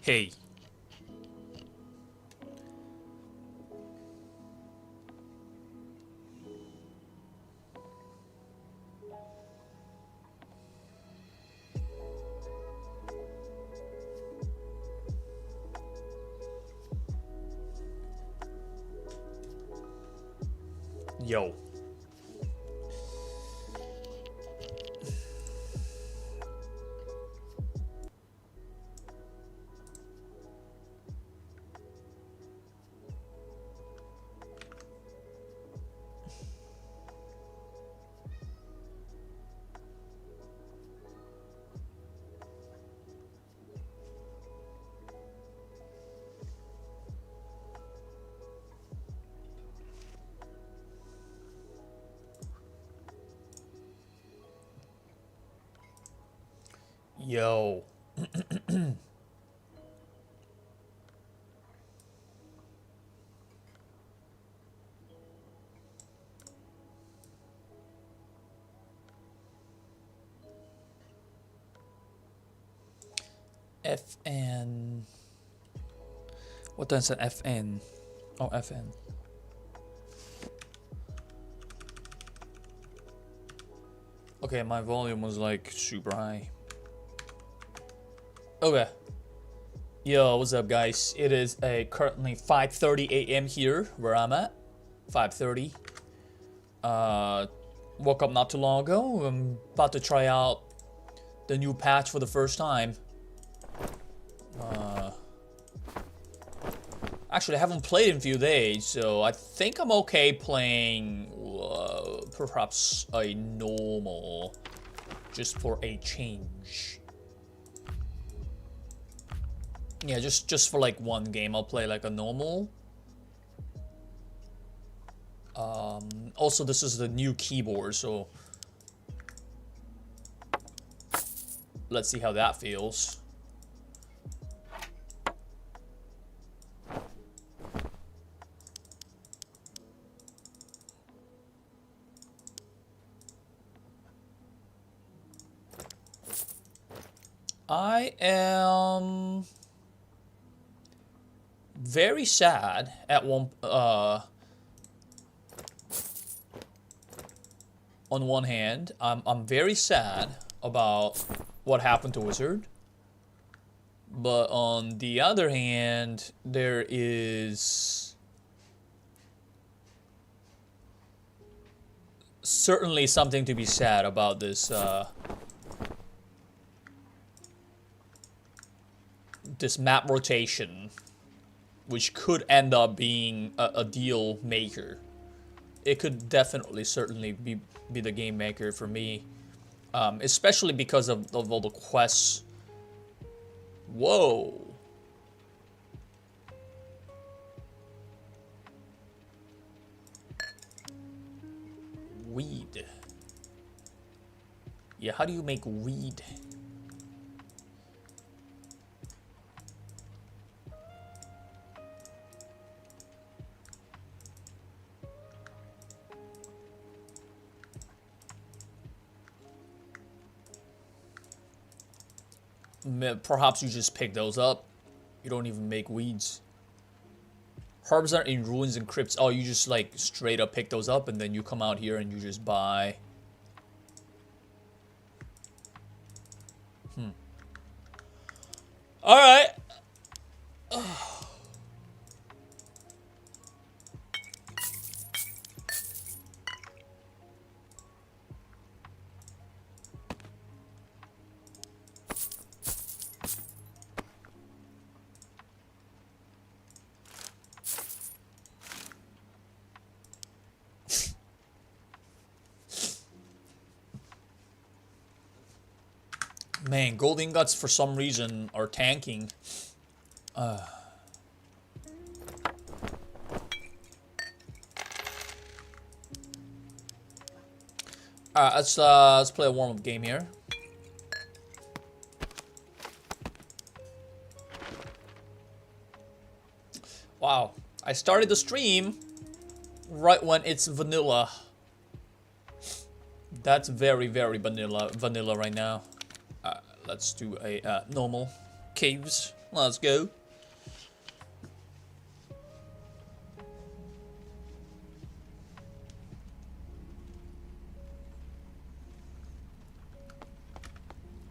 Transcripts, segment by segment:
Hey. Yo. Yo. FN. What does an FN? Oh, FN. Okay, my volume was like super high. Okay. Yo, what's up, guys? It is currently 5:30 a.m. here where I'm at. 5:30. Woke up not too long ago. I'm about to try out the new patch for the first time. Actually, I haven't played in a few days, so I think I'm okay playing perhaps a normal, just for a change. Yeah, just for like one game, I'll play like a normal. Also, this is the new keyboard, so let's see how that feels. I am very sad at on one hand. I'm very sad about what happened to Wizard. But on the other hand, there is certainly something to be said about this this map rotation, which could end up being a deal maker. It could definitely, certainly be the game maker for me, especially because of all the quests. Whoa. Weed. Yeah, how do you make weed? Perhaps you just pick those up. You don't even make weeds. Herbs are in ruins and crypts. Oh, you just like straight up pick those up and then you come out here and you just buy. Alright. Man, gold ingots for some reason are tanking. Alright, let's play a warm-up game here. Wow, I started the stream right when it's vanilla. That's very, very vanilla right now. Let's do a normal caves. Let's go.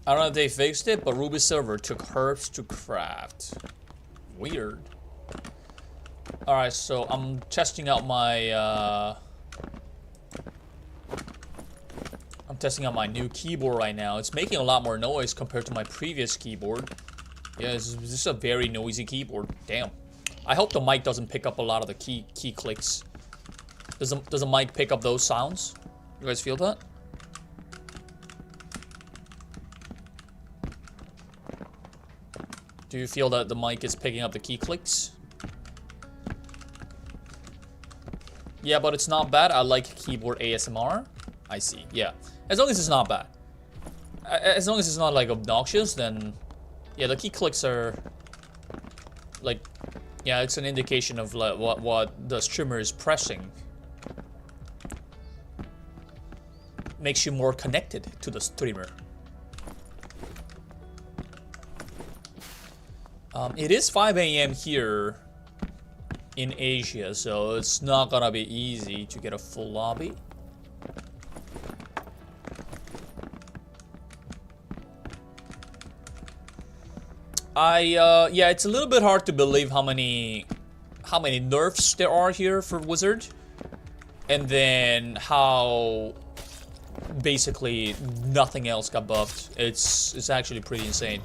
I don't know if they fixed it, but Ruby server took herbs to craft. Weird. Alright, so I'm testing out my I'm testing out my new keyboard right now. It's making a lot more noise compared to my previous keyboard. Yeah, this is a very noisy keyboard. Damn. I hope the mic doesn't pick up a lot of the key clicks. Does the mic pick up those sounds? You guys feel that? Do you feel that the mic is picking up the key clicks? Yeah, but it's not bad. I like keyboard ASMR. I see. Yeah. As long as it's not bad. As long as it's not like obnoxious, then yeah, the key clicks are like, yeah, it's an indication of like what the streamer is pressing. Makes you more connected to the streamer. It is 5 a.m. here in Asia, so it's not gonna be easy to get a full lobby. Yeah, it's a little bit hard to believe how many nerfs there are here for Wizard, and then how basically nothing else got buffed. It's actually pretty insane.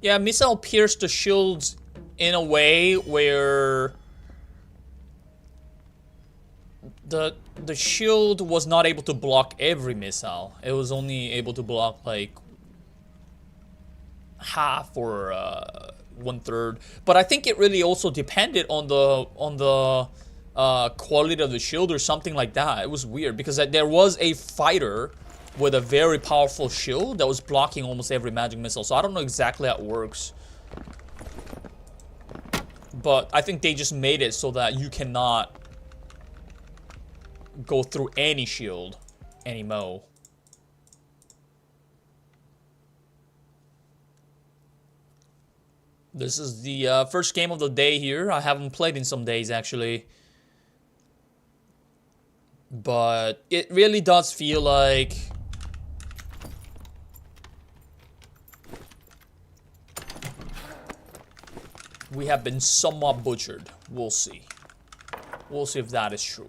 Yeah, missile pierced the shields in a way where the shield was not able to block every missile. It was only able to block like half or 1/3. But I think it really also depended on the quality of the shield or something like that. It was weird because there was a fighter with a very powerful shield that was blocking almost every magic missile. So I don't know exactly how it works. But I think they just made it so that you cannot go through any shield anymore. This is the first game of the day here. I haven't played in some days actually. But it really does feel like we have been somewhat butchered. We'll see. We'll see if that is true.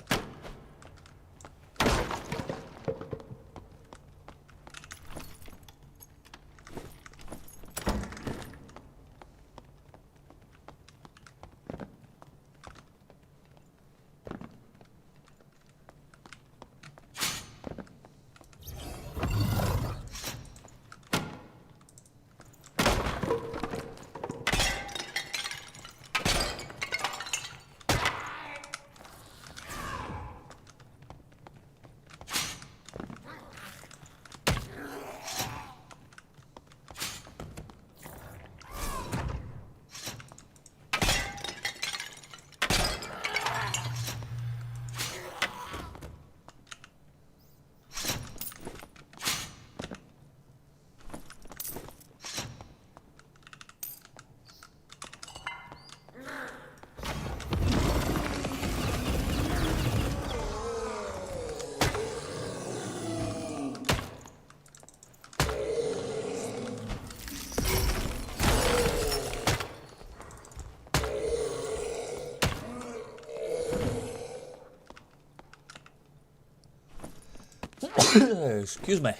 Excuse me.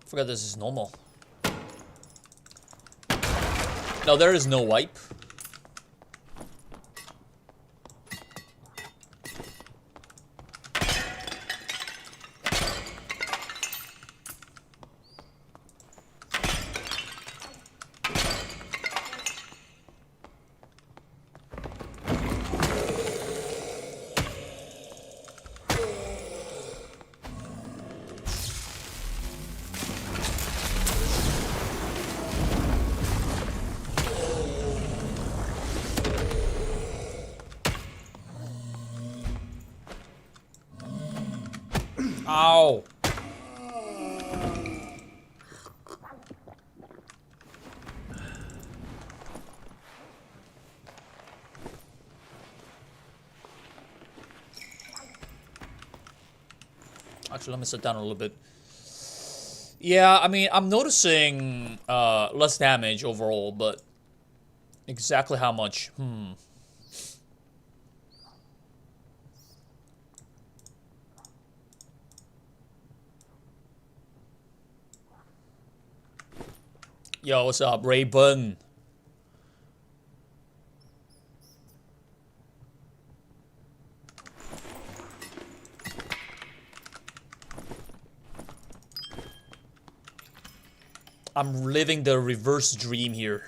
Forgot this is normal. No, there is no wipe. Ow! Actually, let me sit down a little bit. Yeah, I mean, I'm noticing less damage overall, but exactly how much? Yo, what's up, Raven? I'm living the reverse dream here.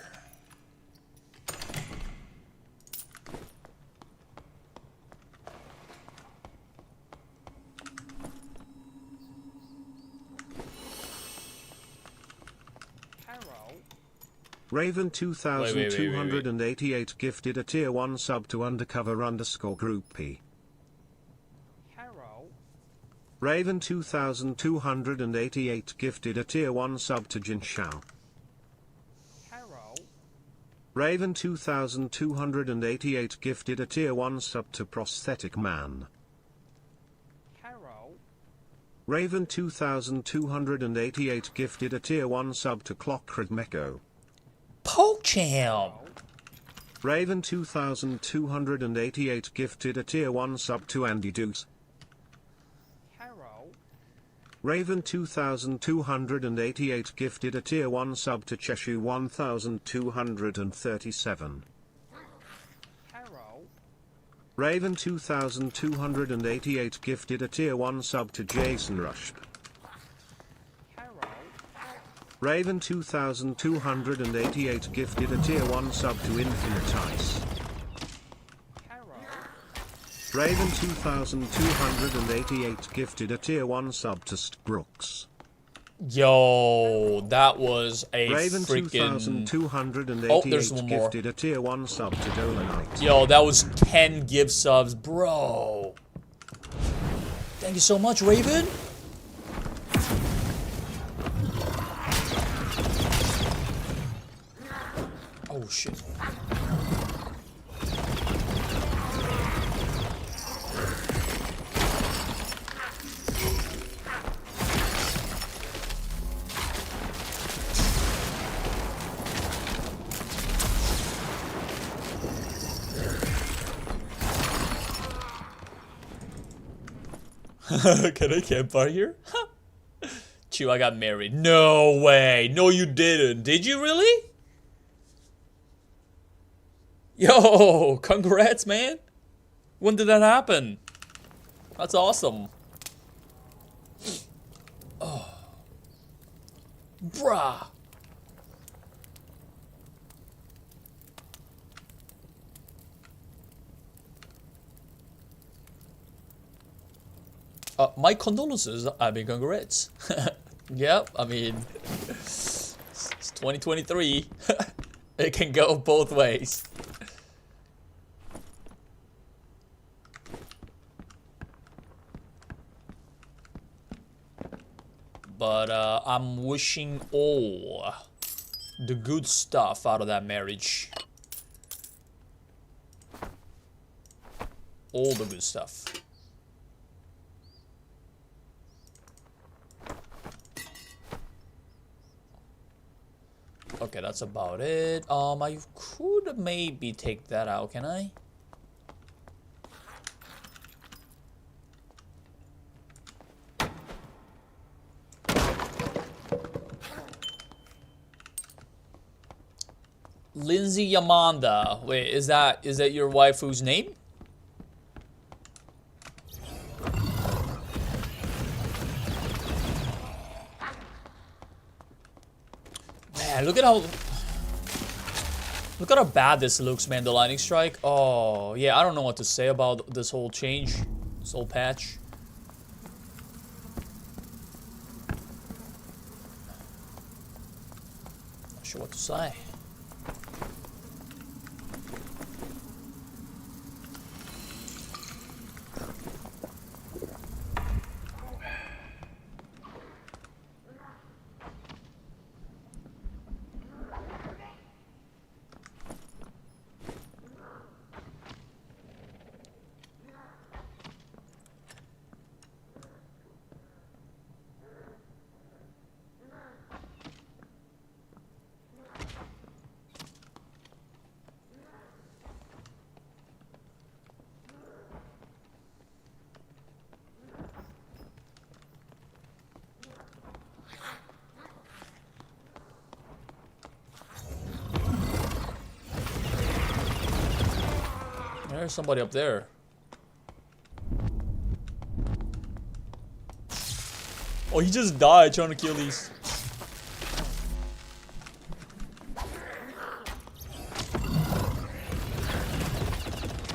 Raven 2288 gifted a tier 1 sub to undercover_group P. Raven 2288 gifted a tier 1 sub to Jin Shao. Raven 2288 gifted a tier 1 sub to Prosthetic Man. Raven 2288 gifted a tier 1 sub to Clockred Meko. PogChamp! Raven 2288 gifted a tier 1 sub to Andy Deuce. Raven 2288 gifted a tier 1 sub to Cheshu 1237. Raven 2288 gifted a tier 1 sub to Jason Rush. Raven 2288 gifted a tier 1 sub to Infinite Ice. Raven 2288 gifted a tier 1 sub to Brooks. Yo, that was a Raven freaking... 2288 there's one more. gifted a tier 1 sub to Dolomite. Yo, that was 10 gift subs, bro. Thank you so much, Raven. Oh, shit. Can I campfire here? Chew, I got married. No way. No, you didn't. Did you really? Yo, congrats, man. When did that happen? That's awesome. Oh. Bruh. My condolences. I mean, congrats. Yep, I mean, it's 2023. It can go both ways. But I'm wishing all the good stuff out of that marriage. All the good stuff. Okay, that's about it. I could maybe take that out, can I? Lindsay Yamanda. Wait, is that your waifu's name? Man, look at how bad this looks, man. The lightning strike. Oh, yeah, I don't know what to say about this whole change, this whole patch. Not sure what to say. There's somebody up there. Oh, he just died trying to kill these.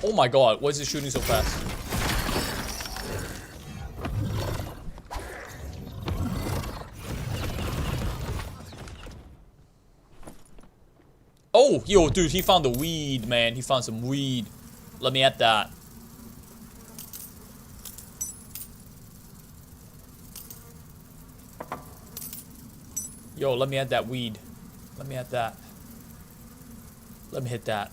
Oh my god, why is he shooting so fast? Oh, yo, dude, he found the weed, man. He found some weed. Let me at that. Yo, let me at that weed. Let me at that. Let me hit that.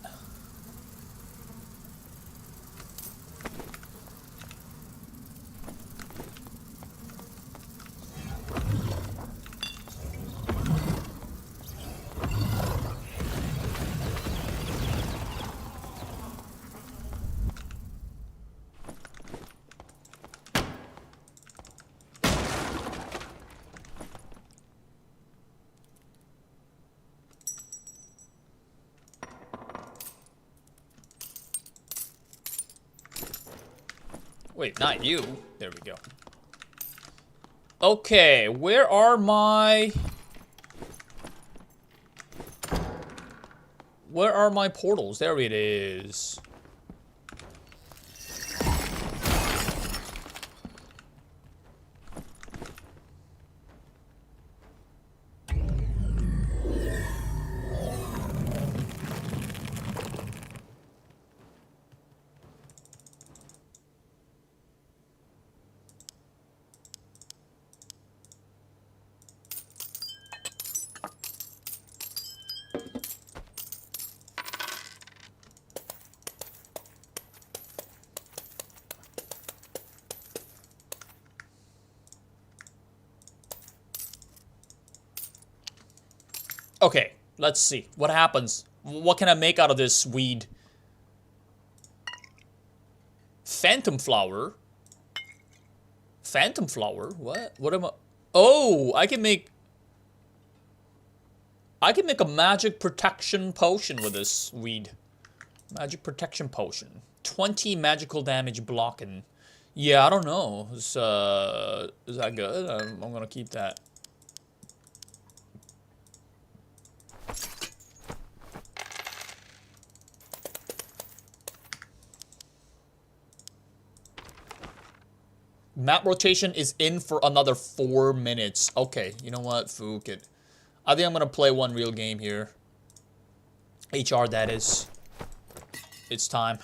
Wait, not you. There we go. Okay, where are my... Where are my portals? There it is. Okay, let's see. What happens? What can I make out of this weed? Phantom flower? Phantom flower? What? What am I... Oh, I can make a magic protection potion with this weed. Magic protection potion. 20 magical damage blocking. Yeah, I don't know. Is that good? I'm gonna keep that. Map rotation is in for another 4 minutes. Okay, you know what? Fuck it. I think I'm gonna play one real game here. HR, that is. It's time.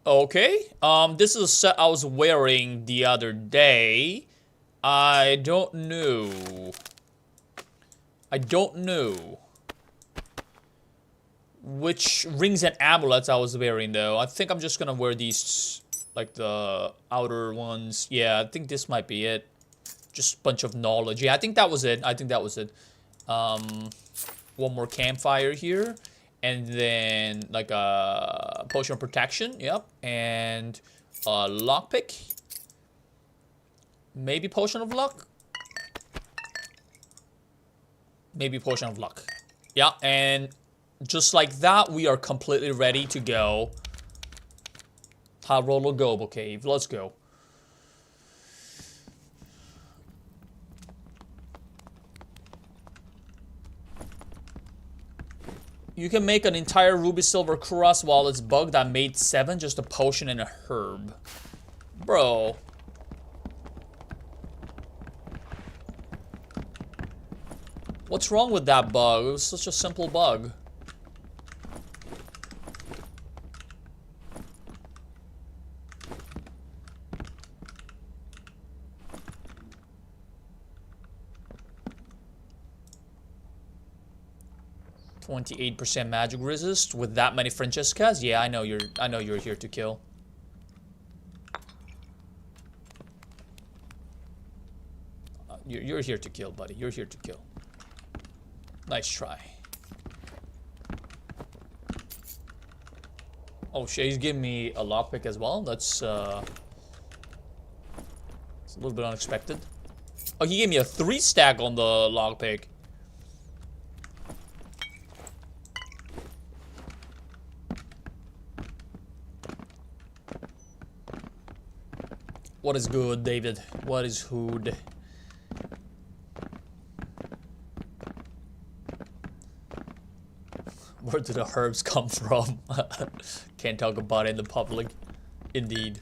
Okay, this is a set I was wearing the other day. I don't know I don't know which rings and amulets I was wearing, though. I think I'm just gonna wear these, like the outer ones. Yeah, I think this might be it. Just a bunch of knowledge. Yeah, I think that was it. I think that was it. One more campfire here. And then, like a potion of protection. Yep. And a lockpick. Maybe potion of luck. Maybe potion of luck. Yeah, and just like that, we are completely ready to go. Roller Gobo Cave. Let's go. You can make an entire ruby silver crust while it's bugged. I made 7, just a potion and a herb. Bro. What's wrong with that bug? It was such a simple bug. %28 magic resist with that many Francescas? Yeah, I know you're here to kill. You're here to kill, buddy. You're here to kill. Nice try. Oh, Shay's giving me a lockpick as well. That's it's a little bit unexpected. Oh, he gave me a 3-stack on the lockpick. What is good, David? What is hood? Where do the herbs come from? Can't talk about it in the public. Indeed.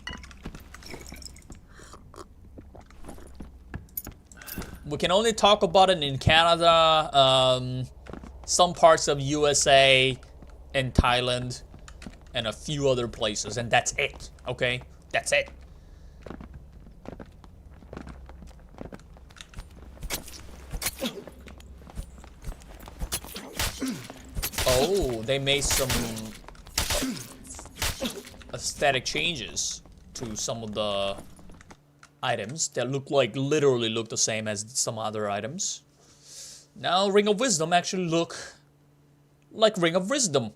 We can only talk about it in Canada, some parts of USA, and Thailand, and a few other places, and that's it, okay? That's it. Oh, they made some aesthetic changes to some of the items that literally look the same as some other items. Now Ring of Wisdom actually look like Ring of Wisdom.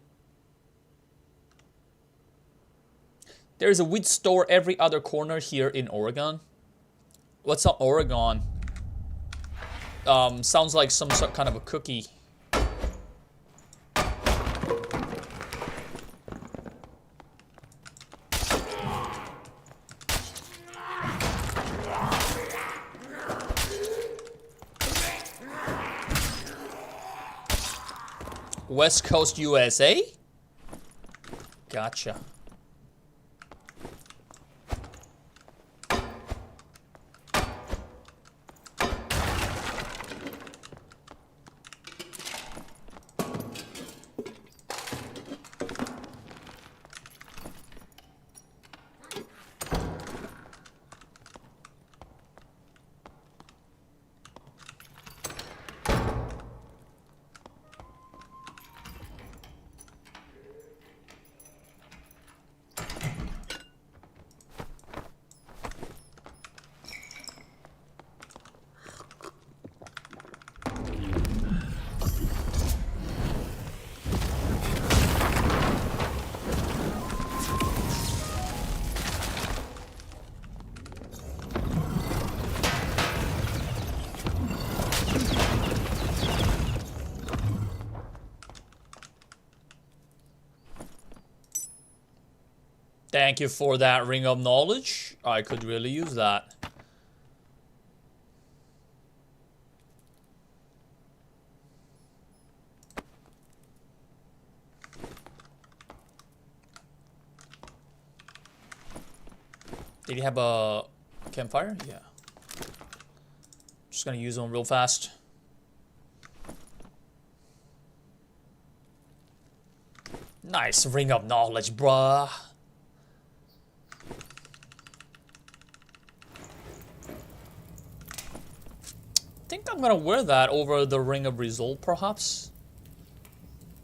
There's a wheat store every other corner here in Oregon. What's up, Oregon? Sounds like some sort kind of a cookie. West Coast USA? Gotcha. Thank you for that Ring of Knowledge. I could really use that. Did he have a campfire? Yeah. Just gonna use them real fast. Nice Ring of Knowledge, bruh. I think I'm gonna wear that over the Ring of Resolve, perhaps.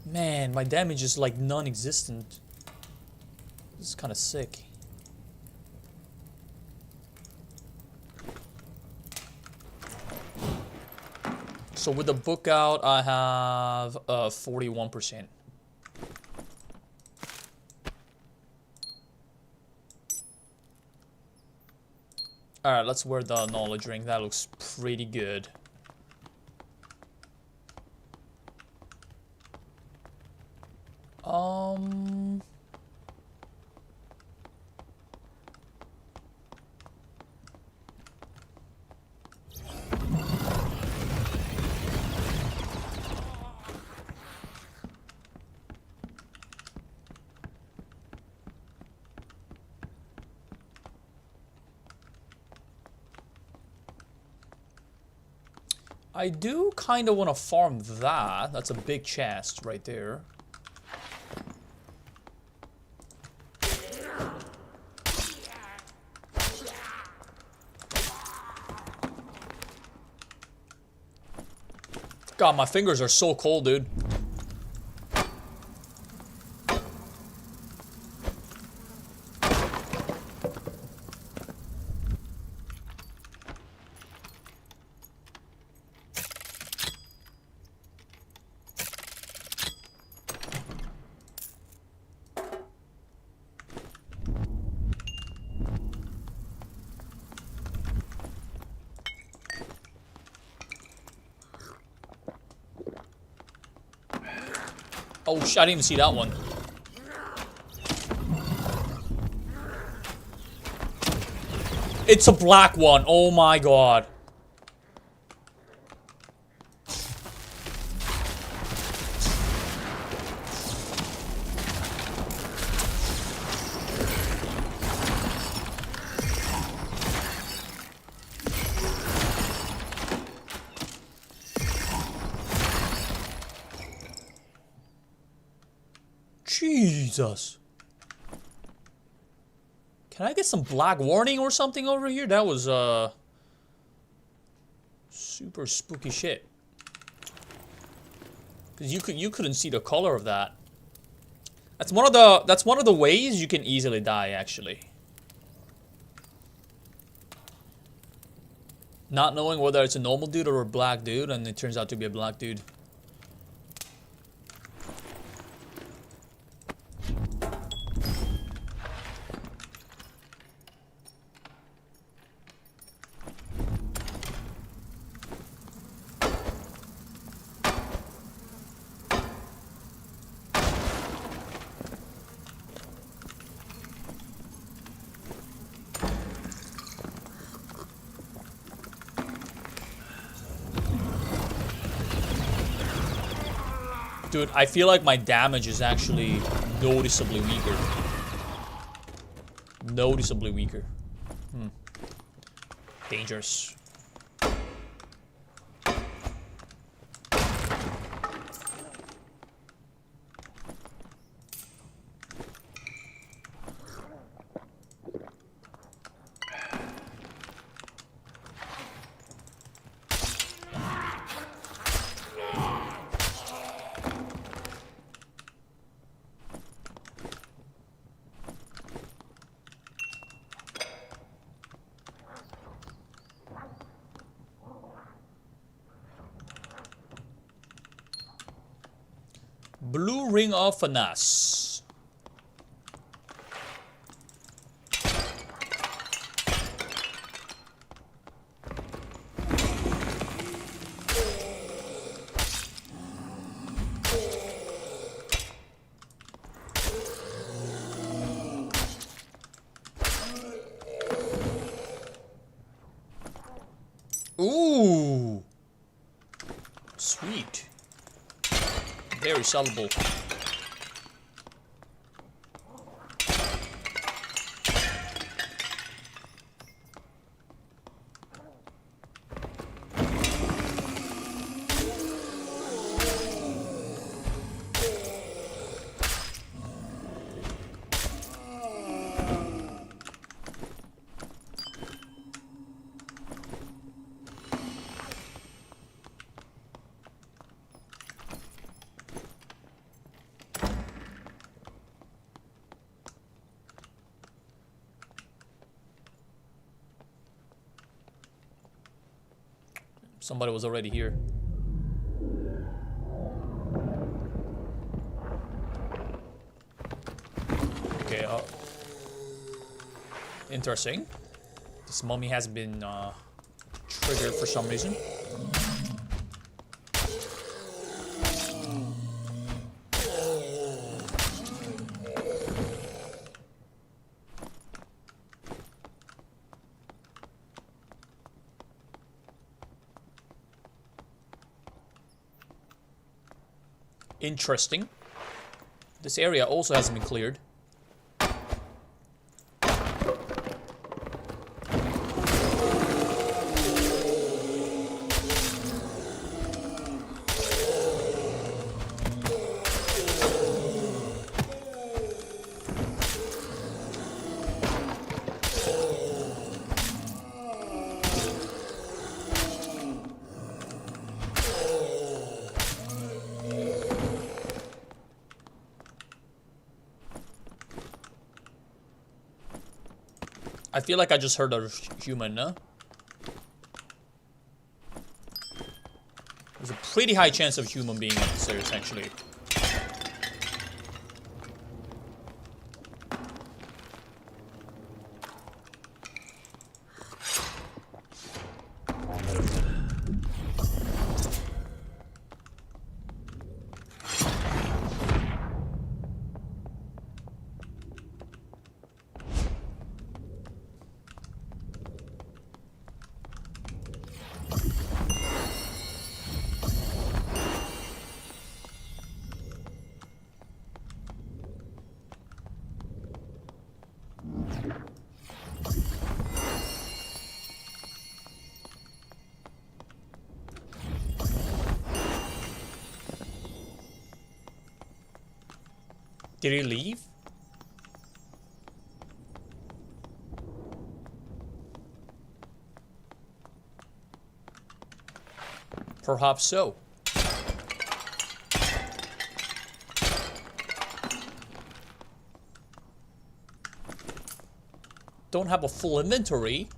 Man, my damage is like non-existent. This is kind of sick. So with the book out, I have 41%. Alright, let's wear the knowledge ring. That looks pretty good. I do kind of want to farm that. That's a big chest right there. God, my fingers are so cold, dude. Oh shit, I didn't even see that one. It's a black one. Oh my god. Jesus. Can I get some black warning or something over here? That was super spooky shit. Cause you couldn't see the color of that. That's one of the ways you can easily die, actually. Not knowing whether it's a normal dude or a black dude, and it turns out to be a black dude. Dude, I feel like my damage is actually noticeably weaker. Noticeably weaker. Dangerous. Blue Ring of Finesse. Ooh. Sweet. Very sellable. Somebody was already here. Okay, interesting. This mummy has been triggered for some reason. Interesting. This area also hasn't been cleared. I feel like I just heard a human, no? There's a pretty high chance of human being upstairs, actually. Did he leave? Perhaps so. Don't have a full inventory.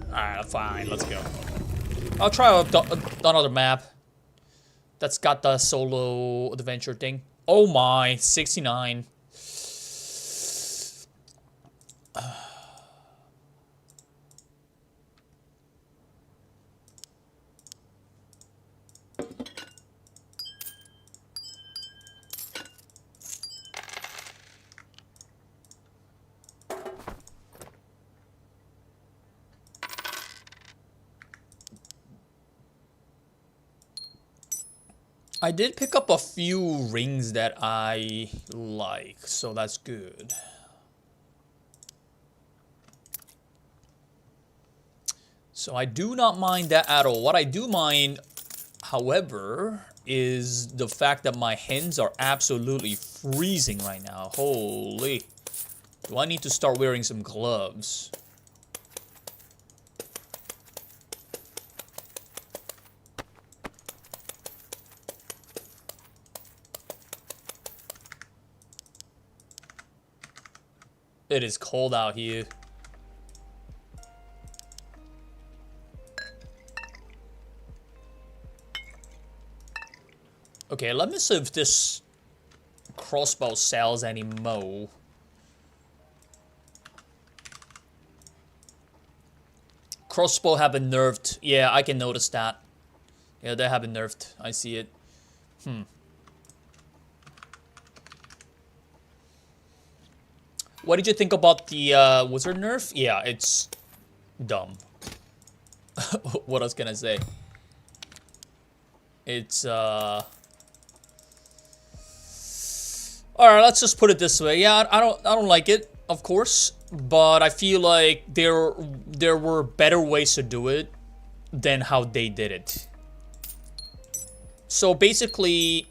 Alright, fine, let's go. I'll try another map that's got the solo adventure thing. Oh my, 69. I did pick up a few rings that I like, so that's good. So I do not mind that at all. What I do mind, however, is the fact that my hands are absolutely freezing right now. Holy. Do I need to start wearing some gloves? It is cold out here. Okay, let me see if this crossbow sells anymore. Crossbow have been nerfed. Yeah, I can notice that. Yeah, they have been nerfed. I see it. What did you think about the wizard nerf? Yeah, it's dumb. What else can I say? It's alright, let's just put it this way. Yeah, I don't like it, of course, but I feel like there were better ways to do it than how they did it. So basically,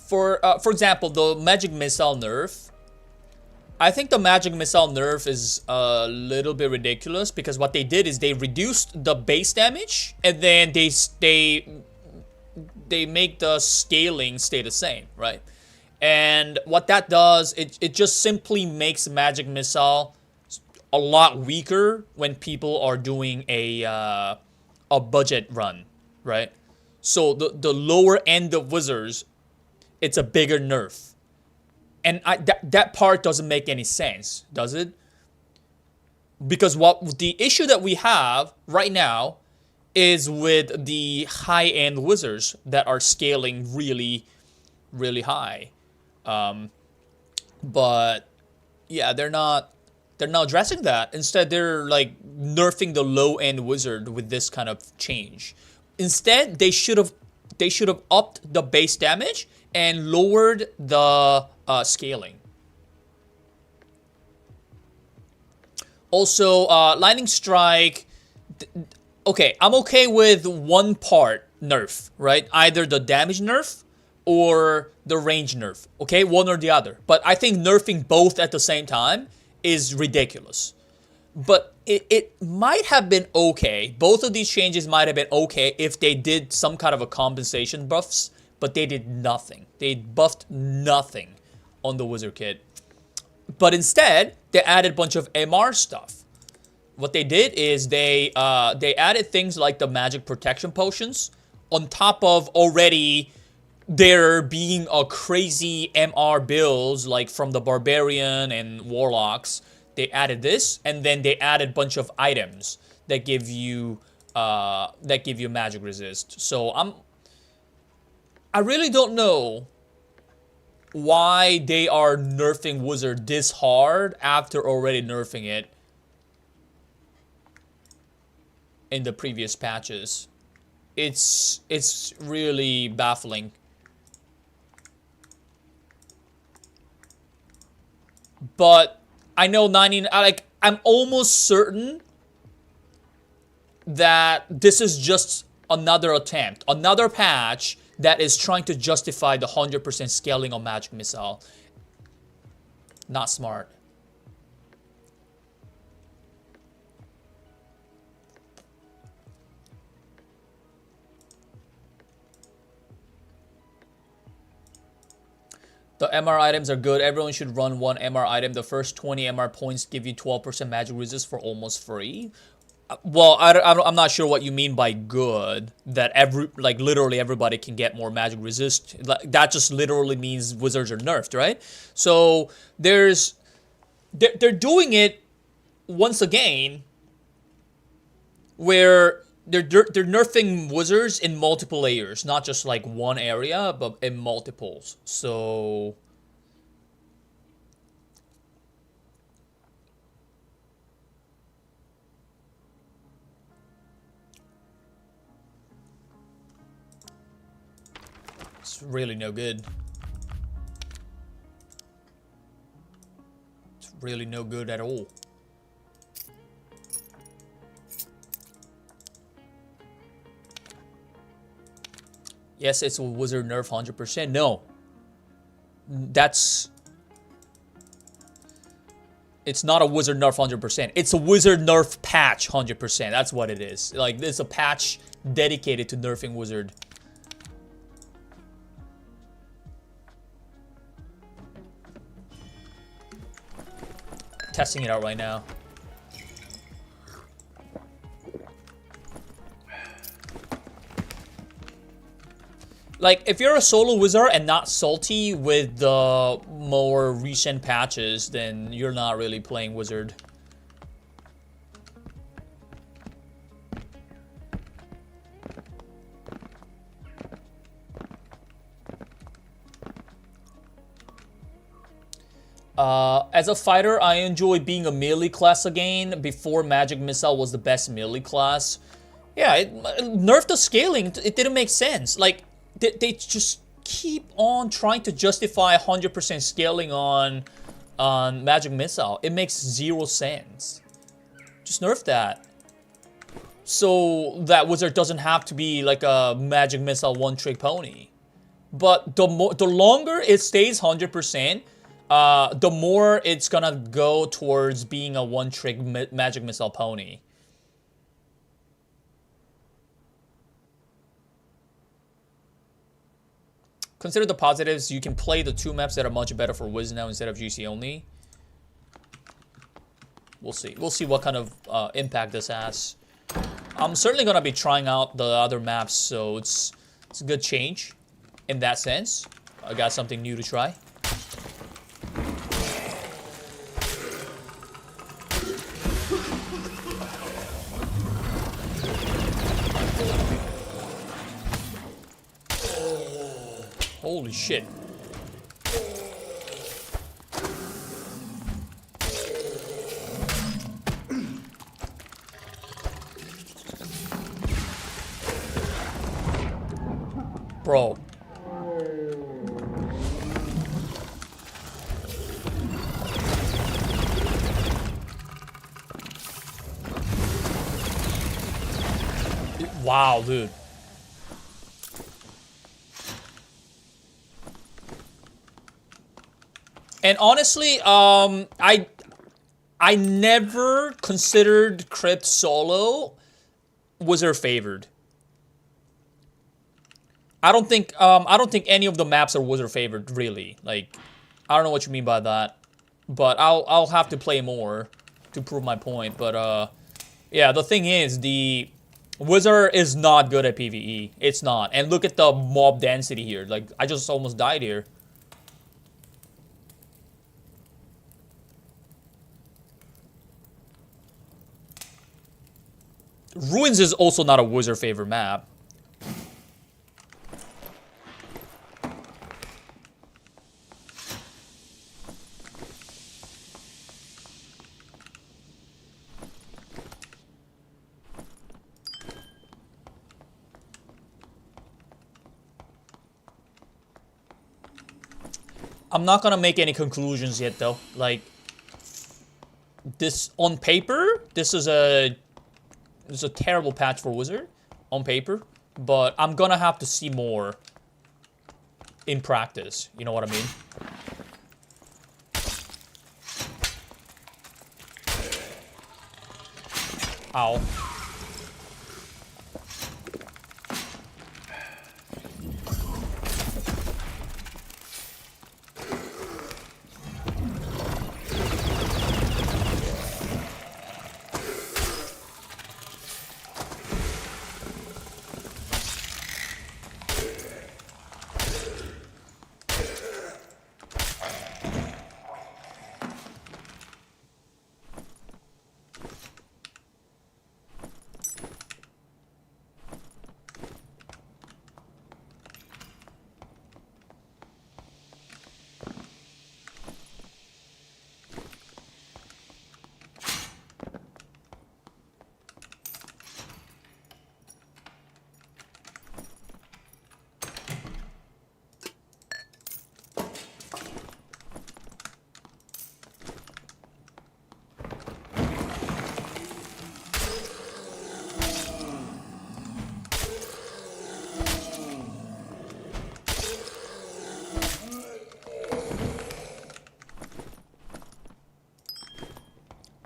for example, the magic missile nerf, I think the magic missile nerf is a little bit ridiculous because what they did is they reduced the base damage and then they make the scaling stay the same, right? And what that does, it just simply makes Magic Missile a lot weaker when people are doing a budget run, right? So the lower end of wizards, it's a bigger nerf. And that part doesn't make any sense, does it? Because what the issue that we have right now is with the high-end wizards that are scaling really, really high. But yeah, they're not addressing that. Instead, they're like nerfing the low-end wizard with this kind of change. Instead, they should have upped the base damage and lowered the scaling. Also, Lightning Strike. Okay, I'm okay with one part nerf, right? Either the damage nerf or the range nerf. Okay, one or the other. But I think nerfing both at the same time is ridiculous. But it might have been okay. Both of these changes might have been okay if they did some kind of a compensation buffs, but they did nothing. They buffed nothing on the wizard kit. But instead, they added a bunch of MR stuff. What they did is they added things like the magic protection potions on top of already there being a crazy MR builds like from the barbarian and warlocks. They added this, and then they added a bunch of items that give you magic resist. So I really don't know why they are nerfing wizard this hard after already nerfing it in the previous patches. It's really baffling. But I know I'm almost certain that this is just another attempt, another patch that is trying to justify the 100% scaling of Magic Missile. Not smart. The MR items are good. Everyone should run one MR item. The first 20 MR points give you 12% magic resist for almost free. Well, I'm not sure what you mean by good. That literally everybody can get more magic resist. That just literally means wizards are nerfed, right? So they're doing it once again, where they're nerfing wizards in multiple layers, not just like one area, but in multiples. So it's really no good. It's really no good at all. Yes, it's a wizard nerf 100%. No. It's not a wizard nerf 100%. It's a wizard nerf patch 100%. That's what it is. Like, it's a patch dedicated to nerfing wizard. Testing it out right now. Like, if you're a solo wizard and not salty with the more recent patches, then you're not really playing wizard. As a fighter, I enjoy being a melee class again. Before Magic Missile was the best melee class. Yeah, it nerfed the scaling. It didn't make sense. Like, they just keep on trying to justify 100% scaling on Magic Missile. It makes zero sense. Just nerf that. So that wizard doesn't have to be like a Magic Missile one-trick pony. But the longer it stays 100%, the more it's gonna go towards being a one-trick Magic Missile pony. Consider the positives. You can play the 2 maps that are much better for Wiz now instead of GC only. We'll see. We'll see what kind of impact this has. I'm certainly gonna be trying out the other maps, so it's a good change in that sense. I got something new to try. Holy shit. Bro. Wow, dude. And honestly, I never considered Crypt solo Wizard favored. I don't think any of the maps are Wizard favored, really. Like, I don't know what you mean by that, but I'll have to play more to prove my point. But yeah, the thing is, the Wizard is not good at PvE. It's not. And look at the mob density here. Like, I just almost died here. Ruins is also not a Wizard favorite map. I'm not gonna make any conclusions yet, though. Like, this on paper, this is a terrible patch for Wizard on paper, but I'm gonna have to see more in practice. You know what I mean? Ow.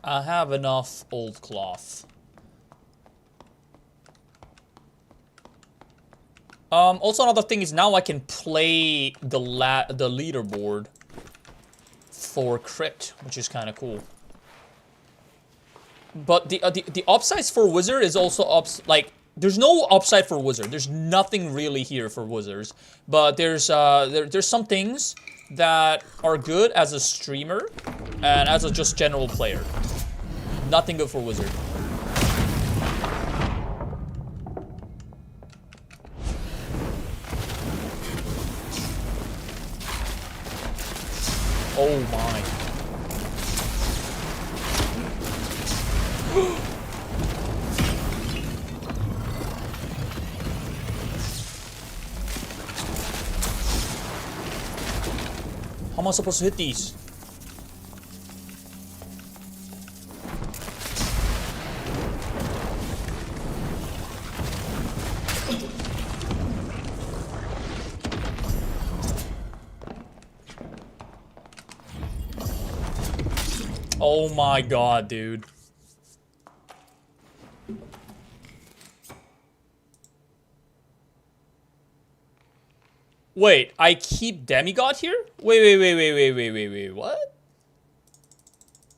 I have enough old cloth. Also another thing is now I can play the leaderboard for Crypt, which is kind of cool. But the upsides for Wizard is also like there's no upside for Wizard. There's nothing really here for Wizards, but there's some things that are good as a streamer and as a just general player. Nothing good for Wizard. Oh my. How am I supposed to hit these? Oh my god, dude. Wait, I keep demigod here? Wait, what?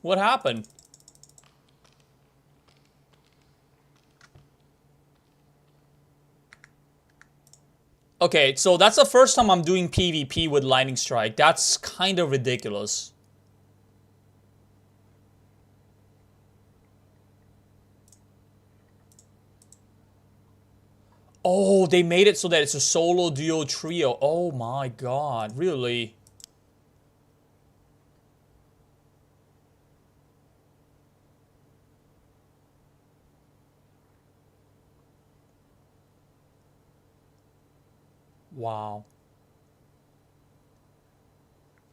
What happened? Okay, so that's the first time I'm doing PvP with Lightning Strike. That's kind of ridiculous. Oh, they made it so that it's a solo, duo, trio. Oh my god, really? Wow.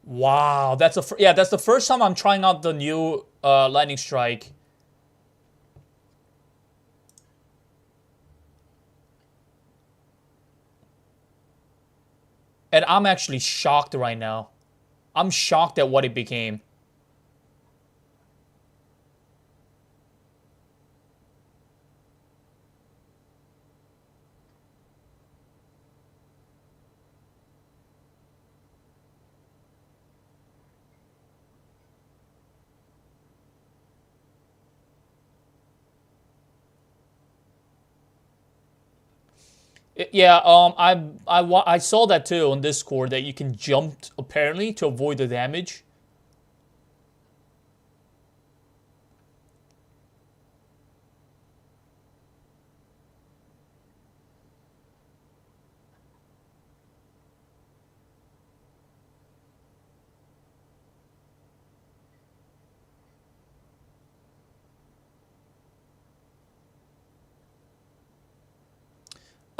Wow, that's yeah, that's the first time I'm trying out the new Lightning Strike. And I'm actually shocked right now. I'm shocked at what it became. Yeah, I saw that too on Discord that you can jump apparently to avoid the damage.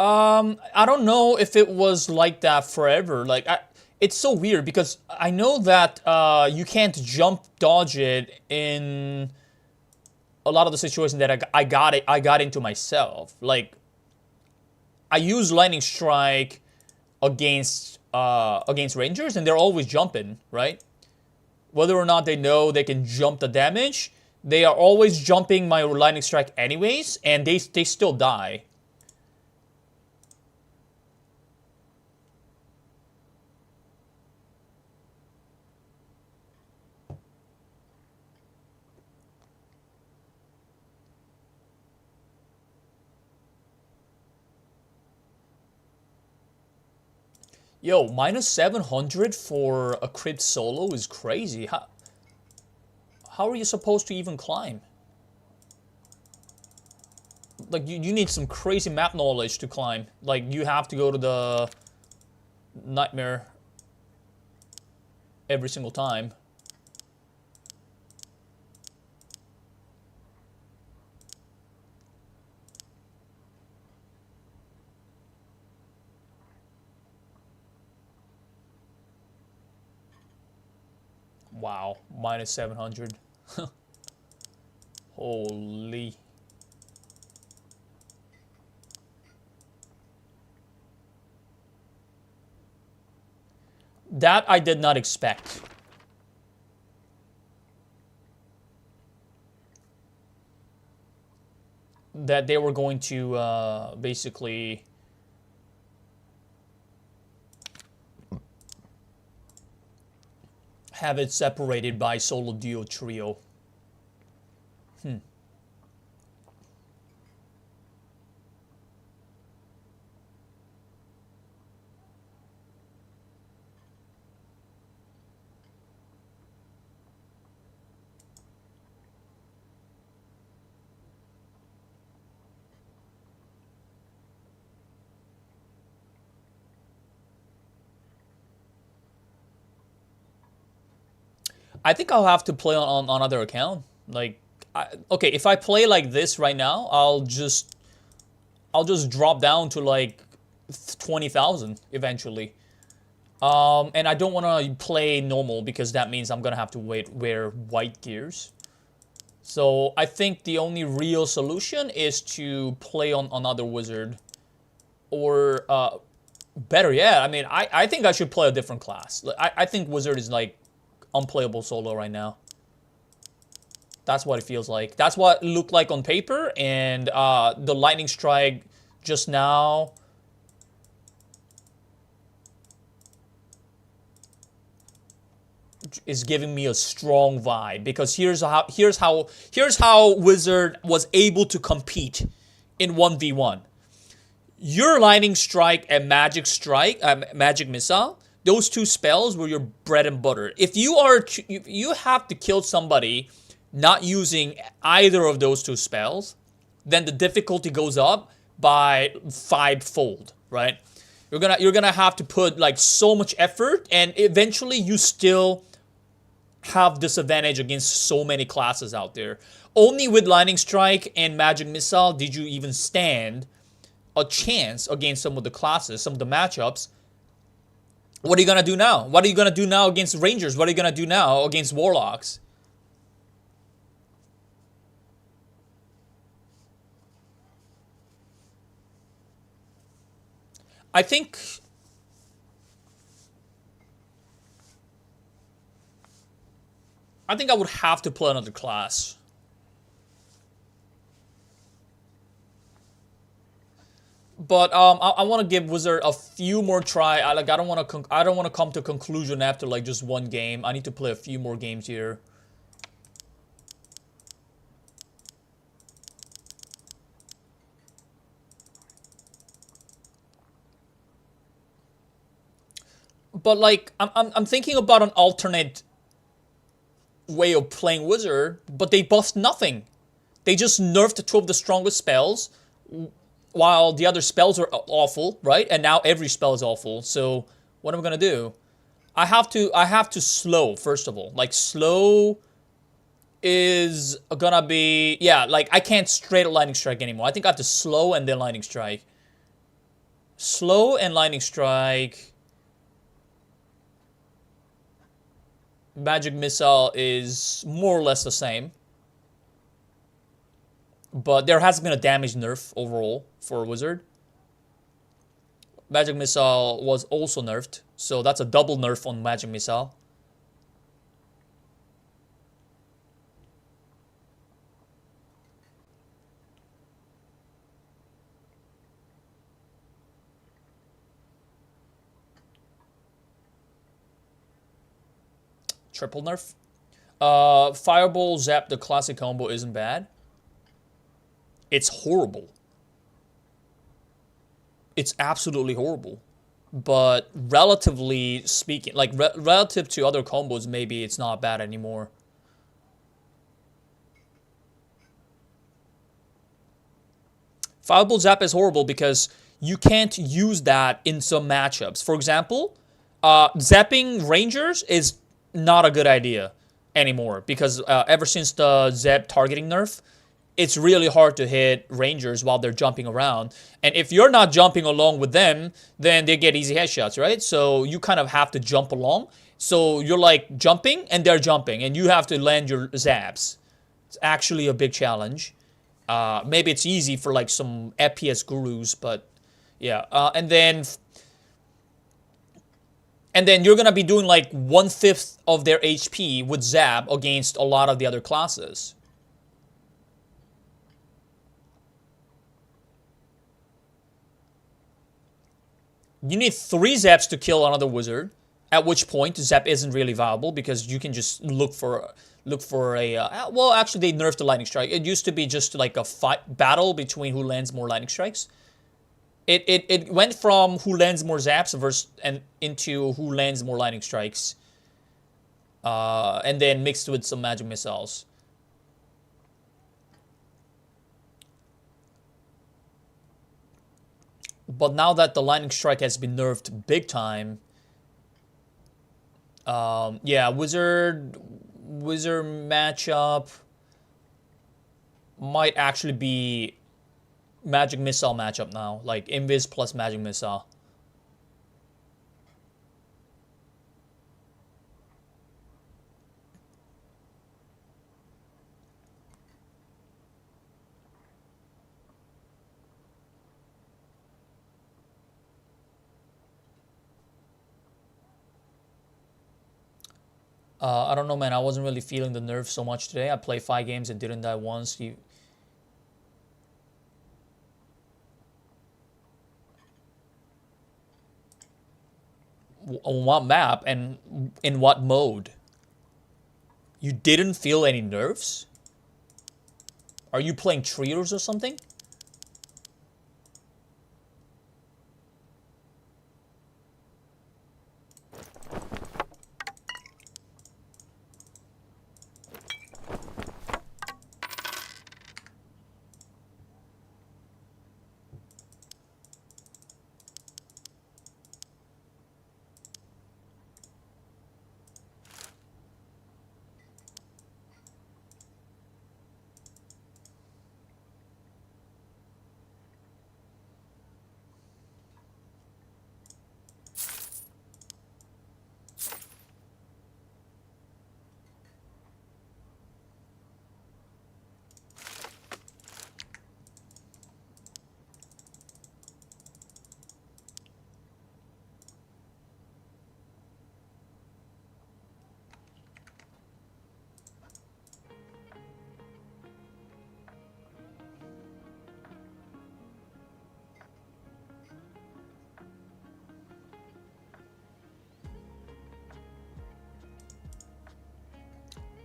I don't know if it was like that forever. Like, it's so weird because I know that you can't jump dodge it in a lot of the situations that I got into myself. Like, I use Lightning Strike against Rangers, and they're always jumping, right? Whether or not they know they can jump the damage, they are always jumping my Lightning Strike anyways, and they still die. Yo, minus 700 for a crit solo is crazy. How are you supposed to even climb? Like, you need some crazy map knowledge to climb. Like, you have to go to the nightmare every single time. Wow, minus 700. Holy. That I did not expect. That they were going to basically have it separated by solo, duo, trio. I think I'll have to play on other account. Like, okay, if I play like this right now, I'll just drop down to like 20,000 eventually. And I don't want to play normal because that means I'm gonna have to wear white gears. So I think the only real solution is to play on other wizard, or better yet, I mean, I think I should play a different class. I think wizard is like unplayable solo right now. That's what it feels like. That's what it looked like on paper, and the lightning strike just now. is giving me a strong vibe, because here's how Wizard was able to compete in 1v1. Your Lightning Strike and Magic Strike, Magic Missile, those two spells were your bread and butter. If you have to kill somebody not using either of those two spells, then the difficulty goes up by 5-fold, right? You're gonna have to put like so much effort, and eventually you still have disadvantage against so many classes out there. Only with Lightning Strike and Magic Missile did you even stand a chance against some of the classes, some of the matchups. What are you gonna do now? What are you gonna do now against Rangers? What are you gonna do now against Warlocks? I think I would have to play another class. But I want to give Wizard a few more try. I don't want to come to a conclusion after like just one game. I need to play a few more games here. But like I'm thinking about an alternate way of playing Wizard, but they buffed nothing. They just nerfed two of the strongest spells, while the other spells are awful, right? And now every spell is awful. So what am I gonna do? I have to slow, first of all. Like, slow is gonna be, yeah, like I can't straight Lightning Strike anymore. I think I have to slow and then Lightning Strike. Slow and Lightning Strike. Magic Missile is more or less the same. But there has been a damage nerf overall for Wizard. Magic Missile was also nerfed, so that's a double nerf on Magic Missile. Triple nerf. Fireball Zap, the classic combo, isn't bad. It's horrible. It's absolutely horrible. But relatively speaking, like relative to other combos, maybe it's not bad anymore. Fireball Zap is horrible because you can't use that in some matchups. For example, zapping Rangers is not a good idea anymore, because ever since the Zap targeting nerf, it's really hard to hit Rangers while they're jumping around. And if you're not jumping along with them, then they get easy headshots, right? So you kind of have to jump along. So you're like jumping and they're jumping, and you have to land your zaps. It's actually a big challenge. Maybe it's easy for like some FPS gurus, but yeah. And then you're gonna be doing like 1/5 of their HP with zap against a lot of the other classes. You need 3 zaps to kill another wizard, at which point zap isn't really viable because you can just look for a well, actually they nerfed the lightning strike. It used to be just like a battle between who lands more lightning strikes. It went from who lands more zaps into who lands more lightning strikes, and then mixed with some magic missiles. But now that the lightning strike has been nerfed big time, yeah, wizard matchup might actually be magic missile matchup now, like invis plus magic missile. I don't know, man. I wasn't really feeling the nerf so much today. I played 5 games and didn't die once. On what map and in what mode? You didn't feel any nerfs? Are you playing trios or something?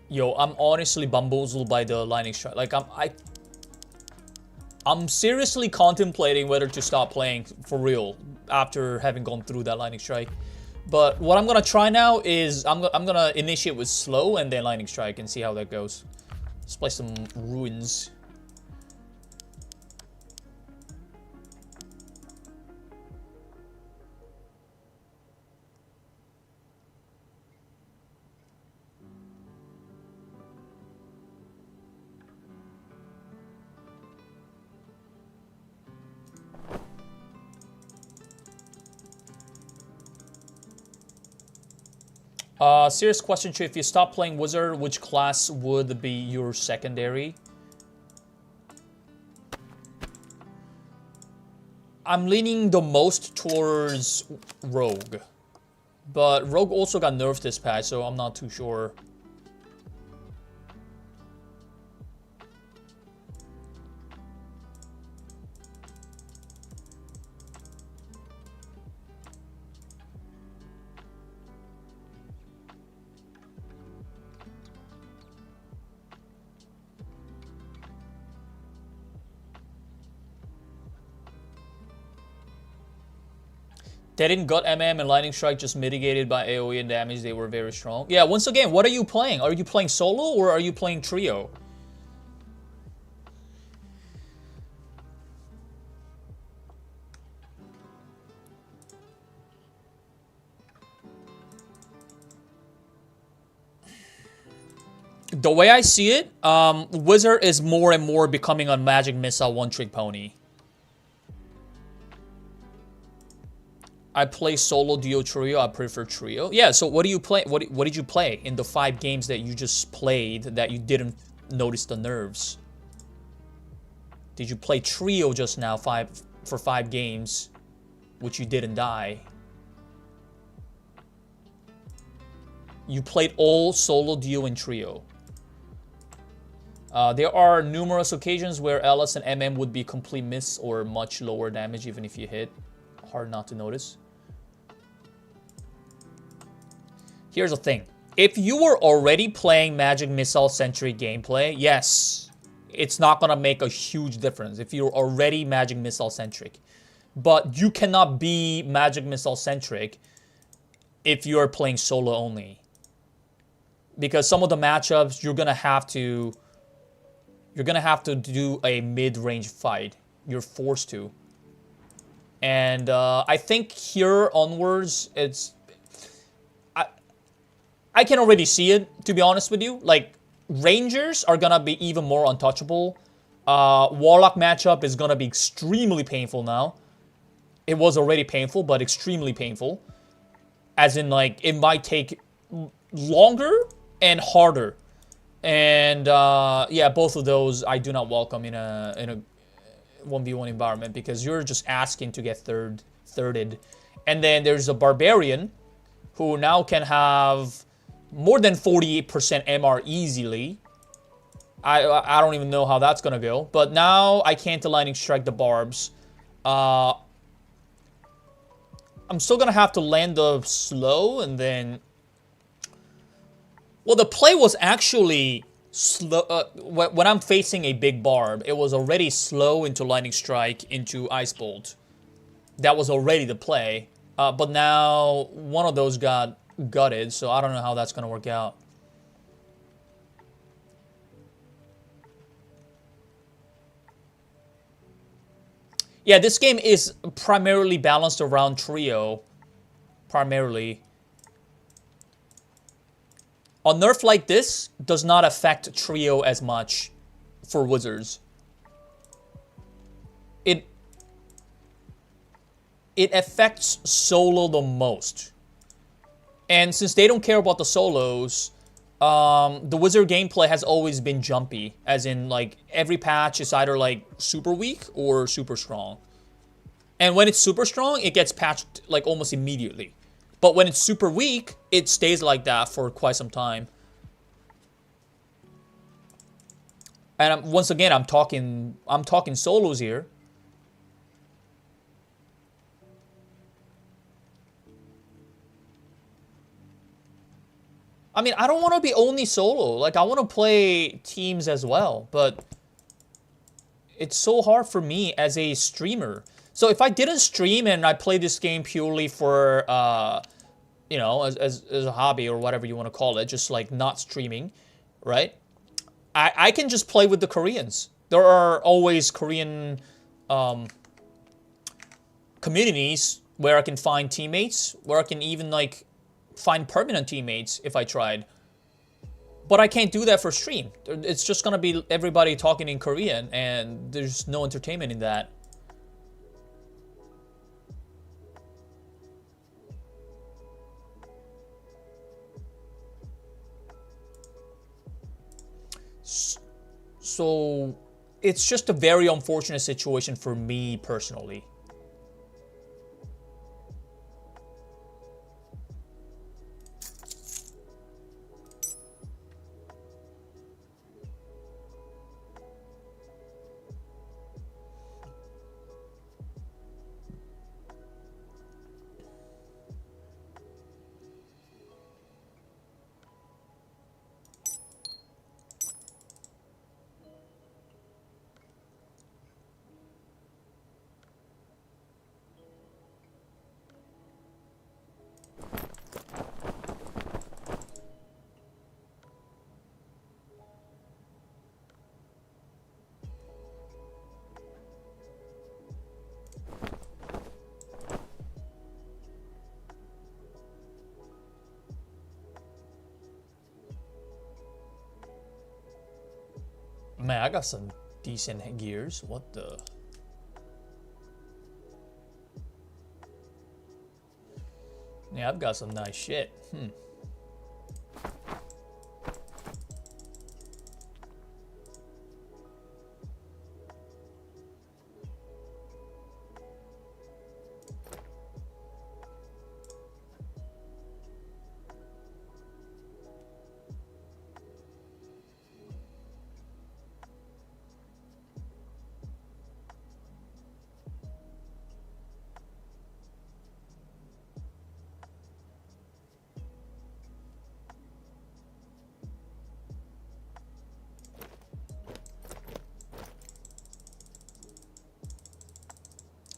Yo, I'm honestly bamboozled by the lightning strike. Like, I'm seriously contemplating whether to stop playing for real after having gone through that lightning strike. But what I'm gonna try now is I'm gonna initiate with slow and then lightning strike and see how that goes. Let's play some ruins. Serious question, Trey. If you stop playing Wizard, which class would be your secondary? I'm leaning the most towards Rogue. But Rogue also got nerfed this patch, so I'm not too sure. They didn't got MM and Lightning Strike just mitigated by AoE and damage. They were very strong. Yeah, once again, what are you playing? Are you playing solo or are you playing trio? The way I see it, Wizard is more and more becoming a magic missile one-trick pony. I play solo, duo, trio. I prefer trio. Yeah, so what do you play? What did you play in the 5 games that you just played that you didn't notice the nerves? Did you play trio just now for 5 games, which you didn't die? You played all solo, duo, and trio. There are numerous occasions where LS and MM would be complete miss or much lower damage even if you hit. Hard not to notice. Here's the thing. If you were already playing Magic Missile-centric gameplay, yes, it's not going to make a huge difference if you're already Magic Missile-centric. But you cannot be Magic Missile-centric if you're playing solo only. Because some of the matchups, you're going to have to do a mid-range fight. You're forced to. And I think here onwards, I can already see it, to be honest with you. Like, Rangers are gonna be even more untouchable. Warlock matchup is gonna be extremely painful now. It was already painful, but extremely painful. As in, like, it might take longer and harder. And, yeah, both of those I do not welcome in a 1v1 environment because you're just asking to get thirded. And then there's a Barbarian who now can have more than 48% MR easily. I don't even know how that's gonna go. But now I can't lightning strike the barbs. I'm still gonna have to land the slow and then Well, the play was actually slow. When I'm facing a big barb, it was already slow into Lightning Strike, into Ice Bolt. That was already the play. But now one of those got gutted, so I don't know how that's going to work out. Yeah, this game is primarily balanced around trio. Primarily. A nerf like this does not affect trio as much for Wizards. It affects solo the most. And since they don't care about the solos, the Wizard gameplay has always been jumpy. As in, like, every patch is either, like, super weak or super strong. And when it's super strong, it gets patched, like, almost immediately. But when it's super weak, it stays like that for quite some time. And once again, I'm talking solos here. I mean, I don't want to be only solo. Like, I want to play teams as well, but it's so hard for me as a streamer. So if I didn't stream and I play this game purely for, you know, as a hobby or whatever you want to call it, just like not streaming, right? I can just play with the Koreans. There are always Korean communities where I can find teammates, where I can even, like, find permanent teammates if I tried. But I can't do that for stream. It's just gonna be everybody talking in Korean, and there's no entertainment in that. So it's just a very unfortunate situation for me personally. Man, I got some decent gears. What the? Yeah, I've got some nice shit.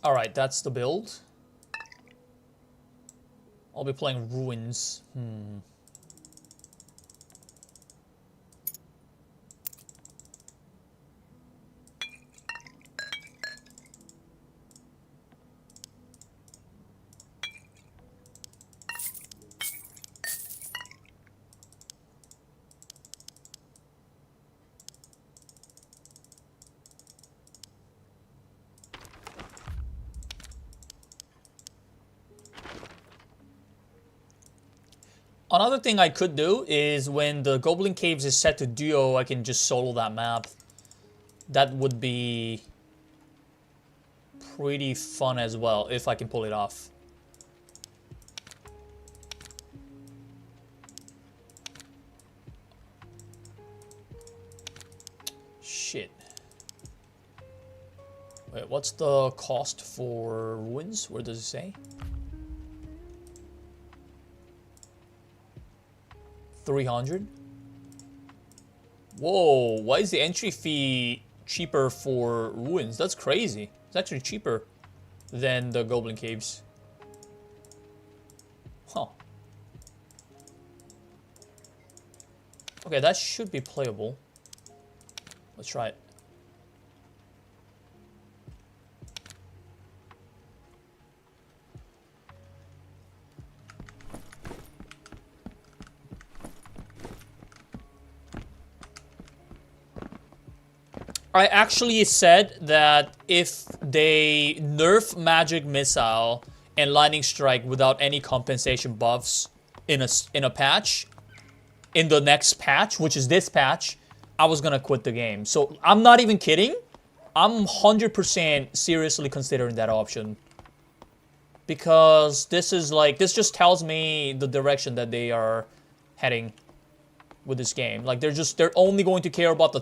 Alright, that's the build. I'll be playing Ruins. Another thing I could do is when the Goblin Caves is set to duo, I can just solo that map. That would be pretty fun as well, if I can pull it off. Shit. Wait, what's the cost for Ruins? Where does it say? 300? Whoa, why is the entry fee cheaper for ruins? That's crazy. It's actually cheaper than the Goblin Caves. Huh. Okay, that should be playable. Let's try it. I actually said that if they nerf Magic Missile and Lightning Strike without any compensation buffs in a patch, in the next patch, which is this patch, I was gonna quit the game. So I'm not even kidding. I'm 100% seriously considering that option. Because this is like, this just tells me the direction that they are heading with this game. Like, they're only going to care about the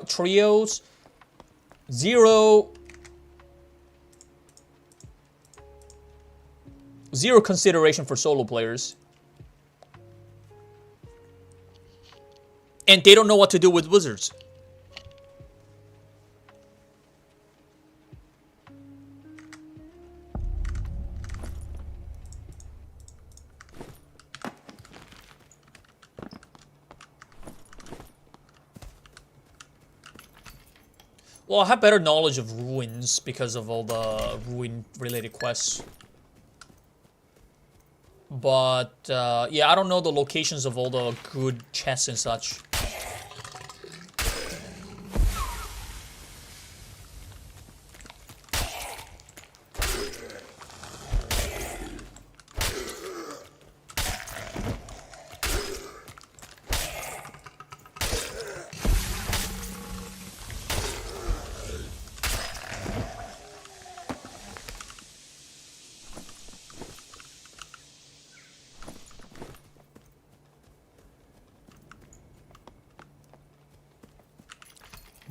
trios. Zero consideration for solo players. And they don't know what to do with wizards. Well, I have better knowledge of ruins because of all the ruin-related quests. But, yeah, I don't know the locations of all the good chests and such.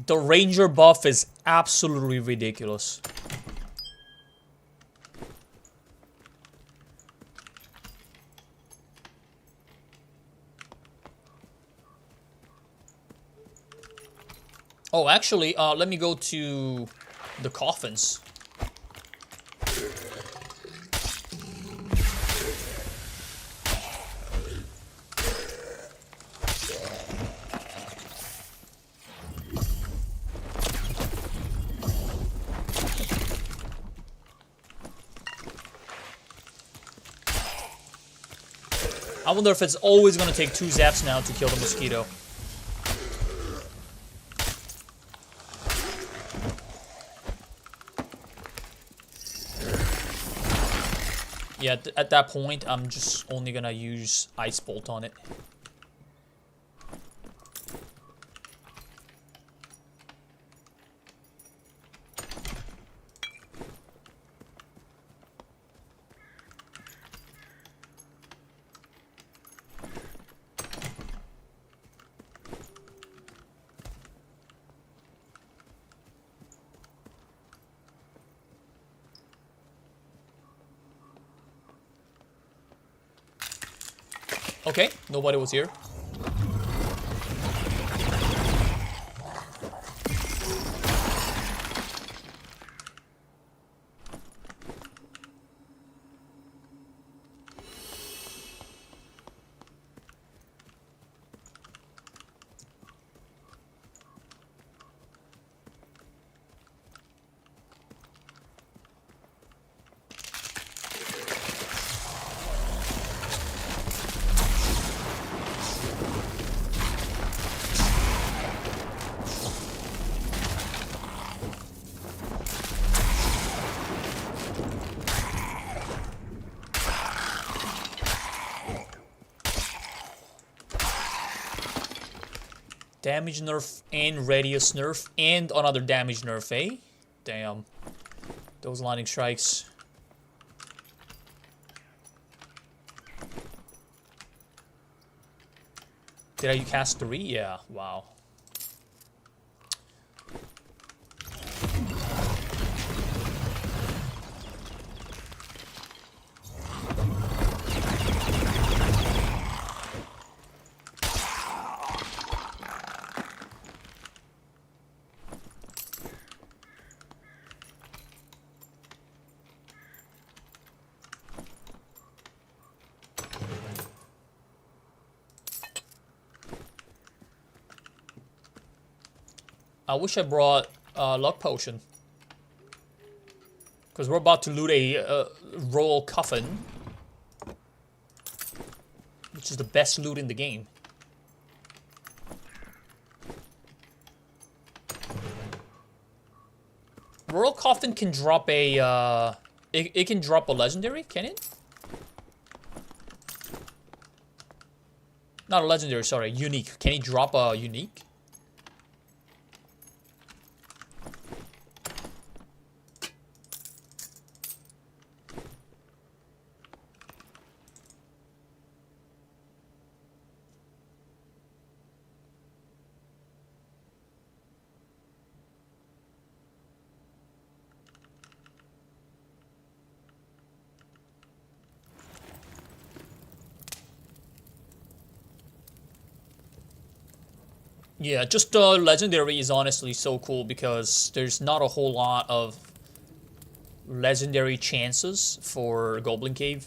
The ranger buff is absolutely ridiculous. Oh, actually, let me go to the coffins. I wonder if it's always going to take 2 zaps now to kill the mosquito. Yeah, at that point, I'm just only going to use Ice Bolt on it. Okay, nobody was here. Damage nerf and radius nerf and another damage nerf, eh? Damn. Those lightning strikes. Did I cast 3? Yeah, wow. I wish I brought luck potion. Because we're about to loot a royal coffin. Which is the best loot in the game. Royal coffin can drop a it can drop a legendary, can it? Not a legendary, sorry, unique. Can it drop a unique? Yeah, just legendary is honestly so cool because there's not a whole lot of legendary chances for Goblin Cave.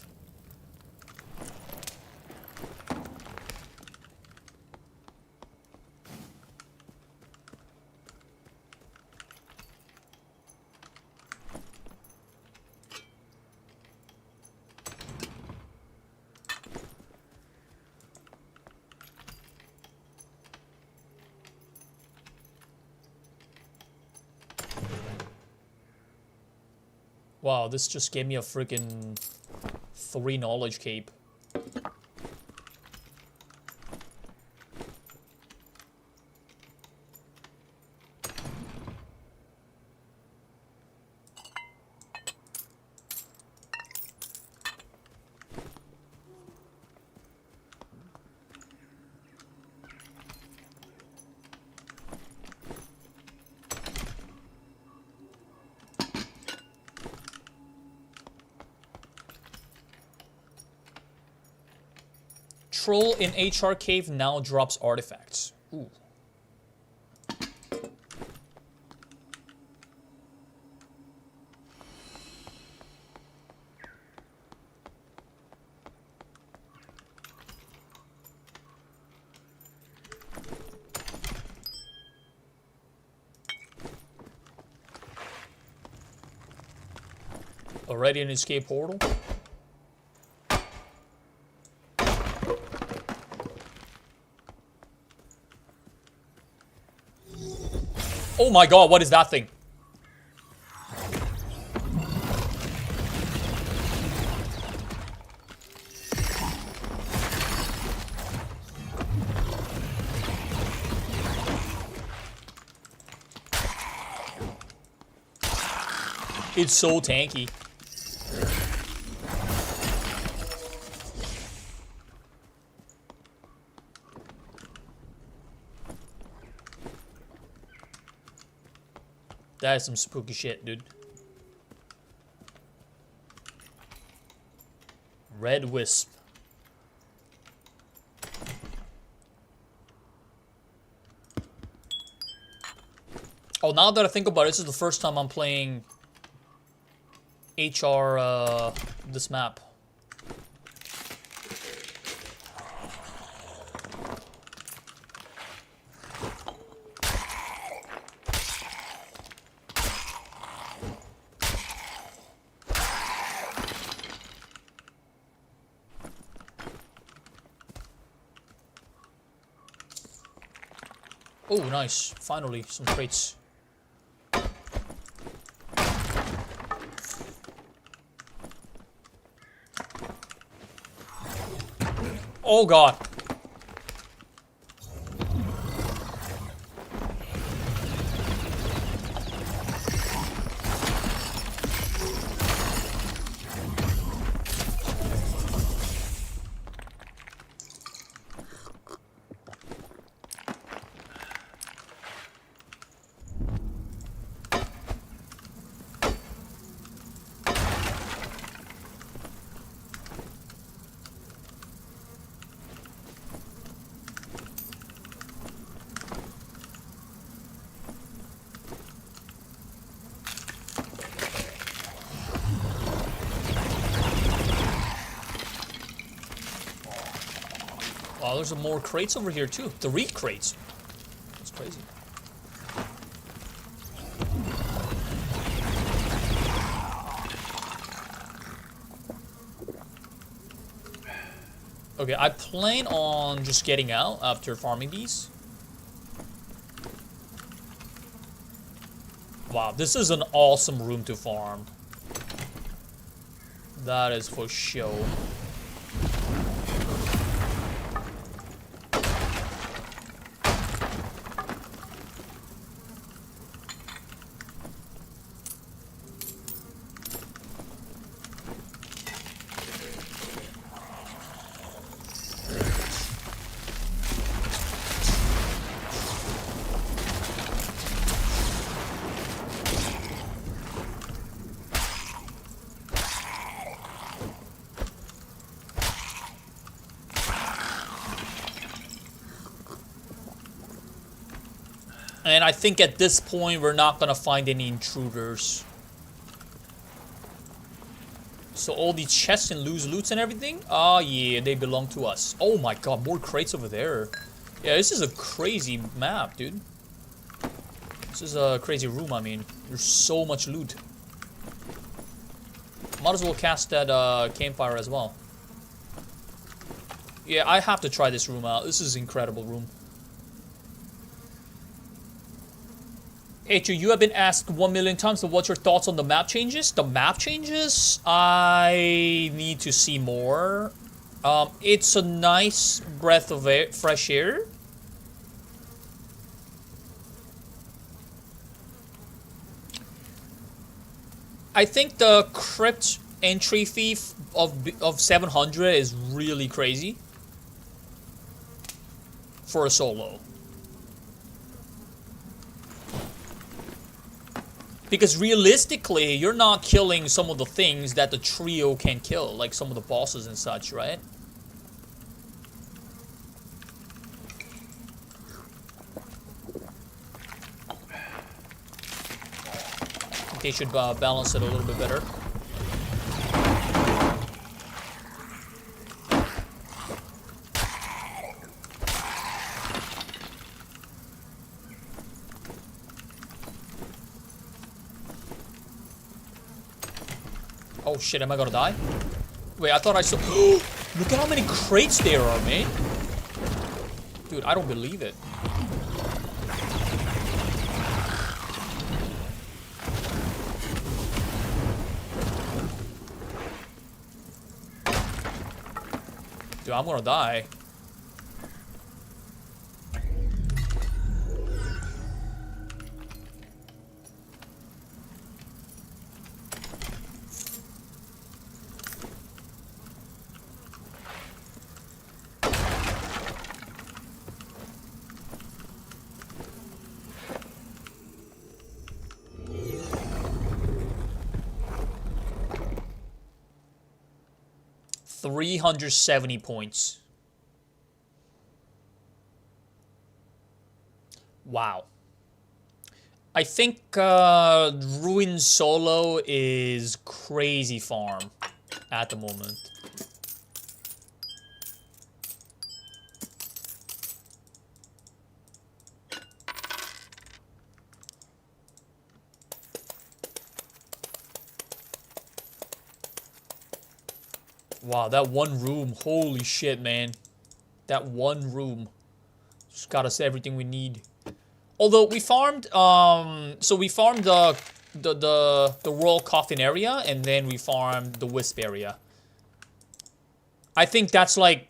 Wow, this just gave me a freaking 3 knowledge cape. Troll in HR cave now drops artifacts. Ooh. Already an escape portal? Oh my god, what is that thing? It's so tanky. That is some spooky shit, dude. Red Wisp. Oh, now that I think about it, this is the first time I'm playing HR, this map. Oh, nice. Finally, some crates. Oh, God. Wow, there's some more crates over here too. 3 crates. That's crazy. Okay, I plan on just getting out after farming these. Wow, this is an awesome room to farm. That is for sure. And I think at this point, we're not gonna find any intruders. So all these chests and loots and everything? Oh yeah, they belong to us. Oh my god, more crates over there. Yeah, this is a crazy map, dude. This is a crazy room, I mean. There's so much loot. Might as well cast that campfire as well. Yeah, I have to try this room out. This is an incredible room. H, you have been asked 1 million times, so what's your thoughts on the map changes? The map changes? I need to see more. It's a nice breath of air, fresh air. I think the crypt entry fee of 700 is really crazy for a solo. Because realistically, you're not killing some of the things that the trio can kill, like some of the bosses and such, right? I think they should balance it a little bit better. Oh shit, am I gonna die? Wait, I thought I saw... Look at how many crates there are, man. Dude, I don't believe it. Dude, I'm gonna die. $370 points. Wow. I think Ruin Solo is crazy farm at the moment. Wow, that one room, holy shit, man. That one room just got us everything we need. Although we farmed, so we farmed the Royal Coffin area, and then we farmed the Wisp area. I think that's like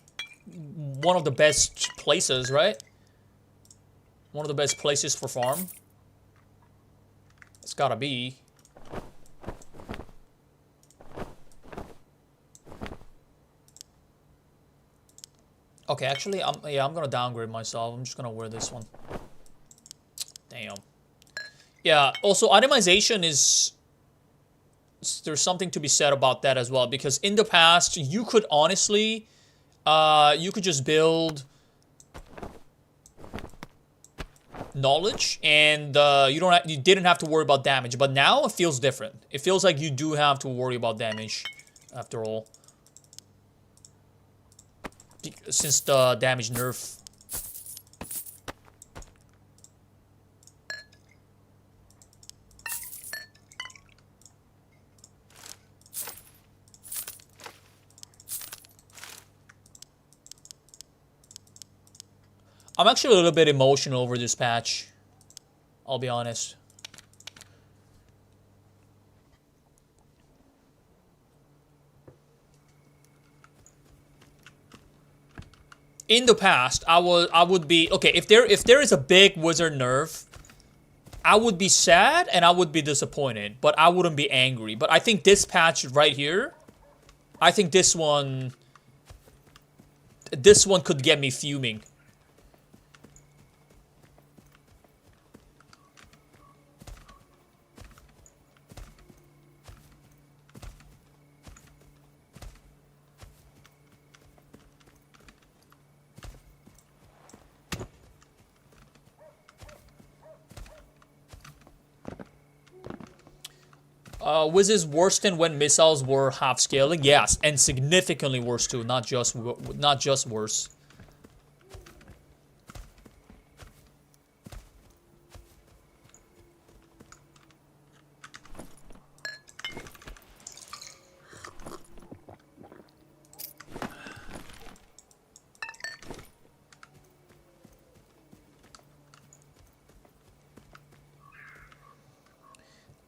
one of the best places, right? One of the best places for farm. It's gotta be. Okay, actually, I'm gonna downgrade myself. I'm just gonna wear this one. Damn. Yeah, also, itemization is... There's something to be said about that as well, because in the past, you could honestly... you could just build... knowledge, and you didn't have to worry about damage. But now, it feels different. It feels like you do have to worry about damage, after all. Since the damage nerf. I'm actually a little bit emotional over this patch. I'll be honest. In the past, I would be okay if there is a big wizard nerf, I would be sad and I would be disappointed, but I wouldn't be angry. But I think this patch right here, I think this one could get me fuming. Was this worse than when missiles were half scaling? Yes, and significantly worse too. Not just worse.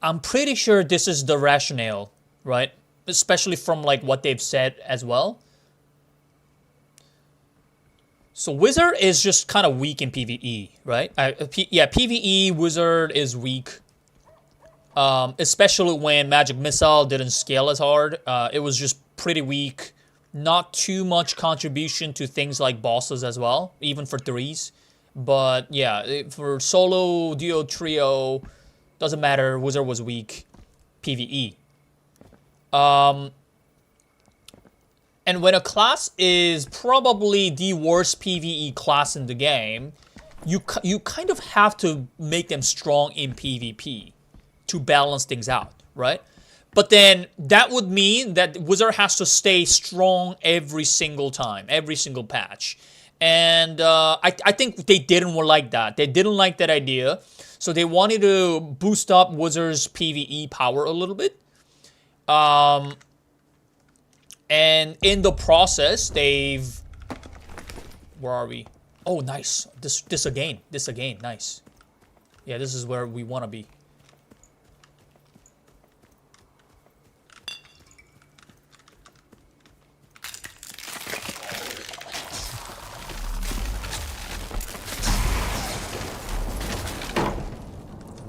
I'm pretty sure this is the rationale, right? Especially from like what they've said as well. So Wizard is just kind of weak in PvE, right? Yeah, PvE Wizard is weak. Especially when Magic Missile didn't scale as hard. It was just pretty weak. Not too much contribution to things like bosses as well, even for threes. But yeah, for solo, duo, trio, doesn't matter. Wizard was weak. PvE. And when a class is probably the worst PvE class in the game, you kind of have to make them strong in PvP to balance things out, right? But then that would mean that Wizard has to stay strong every single time, every single patch. And I think they didn't like that. They didn't like that idea. So they wanted to boost up Wizard's PvE power a little bit. And in the process, they've... Where are we? Oh, nice. This again. Nice. Yeah, this is where we want to be.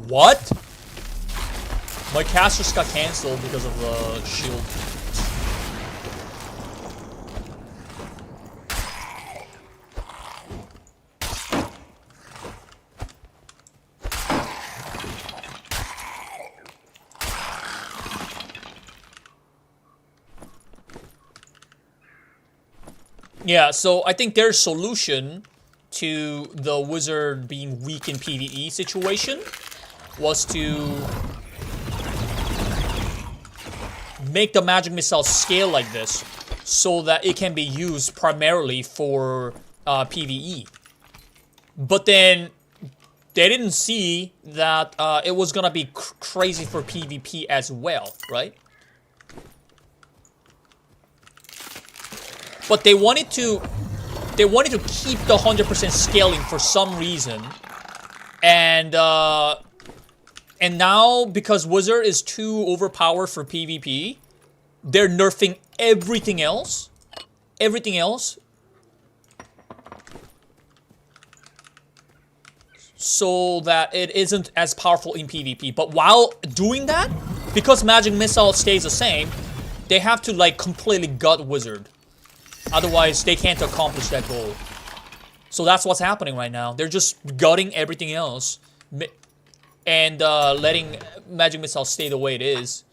What? My cast just got cancelled because of the shield. Yeah, so I think their solution to the Wizard being weak in PvE situation was to make the Magic Missile scale like this so that it can be used primarily for PvE. But then they didn't see that it was gonna be crazy for PvP as well, right? But they wanted to keep the 100% scaling for some reason, and now because Wizard is too overpowered for PvP, they're nerfing everything else, so that it isn't as powerful in PvP. But while doing that, because Magic Missile stays the same, they have to like completely gut Wizard. Otherwise, they can't accomplish that goal. So that's what's happening right now. They're just gutting everything else and letting Magic Missile stay the way it is.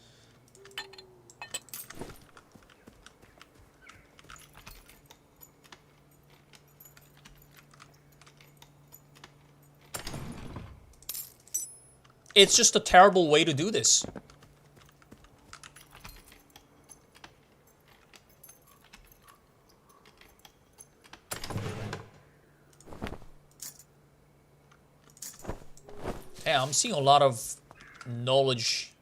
It's just a terrible way to do this. Yeah, I'm seeing a lot of knowledge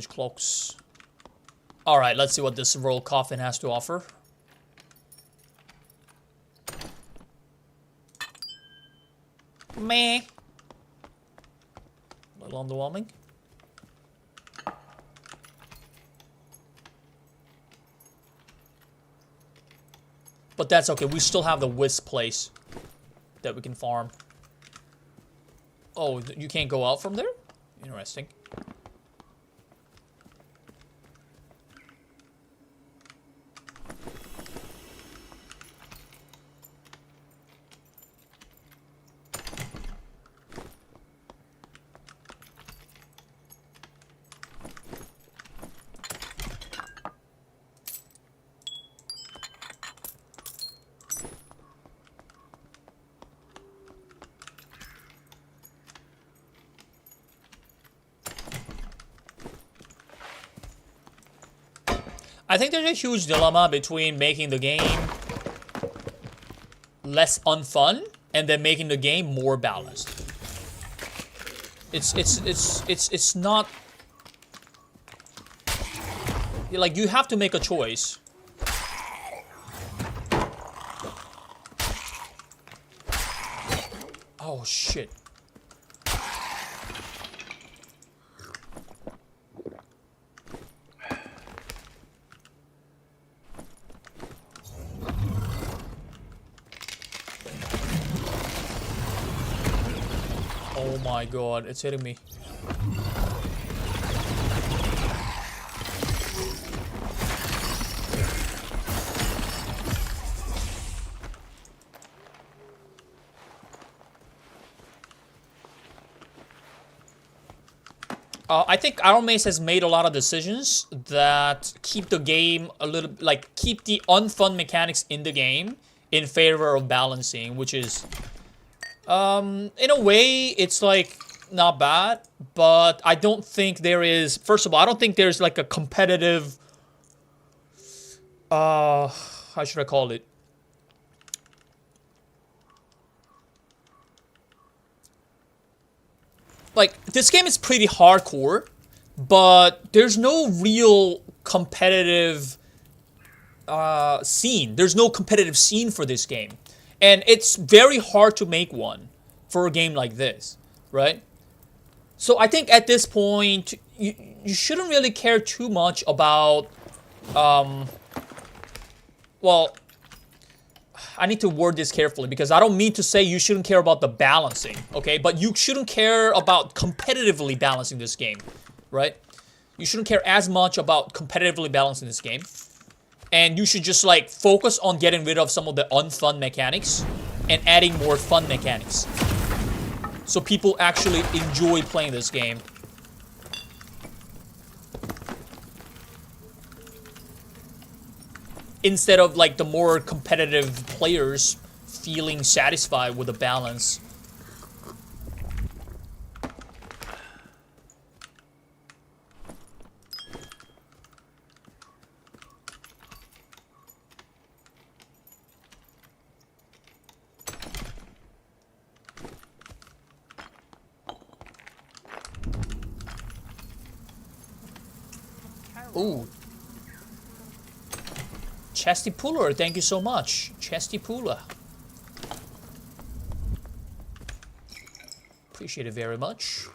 cloaks. Alright, let's see what this Royal Coffin has to offer. Meh. A little underwhelming. But that's okay. We still have the wisp place that we can farm. Oh, you can't go out from there? Interesting. I think there's a huge dilemma between making the game less unfun and then making the game more balanced. It's not like you have to make a choice. Oh shit. Oh my god, it's hitting me. I think Iron Mace has made a lot of decisions that keep the game a little, like, keep the unfun mechanics in the game in favor of balancing, which is, in a way, it's, like, not bad, but I don't think there is, first of all, I don't think there's, like, a competitive, how should I call it? Like, this game is pretty hardcore, but there's no real competitive scene. There's no competitive scene for this game. And it's very hard to make one for a game like this, right? So I think at this point, you shouldn't really care too much about, well, I need to word this carefully because I don't mean to say you shouldn't care about the balancing, okay? But you shouldn't care about competitively balancing this game, right? You shouldn't care as much about competitively balancing this game. And you should just, like, focus on getting rid of some of the unfun mechanics and adding more fun mechanics. So people actually enjoy playing this game. Instead of, like, the more competitive players feeling satisfied with the balance. Ooh. Chesty Puller, thank you so much. Chesty Puller. Appreciate it very much.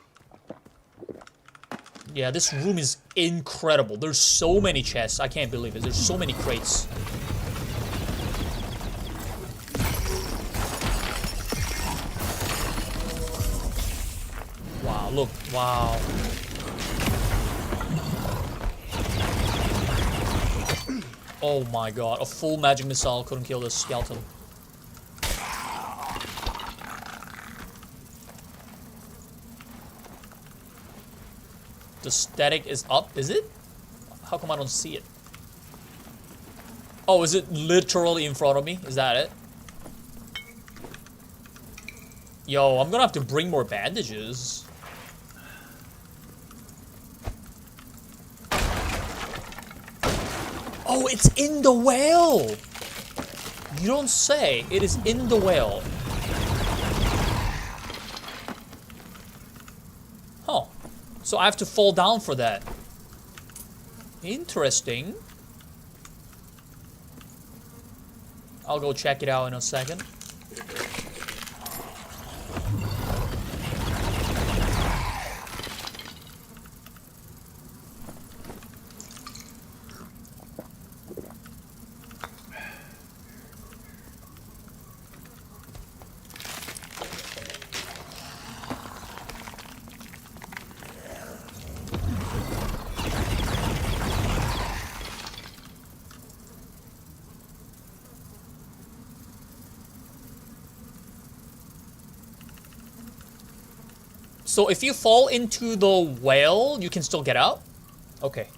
Yeah, this room is incredible. There's so many chests. I can't believe it. There's so many crates. Wow, look. Wow. Oh my god, a full magic missile couldn't kill this skeleton. The static is up, is it? How come I don't see it? Oh, is it literally in front of me? Is that it? Yo, I'm gonna have to bring more bandages. Oh, it's in the well! You don't say. It is in the well. Huh. So I have to fall down for that. Interesting. I'll go check it out in a second. So if you fall into the well, you can still get out? Okay.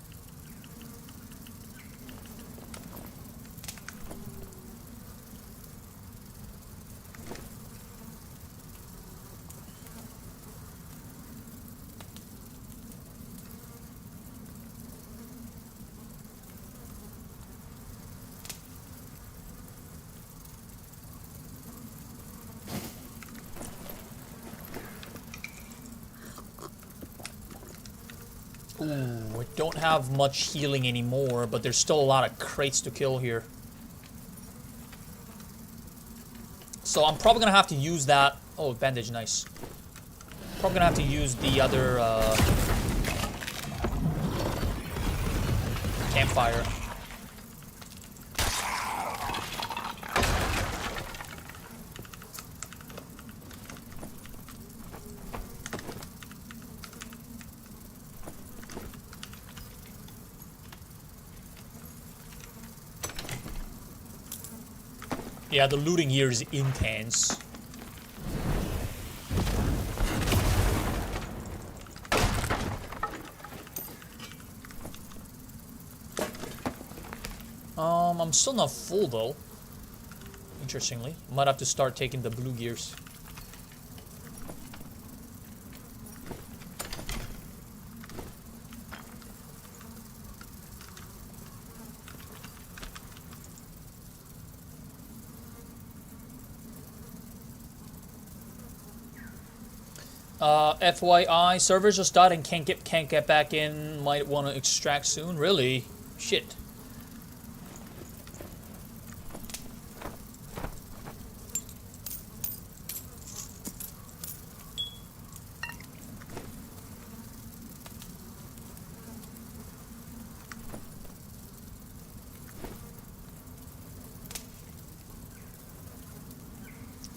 Ooh, I don't have much healing anymore, but there's still a lot of crates to kill here. So I'm probably gonna have to use that. Oh, bandage, nice. Probably gonna have to use the other campfire. Yeah, the looting here is intense. I'm still not full though. Interestingly, might have to start taking the blue gears. FYI, servers just died and can't get back in. Might want to extract soon. Really? Shit.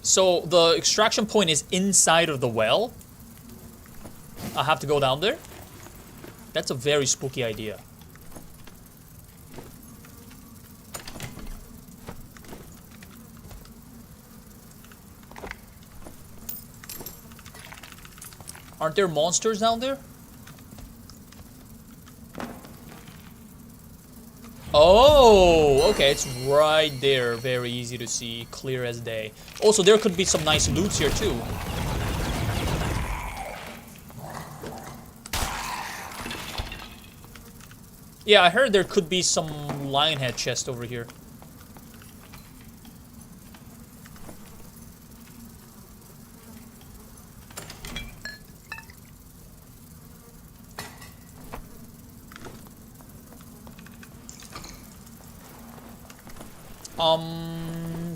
So the extraction point is inside of the well. I have to go down there? That's a very spooky idea. Aren't there monsters down there? Oh, okay, it's right there. Very easy to see, clear as day. Also, there could be some nice loots here too. Yeah, I heard there could be some lion head chest over here.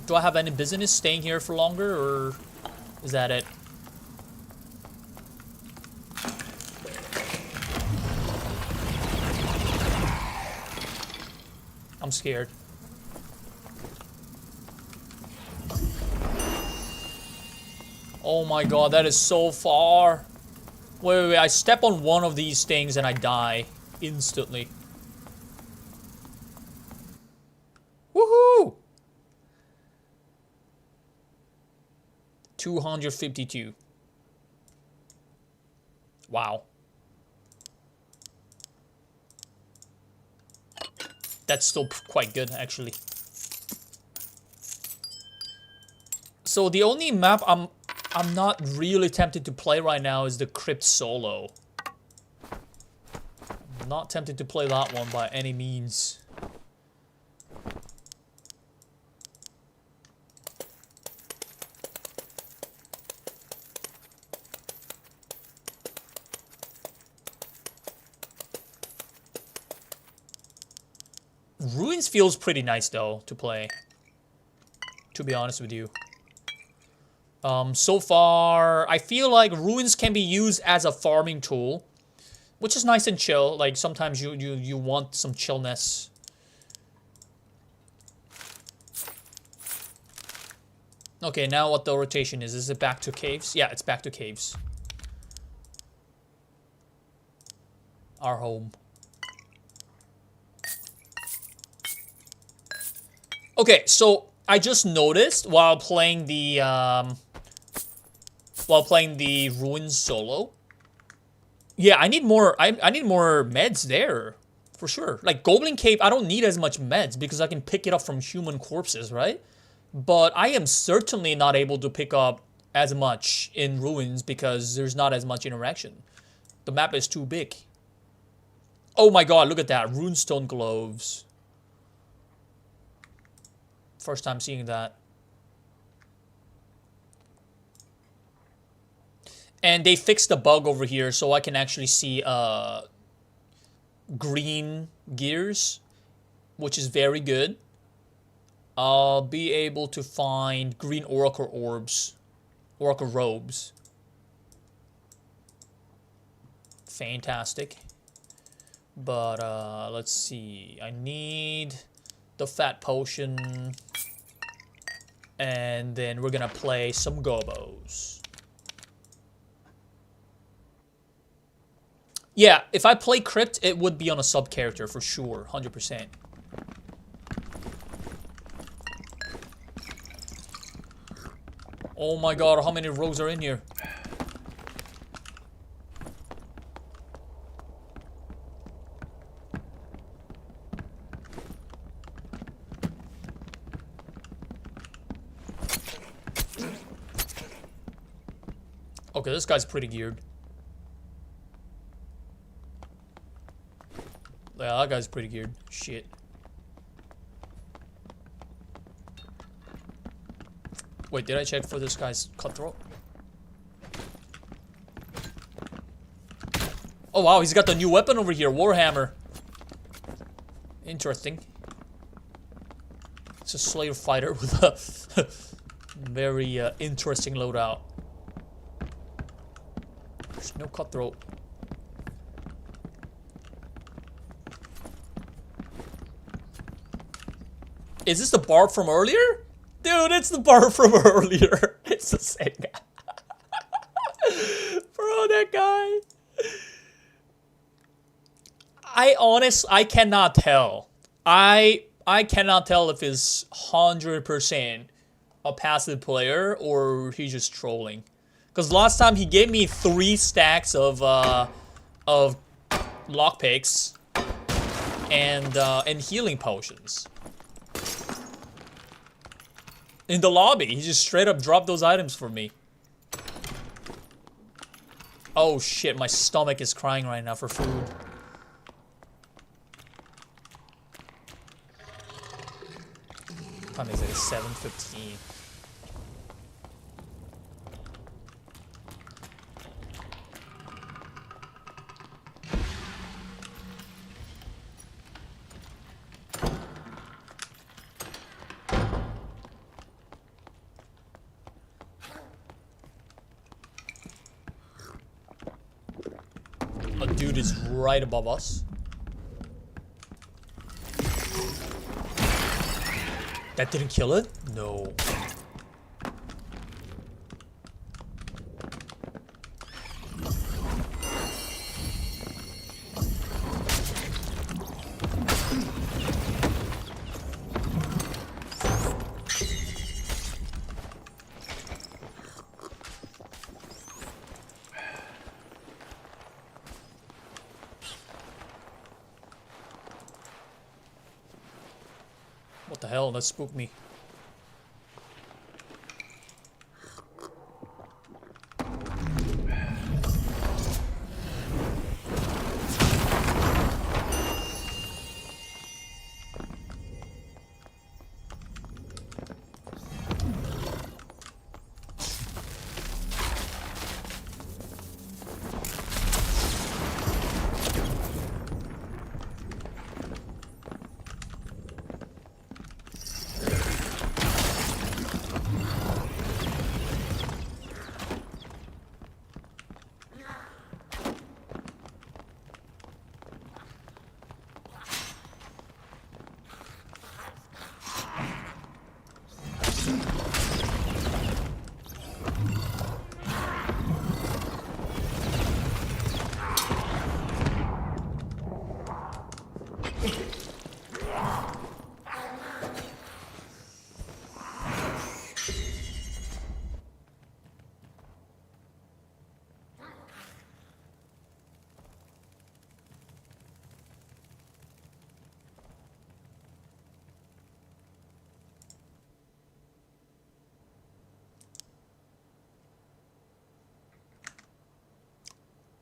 Do I have any business staying here for longer, or is that it? I'm scared. Oh my god, that is so far. Wait, I step on one of these things and I die instantly. Woohoo! 252. Wow. That's still quite good, actually. So the only map I'm not really tempted to play right now is the Crypt Solo. I'm not tempted to play that one by any means. Ruins feels pretty nice though to play, to be honest with you. So far, I feel like Ruins can be used as a farming tool, which is nice and chill. Like sometimes you want some chillness. Okay, now what the rotation is? Is it back to caves? Yeah, it's back to caves. Our home. Okay, so I just noticed while playing the while playing the Ruins solo. Yeah, I need more. I need more meds there, for sure. Like Goblin Cave, I don't need as much meds because I can pick it up from human corpses, right? But I am certainly not able to pick up as much in Ruins because there's not as much interaction. The map is too big. Oh my god, look at that. Runestone gloves. First time seeing that. And they fixed the bug over here so I can actually see green gears, which is very good. I'll be able to find green oracle orbs, oracle robes. Fantastic. But let's see. I need the fat potion. And then we're gonna play some gobos. Yeah, if I play Crypt, it would be on a sub character for sure, 100%. Oh my god, how many rogues are in here? Okay, this guy's pretty geared. Yeah, that guy's pretty geared. Shit. Wait, did I check for this guy's cutthroat? Oh wow, he's got the new weapon over here, Warhammer. Interesting. It's a Slayer fighter with a very interesting loadout. There's no cutthroat. Is this the barb from earlier? Dude, it's the barb from earlier. It's the same guy. Bro, that guy. I cannot tell. I cannot tell if he's 100% a passive player or he's just trolling. Because last time he gave me 3 stacks of lockpicks and healing potions. In the lobby, he just straight up dropped those items for me. Oh shit, my stomach is crying right now for food. What time is it? It's 7:15. A dude is right above us. That didn't kill it? No. What the hell? That spooked me.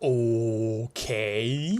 Okay.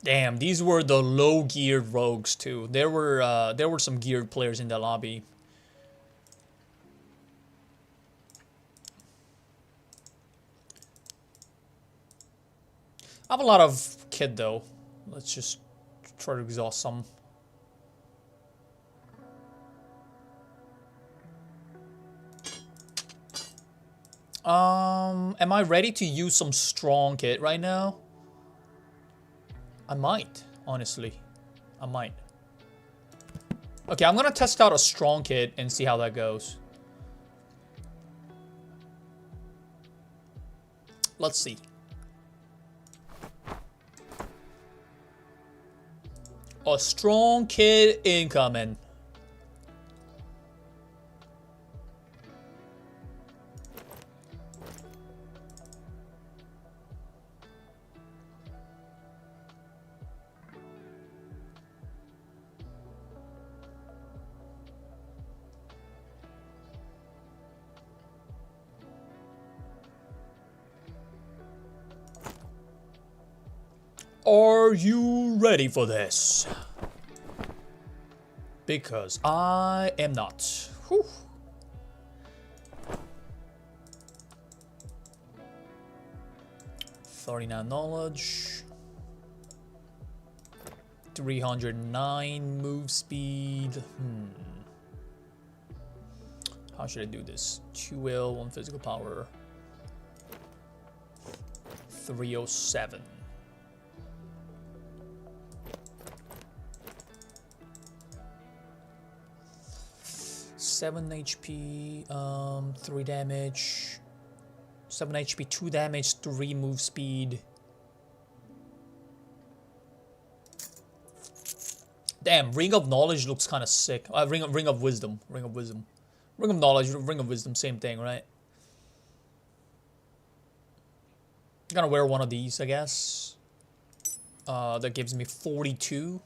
Damn, these were the low geared rogues too. There were some geared players in the lobby. I have a lot of kit though. Let's just try to exhaust some. Am I ready to use some strong kit right now? I might, honestly. I might. Okay, I'm gonna test out a strong kit and see how that goes. Let's see. A strong kit incoming. Are you ready for this? Because I am not. Whew. $39 knowledge. 309 move speed. How should I do this? 2 will, 1 physical power. 307. 7 HP, 3 damage, 7 HP, 2 damage, 3 move speed. Damn, Ring of Knowledge looks kind of sick. Ring of Wisdom, Ring of Knowledge, Ring of Wisdom, same thing, right? I'm gonna wear one of these, I guess. That gives me 42.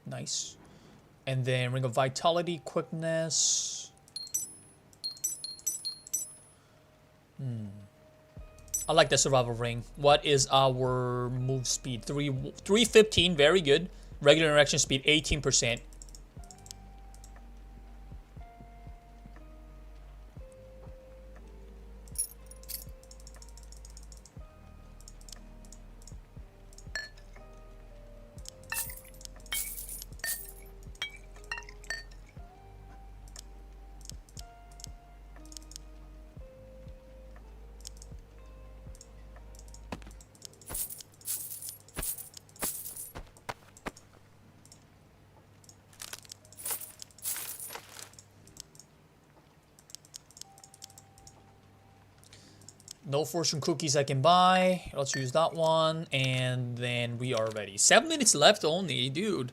Nice. And then Ring of Vitality, Quickness. I like the Survival Ring. What is our move speed? 315, very good. Regular interaction speed, 18%. No fortune cookies I can buy. Let's use that one. And then we are ready. 7 minutes left only, dude.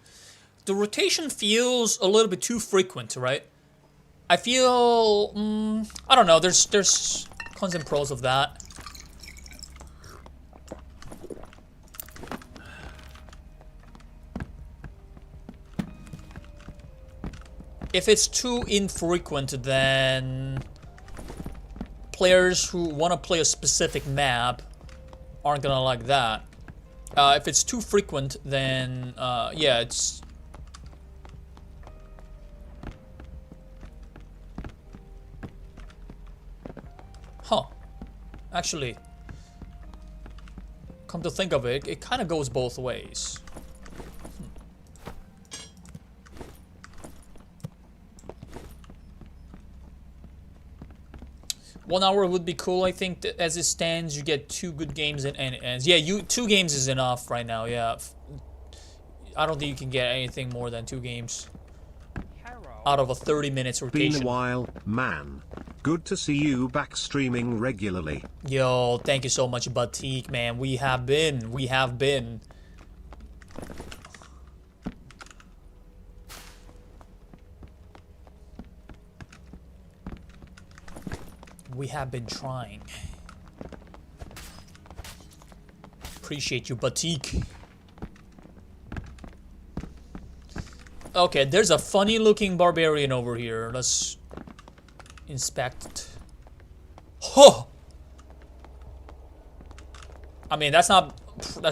The rotation feels a little bit too frequent, right? I feel... I don't know. There's cons and pros of that. If it's too infrequent, then... players who want to play a specific map aren't gonna like that. If it's too frequent, then yeah, it's... Huh. Actually, come to think of it, it kind of goes both ways. 1 hour would be cool. I think that as it stands, you get 2 good games and it ends. Yeah, 2 games is enough right now. Yeah, I don't think you can get anything more than 2 games. Hera out of a 30 minutes rotation. Been a while, man. Good to see you back streaming regularly. Yo, thank you so much, Batik, man. We have been. We have been trying. Appreciate you, Batik. Okay, there's a funny looking barbarian over here. Let's inspect. Huh! I mean, that's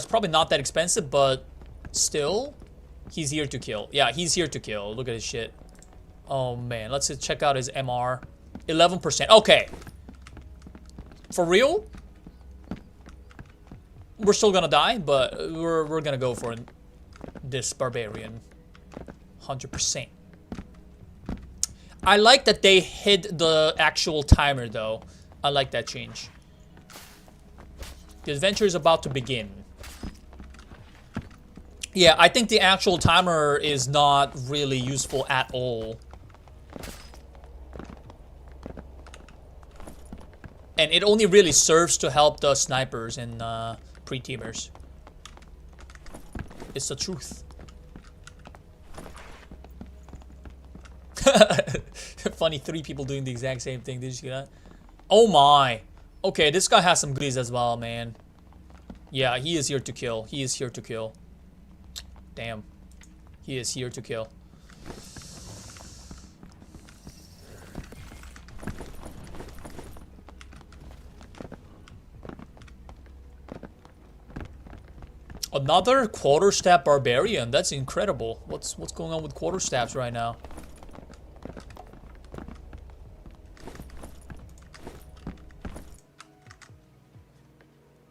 probably not that expensive, but still, he's here to kill. Yeah, he's here to kill. Look at his shit. Oh man, let's check out his MR. 11%. Okay. For real? We're still gonna die, but we're gonna go for this barbarian. 100%. I like that they hid the actual timer though. I like that change. The adventure is about to begin. Yeah, I think the actual timer is not really useful at all. And it only really serves to help the snipers and pre-teamers. It's the truth. Funny, 3 people doing the exact same thing. Did you see that? Oh my. Okay, this guy has some goodies as well, man. Yeah, he is here to kill. He is here to kill. Damn. He is here to kill. Another quarterstaff barbarian. That's incredible. What's going on with quarterstaffs right now?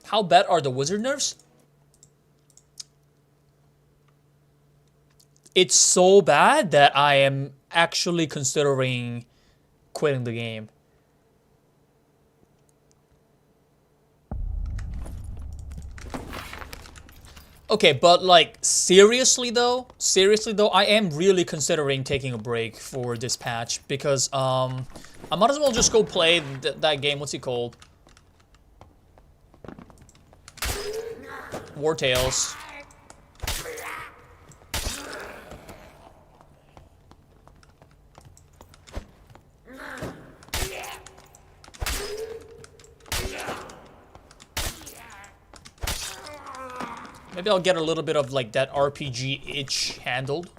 How bad are the wizard nerfs? It's so bad that I am actually considering quitting the game. Okay, but like seriously though, I am really considering taking a break for this patch because I might as well just go play that game. What's it called? War Tales. Maybe I'll get a little bit of like that RPG itch handled.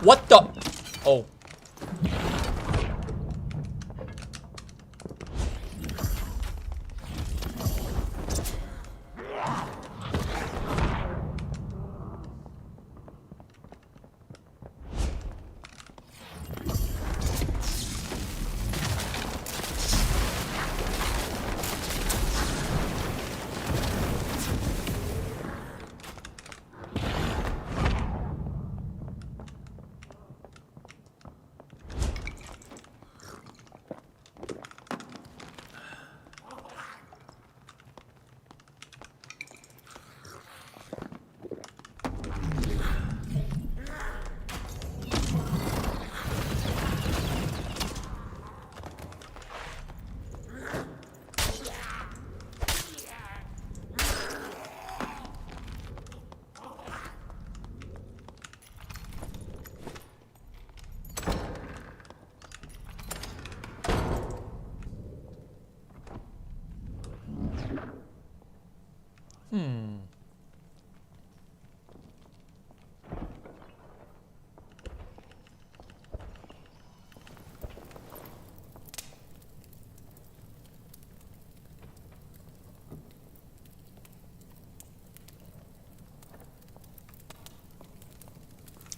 What the? Oh.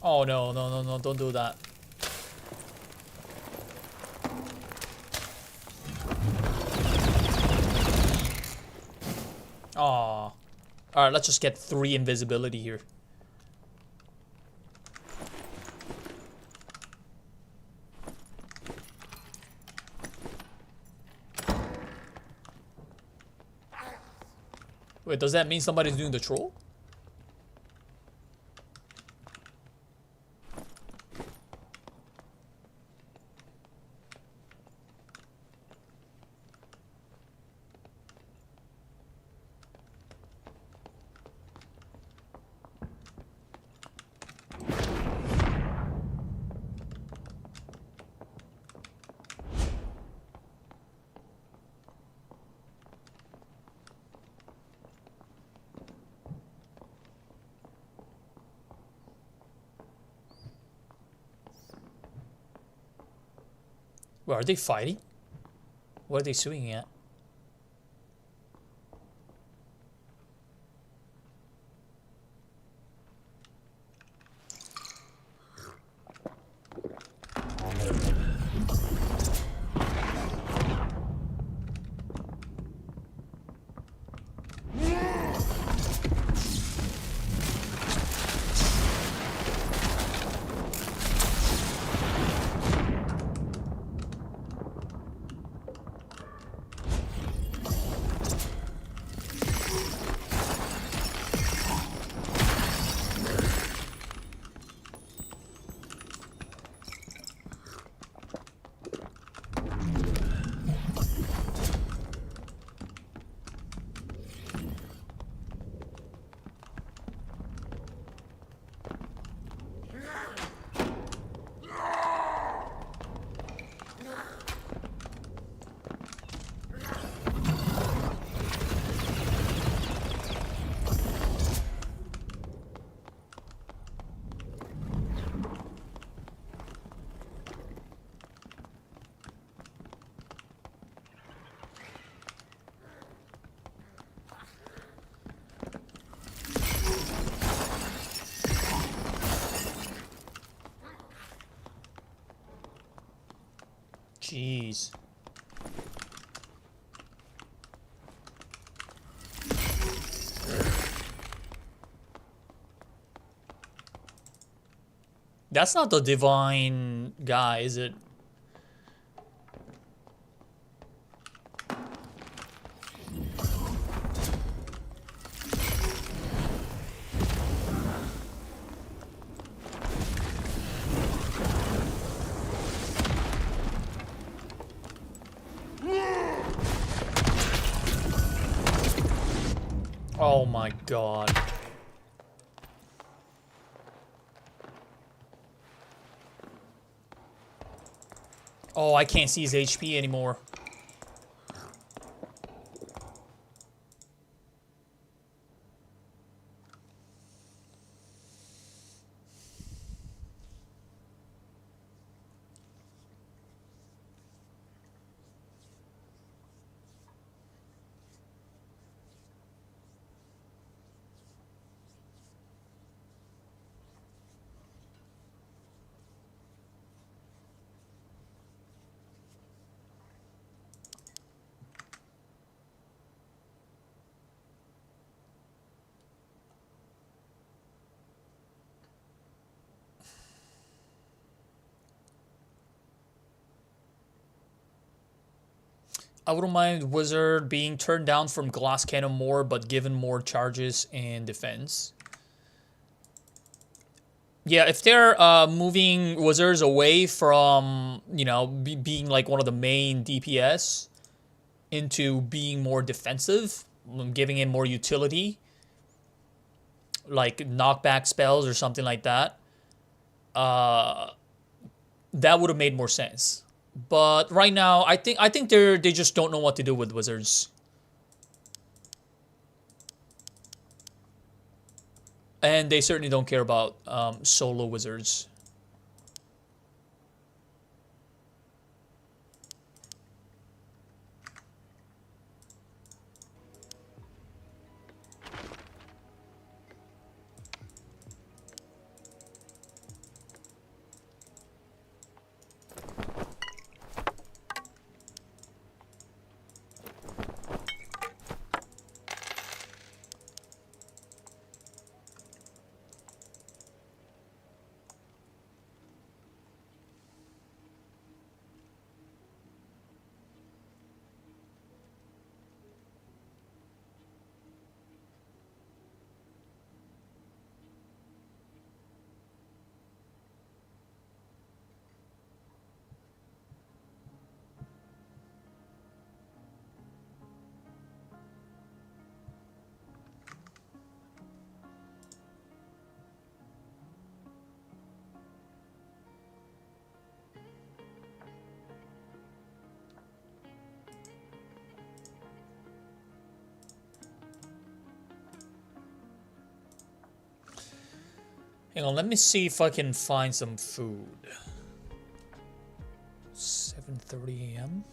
Oh no, no, no, no, don't do that. Aw. Alright, let's just get 3 invisibility here. Wait, does that mean somebody's doing the troll? Well, are they fighting? What are they swinging at? Jeez. That's not the divine guy, is it? Oh my god. Oh, I can't see his HP anymore. I wouldn't mind Wizard being turned down from Glass Cannon more, but given more charges and defense. Yeah, if they're moving Wizards away from, you know, being like one of the main DPS into being more defensive, giving him more utility, like knockback spells or something like that, that would have made more sense. But right now, I think they just don't know what to do with Wizards. And they certainly don't care about solo Wizards. Hang on, let me see if I can find some food. 7:30 a.m.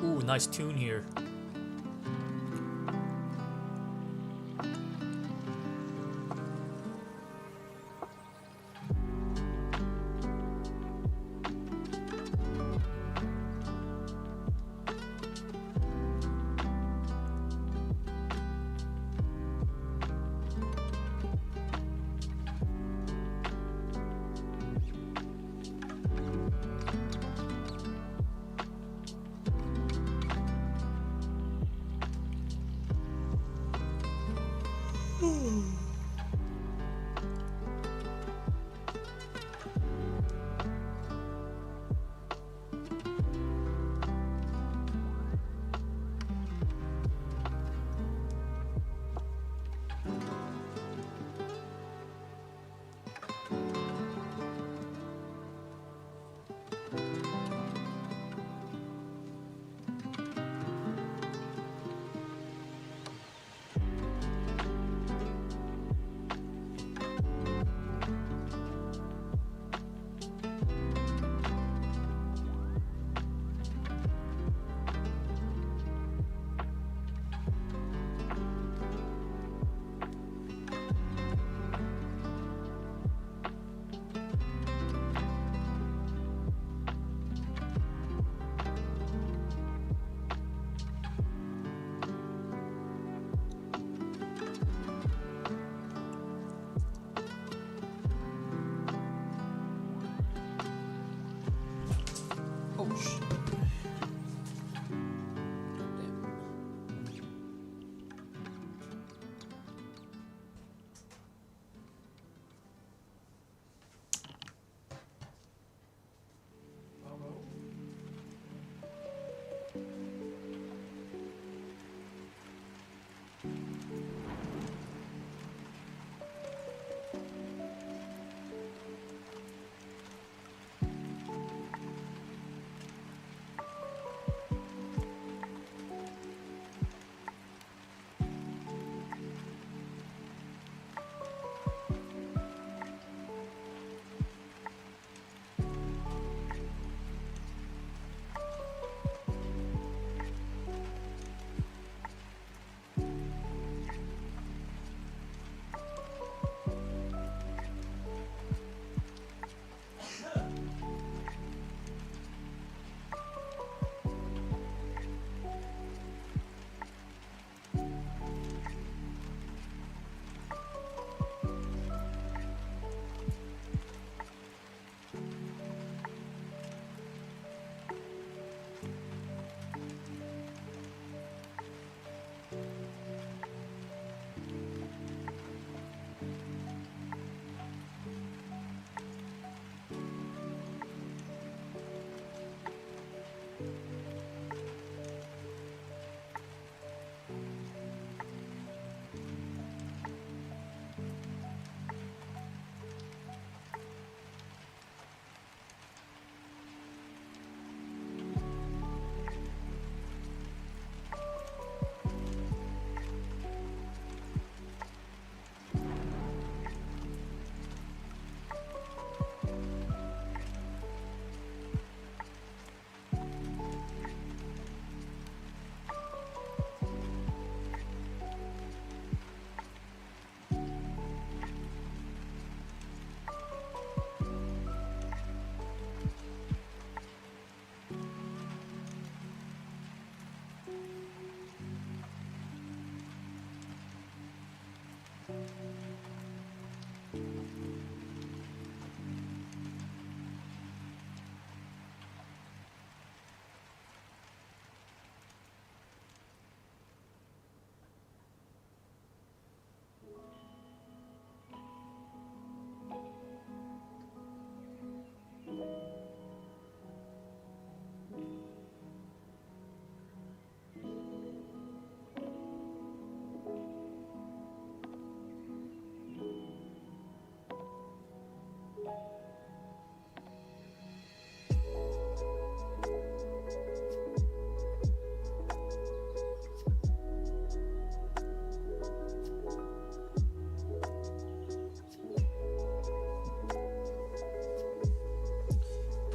Ooh, nice tune here.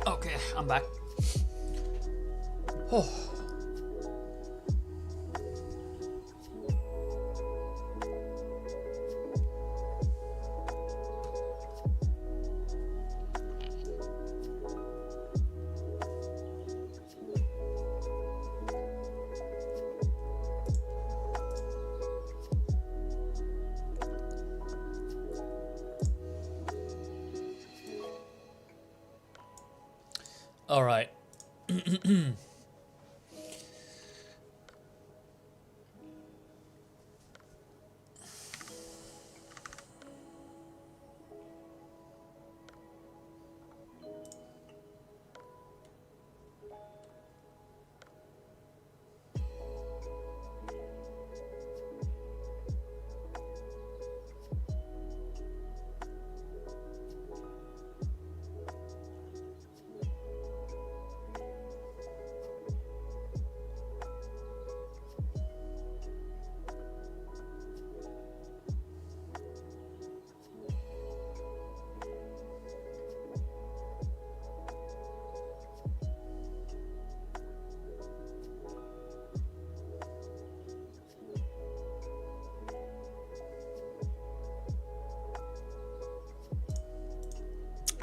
Okay, I'm back. Oh. All right.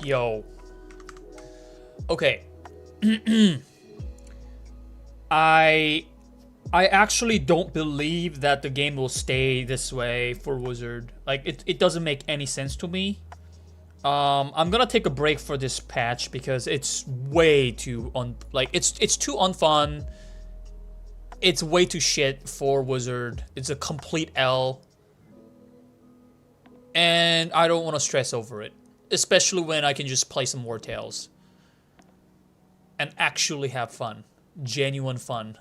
Yo. Okay. I actually don't believe that the game will stay this way for Wizard. Like it doesn't make any sense to me. I'm gonna take a break for this patch because it's way too it's too unfun. It's way too shit for Wizard. It's a complete L. And I don't want to stress over it. Especially when I can just play some more Tales. And actually have fun. Genuine fun.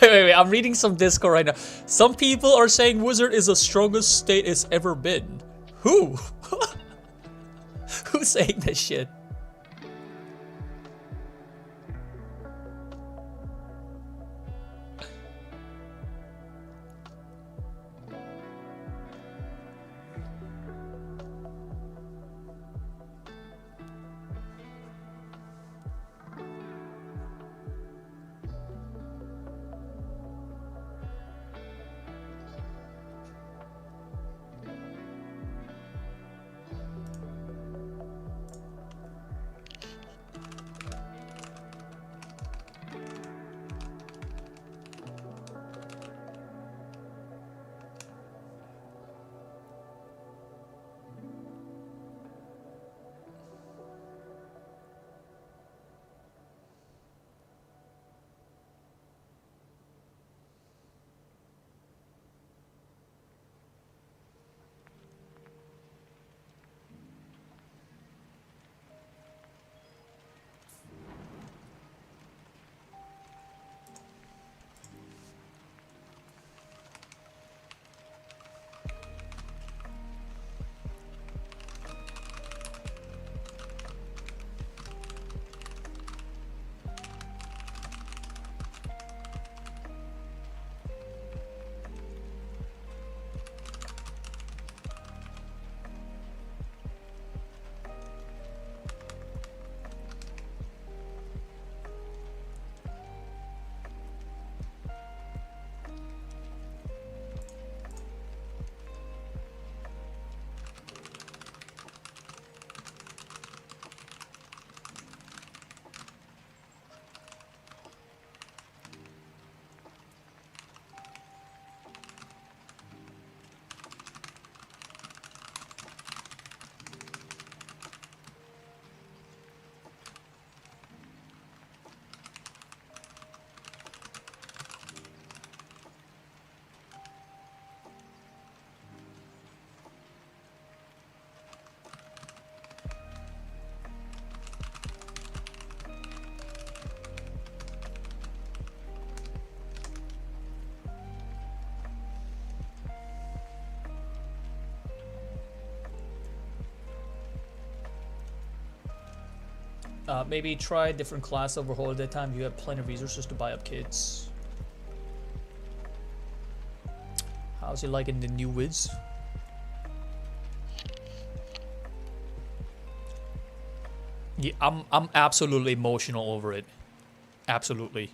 Wait. I'm reading some Discord right now. Some people are saying Wizard is the strongest state it's ever been. Who? Who's saying this shit? Maybe try a different class over holiday time. You have plenty of resources to buy up kits. How's he liking the new Wiz? Yeah, I'm absolutely emotional over it. Absolutely.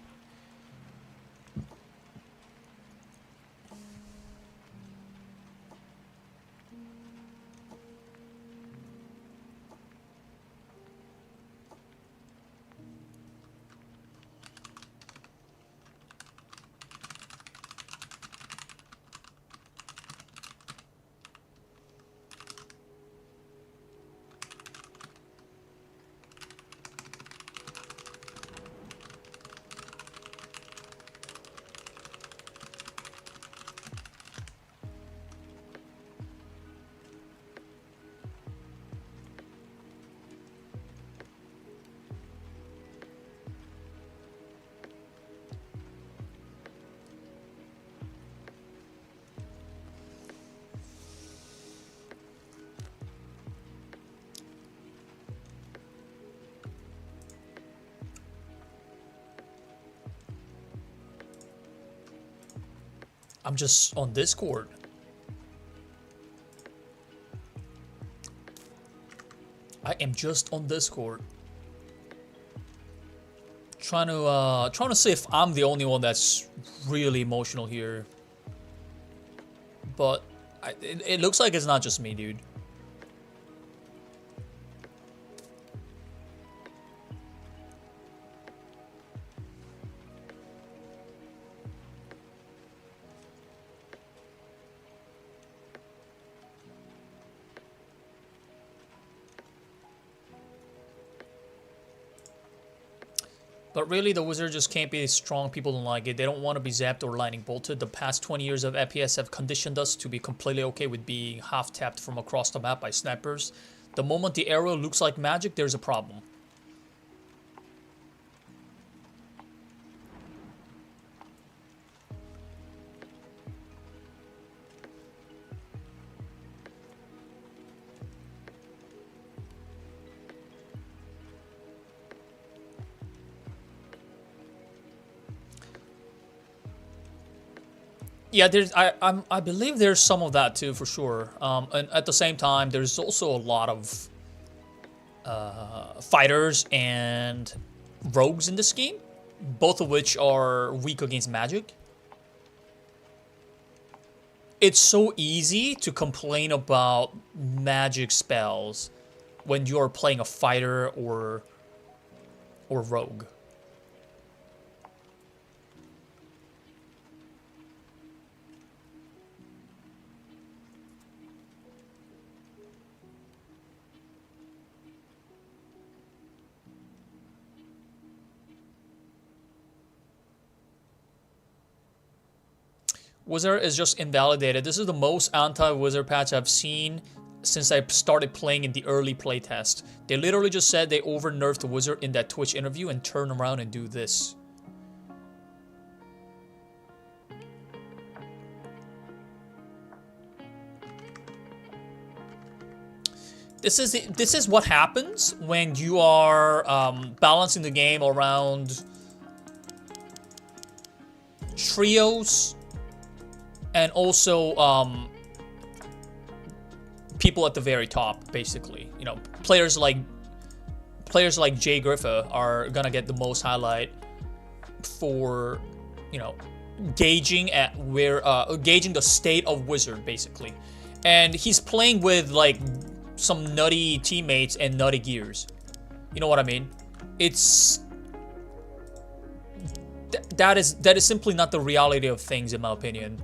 I'm just on Discord. I am just on Discord. Trying to see if I'm the only one that's really emotional here. But it looks like it's not just me, dude. But really, the Wizard just can't be strong. People don't like it. They don't want to be zapped or lightning bolted. The past 20 years of FPS have conditioned us to be completely okay with being half-tapped from across the map by snipers. The moment the arrow looks like magic, there's a problem. Yeah, I believe there's some of that too, for sure. And at the same time, there's also a lot of fighters and rogues in this game, both of which are weak against magic. It's so easy to complain about magic spells when you're playing a fighter or rogue. Wizard is just invalidated. This is the most anti-wizard patch I've seen since I started playing in the early playtest. They literally just said they over-nerfed the wizard in that Twitch interview and turn around and do this. This is what happens when you are balancing the game around trios and also people at the very top, basically. You know, players like Jay Griffa are gonna get the most highlight for, you know, gauging at where gauging the state of wizard, basically. And he's playing with like some nutty teammates and nutty gears. You know what I mean? It's that is simply not the reality of things, in my opinion.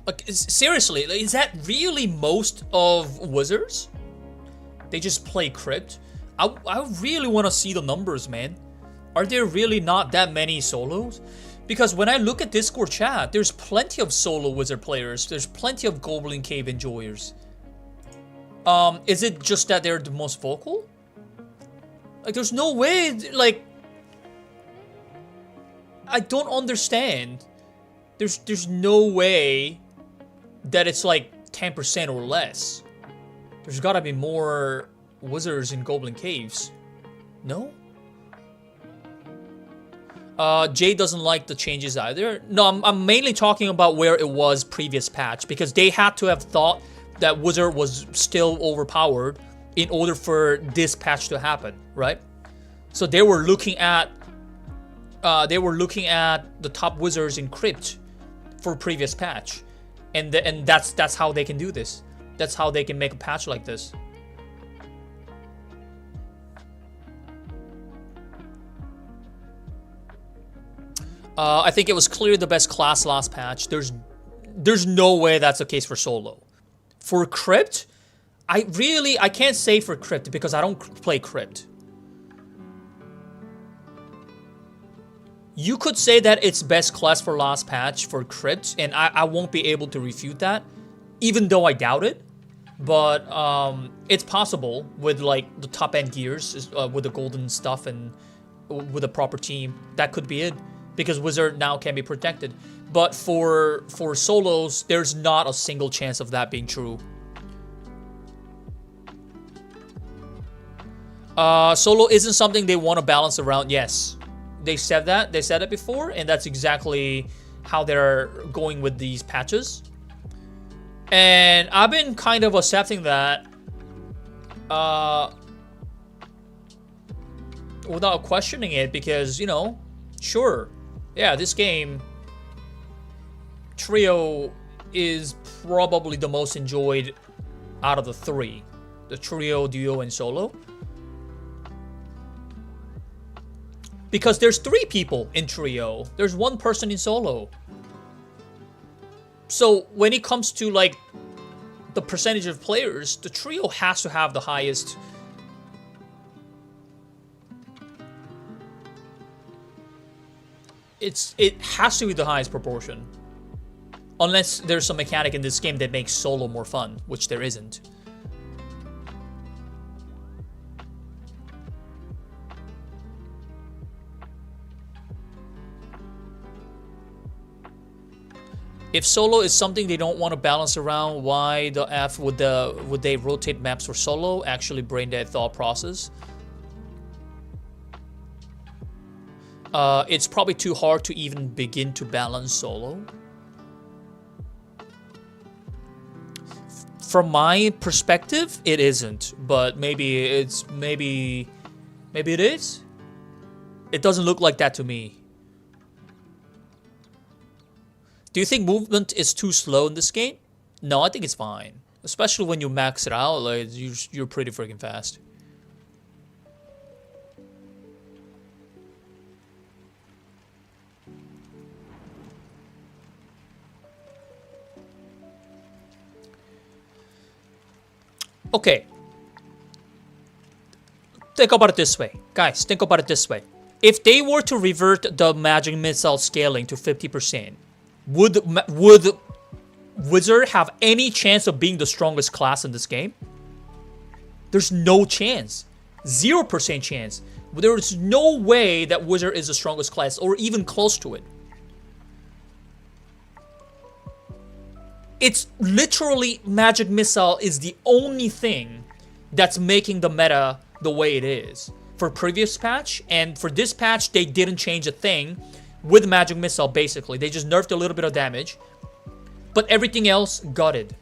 Like, seriously, is that really most of wizards? They just play crypt? I really want to see the numbers, man. Are there really not that many solos? Because when I look at Discord chat, there's plenty of solo wizard players. There's plenty of Goblin Cave enjoyers. Is it just that they're the most vocal? Like, there's no way, like, I don't understand. There's no way that it's like 10% or less. There's gotta be more wizards in Goblin Caves. No? Jay doesn't like the changes either. No, I'm mainly talking about where it was previous patch, because they had to have thought that wizard was still overpowered in order for this patch to happen, right? So they were looking at the top wizards in crypt for previous patch, and that's how they can do this. That's how they can make a patch like this. I think it was clearly the best class last patch. There's no way that's the case for solo. For crypt, I can't say for crypt because I don't play crypt. You could say that it's best class for last patch for crypt, and I won't be able to refute that, even though I doubt it. But it's possible with like the top end gears, with the golden stuff and with a proper team. That could be it, because wizard now can be protected. But for solos, there's not a single chance of that being true. Solo isn't something they want to balance around. Yes. They said that. They said it before, and that's exactly how they're going with these patches. And I've been kind of accepting that without questioning it, because, you know, sure, yeah, this game, Trio is probably the most enjoyed out of the three. The Trio, Duo, and Solo. Because there's 3 people in Trio. There's 1 person in Solo. So when it comes to like the percentage of players, the Trio has to have the highest. It has to be the highest proportion. Unless there's some mechanic in this game that makes Solo more fun, which there isn't. If solo is something they don't want to balance around, why the F would they rotate maps for solo? Actually brain dead thought process. It's probably too hard to even begin to balance solo. From my perspective, it isn't, but maybe it is. It doesn't look like that to me. Do you think movement is too slow in this game? No, I think it's fine. Especially when you max it out, like you're pretty freaking fast. Okay. Think about it this way. Guys, think about it this way. If they were to revert the magic missile scaling to 50%, would Wizard have any chance of being the strongest class in this game? There's no chance. 0% chance. There is no way that Wizard is the strongest class or even close to it. It's literally Magic Missile is the only thing that's making the meta the way it is. For previous patch and for this patch, they didn't change a thing with Magic Missile basically. They just nerfed a little bit of damage. But everything else gutted.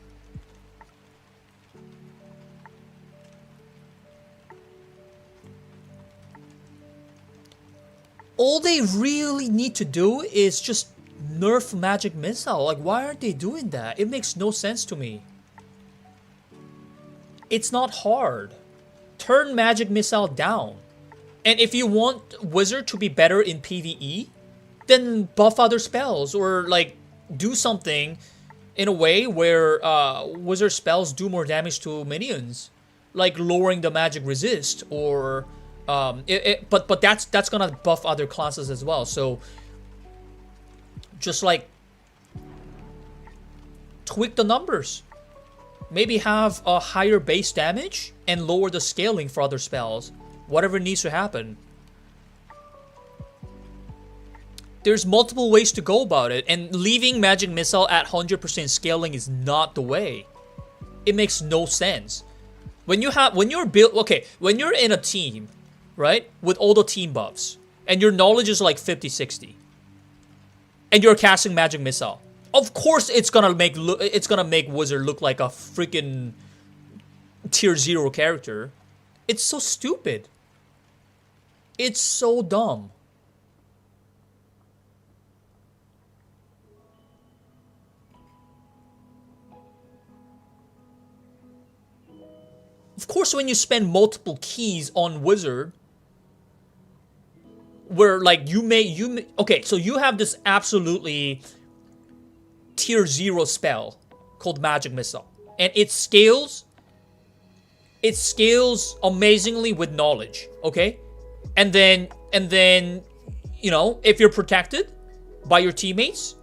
All they really need to do is just nerf Magic Missile. Like, why aren't they doing that? It makes no sense to me. It's not hard. Turn Magic Missile down. And if you want Wizard to be better in PvE, then buff other spells or like do something in a way where Wizard spells do more damage to minions, like lowering the magic resist or but that's gonna buff other classes as well. So just like tweak the numbers. Maybe have a higher base damage and lower the scaling for other spells. Whatever needs to happen. There's multiple ways to go about it, and leaving Magic Missile at 100% scaling is not the way. It makes no sense. When you're in a team, right, with all the team buffs, and your knowledge is like 50-60, and you're casting Magic Missile, of course it's gonna make Wizard look like a freaking tier 0 character. It's so stupid. It's so dumb. Of course, when you spend multiple keys on Wizard, where like okay, so you have this absolutely tier 0 spell called Magic Missile, and it scales amazingly with knowledge, okay? And then you know, if you're protected by your teammates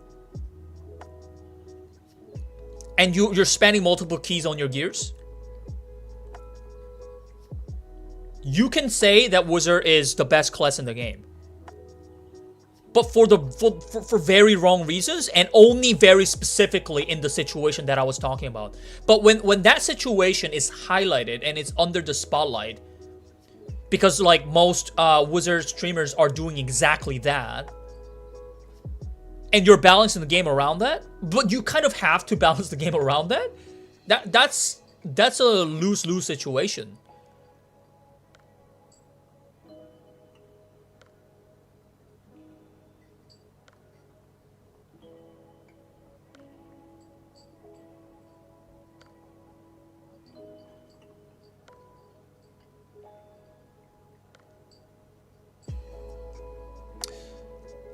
and you're spending multiple keys on your gears, you can say that Wizard is the best class in the game. But for very wrong reasons, and only very specifically in the situation that I was talking about. But when that situation is highlighted and it's under the spotlight, because like most Wizard streamers are doing exactly that, and you're balancing the game around that, but you kind of have to balance the game around that. That's a lose-lose situation.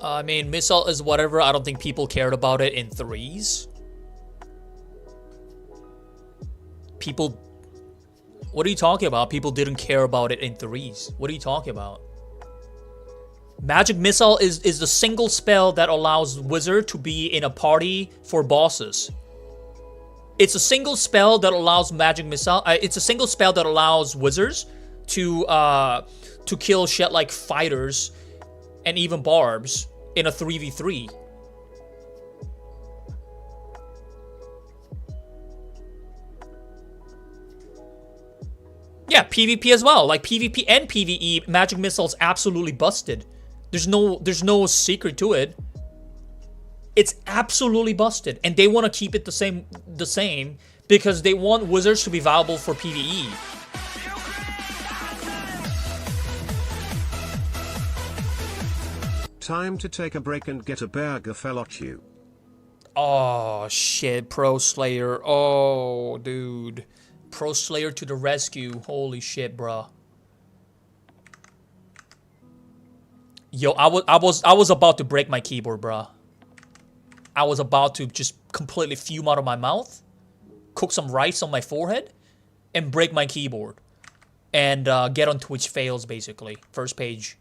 I mean, Missile is whatever. I don't think people cared about it in 3s. People... What are you talking about? People didn't care about it in 3s. What are you talking about? Magic Missile is the single spell that allows Wizard to be in a party for bosses. It's a single spell that allows Magic Missile... it's a single spell that allows Wizards to kill shit like fighters and even barbs in a 3v3. Yeah, PvP as well. Like PvP and PvE, Magic Missile's absolutely busted. There's no secret to it. It's absolutely busted, and they want to keep it the same because they want wizards to be viable for PvE. Time to take a break and get a burger, Felochu. Oh shit, Pro Slayer. Oh dude. Pro Slayer to the rescue. Holy shit, bruh. Yo, I was about to break my keyboard, bruh. I was about to just completely fume out of my mouth, cook some rice on my forehead, and break my keyboard. And get on Twitch fails, basically. First page.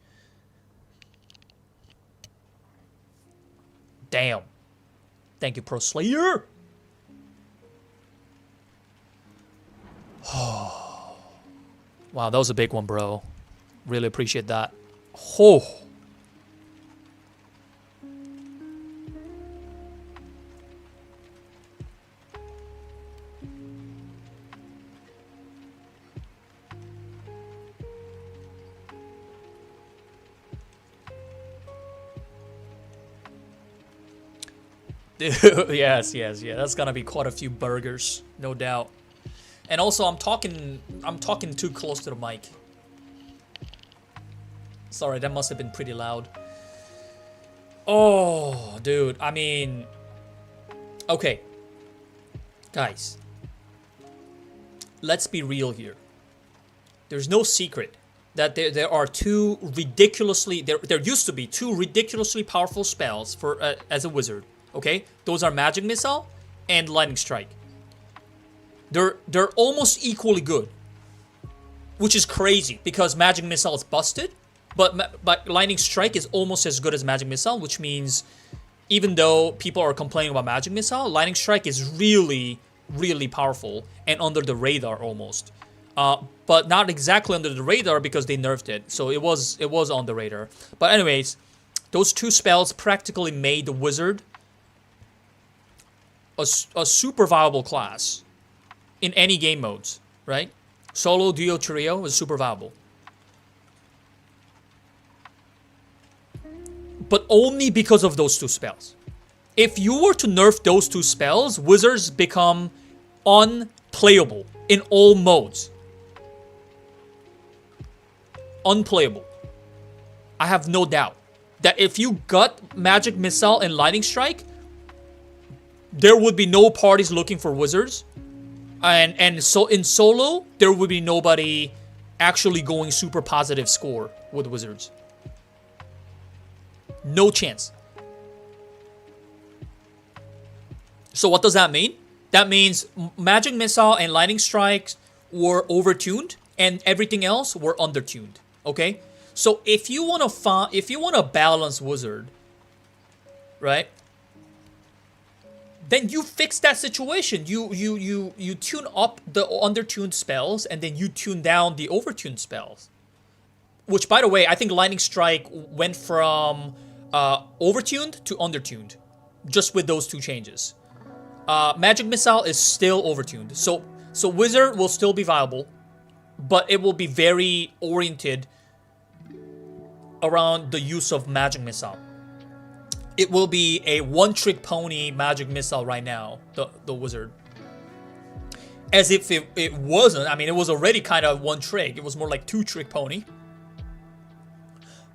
Damn. Thank you, Pro Slayer. Wow, that was a big one, bro. Really appreciate that. Oh. yes. That's gonna be quite a few burgers, no doubt. And also, I'm talking too close to the mic. Sorry, that must have been pretty loud. Oh, dude. I mean, okay, guys. Let's be real here. There's no secret that there are two ridiculously there used to be two ridiculously powerful spells for as a wizard. Okay, those are Magic Missile and Lightning Strike. They're almost equally good, which is crazy because Magic Missile is busted, but Lightning Strike is almost as good as Magic Missile, which means even though people are complaining about Magic Missile, Lightning Strike is really, really powerful and under the radar almost. But not exactly under the radar because they nerfed it, so it was on the radar. But anyways, those two spells practically made the wizard a super viable class in any game modes, right? Solo, duo, trio is super viable. But only because of those two spells. If you were to nerf those two spells, wizards become unplayable in all modes. Unplayable. I have no doubt that if you got Magic Missile and Lightning Strike, there would be no parties looking for wizards, and so in solo there would be nobody actually going super positive score with wizards. No chance. So what does that mean? That means Magic Missile and Lightning Strikes were overtuned and everything else were undertuned. Okay, so if you want to balance wizard, right? Then you fix that situation. You tune up the undertuned spells and then you tune down the overtuned spells. Which, by the way, I think Lightning Strike went from overtuned to undertuned, just with those two changes. Magic Missile is still overtuned, so Wizard will still be viable, but it will be very oriented around the use of Magic Missile. It will be a one-trick pony Magic Missile right now, the Wizard. As if it wasn't. I mean, it was already kind of one trick. It was more like two-trick pony.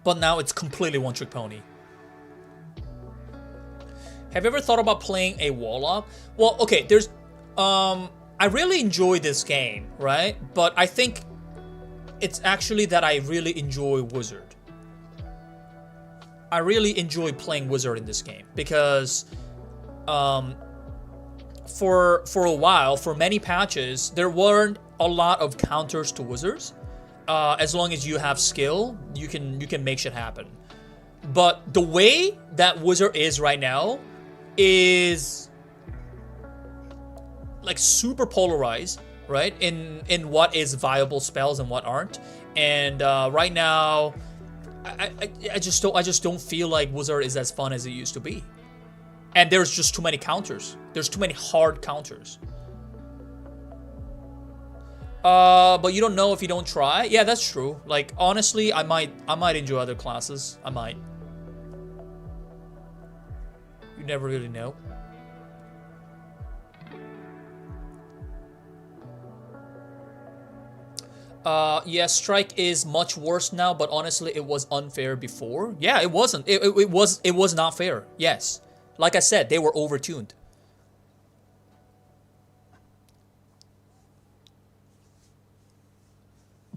But now it's completely one-trick pony. Have you ever thought about playing a Warlock? Well, okay, there's... I really enjoy this game, right? But I think it's actually that I really enjoy Wizard. I really enjoy playing Wizard in this game because for a while, for many patches, there weren't a lot of counters to Wizards. As long as you have skill, you can make shit happen. But the way that Wizard is right now is like super polarized, right? In what is viable spells and what aren't. And right now, I just don't feel like Wizard is as fun as it used to be. And there's just too many counters. There's too many hard counters. But you don't know if you don't try. Yeah, that's true. Like, honestly, I might enjoy other classes. I might. You never really know. Yeah, Strike is much worse now, but honestly, it was unfair before. Yeah, it wasn't. It was not fair. Yes. Like I said, they were overtuned.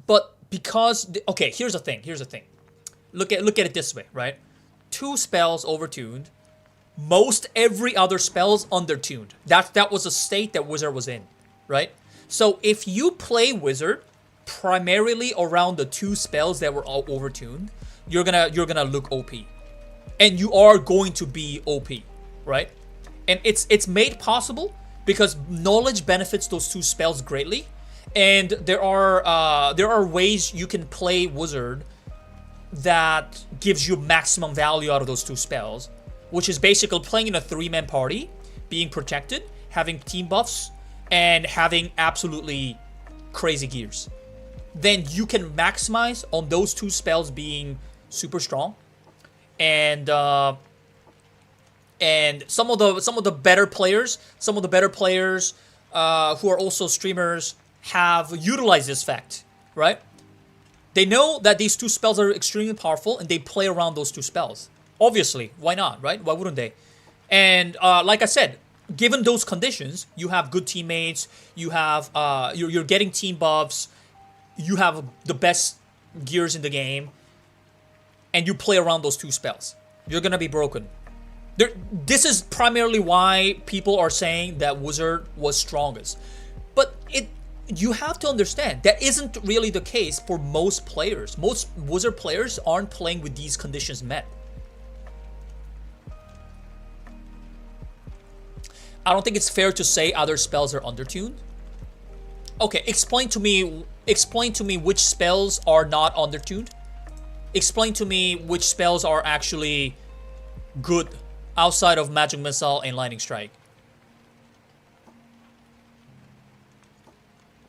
But because okay, here's the thing. Here's the thing. Look at it this way, right? 2 spells overtuned. Most every other spell's undertuned. That was the state that Wizard was in, right? So if you play Wizard primarily around the 2 spells that were all overtuned, you're gonna look OP, and you are going to be OP, right? And it's made possible because knowledge benefits those 2 spells greatly, and there are ways you can play Wizard that gives you maximum value out of those 2 spells, which is basically playing in a 3-man party, being protected, having team buffs, and having absolutely crazy gears. Then you can maximize on those 2 spells being super strong, and some of the better players, who are also streamers, have utilized this fact, right? They know that these 2 spells are extremely powerful, and they play around those 2 spells. Obviously, why not, right? Why wouldn't they? And like I said, given those conditions, you have good teammates, you have you're getting team buffs, you have the best gears in the game, and you play around those 2 spells. You're gonna be broken. This is primarily why people are saying that Wizard was strongest. But you have to understand, that isn't really the case for most players. Most Wizard players aren't playing with these conditions met. I don't think it's fair to say other spells are undertuned. Okay, explain to me which spells are not undertuned. Explain to me which spells are actually good outside of Magic Missile and Lightning Strike.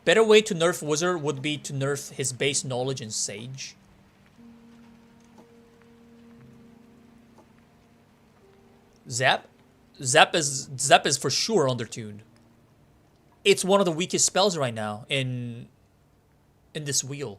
Better way to nerf Wizard would be to nerf his base knowledge in Sage. Zap? Zap is for sure undertuned. It's one of the weakest spells right now in this wheel.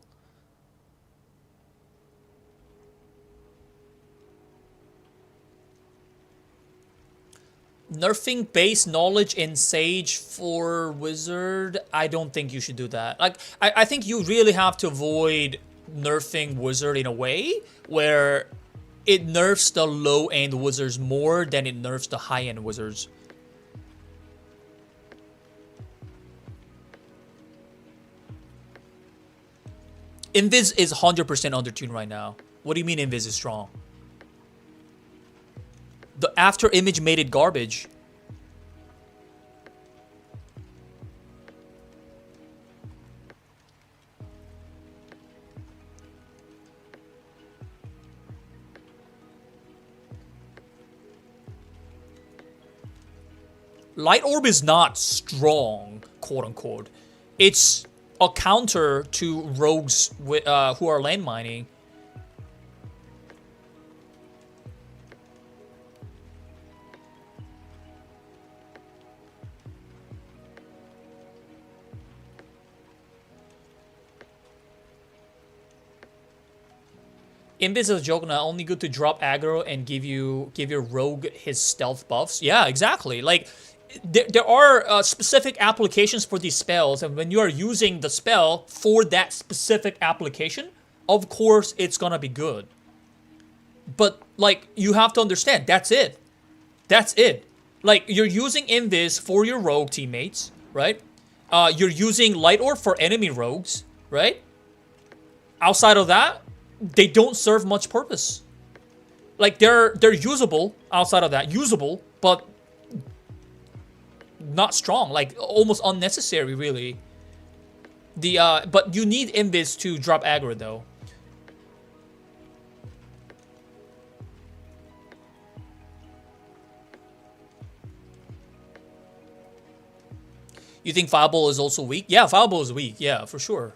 Nerfing base knowledge in Sage for Wizard, I don't think you should do that. Like, I think you really have to avoid nerfing Wizard in a way where it nerfs the low-end Wizards more than it nerfs the high-end Wizards. Invis is 100% undertuned right now. What do you mean Invis is strong? The after image made it garbage. Light Orb is not strong, quote unquote. It's a counter to rogues with, who are land mining. Invis is a joke now, only good to drop aggro and give your rogue his stealth buffs. Yeah, exactly. Like, there are specific applications for these spells, and when you are using the spell for that specific application, of course it's gonna be good. But, like, you have to understand, that's it. That's it. Like, you're using Invis for your rogue teammates, right? You're using Light Orb for enemy rogues, right? Outside of that, they don't serve much purpose. Like, they're usable outside of that. Usable, but not strong. Like, almost unnecessary, really. But you need Invis to drop aggro, though. You think Fireball is also weak? Yeah, Fireball is weak. Yeah, for sure.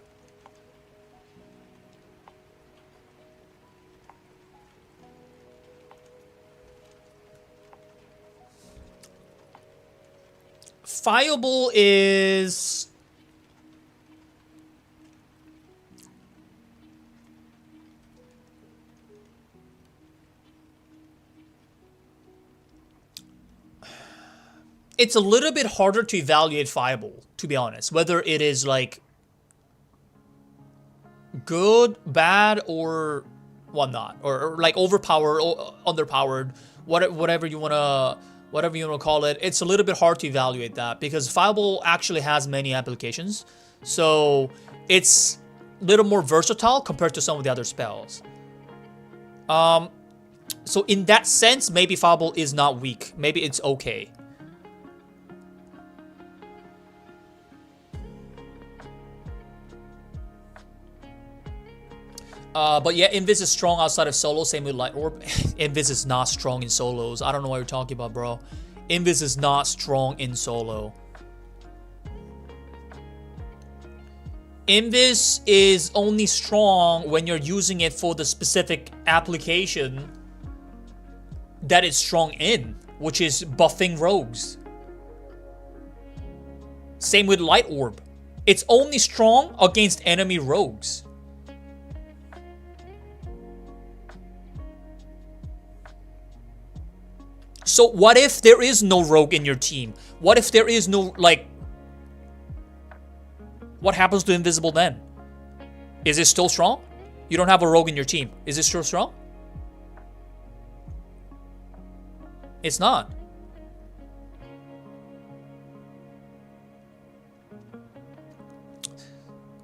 Fireball is... It's a little bit harder to evaluate Fireball, to be honest. Whether it is, like, good, bad, or whatnot. Or like, overpowered, or underpowered. Whatever you wanna call it. It's a little bit hard to evaluate that. Because Fireball actually has many applications. So, it's a little more versatile compared to some of the other spells. So in that sense, maybe Fireball is not weak. Maybe it's okay. But yeah, Invis is strong outside of solo, same with Light Orb. Invis is not strong in solos. I don't know what you're talking about, bro. Invis is not strong in solo. Invis is only strong when you're using it for the specific application that it's strong in, which is buffing rogues. Same with Light Orb. It's only strong against enemy rogues. So what if there is no rogue in your team? What if there is no, like... What happens to Invisible then? Is it still strong? You don't have a rogue in your team. Is it still strong? It's not.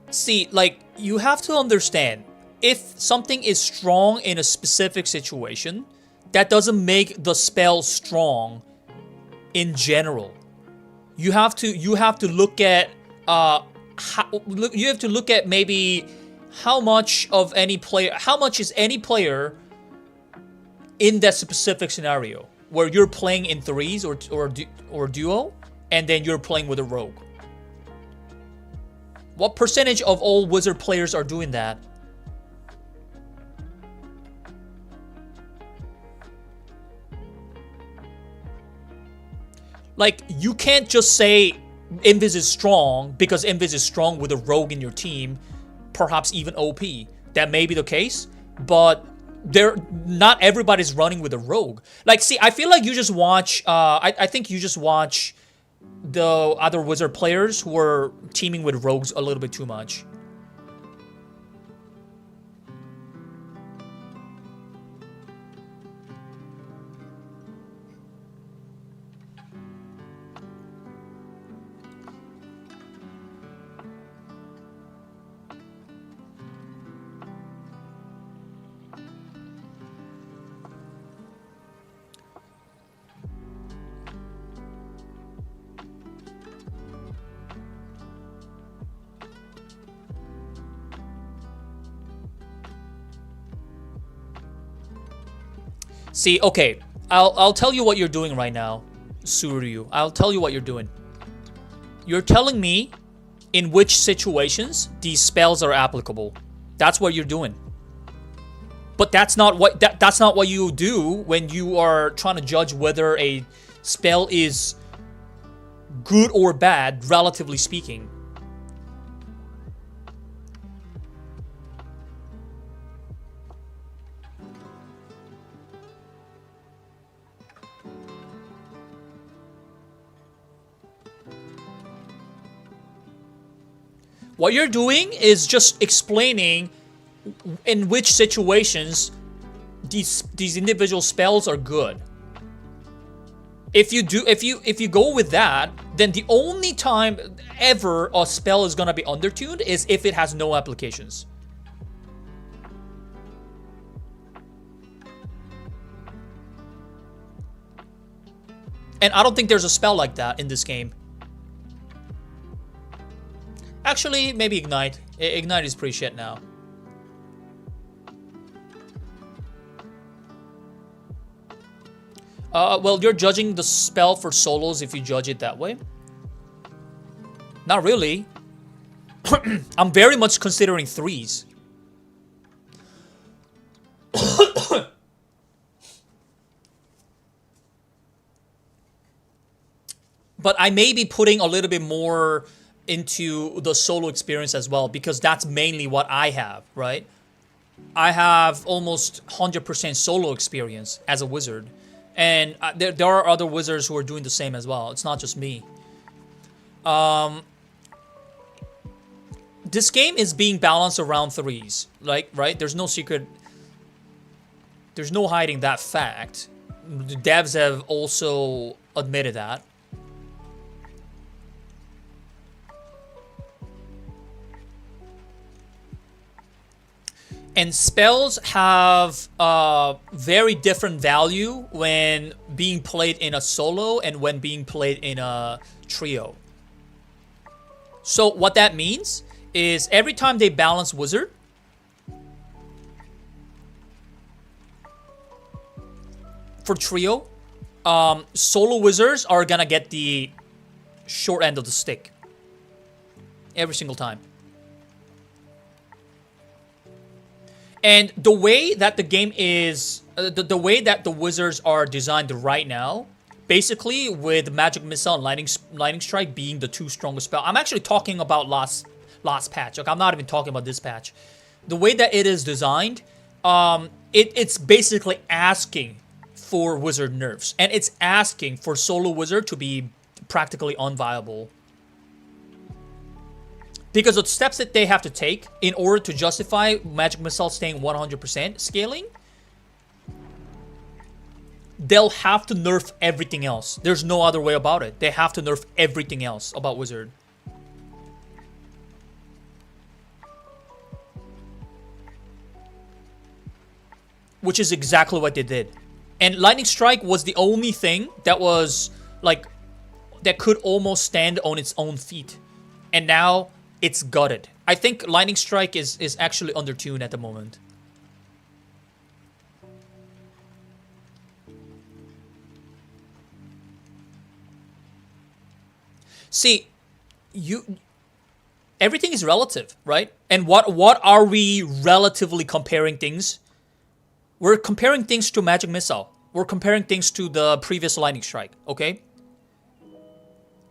See, like, you have to understand, if something is strong in a specific situation, that doesn't make the spell strong in general. You have to look at you have to look at maybe how much is any player in that specific scenario where you're playing in threes or duo, and then you're playing with a rogue. What percentage of all wizard players are doing that? Like, you can't just say Invis is strong because Invis is strong with a rogue in your team, perhaps even OP. That may be the case, but not everybody's running with a rogue. Like, see, I feel like you just watch, I think you just watch the other wizard players who are teaming with rogues a little bit too much. See, okay, I'll tell you what you're doing right now, Suryu. I'll tell you what you're doing. You're telling me in which situations these spells are applicable. That's what you're doing. But that's not what you do when you are trying to judge whether a spell is good or bad, relatively speaking. What you're doing is just explaining in which situations these individual spells are good. If you go with that, then the only time ever a spell is gonna be undertuned is if it has no applications. And I don't think there's a spell like that in this game. Actually, maybe Ignite. Ignite is pretty shit now. Well, you're judging the spell for solos if you judge it that way. Not really. I'm very much considering 3s. But I may be putting a little bit more into the solo experience as well, because that's mainly what I have, right? I have almost 100% solo experience as a wizard. And there are other wizards who are doing the same as well. It's not just me. This game is being balanced around 3s, like, right? There's no secret. There's no hiding that fact. The devs have also admitted that. And spells have very different value when being played in a solo and when being played in a trio. So what that means is every time they balance wizard, for trio, solo wizards are gonna get the short end of the stick every single time. And the way that the game is, the way that the wizards are designed right now, basically with Magic Missile and Lightning Strike being the two strongest spells. I'm actually talking about last patch. Like, I'm not even talking about this patch. The way that it is designed, it's basically asking for wizard nerfs, and it's asking for solo wizard to be practically unviable. Because of the steps that they have to take in order to justify Magic Missile staying 100% scaling, they'll have to nerf everything else. There's no other way about it. They have to nerf everything else about Wizard. Which is exactly what they did. And Lightning Strike was the only thing that was, like, that could almost stand on its own feet. And now it's gutted. I think Lightning Strike is actually undertuned at the moment. See, everything is relative, right? And what are we relatively comparing things? We're comparing things to Magic Missile. We're comparing things to the previous Lightning Strike, okay?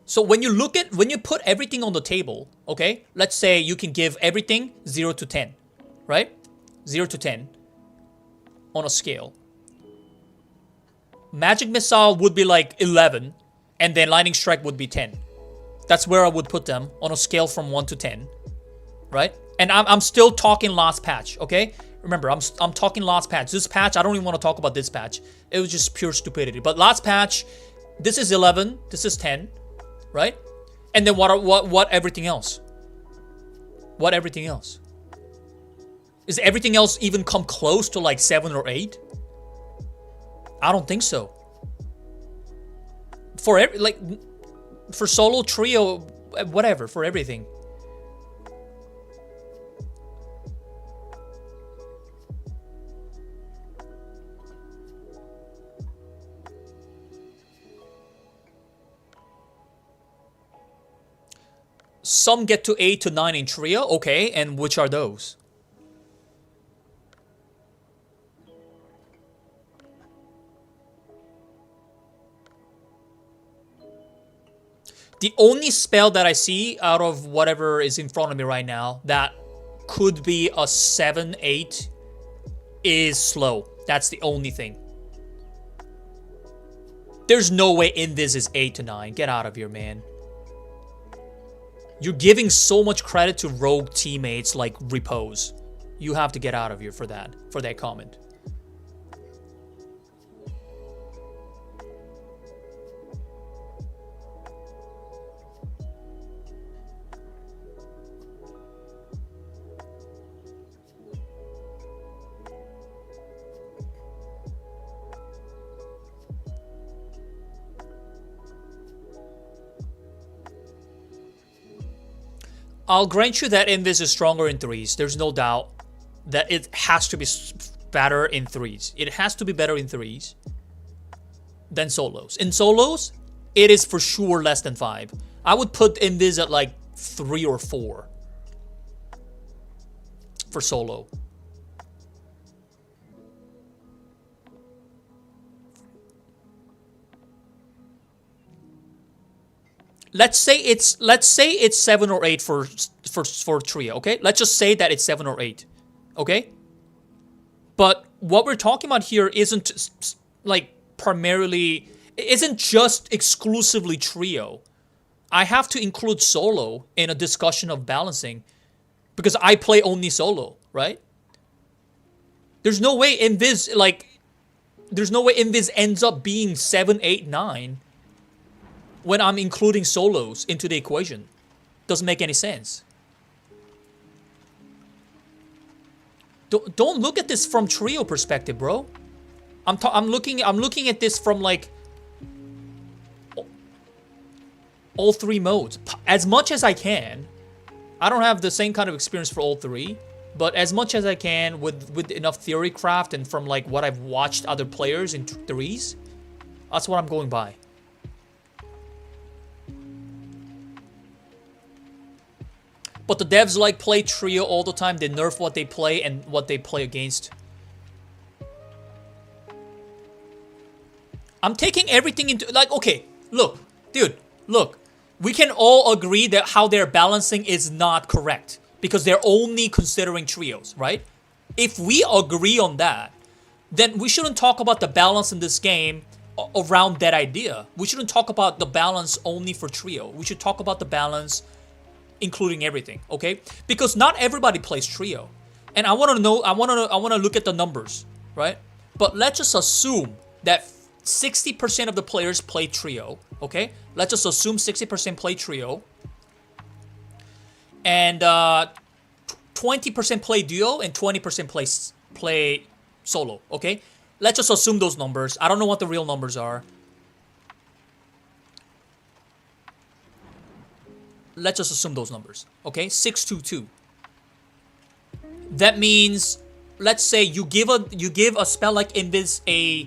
So when you put everything on the table, okay? Let's say you can give everything 0 to 10, right? 0 to 10 on a scale. Magic Missile would be like 11, and then Lightning Strike would be 10. That's where I would put them on a scale from 1 to 10, right? And I'm still talking last patch, okay? Remember, I'm talking last patch. This patch, I don't even want to talk about this patch. It was just pure stupidity. But last patch, this is 11, this is 10, right? And then what everything else? What everything else? Is everything else even come close to like 7 or 8? I don't think so. For solo, trio, whatever, for everything. Some get to 8 to 9 in trio, okay, and which are those? The only spell that I see out of whatever is in front of me right now that could be a 7, 8 is slow. That's the only thing. There's no way Invis is 8 to 9. Get out of here, man. You're giving so much credit to rogue teammates like Repose. You have to get out of here for that comment. I'll grant you that Invis is stronger in 3s. There's no doubt that it has to be better in 3s. It has to be better in 3s than solos. In solos, it is for sure less than 5. I would put Invis at like 3 or 4 for solo. Let's say it's 7 or 8 for trio, okay? Let's just say that it's 7 or 8. Okay? But what we're talking about here isn't like primarily, isn't just exclusively trio. I have to include solo in a discussion of balancing because I play only solo, right? There's no way Invis ends up being 7, 8, 9 when I'm including solos into the equation. Doesn't make any sense. Don't look at this from trio perspective, bro. I'm looking at this from like all 3 modes as much as I can. I don't have the same kind of experience for all 3, but as much as I can with enough theory craft and from like what I've watched other players in 3s, that's what I'm going by. But the devs like play trio all the time. They nerf what they play and what they play against. I'm taking everything into, like, okay, look, dude, look. We can all agree that how they're balancing is not correct because they're only considering trios, right? If we agree on that, then we shouldn't talk about the balance in this game around that idea. We shouldn't talk about the balance only for trio. We should talk about the balance including everything, okay? Because not everybody plays trio. And I want to look at the numbers, right? But let's just assume that 60% of the players play trio, okay? Let's just assume 60% play trio. And 20% play duo and 20% play solo, okay? Let's just assume those numbers. I don't know what the real numbers are. Let's just assume those numbers, okay? 622. That means, let's say you give a spell like Invis a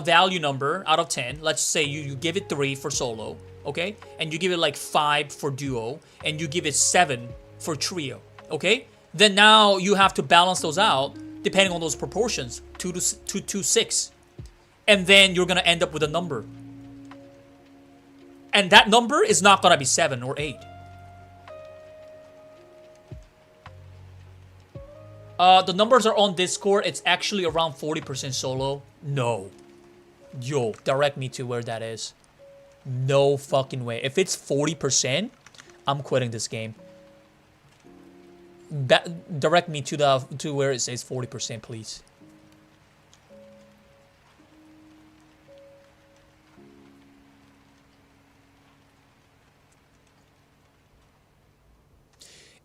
value number out of 10. Let's say you give it 3 for solo, okay? And you give it like 5 for duo, and you give it 7 for trio, okay? Then now you have to balance those out depending on those proportions, 2 to 6. And then you're gonna end up with a number. And that number is not gonna be 7 or 8. The numbers are on Discord. It's actually around 40% solo. No. Yo, direct me to where that is. No fucking way. If it's 40%, I'm quitting this game. Direct me to where it says 40%, please.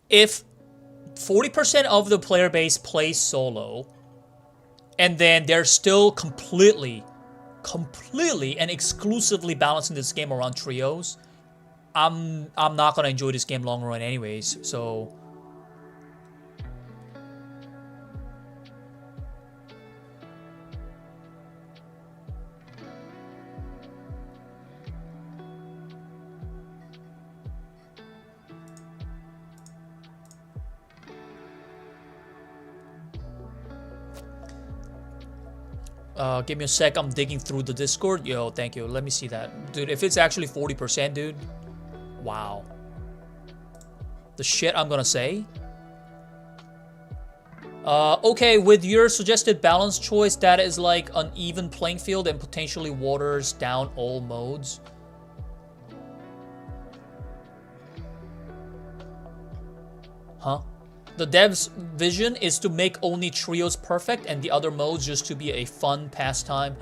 If 40% of the player base plays solo, and then they're still completely and exclusively balancing this game around trios, I'm not gonna enjoy this game long run anyways, so... Give me a sec, I'm digging through the Discord. Yo, thank you. Let me see that. Dude, if it's actually 40%, dude. Wow. The shit I'm gonna say. Okay, with your suggested balance choice, that is like an even playing field and potentially waters down all modes. Huh? The dev's vision is to make only trios perfect and the other modes just to be a fun pastime.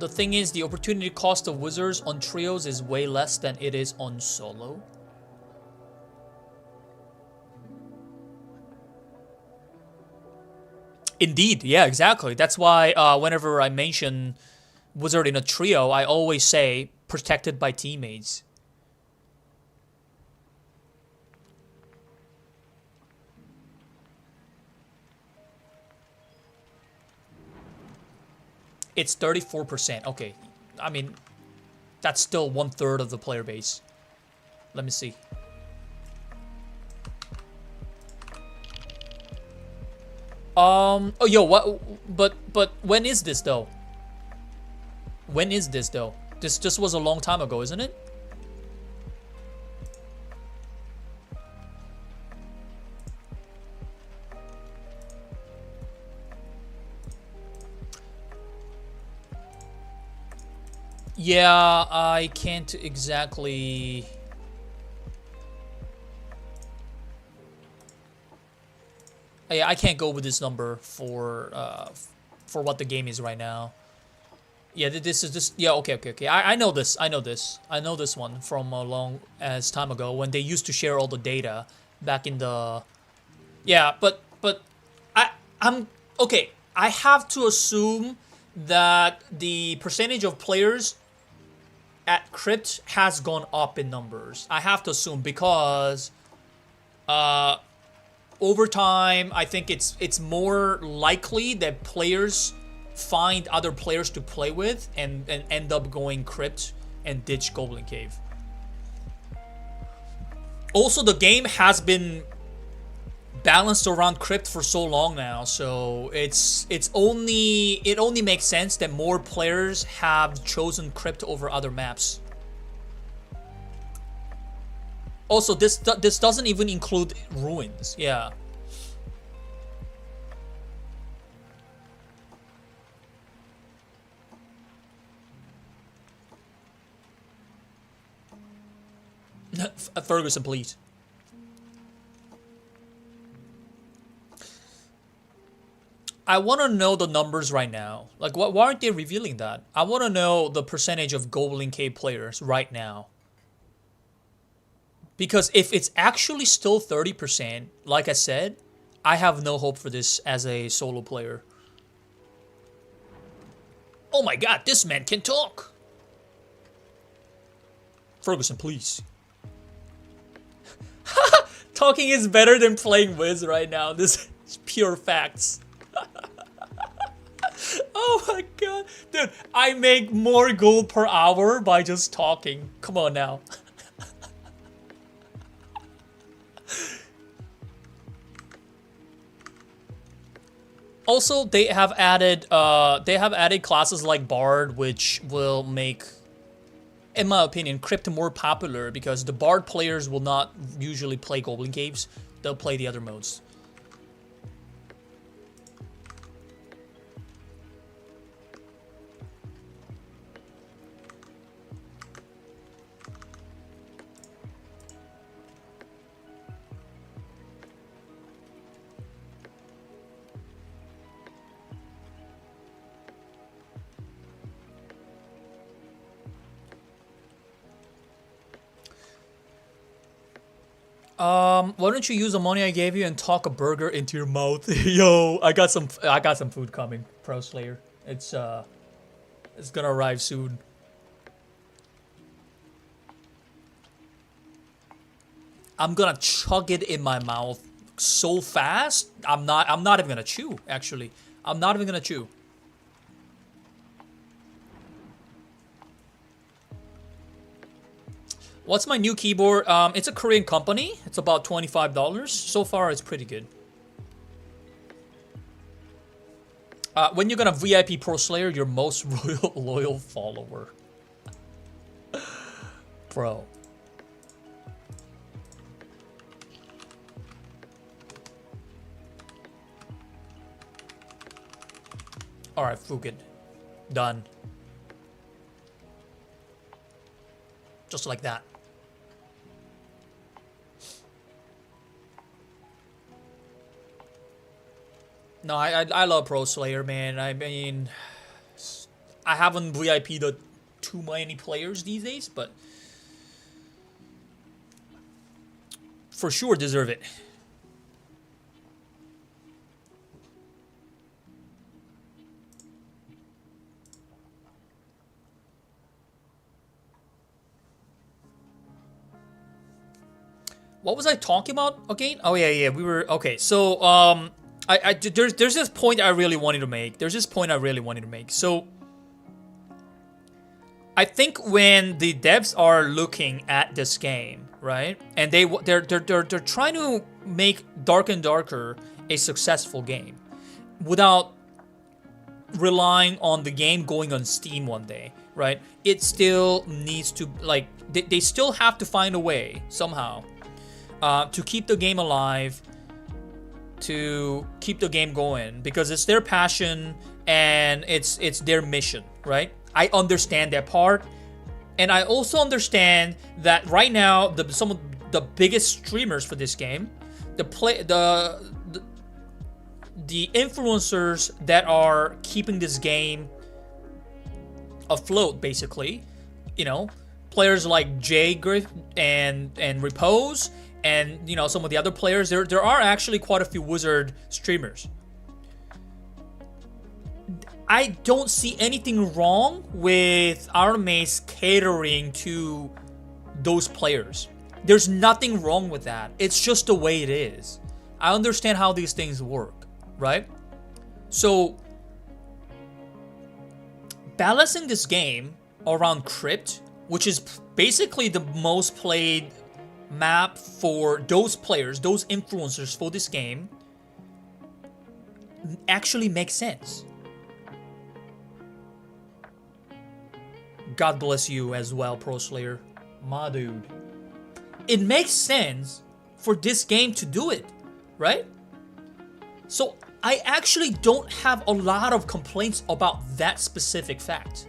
The thing is, the opportunity cost of wizards on trios is way less than it is on solo. Indeed, yeah, exactly. That's why whenever I mention wizard in a trio, I always say protected by teammates. It's 34%. Okay, I mean, that's still 1/3 of the player base. Let me see. Oh, yo, what? But when is this though? When is this though? This just was a long time ago, isn't it? Yeah, I can't exactly. Yeah, I can't go with this number for what the game is right now. Yeah, this is just yeah. Okay. I know this. I know this one from a long as time ago when they used to share all the data back in the. Yeah, but I'm okay. I have to assume that the percentage of players at Crypt has gone up in numbers. I have to assume because over time, I think it's more likely that players find other players to play with and end up going Crypt and ditch Goblin Cave. Also, the game has been balanced around Crypt for so long now, so it only makes sense that more players have chosen Crypt over other maps. Also, this doesn't even include ruins. Yeah. Ferguson, please. I want to know the numbers right now. Like, why aren't they revealing that? I want to know the percentage of Goblin Cave players right now. Because if it's actually still 30%, like I said, I have no hope for this as a solo player. Oh my god, this man can talk! Ferguson, please. Talking is better than playing Wiz right now. This is pure facts. Oh my god. Dude, I make more gold per hour by just talking. Come on now. Also, they have added classes like Bard, which will make, in my opinion, Crypt more popular because the Bard players will not usually play Goblin Caves. They'll play the other modes. Why don't you use the money I gave you and talk a burger into your mouth? Yo, I got some food coming, Pro Slayer. It's gonna arrive soon. I'm gonna chug it in my mouth so fast. I'm not even gonna chew, actually. I'm not even gonna chew. What's my new keyboard? It's a Korean company. It's about $25. So far, it's pretty good. When you're gonna VIP Pro Slayer, your most loyal follower. Bro. Alright, Fugit. Done. Just like that. No, I love Pro Slayer, man. I mean, I haven't VIP'd too many players these days, but for sure deserve it. What was I talking about again? Oh yeah, we were okay. So there's this point I really wanted to make. So I think when the devs are looking at this game, right, and they're trying to make Dark and Darker a successful game without relying on the game going on Steam one day, right? It still needs to, like, they still have to find a way somehow to keep the game alive, to keep the game going, because it's their passion and it's their mission, right? I understand that part, and I also understand that right now some of the biggest streamers for this game, the influencers that are keeping this game afloat, basically, you know, players like Jay Griff and Repose, and you know, some of the other players, there are actually quite a few Wizard streamers. I don't see anything wrong with RMA's catering to those players. There's nothing wrong with that. It's just the way it is. I understand how these things work, right? So balancing this game around Crypt, which is basically the most played map for those players, those influencers for this game, actually makes sense. God bless you as well, Pro Slayer. My dude. It makes sense for this game to do it, right? So I actually don't have a lot of complaints about that specific fact.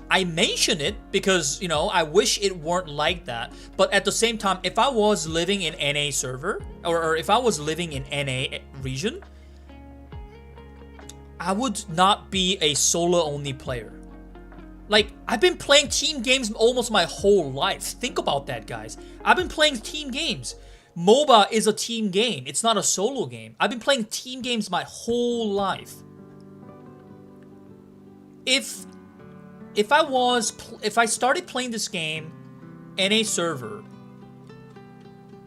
I mention it because, you know, I wish it weren't like that. But at the same time, if I was living in NA server, or if I was living in NA region, I would not be a solo-only player. Like, I've been playing team games almost my whole life. Think about that, guys. I've been playing team games. MOBA is a team game. It's not a solo game. I've been playing team games my whole life. If I started playing this game in a server,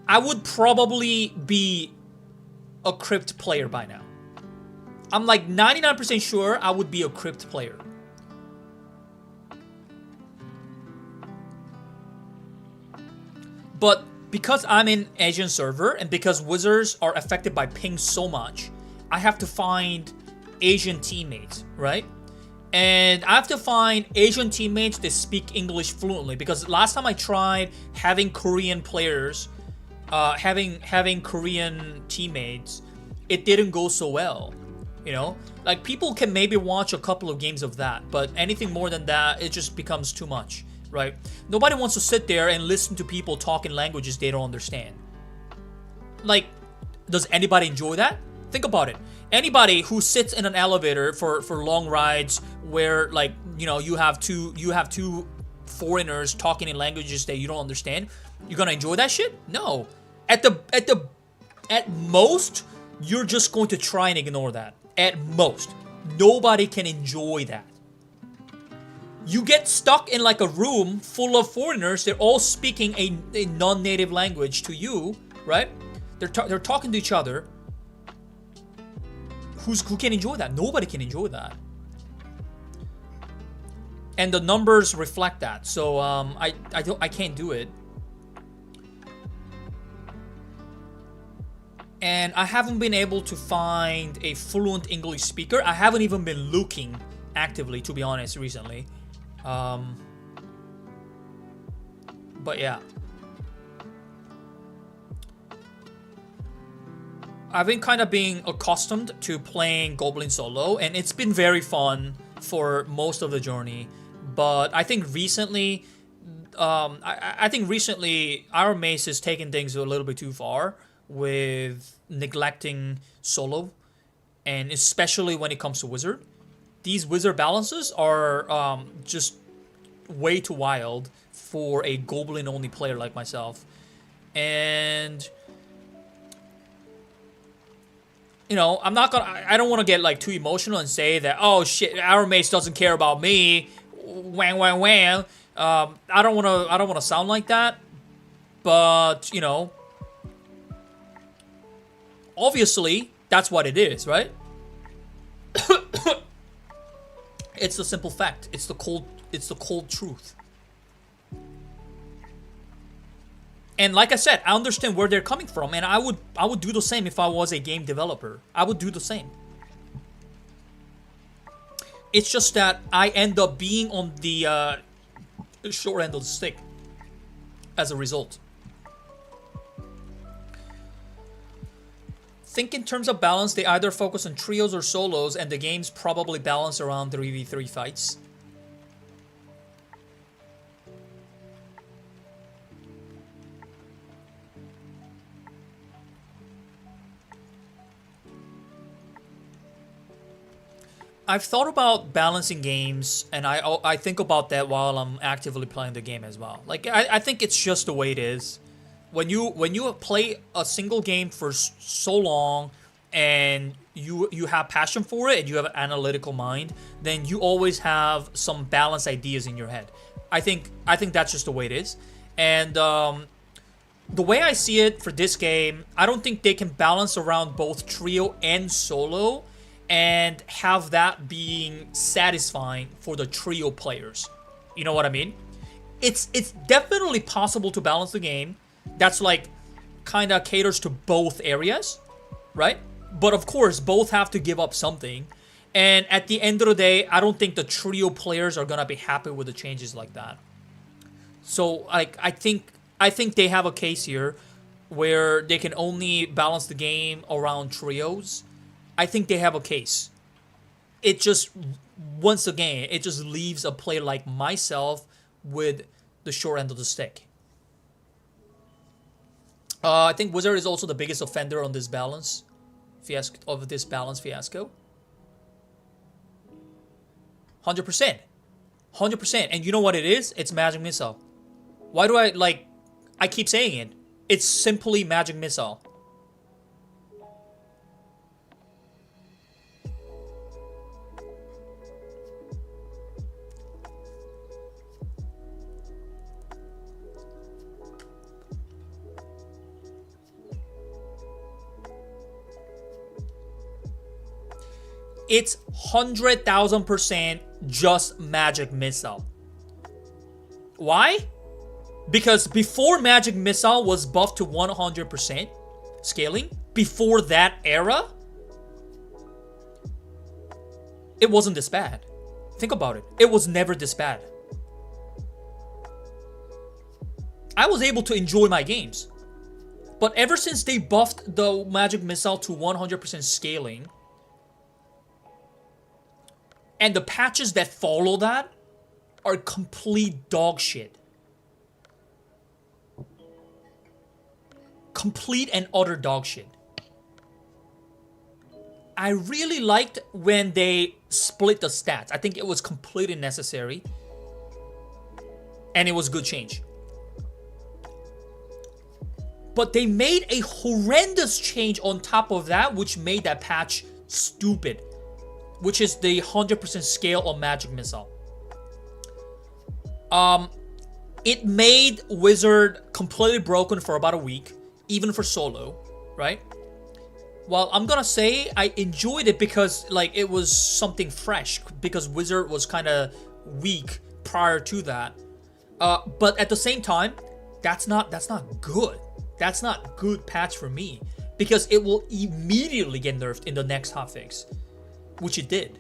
I would probably be a Crypt player by now. I'm like 99% sure I would be a Crypt player. But because I'm in Asian server and because Wizards are affected by ping so much, I have to find Asian teammates, right? And I have to find Asian teammates that speak English fluently, because last time I tried having Korean players, having Korean teammates, it didn't go so well. You know, like, people can maybe watch a couple of games of that, but anything more than that, it just becomes too much, right? Nobody wants to sit there and listen to people talk in languages they don't understand. Like, does anybody enjoy that? Think about it. Anybody who sits in an elevator for long rides where, like, you know, you have two foreigners talking in languages that you don't understand, you're gonna enjoy that shit? No. At most, you're just going to try and ignore that. At most. Nobody can enjoy that. You get stuck in like a room full of foreigners. They're all speaking a non-native language to you, right? They're talking to each other. Who can enjoy that? Nobody can enjoy that. And the numbers reflect that. So I can't do it. And I haven't been able to find a fluent English speaker. I haven't even been looking actively, to be honest, recently. But yeah. I've been kind of being accustomed to playing Goblin solo, and it's been very fun for most of the journey. But I think recently, Iron Mace has taken things a little bit too far with neglecting solo and especially when it comes to Wizard. These Wizard balances are just way too wild for a Goblin-only player like myself. And you know, I don't want to get like too emotional and say that, oh shit, our mace doesn't care about me. Wang wang wang. I don't want to sound like that. But, you know, obviously that's what it is, right? It's the simple fact. It's the cold truth. And like I said, I understand where they're coming from, and I would do the same if I was a game developer. I would do the same. It's just that I end up being on the short end of the stick as a result. Think in terms of balance, they either focus on trios or solos, and the game's probably balanced around 3v3 fights. I've thought about balancing games, and I think about that while I'm actively playing the game as well. Like, I think it's just the way it is. When you play a single game for so long, and you have passion for it, and you have an analytical mind, then you always have some balanced ideas in your head. I think that's just the way it is. And the way I see it for this game, I don't think they can balance around both trio and solo and have that being satisfying for the trio players. You know what I mean? It's definitely possible to balance the game. That's like kind of caters to both areas, right? But of course, both have to give up something. And at the end of the day, I don't think the trio players are gonna be happy with the changes like that. So like I think they have a case here where they can only balance the game around trios. I think they have a case. It just, once again, it just leaves a player like myself with the short end of the stick. I think Wizard is also the biggest offender on this balance fiasco. 100%. 100%. And you know what it is? It's Magic Missile. Why do I keep saying it. It's simply Magic Missile. It's 100,000% just Magic Missile. Why? Because before Magic Missile was buffed to 100% scaling, before that era, it wasn't this bad. Think about it. It was never this bad. I was able to enjoy my games. But ever since they buffed the Magic Missile to 100% scaling, and the patches that follow that are complete dog shit. Complete and utter dog shit. I really liked when they split the stats. I think it was completely necessary. And it was good change. But they made a horrendous change on top of that, which made that patch stupid. Which is the 100% scale of Magic Missile. It made Wizard completely broken for about a week, even for solo, right? Well, I'm gonna say I enjoyed it because like it was something fresh, because Wizard was kind of weak prior to that. But at the same time, that's not good. That's not good patch for me, because it will immediately get nerfed in the next hotfix. Which it did.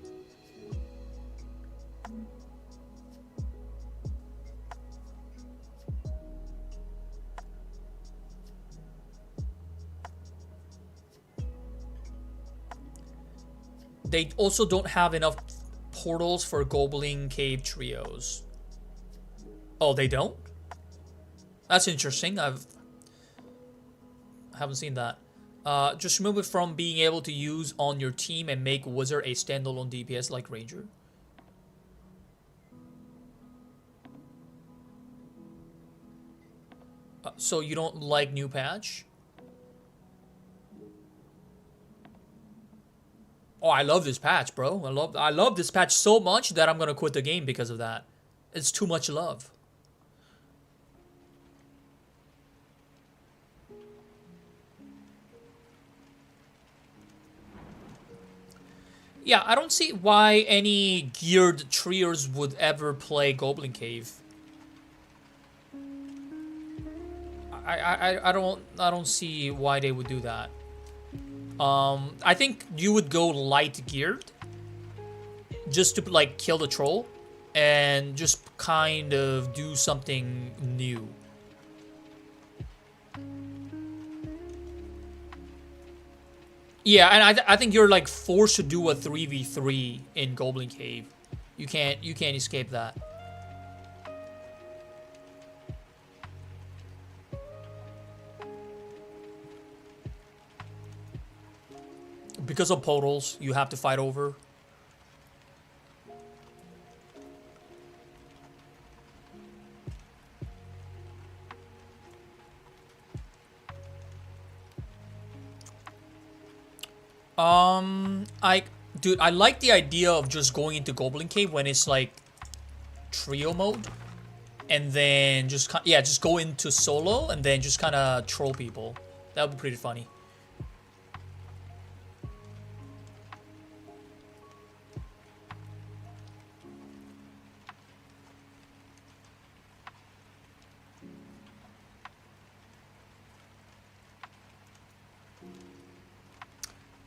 They also don't have enough portals for Goblin Cave trios. Oh, they don't? That's interesting. I haven't seen that. Just remove it from being able to use on your team and make Wizard a standalone DPS like Ranger. So you don't like new patch? Oh, I love this patch, bro. I love this patch so much that I'm gonna quit the game because of that. It's too much love. Yeah, I don't see why any geared triers would ever play Goblin Cave. I don't see why they would do that. I think you would go light geared just to like kill the troll and just kind of do something new. Yeah, and I think you're like forced to do a 3v3 in Goblin Cave. You can't escape that. Because of portals, you have to fight over. Dude, I like the idea of just going into Goblin Cave when it's like trio mode, and then just go into solo and then just kind of troll people. That would be pretty funny.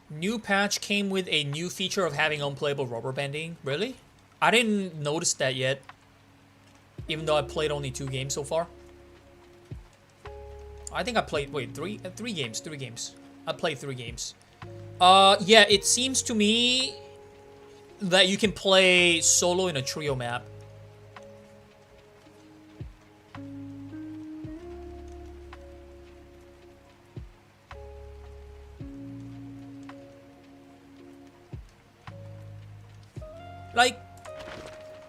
New patch came with a new feature of having unplayable rubber banding. Really? I didn't notice that yet. Even though I played only 2 games so far. I think I played, wait, three games. I played 3 games. Yeah, it seems to me that you can play solo in a trio map. Like,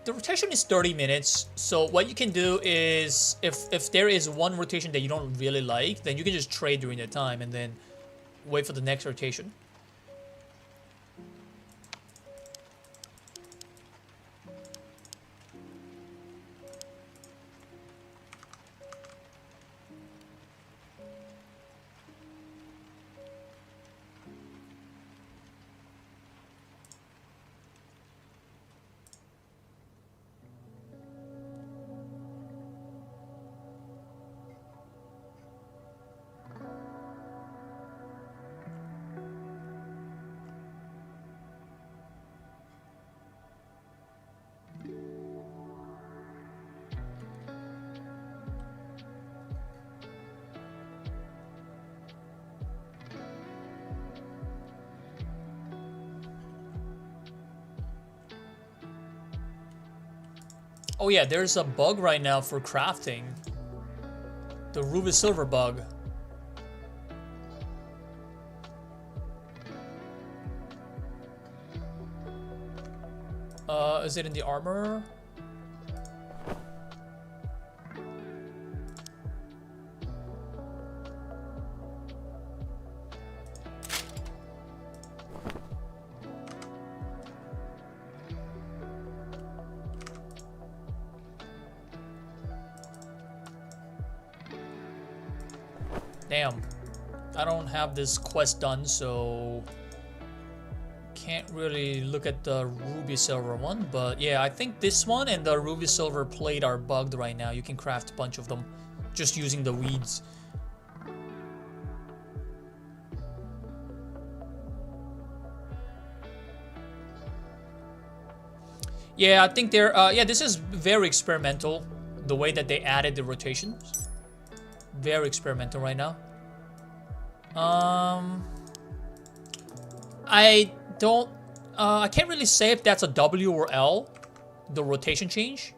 the rotation is 30 minutes, so what you can do is, if there is one rotation that you don't really like, then you can just trade during that time and then wait for the next rotation. Oh yeah, there's a bug right now for crafting. The ruby silver bug. Is it in the armor? Damn. I don't have this quest done, so can't really look at the ruby silver one, but yeah, I think this one and the ruby silver plate are bugged right now. You can craft a bunch of them just using the weeds. Yeah, I think they're yeah, this is very experimental, the way that they added the rotations. Very experimental right now. I don't I can't really say if that's a W or L, the rotation change.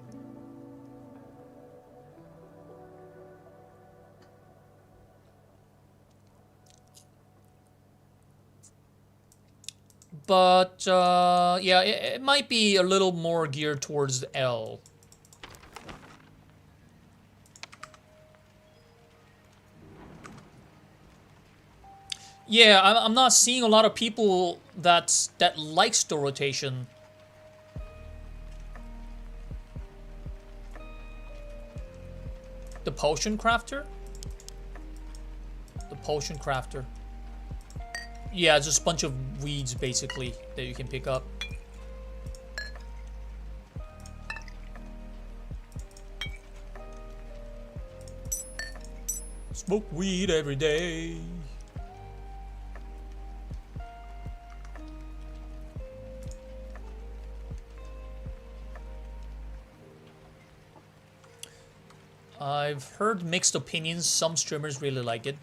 But, yeah, it might be a little more geared towards L. Yeah, I'm not seeing a lot of people that likes the rotation. The potion crafter? The potion crafter. Yeah, just a bunch of weeds, basically, that you can pick up. Smoke weed every day. I've heard mixed opinions. Some streamers really like it.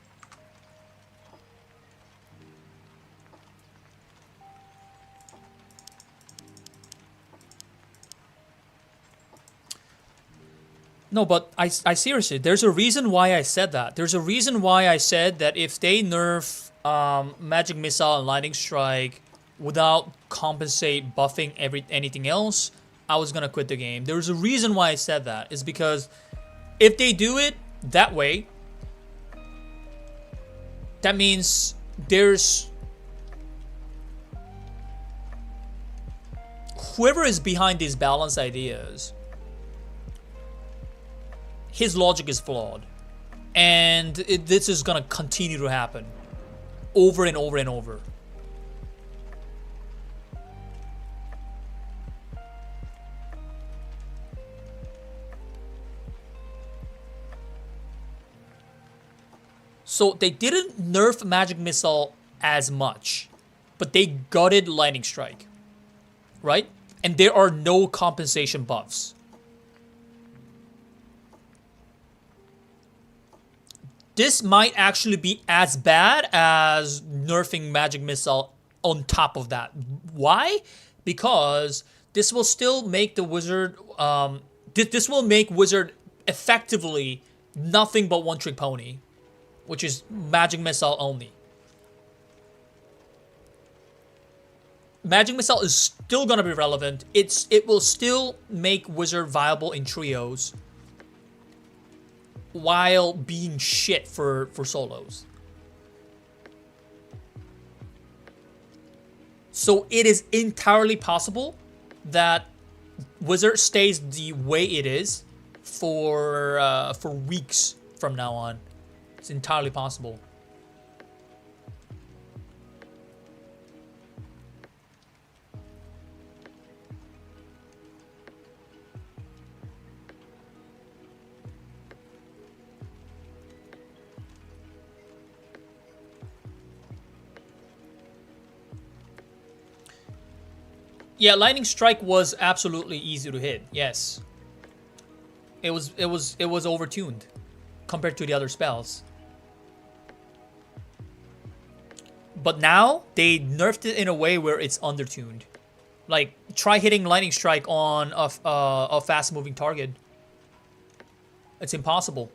No, but I seriously, there's a reason why I said that. There's a reason why I said that if they nerf Magic Missile and Lightning Strike without compensate buffing anything else, I was gonna quit the game. There's a reason why I said that. Is because if they do it that way, that means there's whoever is behind these balance ideas, his logic is flawed. And this is gonna continue to happen over and over and over. So they didn't nerf Magic Missile as much, but they gutted Lightning Strike, right? And there are no compensation buffs. This might actually be as bad as nerfing Magic Missile on top of that. Why? Because this will still make the Wizard, this will make Wizard effectively nothing but one-trick pony, which is Magic Missile only. Magic Missile is still gonna be relevant. It will still make Wizard viable in trios while being shit for solos. So it is entirely possible that Wizard stays the way it is for weeks from now on. It's entirely possible. Yeah, Lightning Strike was absolutely easy to hit. Yes. It was overtuned compared to the other spells. But now they nerfed it in a way where it's undertuned. Like, try hitting Lightning Strike on a fast-moving target. It's impossible.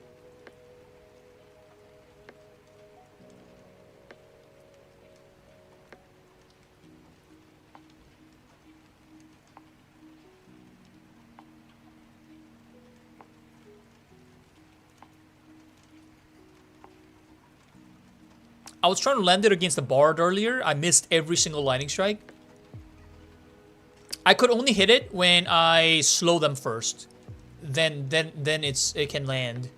I was trying to land it against the Bard earlier. I missed every single Lightning Strike. I could only hit it when I slow them first. Then it can land.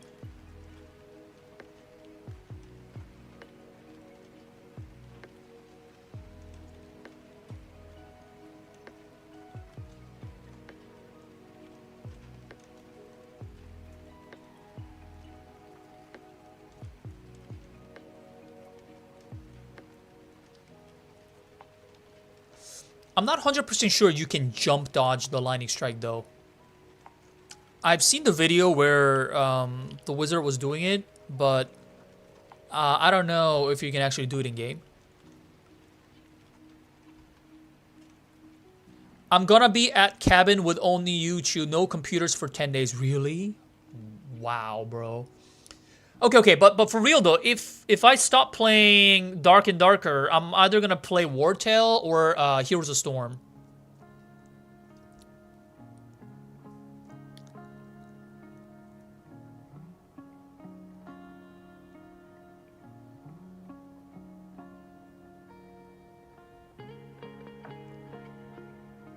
I'm not 100% sure you can jump dodge the Lightning Strike though. I've seen the video where the Wizard was doing it, but I don't know if you can actually do it in game. I'm gonna be at cabin with only you, Chew. No computers for 10 days. Really? Wow, bro. Okay, but for real though, if I stop playing Dark and Darker, I'm either gonna play Wartail or Heroes of Storm.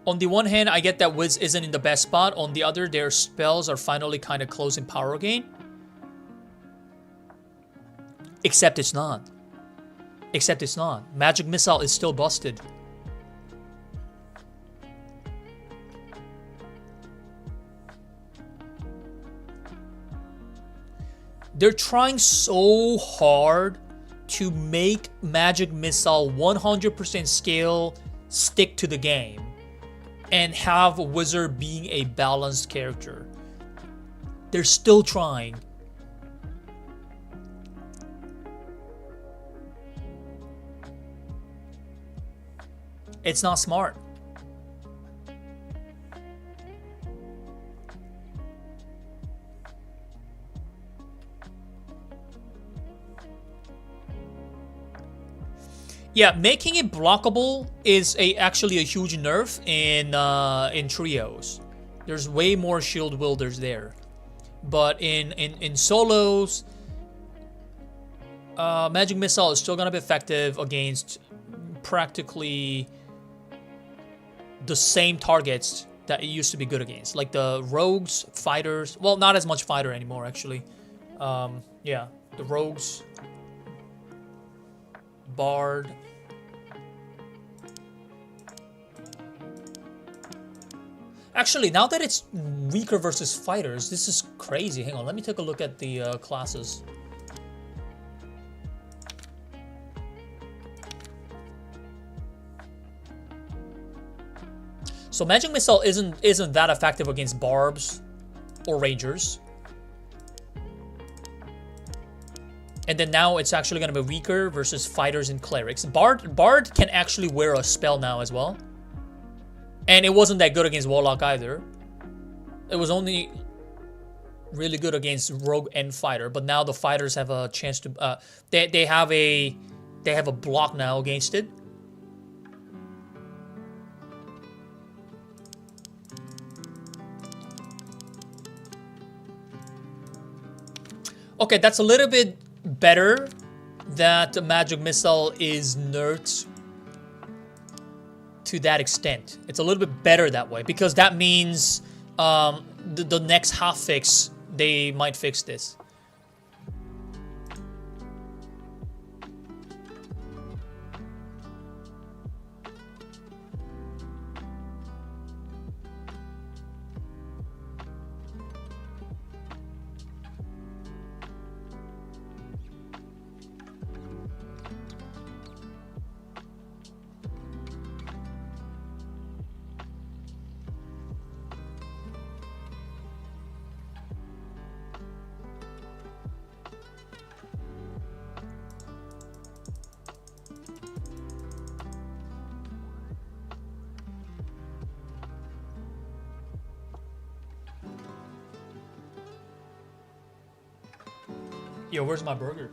On the one hand, I get that Wiz isn't in the best spot. On the other, their spells are finally kind of close in power gain. Except it's not. Except it's not. Magic Missile is still busted. They're trying so hard to make Magic Missile 100% scale stick to the game and have Wizard being a balanced character. They're still trying. It's not smart. Yeah, making it blockable is actually a huge nerf in trios. There's way more shield wielders there, but in solos, Magic Missile is still gonna be effective against practically the same targets that it used to be good against, like the rogues, fighters. Well, not as much fighter anymore, actually. Yeah, the rogues, bard. Actually, now that it's weaker versus fighters, this is crazy. Hang on, let me take a look at the classes. So Magic Missile isn't that effective against barbs or rangers. And then now it's actually going to be weaker versus fighters and clerics. Bard can actually wear a spell now as well. And it wasn't that good against Warlock either. It was only really good against Rogue and Fighter. But now the fighters have a chance to... They have a block now against it. Okay, that's a little bit better that Magic Missile is nerfed to that extent. It's a little bit better that way, because that means the next half fix, they might fix this. Yo, where's my burger?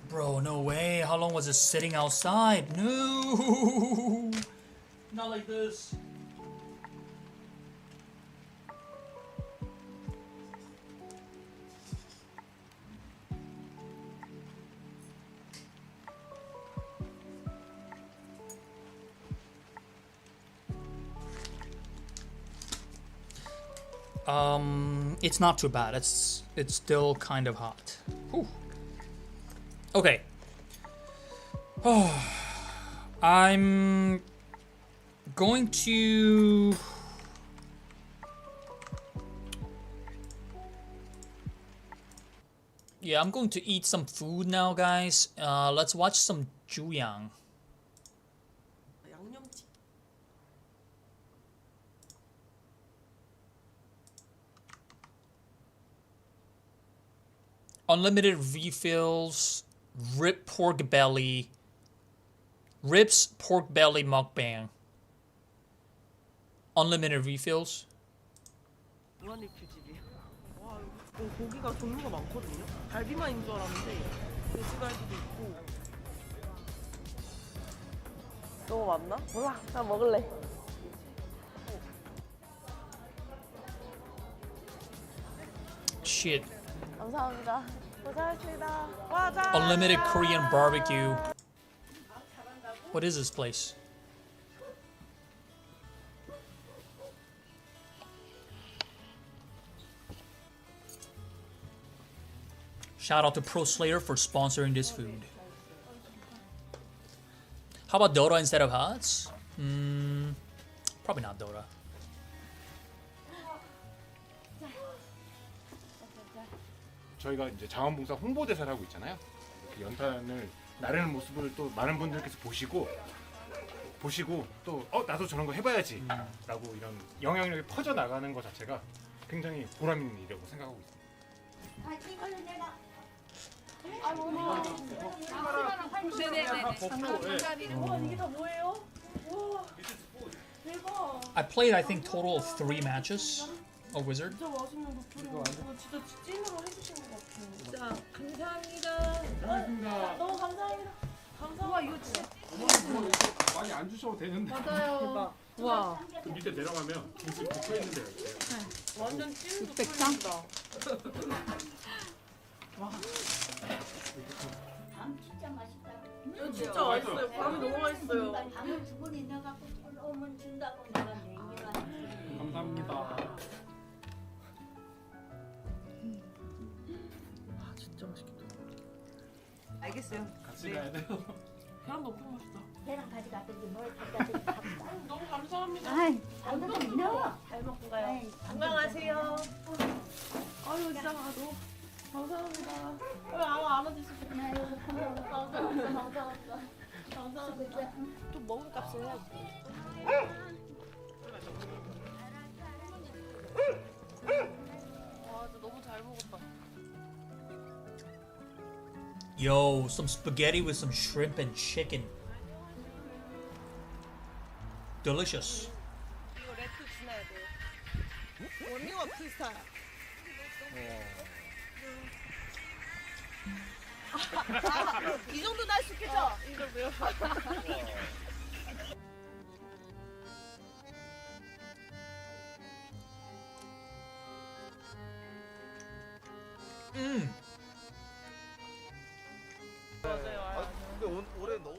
Bro, no way. How long was it sitting outside? No. like this. It's not too bad. It's still kind of hot. Whew. Okay. I'm going to I'm going to eat some food now, guys. Let's watch some Juyang. Unlimited refills, ribs pork belly mukbang. Unlimited refills. 무한리필집이에요. 와, 이거 고기가 종류가 많거든요. 갈비만인 줄 알았는데 돼지갈비도 있고. 너무 많나? 몰라. 나 먹을래. Shit. 감사합니다. 고생하셨습니다. 와, 짠! Unlimited Korean barbecue. What is this place? Shout out to Pro Slayer for sponsoring this food. How about Dota instead of HOTS? Probably not Dota. 저희가 이제 자원봉사 홍보대사를 하고 있잖아요. 그 연탄을 나르는 모습을 또 많은 분들께서 보시고 또 나도 저런 거 해봐야지 라고 이런 영향력이 퍼져나가는 것 자체가 굉장히 보람 있는 일이라고 생각하고 있습니다. 이게 다 뭐예요? 와, 대박. I played, I think, total of 3 matches of Wizard. 진짜 맛있는 도토리. 이거 진짜 찐으로 해주신 것 같아요. 진짜 감사합니다. 너무 감사합니다. 감사합니다. 와, 이거 진짜 많이 안 주셔도 되는데 대박. 와, 그 밑에 내려가면 김치 볶여있는 데가 있어요. 완전 찐 도토리다. 와, 밤 진짜 맛있다. 이거 진짜 맛있어요. 밤이 너무 맛있어요. 밤을 2번이 넣어갖고 오면 준다고 내가 얘기를 감사합니다. 아, 진짜 맛있겠다. 알겠어요. 같이 가야 돼요. 계란도 엄청 맛있다. 배랑 가져갔더니 뭘 갖다 드릴까? 너무 감사합니다. 아이, 당근 넣어. 잘 먹고 가요. 아이, 건강하세요. 아유, 진짜 너무 감사합니다. 왜 안아주시고. 아이고, 감사합니다. 감사합니다. 좀 먹은 값을 해야지. 와, 진짜 너무 잘 먹었다. Yo, some spaghetti with some shrimp and chicken. Delicious. 이거 레트 지나야 돼. 원리와 프리스타일. 이 정도는 할 수 있겠죠? 이 정도요. 맞아요. 근데 올해 너무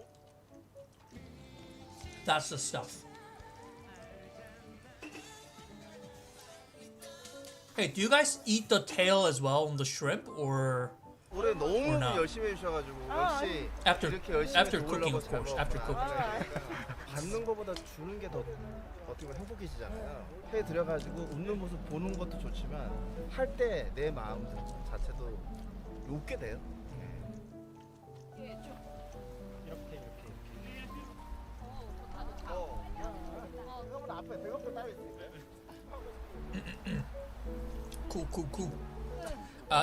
That's the stuff. Hey, do you guys eat the tail as well on the shrimp, or 올해 너무 Or not. 열심히 해주셔가지고 역시 after 이렇게 열심히 after cooking, 먹으려고 of course, 잘 after 먹어요. cooking? 받는 것보다 주는 게 더 어떻게 보면 행복이시잖아요. 해드려가지고 웃는 모습 보는 것도 좋지만 할 때 내 마음 자체도 웃게 돼요. 이렇게. 이거보다 앞에 대각도 따로 있어요. Cool.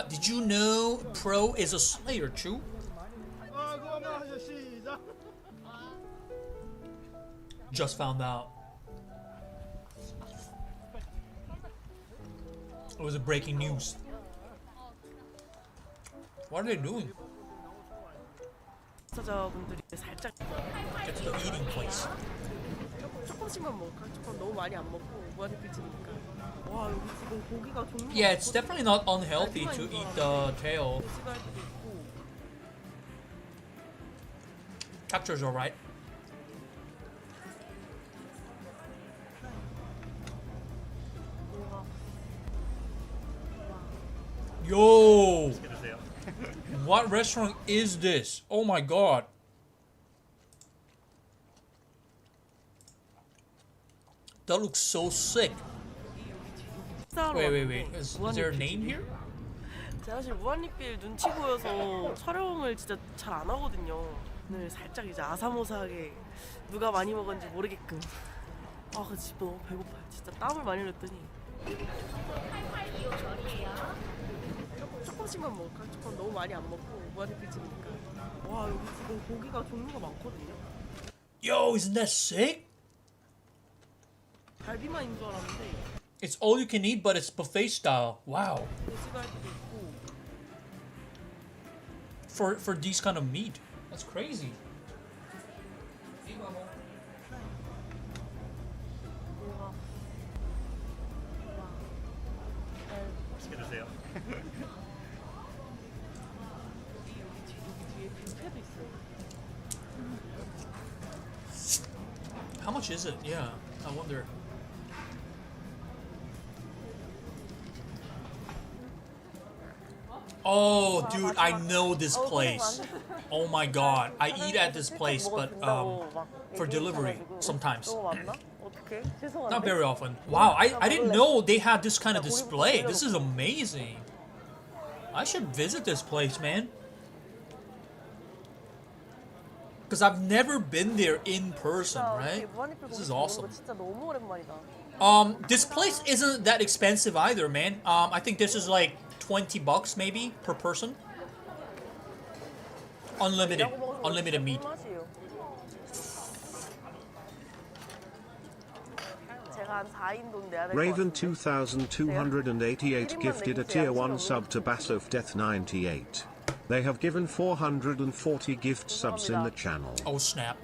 Did you know Pro is a Slayer too? 그거만 하죠. 시작. Just found out. It was a breaking news. What are they doing? 사자분들이 살짝 It's the eating place. 초코 조금씩만 먹을까? 조금 너무 많이 안 먹고 무한리필집이니까. 와 여기 지금 고기가 종류가 Yeah, it's 많거든요. definitely not unhealthy to eat the tail. 돼지갈비도 있고. Texture's alright. 뭔가 Yo! What restaurant is this? Oh my god. That looks so sick. 식사하러 Wait. 왔는데 Is there a name here? 제가 사실 무한리필 눈치 보여서 촬영을 진짜 잘 안 하거든요. 오늘 살짝 이제 아사모사하게 누가 많이 먹었는지 모르게끔. 아, 근데 진짜 너무 배고파요. 진짜 땀을 많이 흘렸더니. 조금씩만 먹을까? 조금 너무 많이 안 먹고 무한리필집이니까. 와 여기 지금 고기가 종류가 많거든요. Yo, isn't that sick? 갈비만인 줄 알았는데 It's all you can eat, but it's buffet style. Wow. 돼지갈비도 있고. For these kind of meat. That's crazy. 뭔가 맛있게 드세요. 여기 뒤에 뷔페도 있어요. How much is it? Yeah, I wonder. Oh, dude, I know this place. Oh my god, I eat at this place, but for delivery sometimes. 너무 많나? 어떡해? 죄송한데. Not very often. Wow, I didn't know they had this kind of display. This is amazing. I should visit this place, man. Because I've never been there in person, right? This is awesome. 진짜 너무 오랜만이다. This place isn't that expensive either, man. I think this is like $20 maybe per person. Unlimited meat. 맛이에요. 제가 한 4인돈 내야 될 것 Raven 같은데. 2288 gifted a tier 1 sub to Bassof Death 98. They have given 440 gift subs in the channel. Oh snap.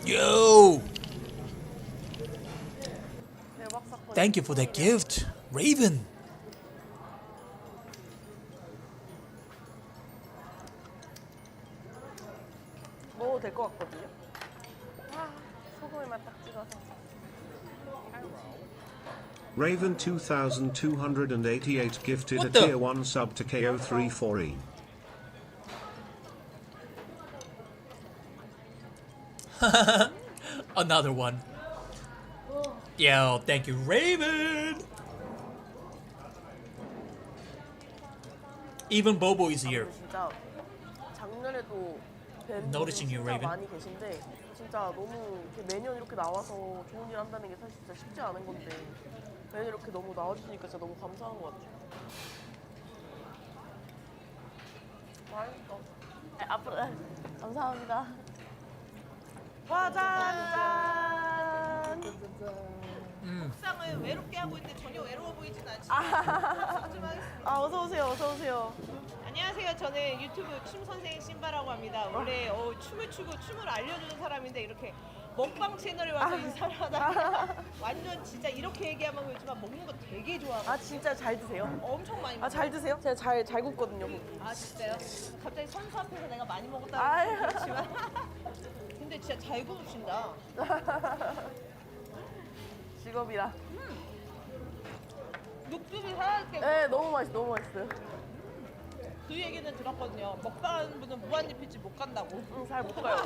Yo! 대박 사건. Thank you for that gift, Raven. 먹어도 될 것 같거든요. 와, 소금에만 딱 찍어서. Raven 2288 gifted a What the? tier 1 sub to KO34E. Another one. Yo, thank you, Raven. Even Bobo is here. 진짜 작년에도 뵌 Noticing you, 진짜 Raven. 많이 계신데 진짜 너무 이렇게 매년 이렇게 나와서 좋은 일 한다는 게 사실 진짜 쉽지 않은 건데 매년 이렇게 너무 나와주시니까 진짜 너무 감사한 것 같아요. 맛있어. 앞으로 감사합니다. 와, 짠! 상을 외롭게 하고 있는데 전혀 외로워 보이진 않지. 아, 어서 오세요, 어서 오세요. 안녕하세요. 저는 유튜브 춤 선생 신바라고 합니다. 원래 춤을 추고 춤을 알려주는 사람인데 이렇게 먹방 채널에 와서 인사를 하다가 완전 진짜 이렇게 얘기하면 그렇지만 먹는 거 되게 좋아하고 아, 진짜 잘 드세요? 엄청 많이 아, 먹어요. 잘 드세요? 제가 잘 굽거든요. 아 진짜요? 갑자기 선수 앞에서 내가 많이 아유. 먹었다고 그렇지만 근데 진짜 잘 구우신다. 직업이라. 육즙이 살아있게 네, 너무 맛있어요. 그 얘기는 들었거든요. 먹방하는 분은 무한리필집 못 간다고. 잘 못 가요.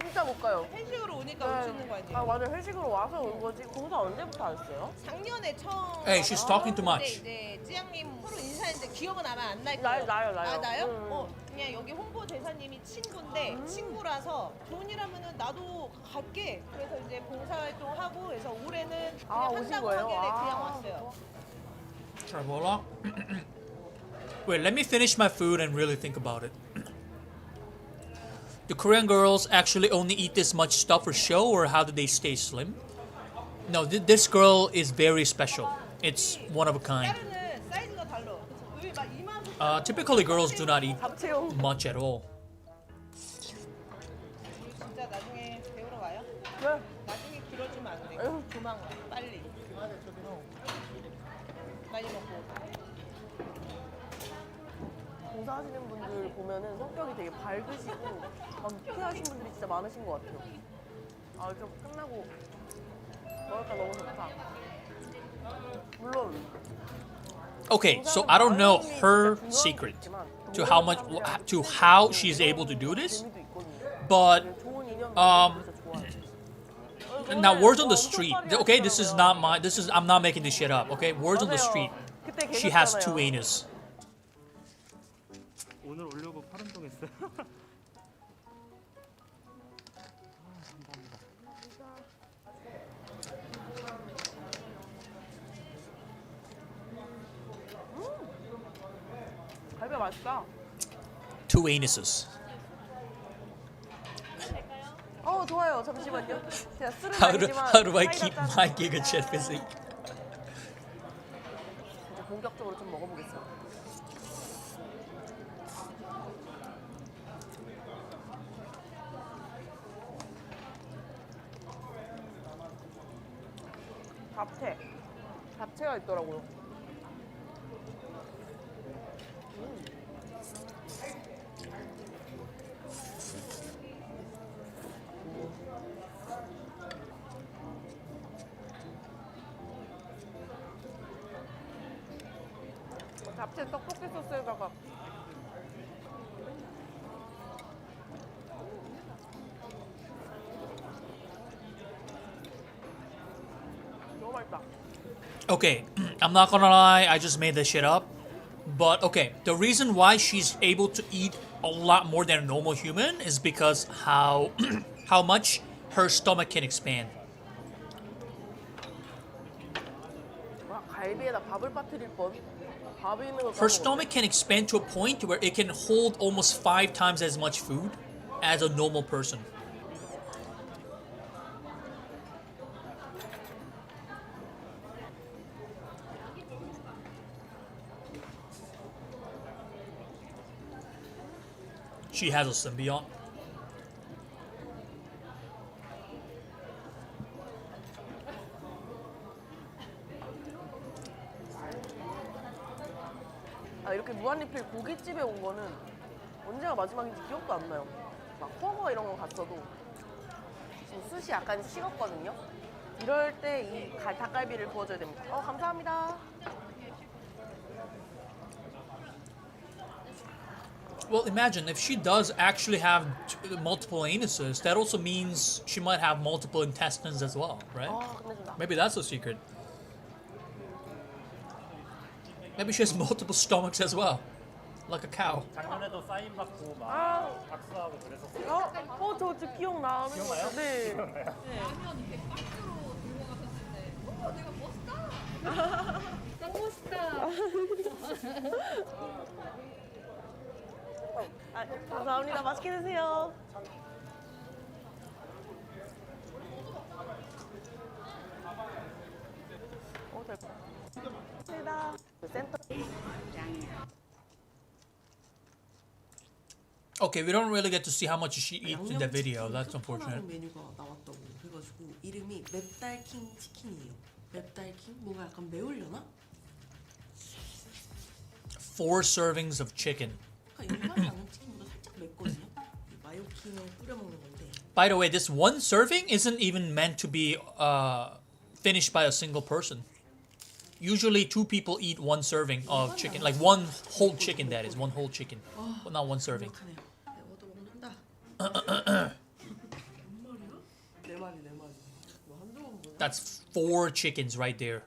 진짜 못 가요. 회식으로 오니까 올 수 있는 거 아니에요? 아, 맞아요. 회식으로 와서 온 거지. 공사 언제부터 안 했어요? 작년에 처음 Hey, she's talking too 근데 much. 이제 찌양님 서로 인사했는데 기억은 아마 안 날 거예요. 나요. 아 나요? 그냥 여기 홍보 대사님이 친구인데 친구라서 좋은 일 하면은 나도 갈게. 그래서 이제 봉사활동 하고 그래서 올해는 그냥 아, 오신 한다고 거예요? 하길래 아. 그냥 왔어요. Travola. Wait, let me finish my food and really think about it. Do Korean girls actually only eat this much stuff for show, or how do they stay slim? No, this girl is very special. It's one of a kind. 다른은 사이즈가 달라. 그래서 여기 막 2만 Typically, girls do not eat 잡채용. much at all. 진짜 나중에 배우러 가요? 네. 조만간 빨리. 많이 먹고. 봉사하시는 분들 보면은 성격이 되게 밝으시고 막 유쾌하신 분들이 진짜 많으신 것 같아요. 아, 좀 끝나고 먹을까 너무 좋다. 물론 Okay, so I don't know her secret to how much to how she's able to do this, 재미도 있거든요. but 좋은 인연 um, 진짜 좋아요. now words on the street. Okay, this is not my. This is I'm not making this shit up. Okay, words on the street. 그때 She has 계셨잖아요. two anus. 오늘 오려고 팔 운동했어요. 갈비 맛있다. Two anuses. 좋아요. 잠시만요. 제가 술은 How do I 아니지만 keep 사이다 my 짠. Giga Chat physique? 이제 본격적으로 좀 먹어보겠습니다. 잡채가 있더라고요. 잡채 떡볶이 소스에다가 너무 맛있다. Okay, I'm not gonna lie, I just made this shit up. But okay, the reason why she's able to eat a lot more than a normal human is because how how much her stomach can expand. 와, 갈비에다 밥을 빠뜨릴 뻔. 밥이 있는 거 Her stomach can expand to a point where it can hold almost 5 times as much food as a normal person. She has a symbiote. 아, 이렇게 무한리필 고깃집에 온 거는 언제가 마지막인지 기억도 안 나요. 막 허거 이런 거 갔어도 지금 숯이 약간 식었거든요. 이럴 때 이 닭갈비를 구워줘야 됩니다. 감사합니다. Well, imagine if she does actually have multiple anuses, that also means she might have multiple intestines as well, right? 끝내준다. Maybe that's the secret. Maybe she has multiple stomachs as well, like a cow. 작년에도 사인 받고 막 박수하고 그랬었어요. 저 기억나는 거 같아요. 네. 너무 멋있다. 감사합니다. 맛있게 드세요. 감사합니다. 센터. Okay, we don't really get to see how much she eats in the video. That's unfortunate. 메뉴가 나왔다고 해가지고 이름이 맵달킹 치킨이에요. 맵달킹? 뭔가 약간 매울려나? 4 servings of chicken. 일반 양념치킨보다 살짝 맵거든요. 마요킹을 뿌려 먹는 건데. By the way, this one serving isn't even meant to be finished by a single person. Usually 2 people eat 1 serving of chicken, like 1 whole chicken, that is, 1 whole chicken, but not 1 serving. That's 4 chickens right there.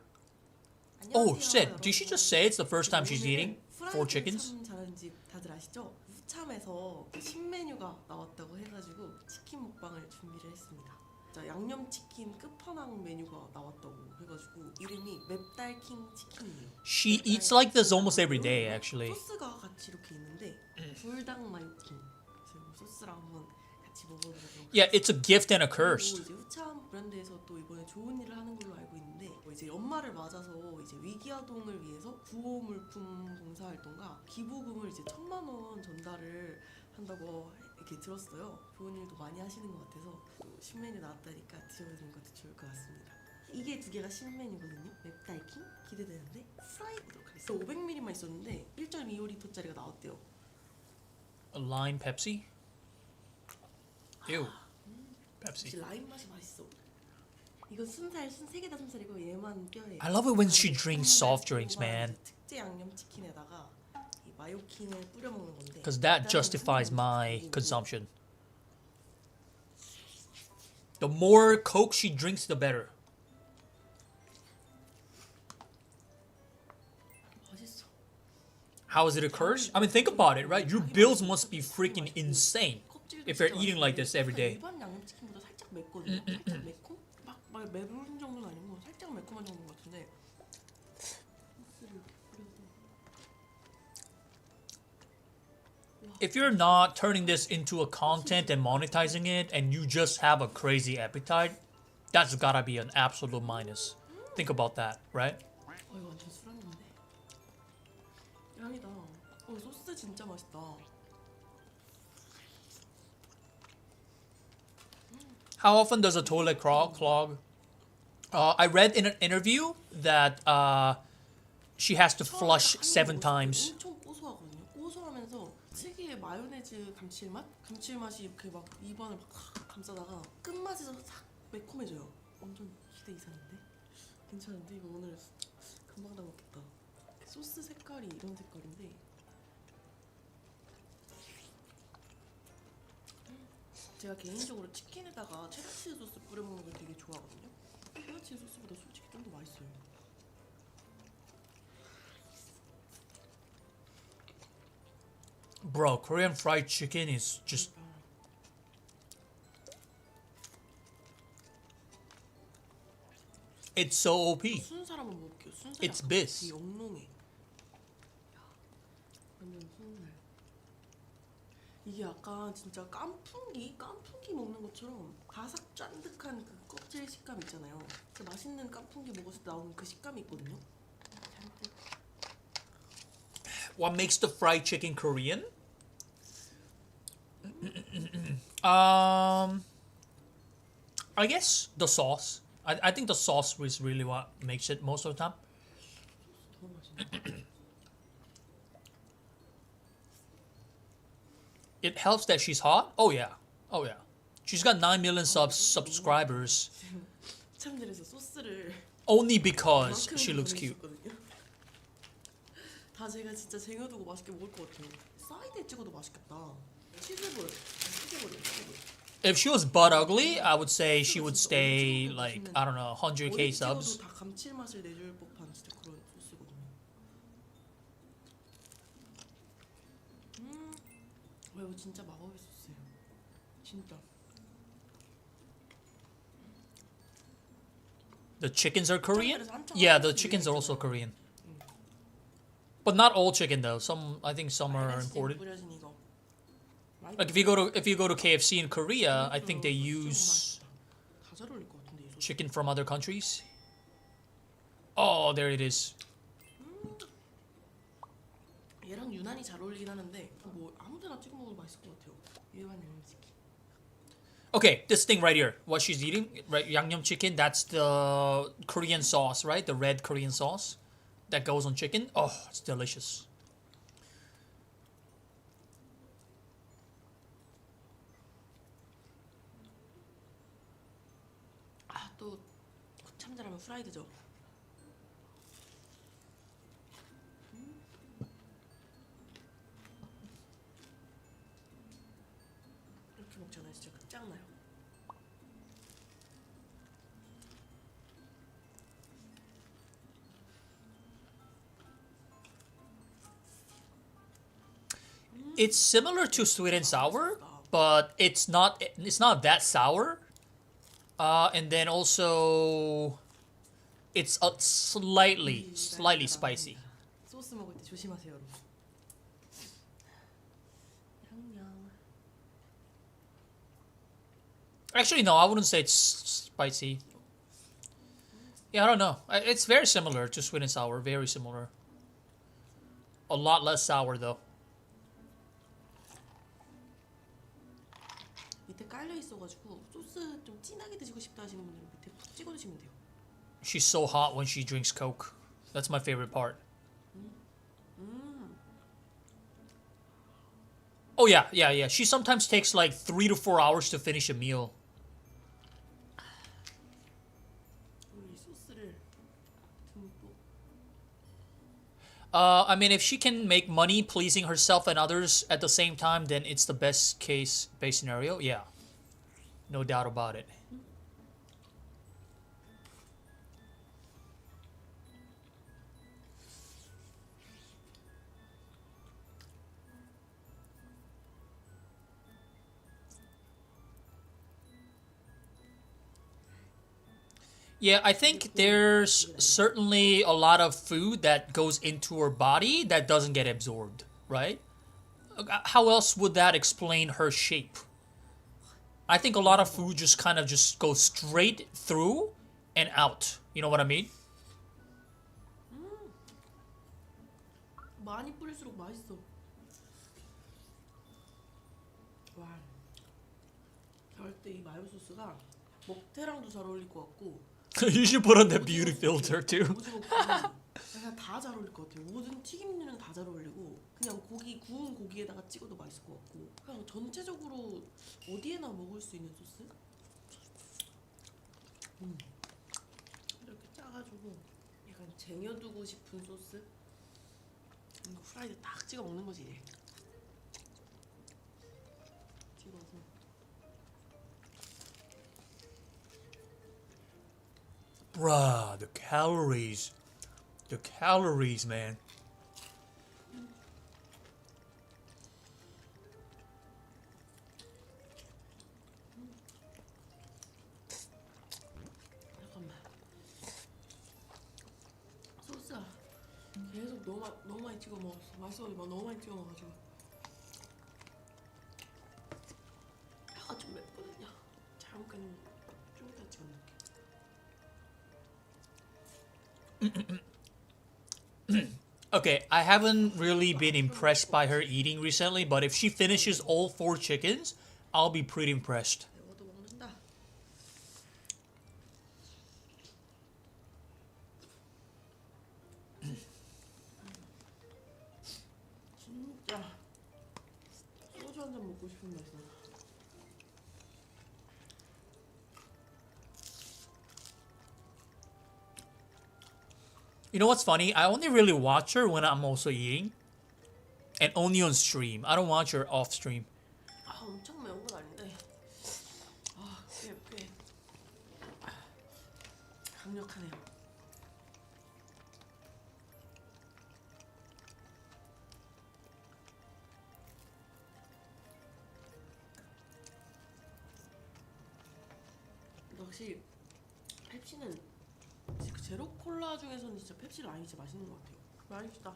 Oh, shit, did she just say it's the first time she's eating 4 chickens? 잘하는 집 다들 아시죠? 후참에서 신메뉴가 나왔다고 해가지고 치킨 먹방을 준비를 했습니다. 자, 양념치킨 끝판왕 메뉴가 나왔다고 해가지고 이름이 맵달킹 치킨이에요. She eats like this almost every day, actually. 소스가 같이 이렇게 있는데 불닭 마요킹. 그래서 소스랑 한번 같이 먹어보도록 하겠습니다. Yeah, it's a gift and a 그리고 curse. 이제 후참 브랜드에서 또 이번에 좋은 일을 하는 걸로 알고 있는데 이제 연말을 맞아서 이제 위기아동을 위해서 구호물품 봉사활동과 기부금을 이제 1,000만 원 전달을 한다고 이렇게 들었어요. 좋은 일도 많이 하시는 것 같아서 또 신메뉴 나왔다니까 드셔보는 것도 좋을 것 같습니다. 이게 두 개가 신메뉴거든요. 맵달킹 기대되는데 프라이 보도록 하겠습니다. 500ml만 있었는데 1.25L짜리가 나왔대요. A lime Pepsi? Ew. 역시 Pepsi. 라임 맛이 맛있어. 이건 순살, 세 개 다 순살이고 얘만 뼈에. I love it when she drinks soft drinks, man. 특제 양념 치킨에다가 이 마요킹을 뿌려 먹는 건데. Because that justifies my consumption. The more Coke she drinks, the better. 맛있어. How is it a curse? I mean, think about it, right? Your bills must be freaking insane if you're eating like this every day. 일반 양념 치킨보다 살짝 맵거든요. 살짝 매콤? 막 매운 정도는 아니고 살짝 매콤한 정도인 것 같은데. 소스를 이렇게 뿌려서. If you're not turning this into a content and monetizing it, and you just have a crazy appetite, that's gotta be an absolute minus. Think about that, right? 이거 완전 술한 건데. 짱이다. 소스 진짜 맛있다. How often does a toilet clog? I read in an interview that she has to flush 7 times. 엄청 고소하거든요. 고소하면서 특유의 마요네즈 감칠맛이 이렇게 막 입안을 막 감싸다가 끝맛에서 싹 매콤해져요. 완전 기대 이상인데? 괜찮은데? 이거 오늘 금방 다 먹겠다. 소스 색깔이 이런 색깔인데 제가 개인적으로 치킨에다가 체다치즈 소스 뿌려 먹는 걸 되게 좋아하거든요. 체다치즈 소스보다 솔직히 좀 더 맛있어요. Bro, Korean fried chicken is just... It's so OP. 순살 한번 먹을게요. 순살 It's bis. 되게 영롱해. 완전 순살. 이게 약간 진짜 깐풍기 먹는 것처럼 바삭 쫀득한 그 껍질 식감 있잖아요. 그 맛있는 깐풍기 먹었을 때 나오는 그 식감이 있거든요. 잔뜩. What makes the fried chicken Korean? I guess the sauce. I think the sauce is really what makes it most of the time. 더 맛있네. It helps that she's hot. Oh yeah. Oh yeah. She's got 9 million subscribers 참들에서 소스를 only because 그만큼 she looks cute. 보내주셨거든요. 다 제가 진짜 쟁여두고 맛있게 먹을 것 같아요. 사이드에 찍어도 맛있겠다. 치즈볼. If she was butt ugly, I would say she would stay like, I don't know, 100k subs. 다 감칠맛을 내줄 법한 진짜 그런 소스거든요. 이거 진짜 마법의 소스예요. 진짜. The chickens are Korean? Yeah, the chickens are also Korean. But not all chicken though. I think some are imported. 뿌려진 이거. Like if you go to KFC in Korea, I think they use 다 잘 어울릴 것 같은데 이 소스. chicken from other countries. Oh, there it is. 얘랑 유난히 잘 어울리긴 하는데 뭐 아무데나 찍어 먹어도 맛있을 것 같아요. 일반 양념치킨. Okay, this thing right here, what she's eating, right? Yangnyeom chicken. That's the Korean sauce, right? The red Korean sauce that goes on chicken. Oh, it's delicious. 또 참잘하면 프라이드죠. 이렇게 먹잖아요. 진짜 끝장나요. It's similar to sweet and sour, but it's not that sour. And then also, it's a slightly spicy. 소스 먹을 때 조심하세요, 여러분. 양념. Actually, no, I wouldn't say it's spicy. Yeah, I don't know. It's very similar to sweet and sour. Very similar. A lot less sour though. 밑에 깔려 있어가지고 소스 좀 진하게 드시고 싶다 하시는 분들은 밑에 푹 찍어 드시면 돼요. She's so hot when she drinks Coke. That's my favorite part. Oh yeah. She sometimes takes like 3 to 4 hours to finish a meal. 이 소스를 듬뿍. I mean, if she can make money pleasing herself and others at the same time, then it's the best case scenario. Yeah, no doubt about it. Yeah, I think there's certainly a lot of food that goes into her body that doesn't get absorbed, right? How else would that explain her shape? I think a lot of food just kind of just goes straight through and out. You know what I mean? 많이 뿌릴수록 맛있어. 와, 겨울 때 이 마요 소스가 먹태랑도 잘 어울릴 것 같고. You should put on the beauty filter too. 그냥 다 잘 어울릴 것 같아요. 모든 튀김류는 다 잘 어울리고 그냥 고기 구운 고기에다가 찍어도 맛있을 것 같고 그냥 전체적으로 어디에나 먹을 수 있는 소스. 이렇게 짜가지고 약간 쟁여두고 싶은 소스. 이거 후라이드 딱 찍어 먹는 거지. 찍어서. Bruh, the calories. The calories, man. 잠깐만. 소스가 계속 너무 많이 찍어 먹었어. 맛있어. 너무 많이 찍어 먹어가지고. 혀가 좀 맵거든요. 잠깐 좀 이따 찍어 먹을게. Okay, I haven't really been impressed by her eating recently, but if she finishes all 4 chickens, I'll be pretty impressed. 이것도 먹는다. 진짜 소주 한 잔 먹고 싶은 맛이야. You know what's funny? I only really watch her when I'm also eating. And only on stream. I don't watch her off stream. 아 엄청 매운 건 아닌데 꽤 강력하네요. 역시 펩시는 제로 콜라 중에서는 진짜 펩시 라인이 진짜 맛있는 것 같아요. 맛있다.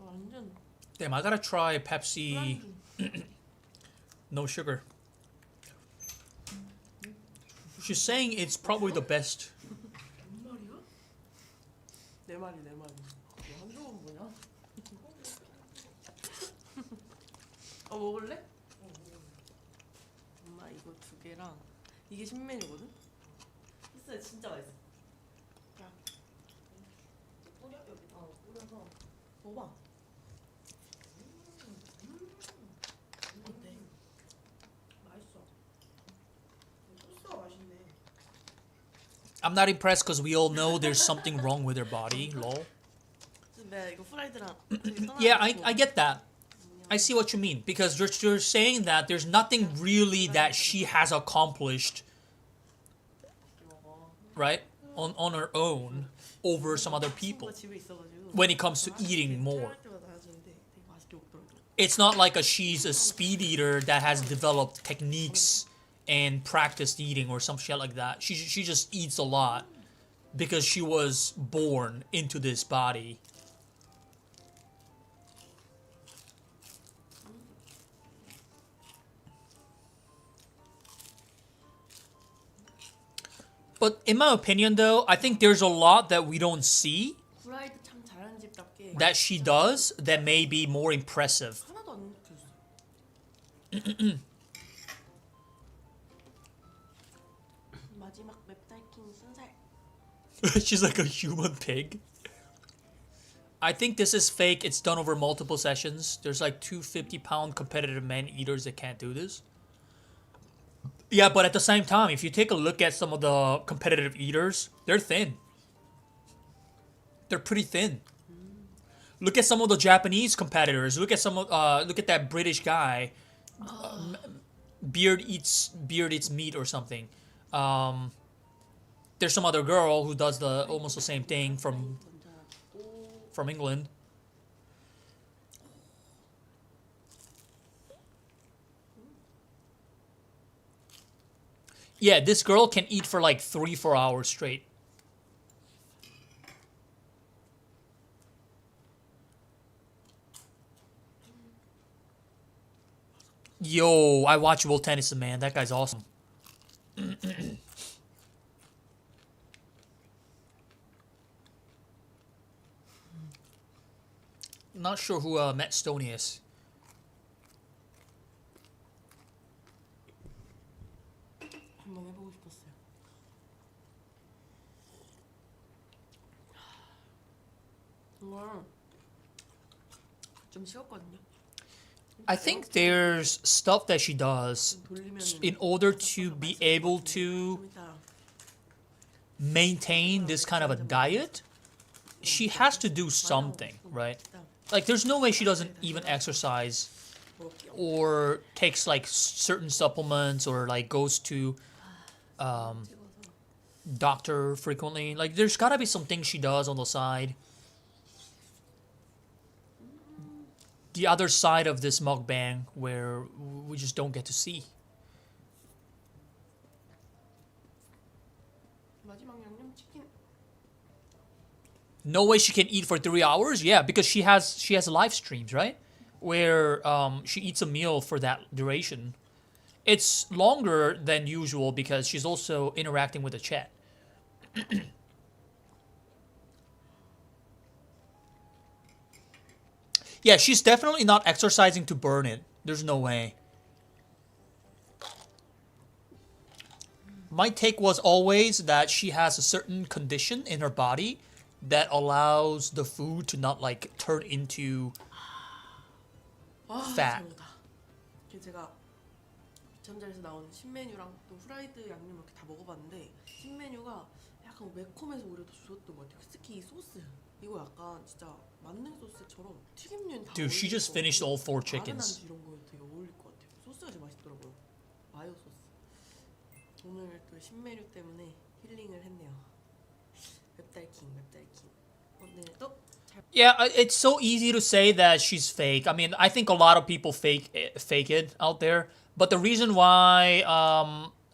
완전 Damn, I gotta try Pepsi. No sugar. She's saying it's probably the best. 뭔 말이야? 내 말이. 한조건 뭐냐? 먹을래? 엄마 이거 2개랑 이게 신메뉴거든? 있어요. 진짜 맛있어. 야, 뿌려 여기. 뿌려서 먹어봐. 어때? 맛있어. 소스가 맛있네. I'm not impressed because we all know there's something wrong with her body. Lol. 내가 이거 프라이드랑 Yeah, I get that. I see what you mean. Because you're saying that there's nothing really that she has accomplished, right? On her own over some other people 집에 있어가지고 when it comes to eating more. 할 때마다 하는데 되게 맛있게 먹더라고. It's not like she's a speed eater that has developed techniques and practiced eating or some shit like that. She just eats a lot because she was born into this body. But in my opinion though, I think there's a lot that we don't see 프라이드 참 잘하는 집답게 that she does that may be more impressive. 하나도 안 느꼈어. 마지막 웹달킹 순살. She's like a human pig. I think this is fake. It's done over multiple sessions. There's like 250-pound competitive man eaters that can't do this. Yeah, but at the same time, if you take a look at some of the competitive eaters, they're thin. They're pretty thin. Look at some of the Japanese competitors. Look at look at that British guy. Beard eats meat or something. There's some other girl who does the almost the same thing from England. Yeah, this girl can eat for like 3-4 hours straight. Yo, I watch Will Tennyson, man. That guy's awesome. Not sure who Matt Stoney is. 한번 해보고 싶었어요. 이걸 좀 쉬웠거든요. I think there's stuff that she does in order to be able to 좀 이따 maintain this kind of a diet. She has to do something, right? Like, there's no way she doesn't even exercise 먹을게요. or takes like certain supplements or like goes to doctor frequently. Like, there's gotta be some things she does on the side. The other side of this mukbang where we just don't get to see. 마지막 양념치킨. No way she can eat for 3 hours. Yeah, because she has live streams, right? Where she eats a meal for that duration. It's longer than usual because she's also interacting with the chat. Yeah, she's definitely not exercising to burn it. There's no way. My take was always that she has a certain condition in her body that allows the food to not like turn into fat. 잘 먹었다. 이게 제가 전자에서 나오는 신메뉴랑 또 후라이드 양념 이렇게 다 먹어봤는데 신메뉴가 약간 매콤해서 오히려 더 좋았던 것 같아요. 특히 이 소스 이거 약간 진짜 만능 소스처럼 튀김류는 다 Dude, she 어울릴 just 것 finished 같고 all 4 마른 chickens. 안주 이런 거에 되게 어울릴 것 같아요. 소스가 진짜 맛있더라고요. 마요 소스. 오늘 또 신메뉴 때문에 힐링을 했네요. 웹달킹. 오늘 또 Yeah, it's so easy to say that she's fake. I mean, I think a lot of people fake it out there. But the reason why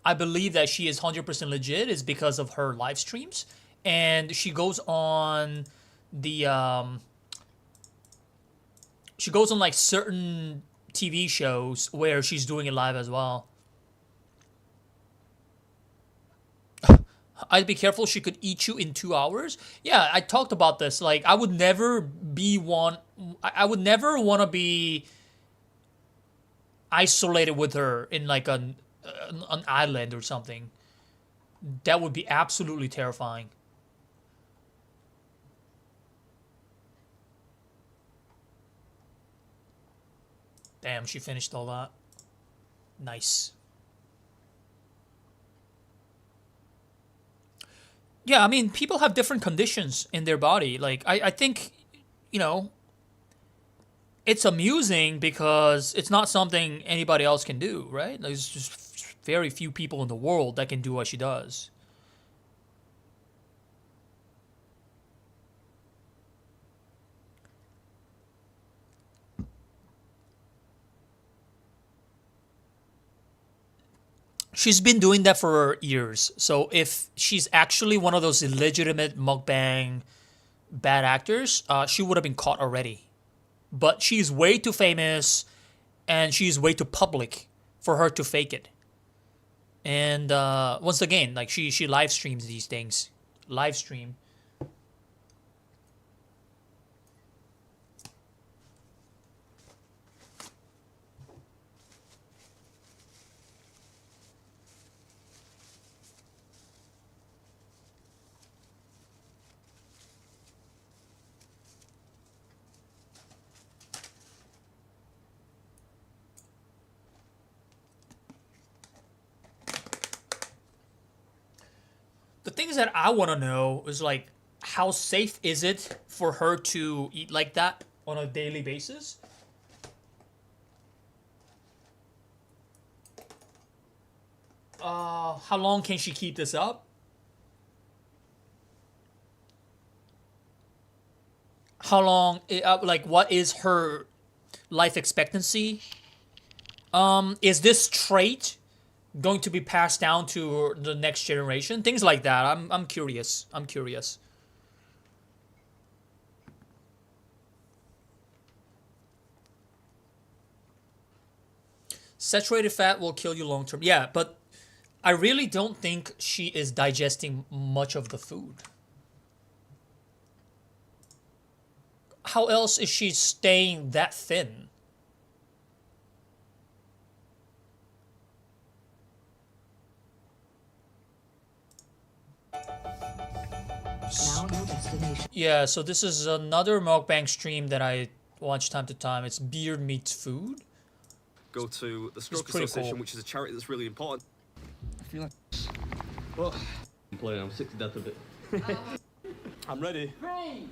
I believe that she is 100% legit is because of her live streams. And she goes on the she goes on like certain TV shows where she's doing it live as well. I'd be careful, she could eat you in 2 hours. Yeah, I talked about this. Like, I would never want to be isolated with her in like an island or something. That would be absolutely terrifying. Damn, she finished all that. Nice. Yeah, I mean, people have different conditions in their body. Like, I think, you know, it's amusing because it's not something anybody else can do, right? There's just very few people in the world that can do what she does. She's been doing that for years. So if she's actually one of those illegitimate mukbang bad actors, she would have been caught already. But she's way too famous and she's way too public for her to fake it. And once again, like she live streams these things. Live stream. The things that I want to know is like, how safe is it for her to eat like that on a daily basis? How long can she keep this up? How long, like, what is her life expectancy? Is this trait going to be passed down to the next generation? Things like that. I'm curious. I'm curious. Saturated fat will kill you long term. Yeah, but I really don't think she is digesting much of the food. How else is she staying that thin? Yeah, so this is another mukbang stream that I watch time to time. It's beer meets food. Go to the Stroke Association, cool. Which is a charity that's really important. I feel like... Well, I'm playing. I'm sick to death of it. I'm ready. 3,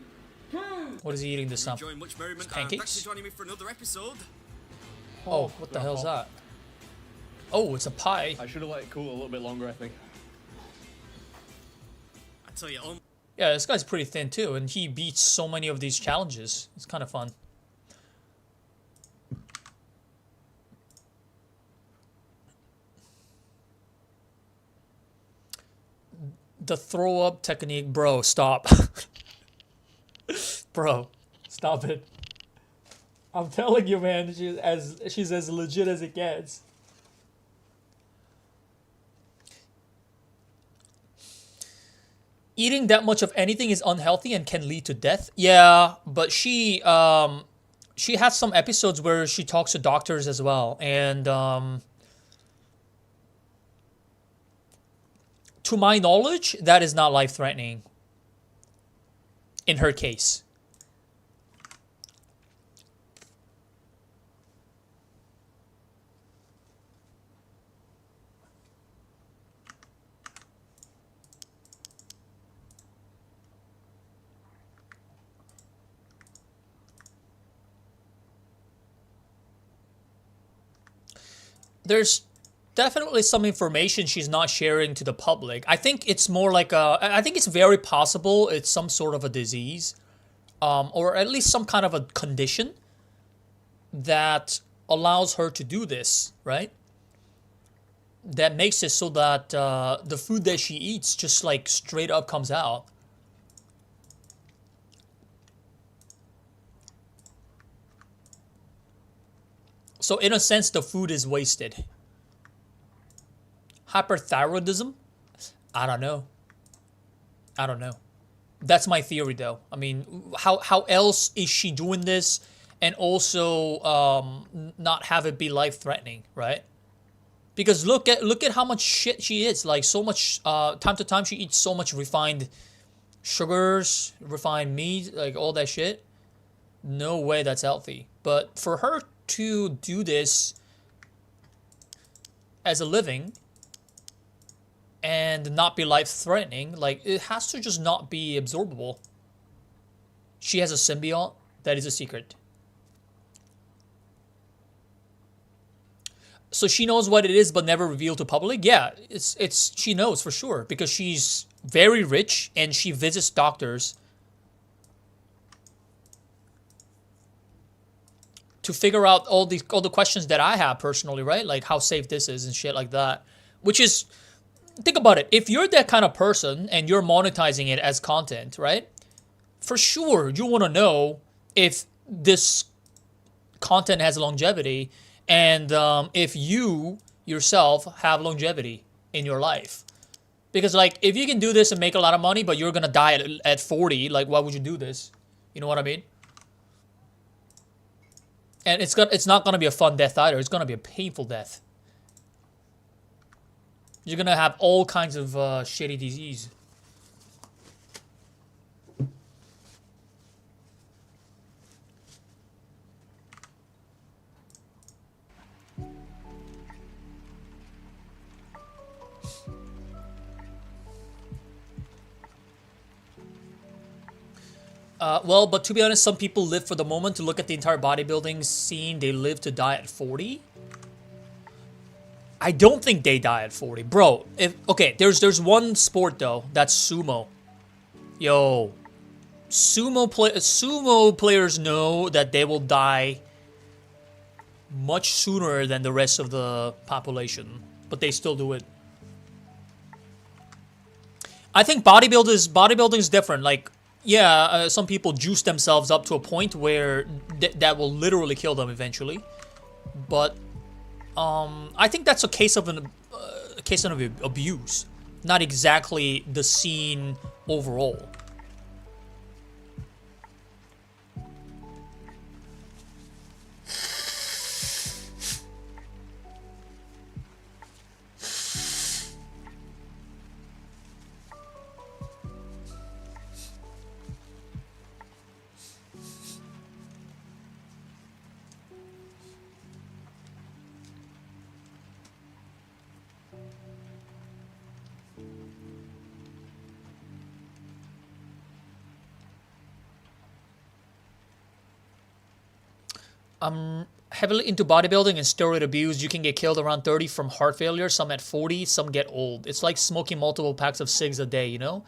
2. What is he eating this time? Enjoying much merriment. Pancakes? Thanks for joining me for another episode. Oh, what the hell's that? Oh, it's a pie. I should have let it cool a little bit longer, I think. I tell you, yeah, this guy's pretty thin too, and he beats so many of these challenges. It's kind of fun. The throw up technique, bro, stop. Bro, stop it. I'm telling you, man, she's as legit as it gets. Eating that much of anything is unhealthy and can lead to death. Yeah, but she has some episodes where she talks to doctors as well, and to my knowledge, that is not life-threatening in her case. There's definitely some information she's not sharing to the public. I think it's more like I think it's very possible it's some sort of a disease, or at least some kind of a condition that allows her to do this, right? That makes it so that the food that she eats just like straight up comes out. So in a sense, the food is wasted. Hyperthyroidism? I don't know. I don't know. That's my theory, though. I mean, how else is she doing this and also not have it be life-threatening, right? Because look at how much shit she eats. Like, so much, time to time, she eats so much refined sugars, refined meat, like all that shit. No way that's healthy. But for her to do this as a living and not be life-threatening, like, it has to just not be absorbable. She has a symbiote. That is a secret. So she knows what it is but never revealed to public? Yeah, it's she knows for sure because she's very rich and she visits doctors to figure out all the questions that I have personally, right? Like how safe this is and shit like that. Which is, think about it. If you're that kind of person and you're monetizing it as content, right? For sure, you want to know if this content has longevity and if you yourself have longevity in your life. Because like, if you can do this and make a lot of money, but you're going to die at 40, like why would you do this? You know what I mean? And it's not gonna be a fun death either. It's gonna be a painful death. You're gonna have all kinds of shitty disease. Well, but to be honest, some people live for the moment. To look at the entire bodybuilding scene, they live to die at 40. I don't think they die at 40. Bro, okay, there's one sport though, that's sumo. Yo, sumo players know that they will die much sooner than the rest of the population, but they still do it. I think bodybuilding is different. Like, yeah, some people juice themselves up to a point where that will literally kill them eventually. But I think that's a case of abuse, not exactly the scene overall. I'm heavily into bodybuilding and steroid abuse. You can get killed around 30 from heart failure, some at 40, some get old. It's like smoking multiple packs of cigs a day, you know?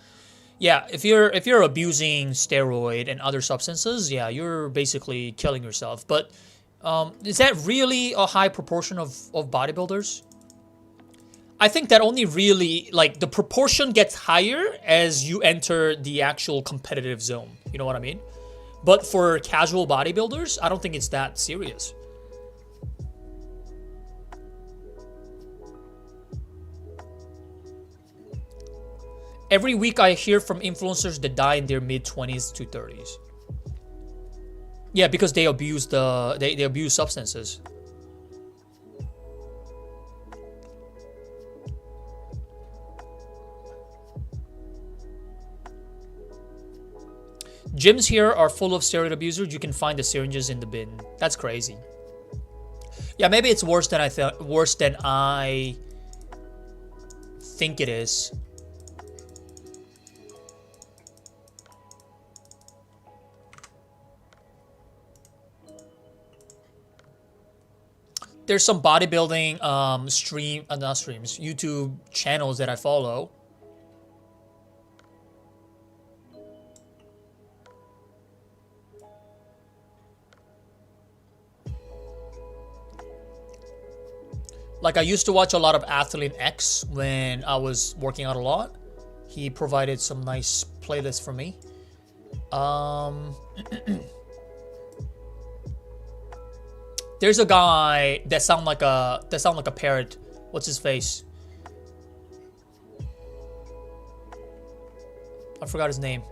Yeah, if you're abusing steroid and other substances, yeah, you're basically killing yourself. But is that really a high proportion of bodybuilders? I think that only really, like, the proportion gets higher as you enter the actual competitive zone. You know what I mean? But for casual bodybuilders, I don't think it's that serious. Every week I hear from influencers that die in their mid-20s to 30s. Yeah, because they abuse they abuse substances. Gyms here are full of steroid abusers. You can find the syringes in the bin. That's crazy. Yeah, maybe it's worse than I think it is. There's some bodybuilding YouTube channels that I follow. Like, I used to watch a lot of Athlete X when I was working out a lot. He provided some nice playlists for me. There's a guy that sound like a parrot. What's his face? I forgot his name.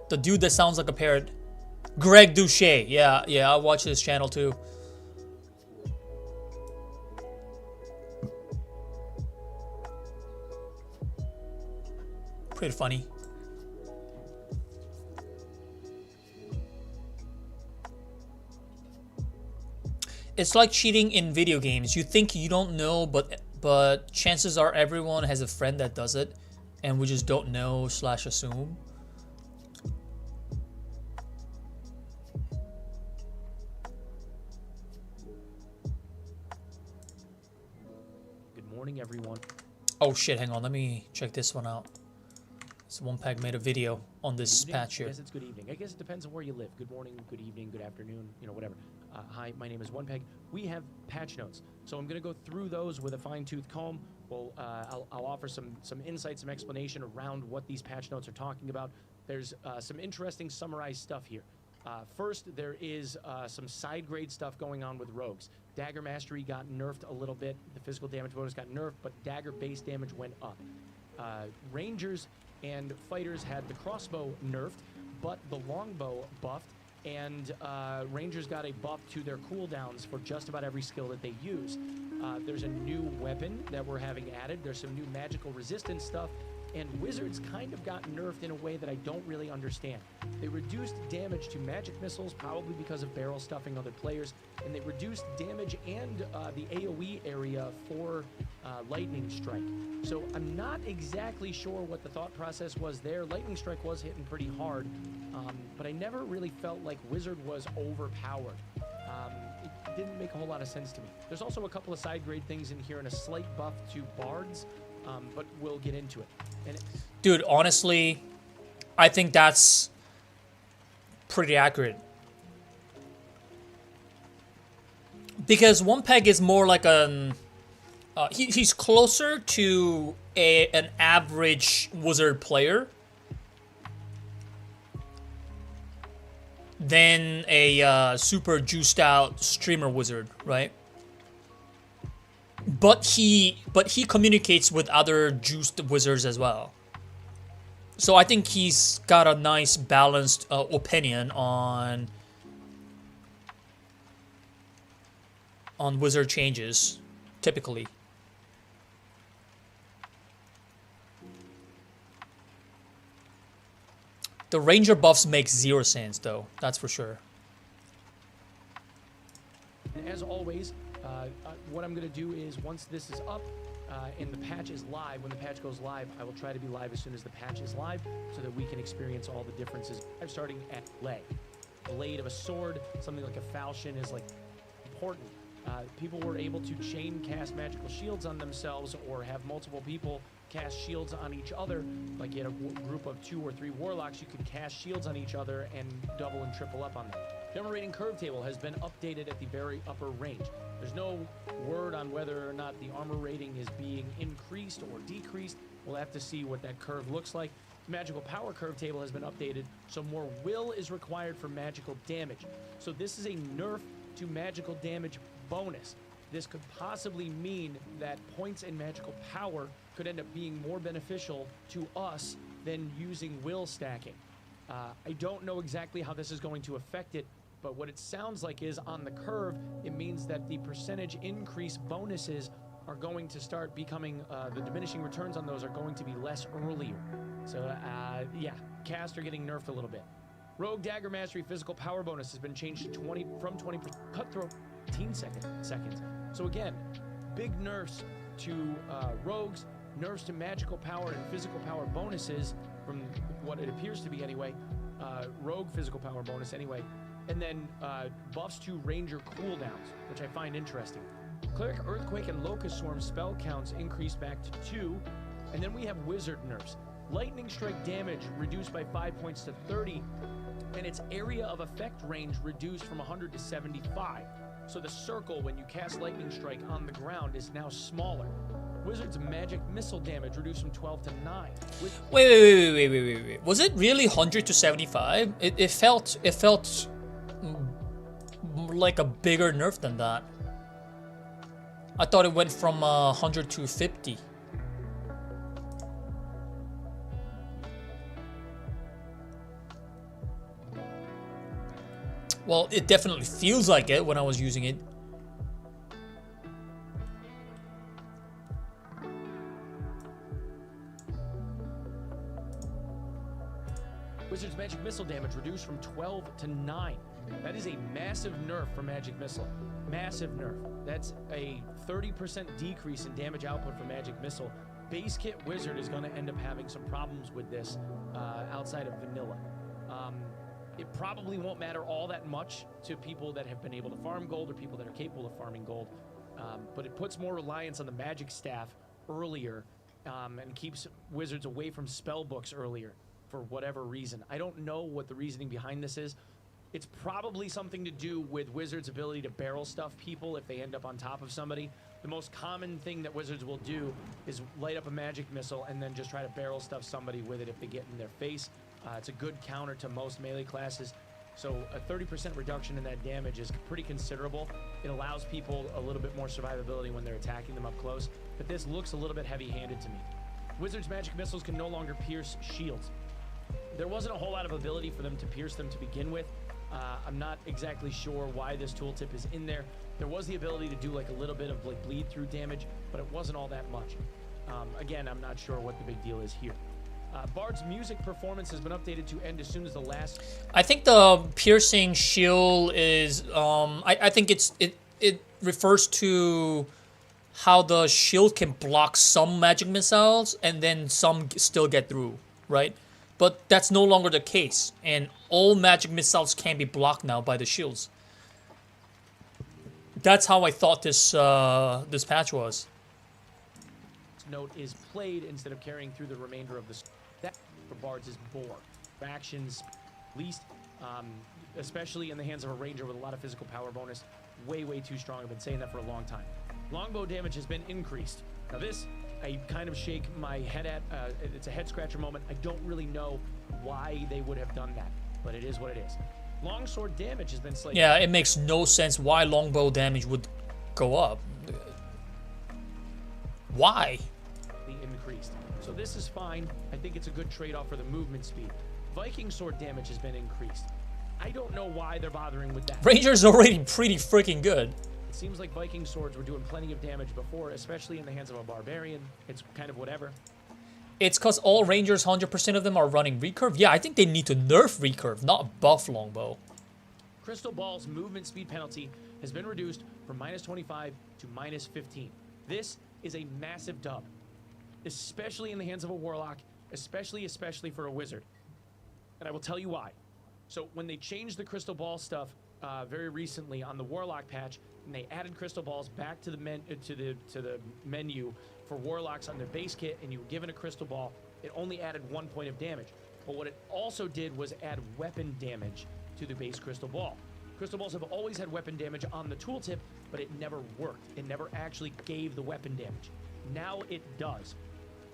The dude that sounds like a parrot. Greg Douchet. Yeah, I watch his channel too. Pretty funny. It's like cheating in video games. You think you don't know, but chances are everyone has a friend that does it, and we just don't know / assume. Good morning, everyone. Oh shit, hang on, let me check this one out. So OnePeg made a video on this patch here. I guess it's good evening. I guess it depends on where you live. Good morning, good evening, good afternoon, you know, whatever. Hi, my name is OnePeg. We have patch notes, so I'm going to go through those with a fine-tooth comb. Well, I'll offer some insight, some explanation around what these patch notes are talking about. There's some interesting summarized stuff here. First, there is some side-grade stuff going on with rogues. Dagger Mastery got nerfed a little bit. The physical damage bonus got nerfed, but dagger base damage went up. Rangers and fighters had the crossbow nerfed, but the longbow buffed, and Rangers got a buff to their cooldowns for just about every skill that they use. There's a new weapon that we're having added. There's some new magical resistance stuff, And Wizards kind of got nerfed in a way that I don't really understand. They reduced damage to magic missiles, probably because of barrel stuffing other players, and they reduced damage and the AoE area for Lightning Strike. So I'm not exactly sure what the thought process was there. Lightning Strike was hitting pretty hard, but I never really felt like Wizard was overpowered. It didn't make a whole lot of sense to me. There's also a couple of side grade things in here and a slight buff to Bards, but we'll get into it. And Dude, honestly, I think that's pretty accurate. Because one peg is more like an... he's closer to an average Wizard player than a super juiced out streamer Wizard, right? But he communicates with other juiced Wizards as well. So I think he's got a nice balanced opinion on Wizard changes, typically. The Ranger buffs make 0 sense, though. That's for sure. as always, what I'm going to do is once this is up and the patch is live, when the patch goes live, I will try to be live as soon as the patch is live so that we can experience all the differences. I'm starting at lay. Blade of a sword, something like a falchion is like important. People were able to chain cast magical shields on themselves or have multiple people cast shields on each other. Like you had a group of 2 or 3 warlocks, you could cast shields on each other and double and triple up on them. The armor rating curve table has been updated at the very upper range. There's no word on whether or not the armor rating is being increased or decreased. We'll have to see what that curve looks like. The magical power curve table has been updated, so more will is required for magical damage. So this is a nerf to magical damage bonus. This could possibly mean that points in magical power could end up being more beneficial to us than using will stacking. I don't know exactly how this is going to affect it, but what it sounds like is on the curve, it means that the percentage increase bonuses are going to start becoming, the diminishing returns on those are going to be less earlier. So yeah, cast are getting nerfed a little bit. Rogue Dagger Mastery physical power bonus has been changed to 20% cutthroat 15 seconds. So again, big nerfs to rogues, nerfs to magical power and physical power bonuses from what it appears to be anyway. Rogue physical power bonus anyway. And then buffs to ranger cooldowns, which I find interesting. Cleric Earthquake and Locust Swarm spell counts increased back to 2. And then we have wizard nerfs. Lightning Strike damage reduced by 5 points to 30, and its area of effect range reduced from 100 to 75. So the circle when you cast Lightning Strike on the ground is now smaller. Wizard's magic missile damage reduced from 12 to 9. Wait. Was it really 100 to 75? It felt like a bigger nerf than that. I thought it went from 100 to 50. Well, it definitely feels like it when I was using it. Wizard's magic missile damage reduced from 12 to 9. That is a massive nerf for magic missile. Massive nerf. That's a 30% decrease in damage output for magic missile. Base kit wizard is going to end up having some problems with this outside of vanilla. It probably won't matter all that much to people that have been able to farm gold or people that are capable of farming gold, but it puts more reliance on the magic staff earlier and keeps wizards away from spell books earlier for whatever reason. I don't know what the reasoning behind this is. It's probably something to do with wizards' ability to barrel stuff people if they end up on top of somebody. The most common thing that wizards will do is light up a magic missile and then just try to barrel stuff somebody with it if they get in their face. It's a good counter to most melee classes. So a 30% reduction in that damage is pretty considerable. It allows people a little bit more survivability when they're attacking them up close. But this looks a little bit heavy-handed to me. Wizards' magic missiles can no longer pierce shields. There wasn't a whole lot of ability for them to pierce them to begin with. I'm not exactly sure why this tooltip is in there. There was the ability to do like a little bit of like bleed through damage, but it wasn't all that much. Again, I'm not sure what the big deal is here. Bard's music performance has been updated to end as soon as the last. I think the piercing shield is I think it refers to how the shield can block some magic missiles and then some still get through, right? But that's no longer the case, and all magic missiles can be blocked now by the shields. That's how I thought this this patch was. Note is played instead of carrying through the remainder of the that for Bards is bore. Actions least, especially in the hands of a ranger with a lot of physical power bonus, way too strong. I've been saying that for a long time. Longbow damage has been increased. Now this, I kind of shake my head at. It's a head scratcher moment. I don't really know why they would have done that, but it is what it is. Longsword damage has been slightly. Yeah, it makes no sense why longbow damage would go up. Why? Increased. So this is fine. I think it's a good trade-off for the movement speed. Viking sword damage has been increased. I don't know why they're bothering with that. Ranger's already pretty freaking good. It seems like Viking swords were doing plenty of damage before, especially in the hands of a barbarian. It's kind of whatever. It's because all Rangers, 100% of them are running recurve. Yeah, I think they need to nerf recurve, not buff longbow. Crystal Ball's movement speed penalty has been reduced from -25 to -15. This is a massive dub, especially in the hands of a warlock, especially for a wizard. And I will tell you why. So when they changed the crystal ball stuff very recently on the warlock patch, and they added crystal balls back to the menu for warlocks on their base kit, and you were given a crystal ball, it only added 1 point of damage. But what it also did was add weapon damage to the base crystal ball. Crystal balls have always had weapon damage on the tooltip, but it never worked. It never actually gave the weapon damage. Now it does.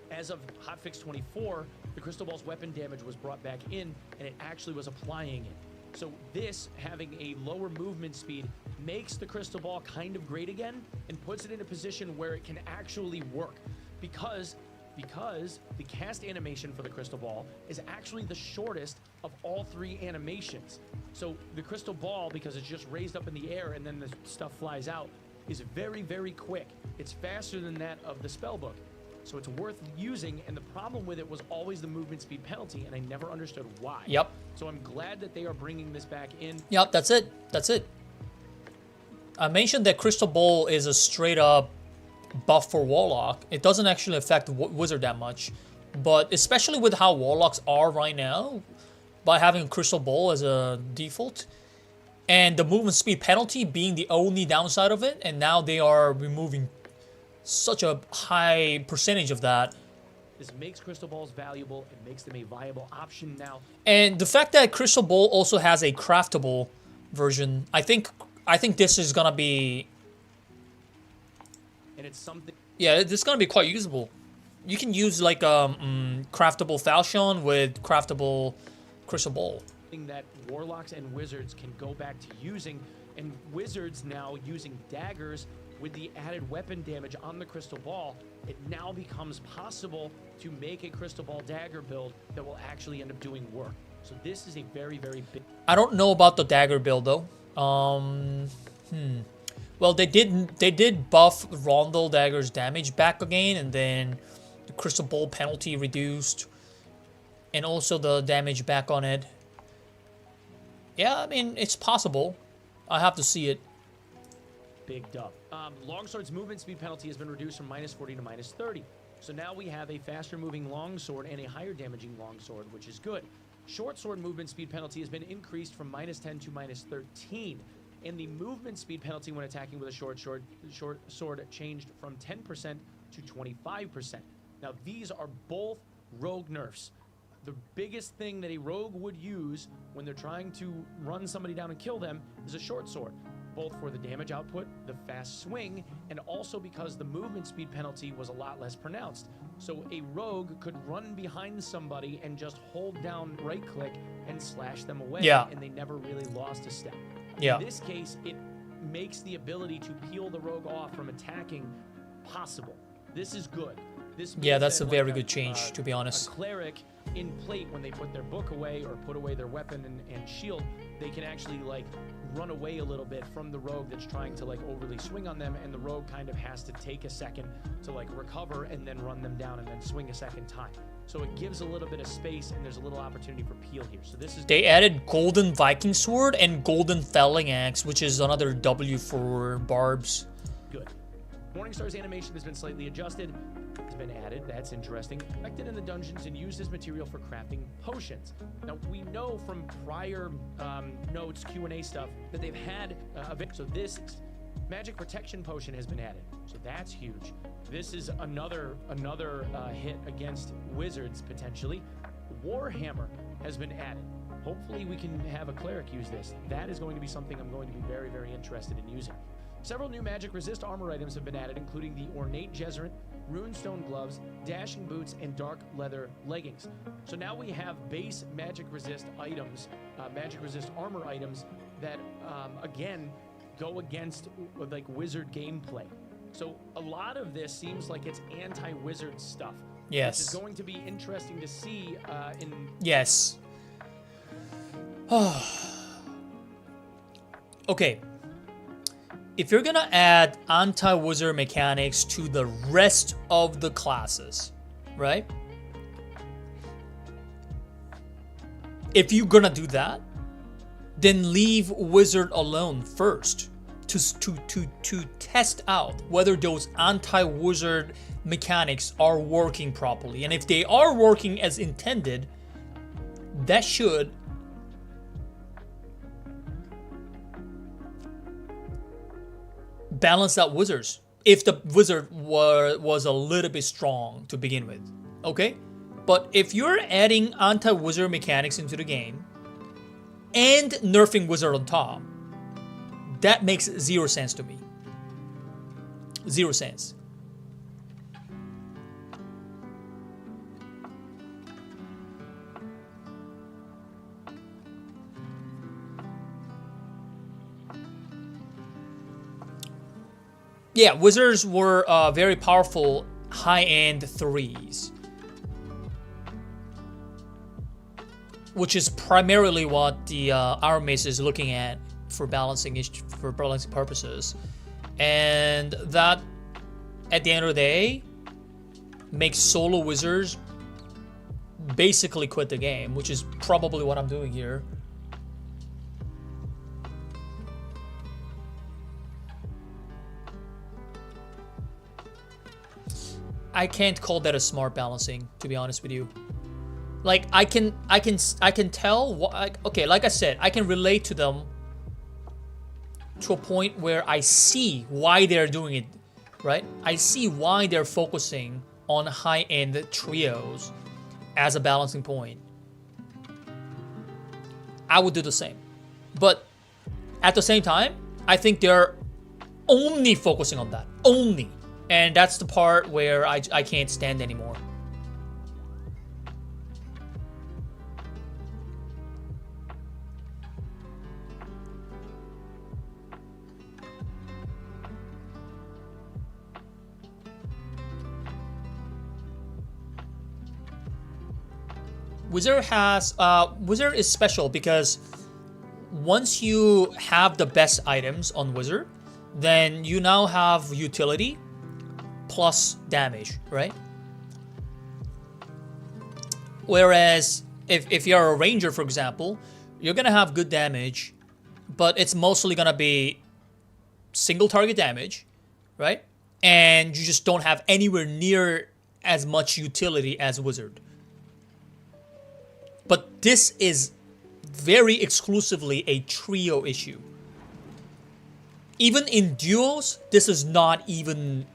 As of hotfix 24, the crystal ball's weapon damage was brought back in, and it actually was applying it. So this, having a lower movement speed, makes the crystal ball kind of great again, and puts it in a position where it can actually work. Because the cast animation for the crystal ball is actually the shortest of all 3 animations. So the crystal ball, because it's just raised up in the air and then the stuff flies out, is very quick. It's faster than that of the spellbook. So it's worth using, and the problem with it was always the movement speed penalty, and I never understood why. Yep. So I'm glad that they are bringing this back in. Yep, that's it. I mentioned that Crystal Ball is a straight up buff for Warlock. It doesn't actually affect Wizard that much, but especially with how Warlocks are right now, by having Crystal Ball as a default, and the movement speed penalty being the only downside of it, and now they are removing such a high percentage of that. This makes crystal balls valuable. It makes them a viable option now. And the fact that Crystal Ball also has a craftable version, I think this is gonna be. And it's something. Yeah, this is gonna be quite usable. You can use like craftable falchion with craftable Crystal Ball. That warlocks and wizards can go back to using, and wizards now using daggers. With the added weapon damage on the crystal ball, it now becomes possible to make a crystal ball dagger build that will actually end up doing work. So this is a very big. I don't know about the dagger build though. Well, they did buff Rondel dagger's damage back again, and then the crystal ball penalty reduced, and also the damage back on it. Yeah, I mean it's possible. I have to see it. Big dub. Longsword's movement speed penalty has been reduced from -40 to -30. So now we have a faster moving longsword and a higher damaging longsword, which is good. Short sword movement speed penalty has been increased from -10 to -13. And the movement speed penalty when attacking with a short sword changed from 10% to 25%. Now these are both rogue nerfs. The biggest thing that a rogue would use when they're trying to run somebody down and kill them is a short sword. Both for the damage output, the fast swing, and also because the movement speed penalty was a lot less pronounced. So a rogue could run behind somebody and just hold down right click and slash them away, and they never really lost a step. Yeah. In this case, it makes the ability to peel the rogue off from attacking possible. This is good. Yeah, that's a very good change, to be honest. A cleric in plate, when they put their book away or put away their weapon and shield, they can actually like run away a little bit from the rogue that's trying to like overly swing on them, and the rogue kind of has to take a second to like recover and then run them down and then swing a second time. So it gives a little bit of space, and there's a little opportunity for peel here. So this is... They added Golden Viking Sword and Golden Felling Axe, which is another W for barbs. Good. Morningstar's animation has been slightly adjusted. It's been added. That's interesting. Collected in the dungeons and used as material for crafting potions. Now, we know from prior notes, Q&A stuff, that they've had so this magic protection potion has been added. So that's huge. This is another hit against wizards, potentially. Warhammer has been added. Hopefully we can have a cleric use this. That is going to be something I'm going to be very, very interested in using. Several new magic resist armor items have been added, including the ornate Jezrint, runestone gloves, dashing boots, and dark leather leggings. So now we have base magic resist items, magic resist armor items that, again, go against like wizard gameplay. So a lot of this seems like it's anti-wizard stuff. Yes. Which is going to be interesting to see in... Yes. Okay. If you're gonna add anti-wizard mechanics to the rest of the classes, right? If you're gonna do that, then leave wizard alone first to test out whether those anti-wizard mechanics are working properly. And if they are working as intended, that should balance out wizards if the wizard was a little bit strong to begin with, okay? But if you're adding anti-wizard mechanics into the game and nerfing wizard on top, that makes zero sense to me. Zero sense. Yeah, wizards were very powerful high-end 3s. Which is primarily what the Iron Mace is looking at for balancing purposes. And that, at the end of the day, makes solo wizards basically quit the game, which is probably what I'm doing here. I can't call that a smart balancing, to be honest with you. Like I can tell what, okay, like I said, I can relate to them to a point where I see why they're doing it, right? I see why they're focusing on high-end trios as a balancing point. I would do the same. But at the same time, I think they're only focusing on that. Only. And that's the part where I can't stand anymore. Wizard is special because once you have the best items on Wizard, then you now have utility plus damage, right? Whereas if you're a ranger, for example, you're gonna have good damage, but it's mostly gonna be single target damage, right? And you just don't have anywhere near as much utility as Wizard. But this is very exclusively a trio issue. Even in duos, this is not even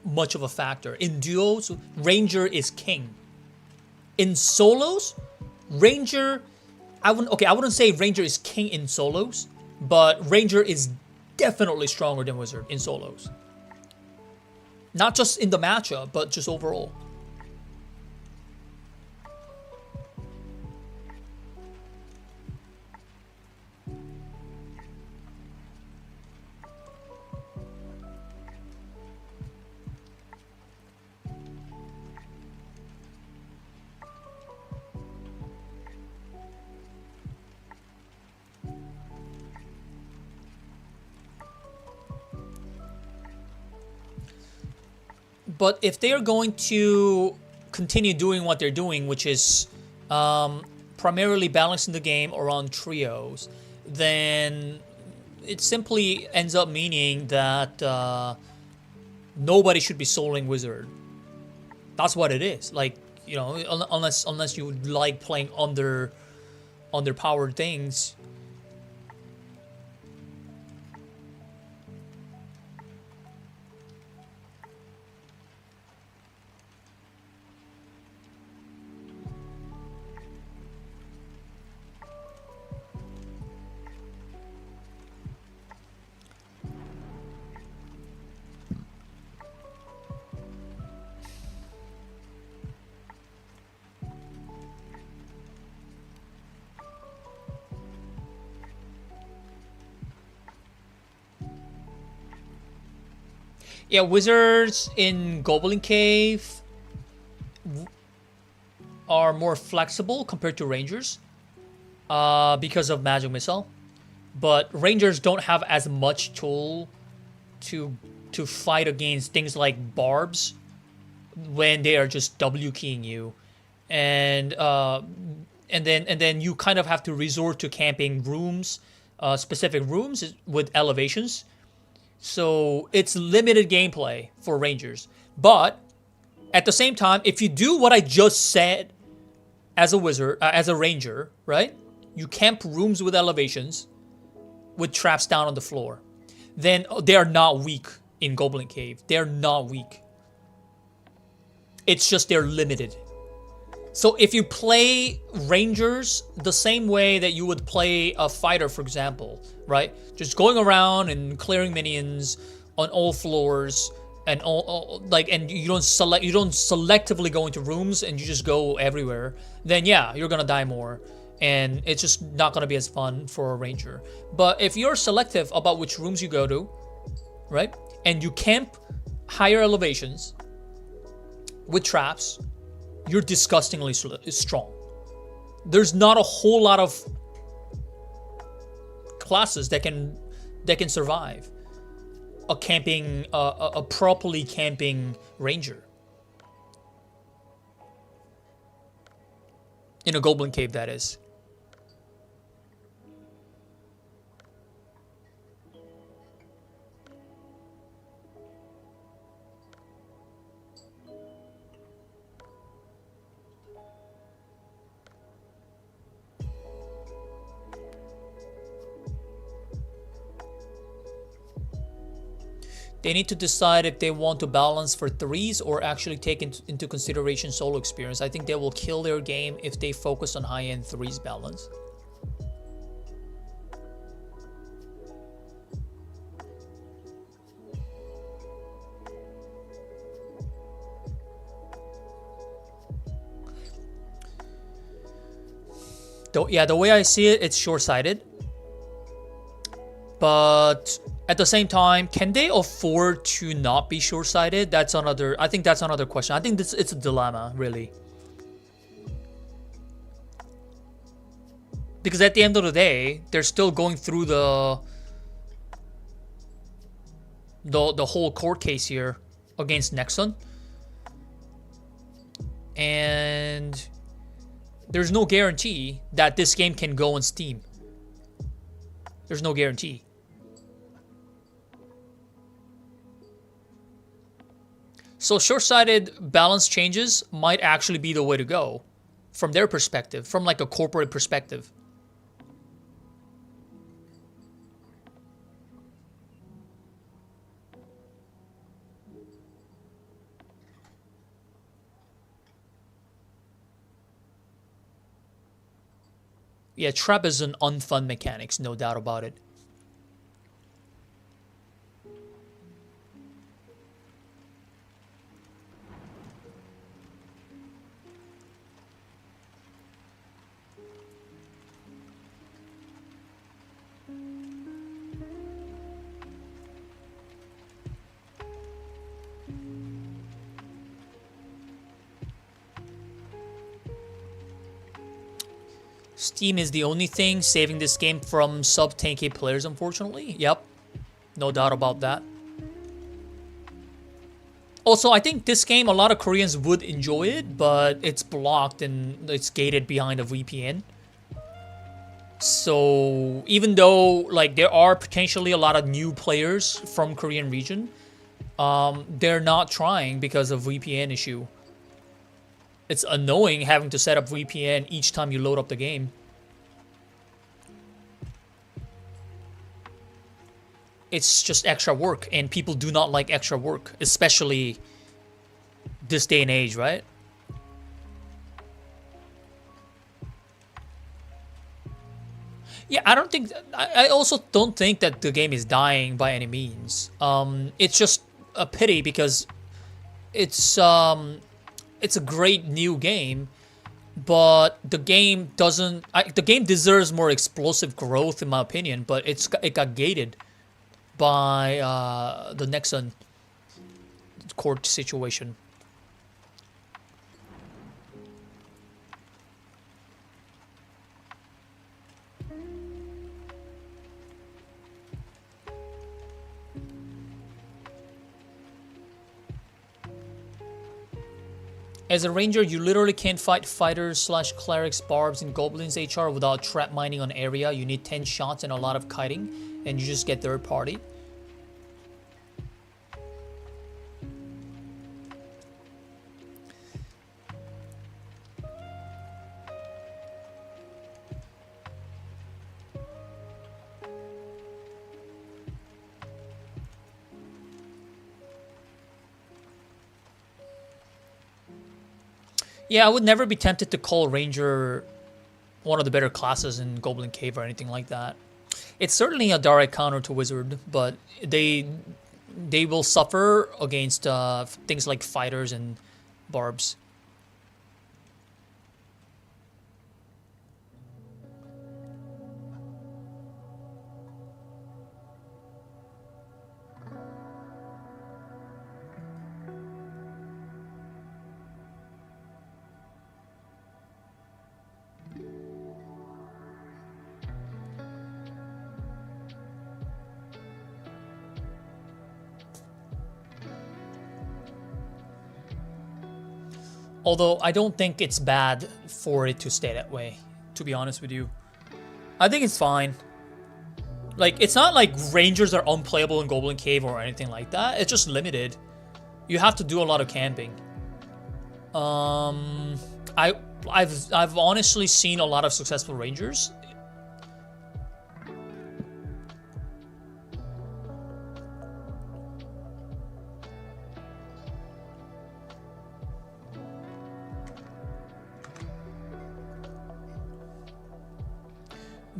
much of a factor. In duos, Ranger is king. In solos, Ranger, I wouldn't say Ranger is king in solos, but Ranger is definitely stronger than Wizard in solos. Not just in the matchup, but just overall. But if they are going to continue doing what they're doing, which is primarily balancing the game around trios, then it simply ends up meaning that nobody should be soloing Wizard. That's what it is. Like, you know, unless you like playing underpowered things. Yeah, wizards in Goblin Cave are more flexible compared to rangers because of magic missile, but rangers don't have as much tool to fight against things like barbs when they are just W keying you, and then you kind of have to resort to camping rooms, specific rooms with elevations. So it's limited gameplay for rangers. But at the same time, if you do what I just said as a wizard, as a ranger, right? You camp rooms with elevations with traps down on the floor. Then they are not weak in Goblin Cave. They're not weak. It's just they're limited. So if you play rangers the same way that you would play a fighter, for example, right? Just going around and clearing minions on all floors and and you don't selectively go into rooms and you just go everywhere, then yeah, you're gonna die more. And it's just not gonna be as fun for a ranger. But if you're selective about which rooms you go to, right? And you camp higher elevations with traps, you're disgustingly strong. There's not a whole lot of classes that can survive a properly camping ranger in a Goblin Cave, that is. They need to decide if they want to balance for threes or actually take into consideration solo experience. I think they will kill their game if they focus on high-end threes balance. Yeah, the way I see it, it's short-sighted. But at the same time, can they afford to not be short-sighted? I think that's another question. I think it's a dilemma, really. Because at the end of the day, they're still going through the whole court case here against Nexon. And there's no guarantee that this game can go on Steam. There's no guarantee. So short-sighted balance changes might actually be the way to go from their perspective, from like a corporate perspective. Yeah, trap is an unfun mechanics, no doubt about it. Steam is the only thing saving this game from sub 10k players, unfortunately. Yep, no doubt about that. Also, I think this game, a lot of Koreans would enjoy it, but it's blocked and it's gated behind a VPN. So even though like there are potentially a lot of new players from Korean region, they're not trying because of VPN issue. It's annoying having to set up VPN each time you load up the game. It's just extra work, and people do not like extra work, especially this day and age, right? Yeah, I also don't think that the game is dying by any means. It's just a pity because it's a great new game, but the game doesn't. The game deserves more explosive growth, in my opinion. But it got gated by the Nexon court situation. As a ranger, you literally can't fight fighters / clerics, barbs, and goblins HR without trap mining on area. You need 10 shots and a lot of kiting, and you just get third party. Yeah, I would never be tempted to call Ranger one of the better classes in Goblin Cave or anything like that. It's certainly a direct counter to Wizard, but they will suffer against things like fighters and barbs. Although I don't think it's bad for it to stay that way, to be honest with you. I think it's fine. Like, it's not like Rangers are unplayable in Goblin Cave or anything like that. It's just limited. You have to do a lot of camping. I've honestly seen a lot of successful Rangers.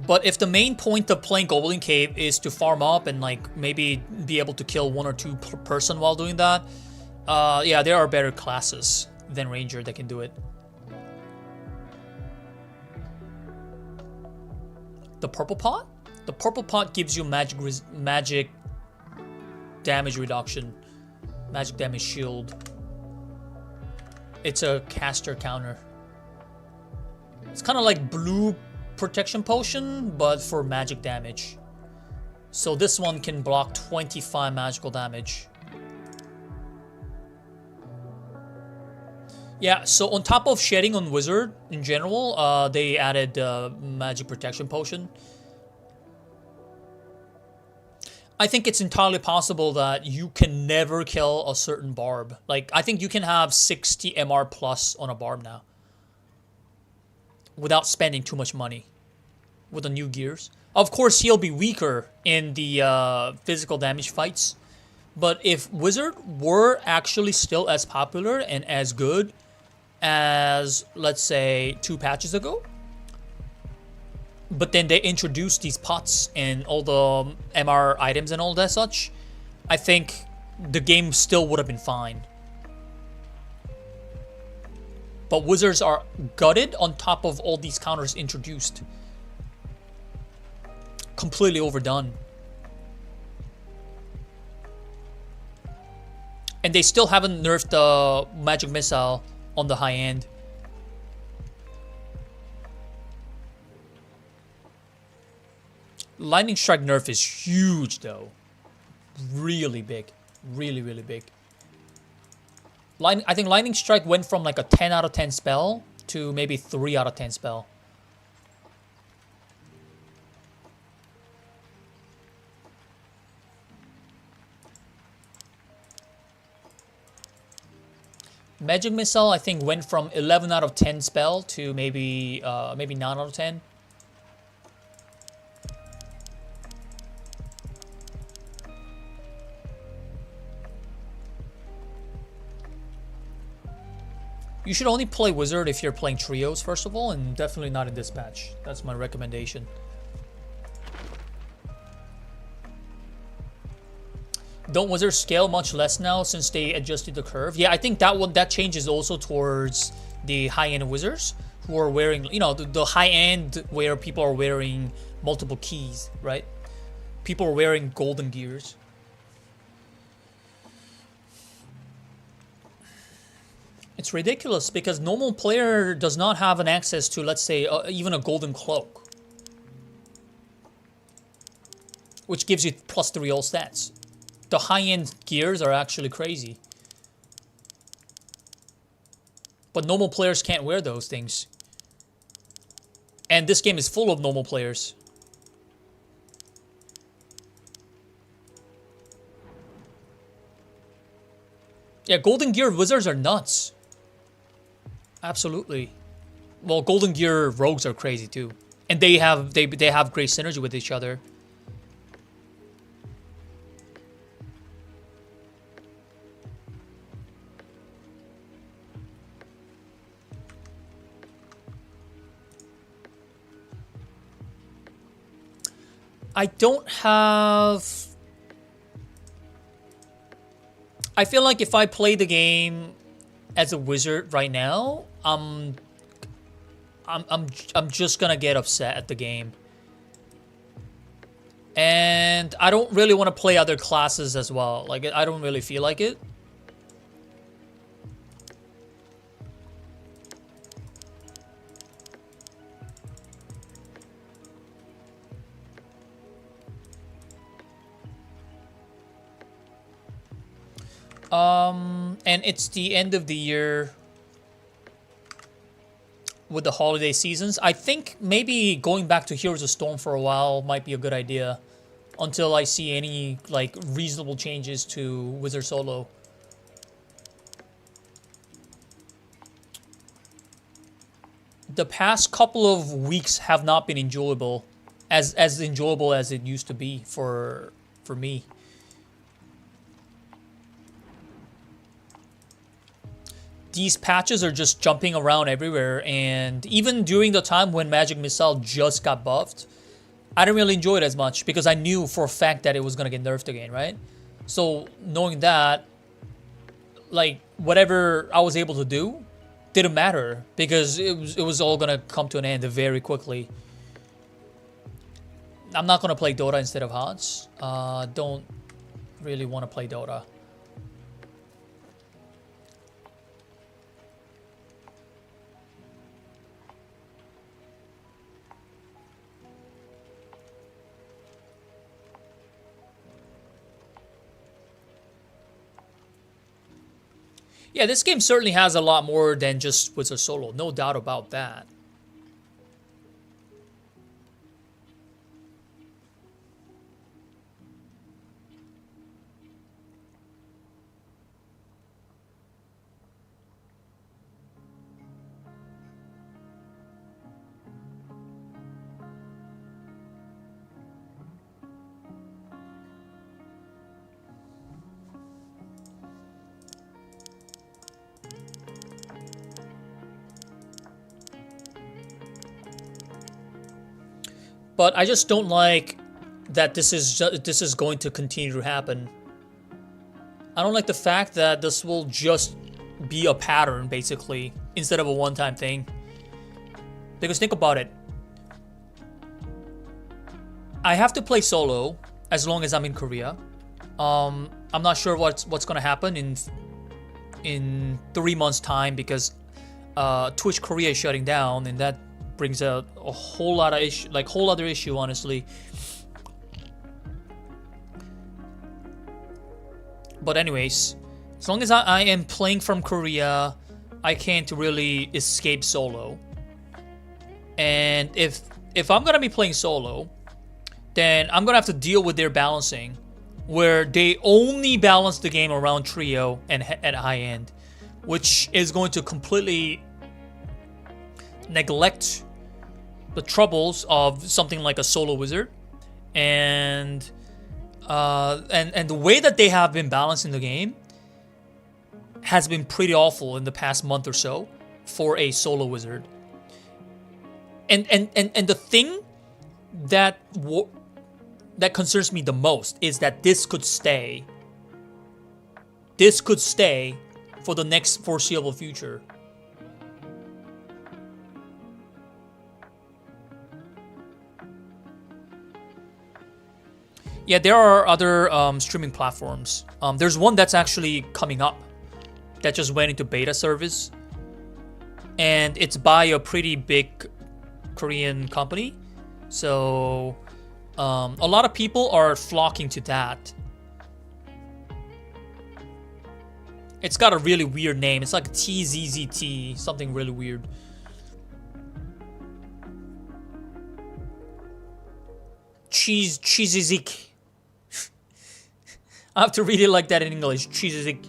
But if the main point of playing Goblin Cave is to farm up and like maybe be able to kill 1 or 2 per person while doing that, yeah, there are better classes than Ranger that can do it. The purple pot? The purple pot gives you magic damage reduction, magic damage shield. It's a caster counter. It's kind of like blue protection potion, but for magic damage. So this one can block 25 magical damage. Yeah, so on top of shedding on Wizard in general, they added magic protection potion. I think it's entirely possible that you can never kill a certain barb. Like, I think you can have 60 MR plus on a barb now without spending too much money with the new gears. Of course, he'll be weaker in the physical damage fights, but if Wizard were actually still as popular and as good as, let's say, 2 patches ago, but then they introduced these pots and all the MR items and all that such, I think the game still would have been fine. But Wizards are gutted on top of all these counters introduced. Completely overdone. And they still haven't nerfed the magic missile on the high end. Lightning strike nerf is huge though. Really big. Really, really big. I think Lightning Strike went from like a 10 out of 10 spell to maybe 3 out of 10 spell. Magic Missile, I think, went from 11 out of 10 spell to maybe 9 out of 10. You should only play Wizard if you're playing trios, first of all, and definitely not in this patch. That's my recommendation. Don't Wizards scale much less now since they adjusted the curve? Yeah, I think that changes also towards the high-end Wizards who are wearing, you know, the high-end where people are wearing multiple keys, right? People are wearing golden gears. It's ridiculous because normal player does not have an access to, let's say, even a golden cloak, which gives you +3 all stats. The high-end gears are actually crazy. But normal players can't wear those things. And this game is full of normal players. Yeah, Golden Gear Wizards are nuts. Absolutely. Well, Golden Gear Rogues are crazy too. And they have great synergy with each other. I don't have... I feel like if I play the game as a wizard right now, I'm just gonna get upset at the game. And I don't really want to play other classes as well. Like, I don't really feel like it. And it's the end of the year with the holiday seasons. I think maybe going back to Heroes of Storm for a while might be a good idea until I see any like reasonable changes to Wizard Solo. The past couple of weeks have not been enjoyable, as enjoyable as it used to be for me. These patches are just jumping around everywhere, and even during the time when Magic Missile just got buffed, I didn't really enjoy it as much because I knew for a fact that it was gonna get nerfed again, right? So knowing that, like, whatever I was able to do didn't matter because it was all gonna come to an end very quickly. I'm not gonna play Dota instead of HOTS. Don't really want to play Dota. Yeah, this game certainly has a lot more than just Wizard Solo. No doubt about that. But I just don't like that this is going to continue to happen. I don't like the fact that this will just be a pattern, basically, instead of a one-time thing. Because think about it. I have to play solo as long as I'm in Korea. I'm not sure what's going to happen in 3 months' time because Twitch Korea is shutting down, and that brings out a whole lot of issue, like whole other issue, honestly. But anyways, As long as I am playing from Korea, I can't really escape solo. And if I'm gonna be playing solo, then I'm gonna have to deal with their balancing, where they only balance the game around trio and at high end, which is going to completely neglect the troubles of something like a solo wizard, and the way that they have been balancing the game has been pretty awful in the past month or so for a solo wizard. And the thing that concerns me the most is that this could stay. This could stay for the next foreseeable future. Yeah, there are other streaming platforms. There's one that's actually coming up that just went into beta service, and it's by a pretty big Korean company. So a lot of people are flocking to that. It's got a really weird name. It's like TZZT, something really weird. Cheesezik. I have to read it like that in English. Cheesezik.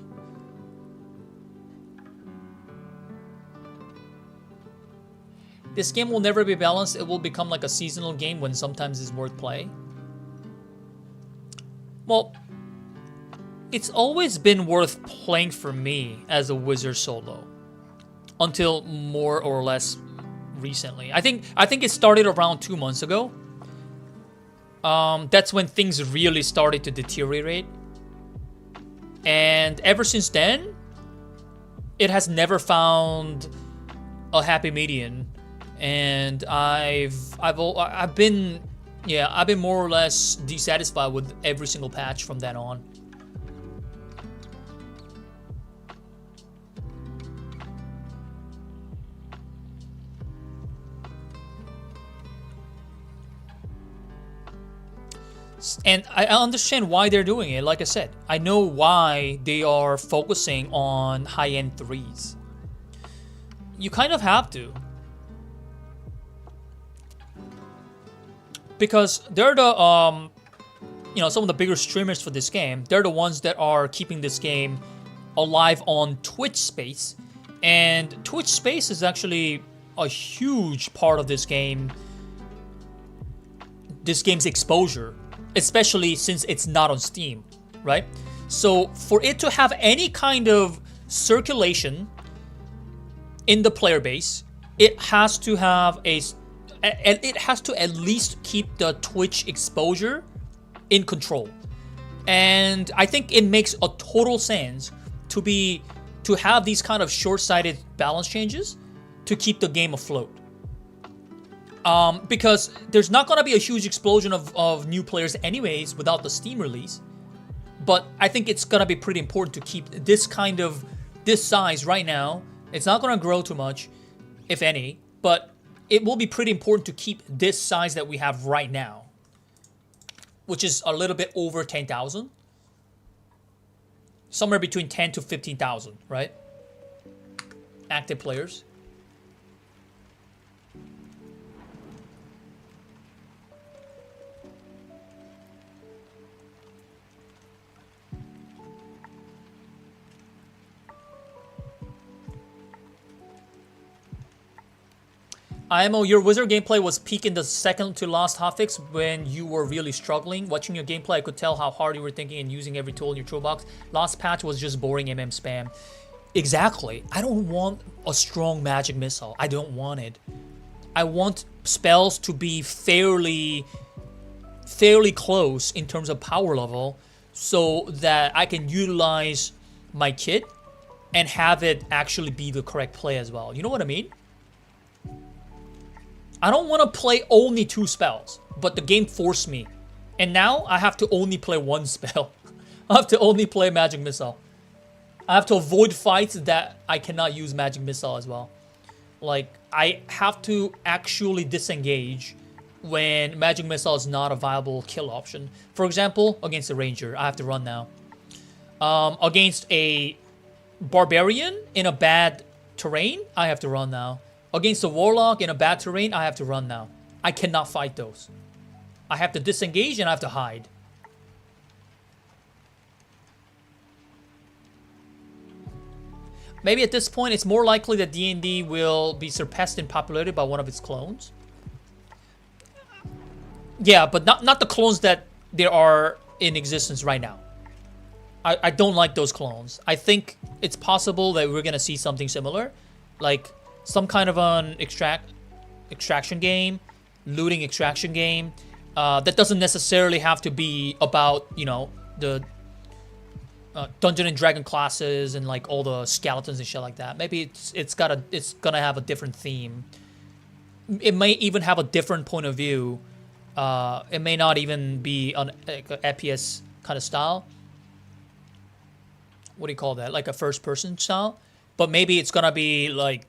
This game will never be balanced. It will become like a seasonal game when sometimes it's worth play. Well, it's always been worth playing for me as a wizard solo, until more or less recently. I think it started around 2 months ago. That's when things really started to deteriorate, and ever since then, it has never found a happy median. And I've been more or less dissatisfied with every single patch from then on. And I understand why they're doing it. Like I said, I know why they are focusing on high-end threes. You kind of have to. Because they're the, some of the bigger streamers for this game. They're the ones that are keeping this game alive on Twitch Space. And Twitch Space is actually a huge part of this game. This game's exposure. Especially since it's not on Steam, right? So for it to have any kind of circulation in the player base, it has to have it has to at least keep the Twitch exposure in control. And I think it makes a total sense to have these kind of short-sighted balance changes to keep the game afloat. Because there's not gonna be a huge explosion of new players anyways without the Steam release. But I think it's gonna be pretty important to keep this size right now. It's not gonna grow too much, if any, but it will be pretty important to keep this size that we have right now, which is a little bit over 10,000. Somewhere between 10 to 15,000, right? Active players. IMO, your wizard gameplay was peak in the second to last hotfix when you were really struggling. Watching your gameplay, I could tell how hard you were thinking and using every tool in your toolbox. Last patch was just boring spam. Exactly. I don't want a strong magic missile. I don't want it. I want spells to be fairly close in terms of power level so that I can utilize my kit and have it actually be the correct play as well. You know what I mean? I don't want to play only 2 spells, but the game forced me. And now I have to only play 1 spell. I have to only play Magic Missile. I have to avoid fights that I cannot use Magic Missile as well. Like, I have to actually disengage when Magic Missile is not a viable kill option. For example, against a Ranger, I have to run now. Against a Barbarian in a bad terrain, I have to run now. Against the Warlock in a bad terrain, I have to run now. I cannot fight those. I have to disengage and I have to hide. Maybe at this point, it's more likely that D&D will be surpassed in popularity by one of its clones. Yeah, but not the clones that there are in existence right now. I don't like those clones. I think it's possible that we're gonna see something similar, like some kind of an extraction game, looting extraction game. That doesn't necessarily have to be about, you know, the Dungeon and Dragon classes and like all the skeletons and shit like that. Maybe it's gonna have a different theme. It may even have a different point of view. It may not even be an FPS kind of style. What do you call that? Like a first-person style. But maybe it's gonna be like,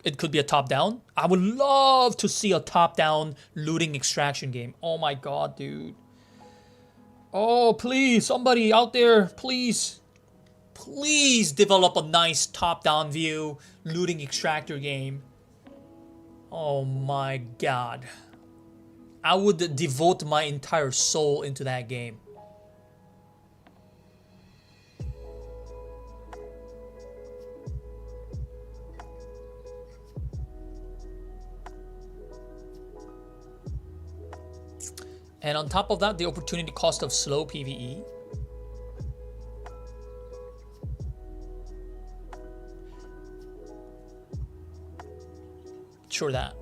it could be a top-down. I would love to see a top-down looting extraction game. Oh my god, dude. Oh, please, somebody out there, please. Please develop a nice top-down view looting extractor game. Oh my god. I would devote my entire soul into that game. And on top of that, the opportunity cost of slow PvE. Sure that.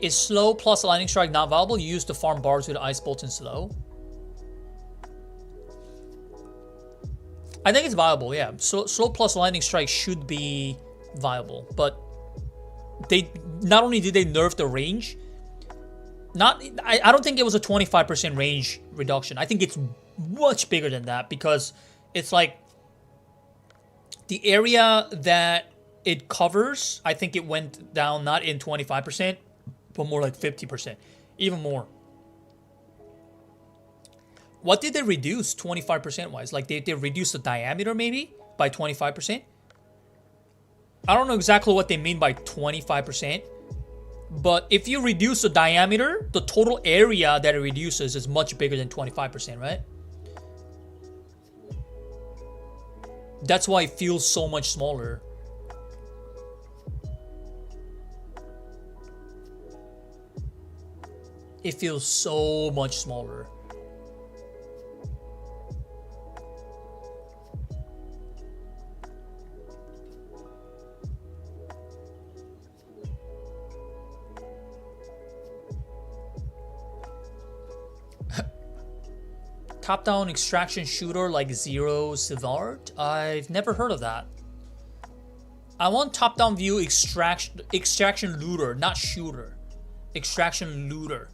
Is slow plus lightning strike not viable? You used to farm bars with ice bolts and slow. I think it's viable, yeah. Slow plus lightning strike should be viable, but they not only did they nerf the range. I don't think it was a 25% range reduction. I think it's much bigger than that because it's like the area that it covers, I think it went down not in 25%, but more like 50%, even more. What did they reduce 25% wise? Like they reduced the diameter maybe by 25%? I don't know exactly what they mean by 25%. But if you reduce the diameter, the total area that it reduces is much bigger than 25%, right? That's why it feels so much smaller. It feels so much smaller. Top-down extraction shooter like Zero Savard? I've never heard of that. I want top-down view extraction looter, not shooter. Extraction looter.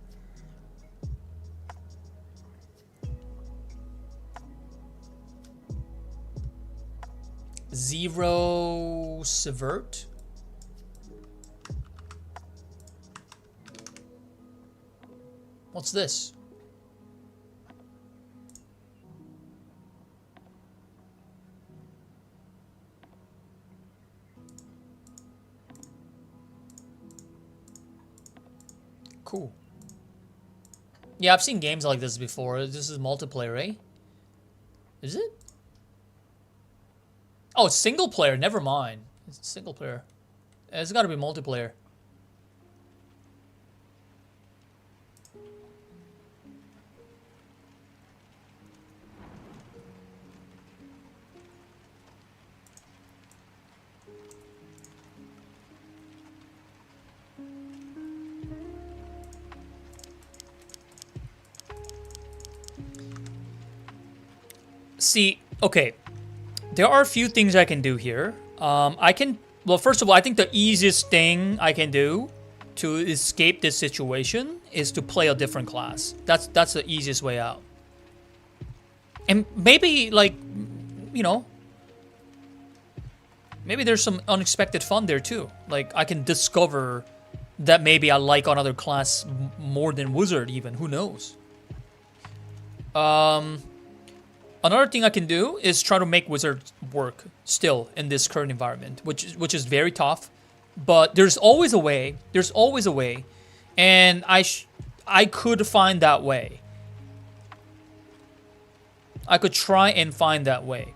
Zero Savard? What's this? Cool. Yeah, I've seen games like this before. This is multiplayer, right? Is it? Oh, it's single player. Never mind. It's single player. It's got to be multiplayer. See, okay, there are a few things I can do here. Well, first of all, I think the easiest thing I can do to escape this situation is to play a different class. That's the easiest way out. And maybe, like, you know, maybe there's some unexpected fun there too. Like, I can discover that maybe I like another class more than Wizard even. Who knows? Another thing I can do is try to make Wizard work still in this current environment, which is very tough. But there's always a way. There's always a way, and I could find that way. I could try and find that way.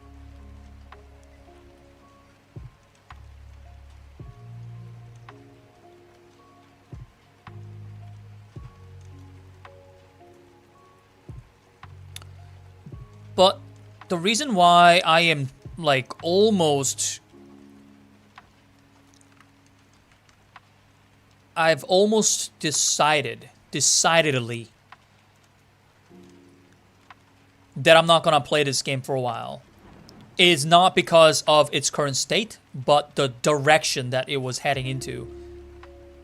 But the reason why I am like I've almost decidedly that I'm not gonna play this game for a while is not because of its current state, but the direction that it was heading into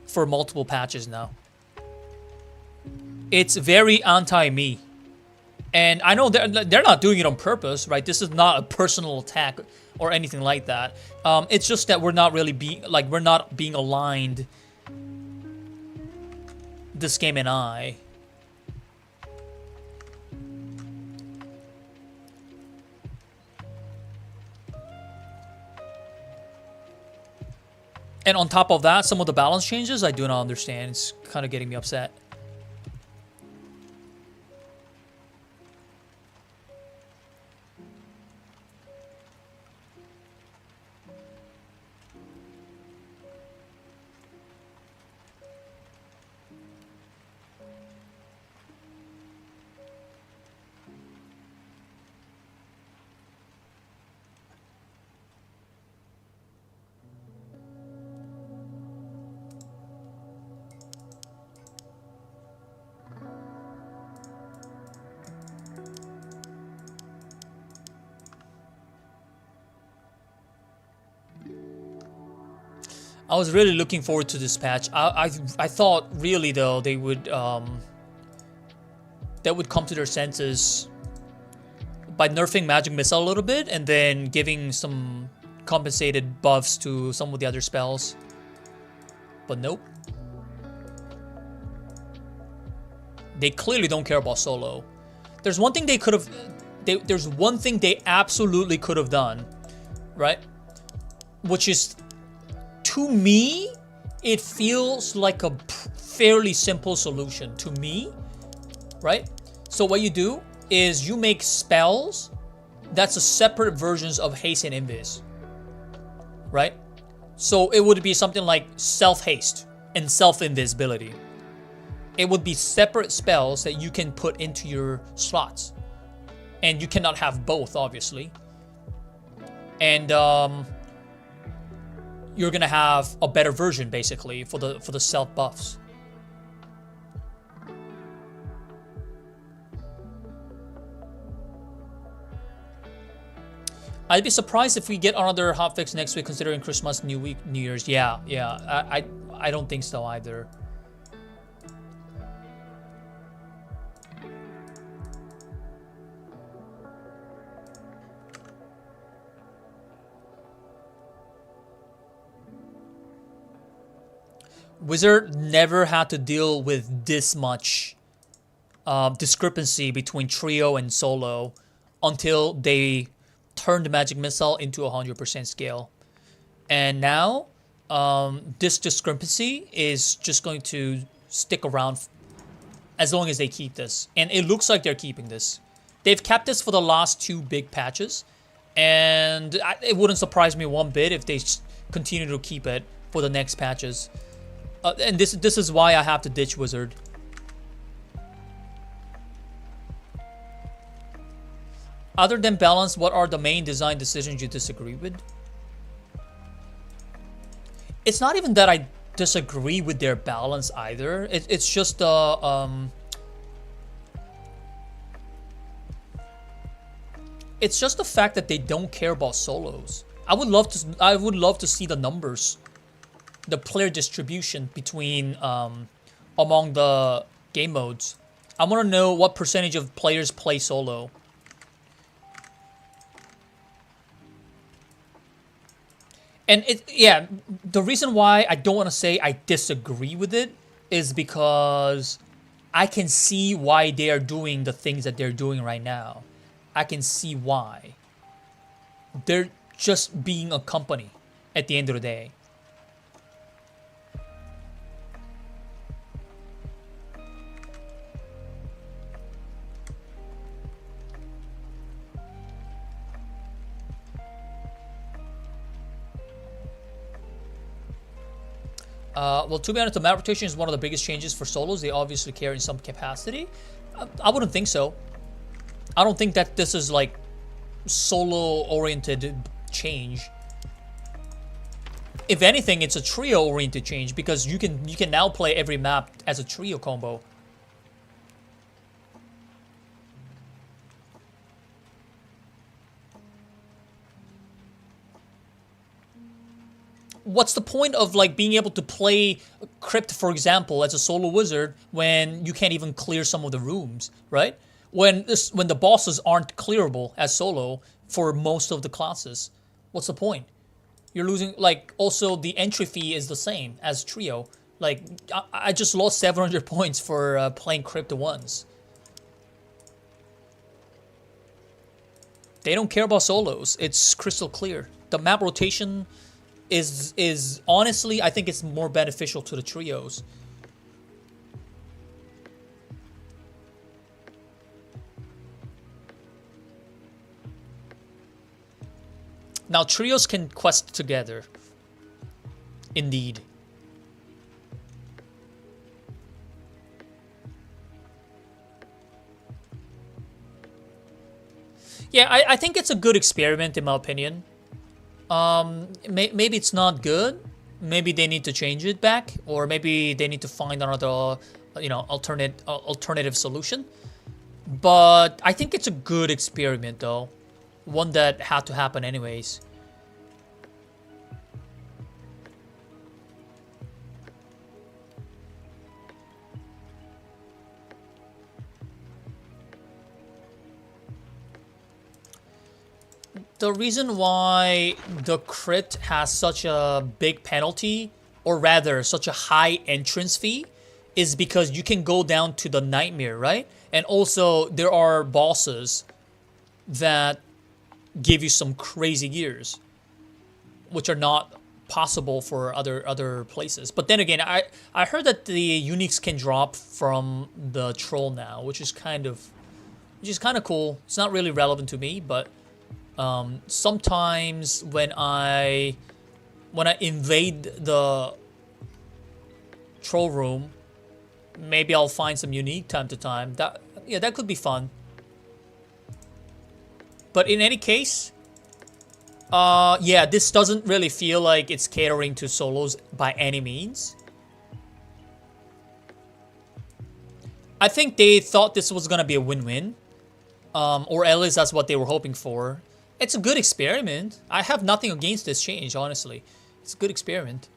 for multiple patches now. It's very anti-me. And I know they're not doing it on purpose, right? This is not a personal attack or anything like that. It's just that we're not being aligned. This game and I. And on top of that, some of the balance changes I do not understand. It's kind of getting me upset. I was really looking forward to this patch. I thought really though they would come to their senses by nerfing Magic Missile a little bit and then giving some compensated buffs to some of the other spells. But nope. They clearly don't care about solo. There's one thing they could have. There's one thing they absolutely could have done, right? Which is, to me, it feels like a fairly simple solution to me, right? So what you do is you make spells that's a separate versions of haste and invis, right? So it would be something like self-haste and self-invisibility. It would be separate spells that you can put into your slots. And you cannot have both, obviously. And you're gonna have a better version, basically, for the self buffs. I'd be surprised if we get another hotfix next week, considering Christmas, New Year's. Yeah. I don't think so either. Wizard never had to deal with this much discrepancy between trio and solo until they turned Magic Missile into 100% scale. And now, this discrepancy is just going to stick around as long as they keep this. And it looks like they're keeping this. They've kept this for the last 2 big patches. And it wouldn't surprise me one bit if they continue to keep it for the next patches. And this is why I have to ditch Wizard. Other than balance, what are the main design decisions you disagree with? It's not even that I disagree with their balance either. It's just it's just the fact that they don't care about solos. I would love to see the numbers, the player distribution between among the game modes. I want to know what percentage of players play solo. And the reason why I don't want to say I disagree with it is because I can see why they are doing the things that they're doing right now. I can see why. They're just being a company at the end of the day. Well, to be honest, the map rotation is one of the biggest changes for solos. They obviously care in some capacity. I wouldn't think so. I don't think that this is like solo-oriented change. If anything, it's a trio-oriented change because you can now play every map as a trio combo. What's the point of like being able to play Crypt, for example, as a solo wizard when you can't even clear some of the rooms, right? When the bosses aren't clearable as solo for most of the classes, what's the point? You're losing, like, also the entry fee is the same as trio. Like, I just lost 700 points for playing Crypt once. They don't care about solos. It's crystal clear. The map rotation is honestly, I think it's more beneficial to the trios. Now trios can quest together. Indeed. Yeah, I think it's a good experiment in my opinion. Maybe it's not good. Maybe they need to change it back, or maybe they need to find another, alternative solution. But I think it's a good experiment, though, one that had to happen anyways. The reason why the crypt has such a big penalty, or rather such a high entrance fee, is because you can go down to the nightmare, right? And also there are bosses that give you some crazy gears, which are not possible for other places. But then again, I heard that the uniques can drop from the troll now, which is kind of cool. It's not really relevant to me, but sometimes when I invade the troll room, maybe I'll find some unique time to time. That could be fun. But in any case, this doesn't really feel like it's catering to solos by any means. I think they thought this was gonna be a win-win, or at least that's what they were hoping for. It's a good experiment. I have nothing against this change, honestly. It's a good experiment.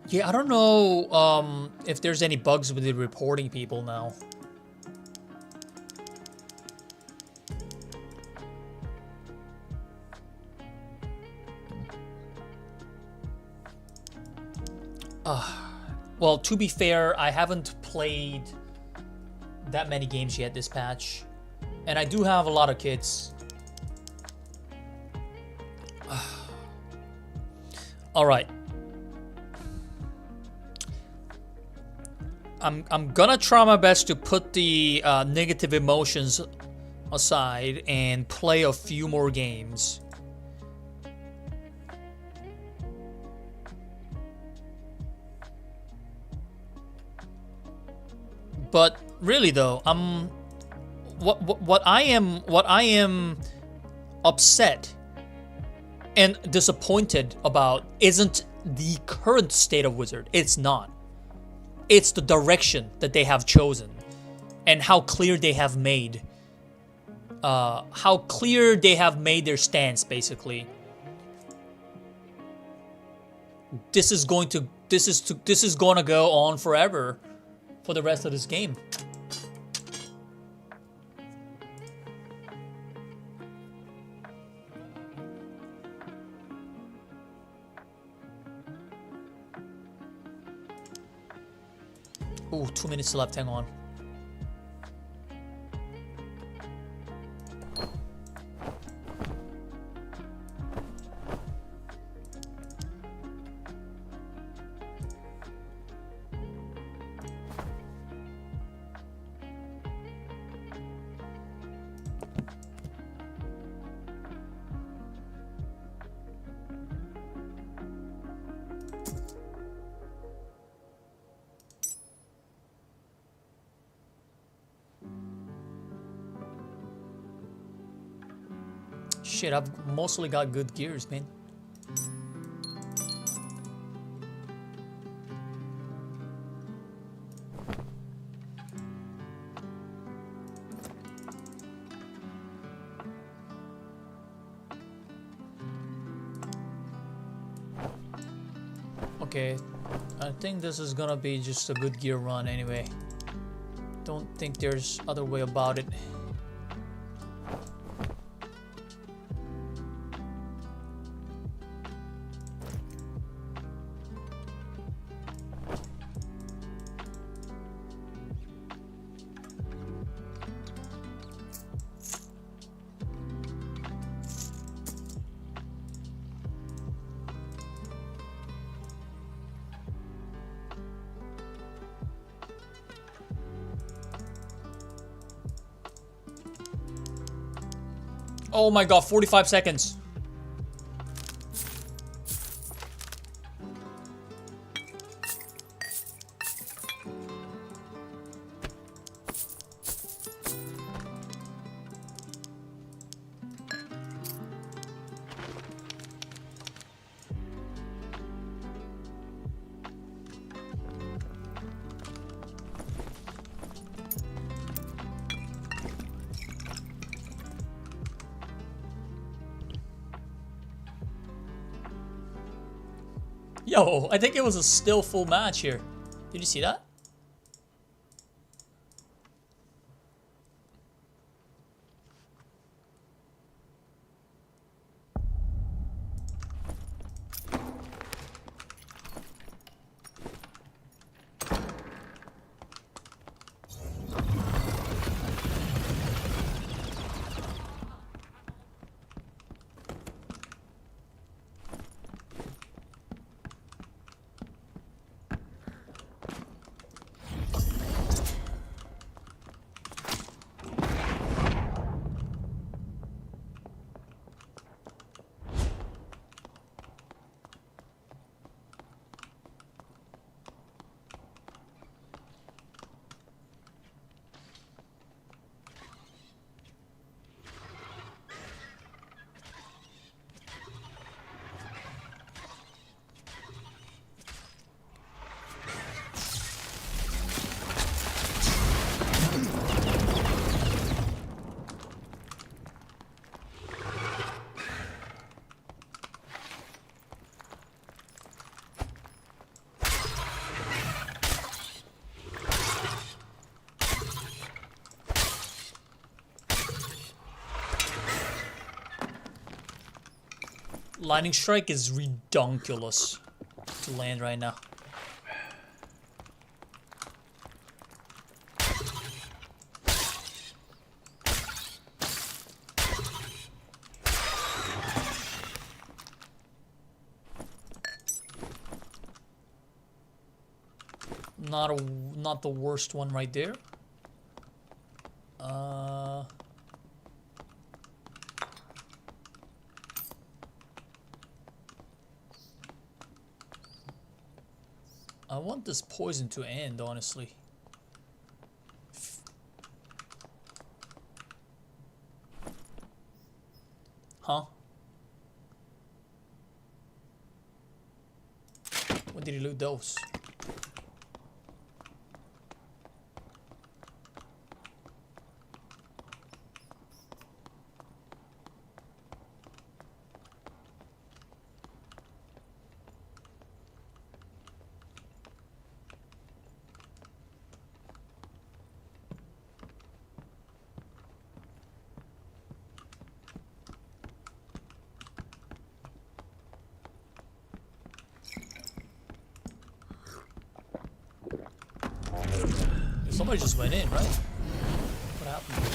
Yeah, I don't know if there's any bugs with the reporting people now. Well, to be fair, I haven't played that many games yet this patch. And I do have a lot of kits. Alright. I'm gonna try my best to put the negative emotions aside and play a few more games. But really though, what I am upset and disappointed about isn't the current state of Wizard. It's not. It's the direction that they have chosen and how clear they have made their stance, basically. This is going to go on forever for the rest of this game. Ooh, 2 minutes left, hang on. Shit, I've mostly got good gears, man. Okay, I think this is gonna be just a good gear run anyway. Don't think there's other way about it. Oh my god, 45 seconds. Yo, I think it was a still full match here. Did you see that? Lightning Strike is redonkulous to land right now. Not the worst one right there. I want this poison to end, honestly. Huh? When did he loot those? Somebody just went in, right? What happened?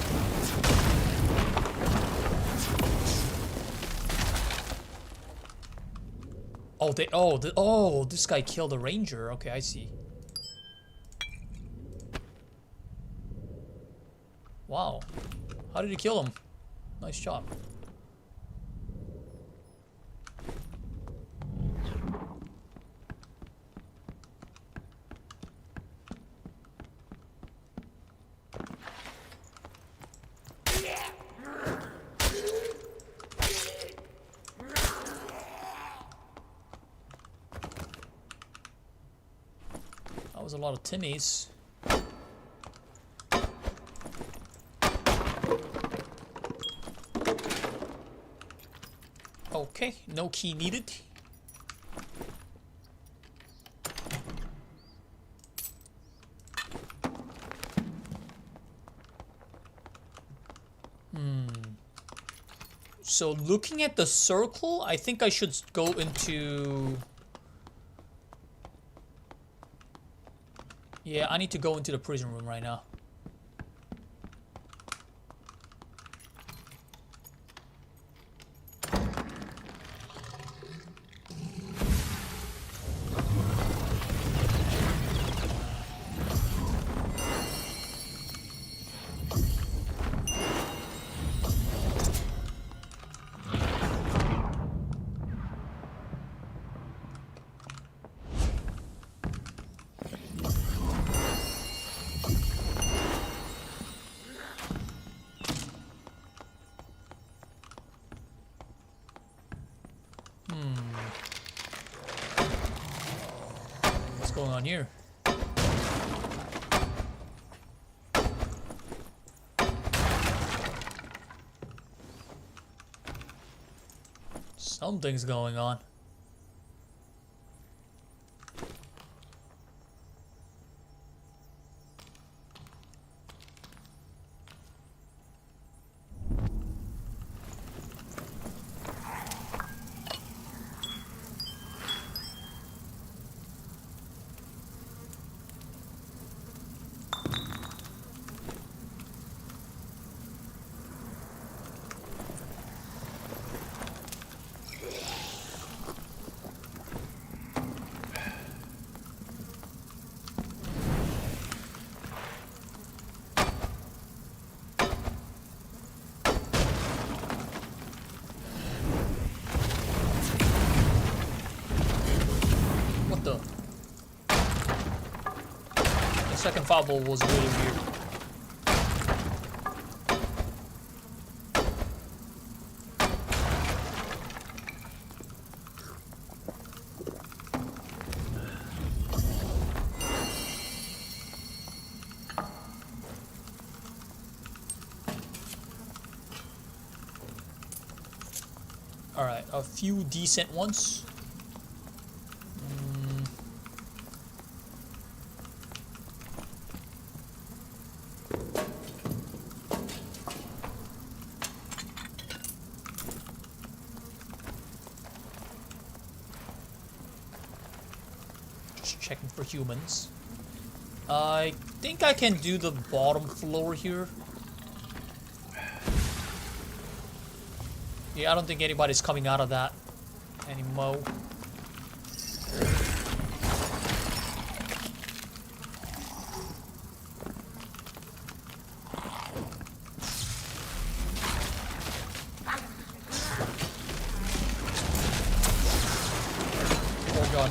Oh, this guy killed a ranger. Okay, I see. Wow. How did he kill him? Nice job. That was a lot of Timmies. Okay, no key needed. So looking at the circle, I think I should go into... Yeah, I need to go into the prison room right now. What's going on here? Something's going on. What the? The second foul was really weird. Alright, a few decent ones. Just checking for humans. I think I can do the bottom floor here. Yeah, I don't think anybody's coming out of that anymore. Oh god.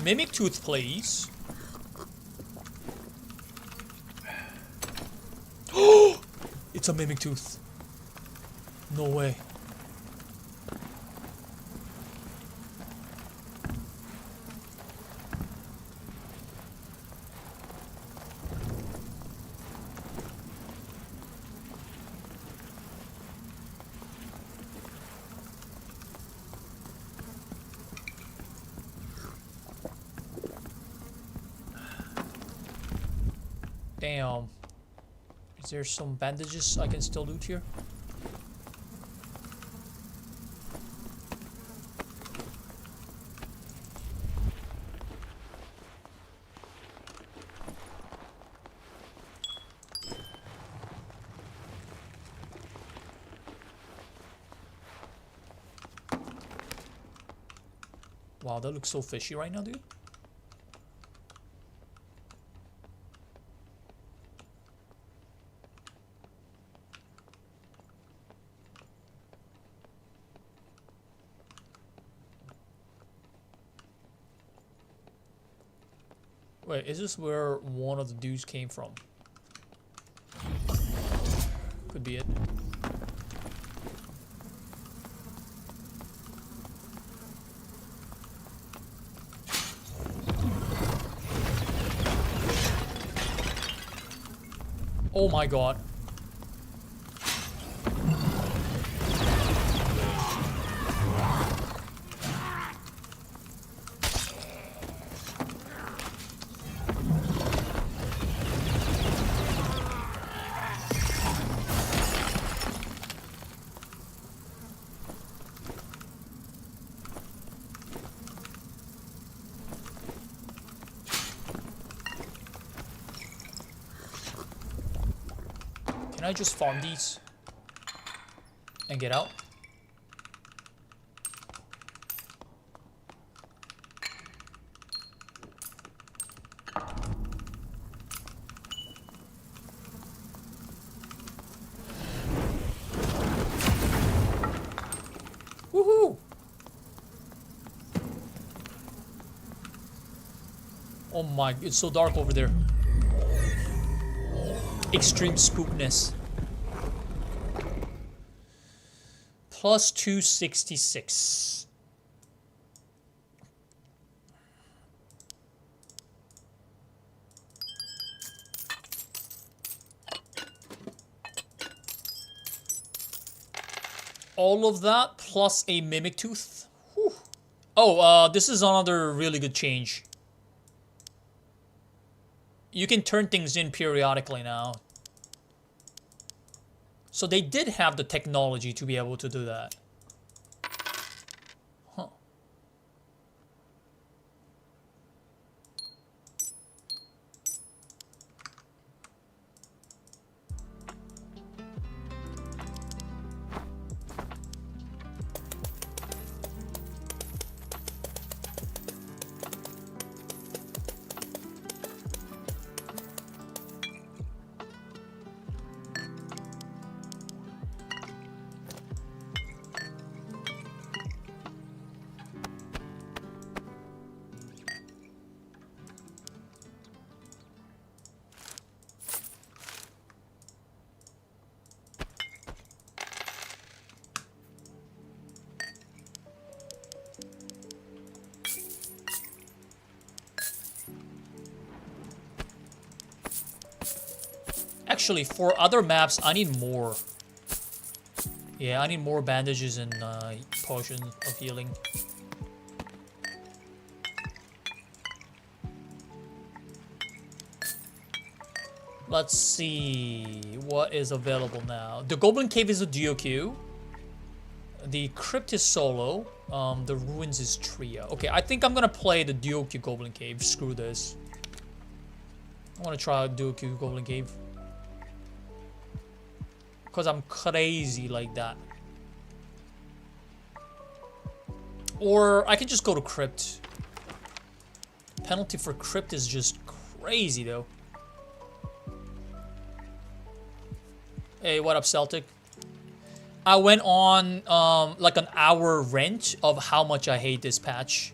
Mimic Tooth, please. Oh! It's a Mimic Tooth. No way. Damn. Is there some bandages I can still loot here? Wow, that looks so fishy right now, dude. Wait, is this where one of the dudes came from? Could be it. Oh my god. Can I just farm these and get out? Woohoo! Oh my, it's so dark over there. Extreme spookness. Plus 266. All of that plus a Mimic Tooth. Whew. Oh, this is another really good change. You can turn things in periodically now. So they did have the technology to be able to do that. Huh. Actually, for other maps, I need more. Yeah, I need more bandages and potions of healing. Let's see what is available now. The Goblin Cave is a duo queue. The Crypt is solo. The Ruins is trio. Okay, I think I'm gonna play the duo queue Goblin Cave. Screw this. I wanna try a duo queue Goblin Cave. Because I'm crazy like that. Or I can just go to Crypt. Penalty for Crypt is just crazy though. Hey, what up, Celtic? I went on like an hour rant of how much I hate this patch.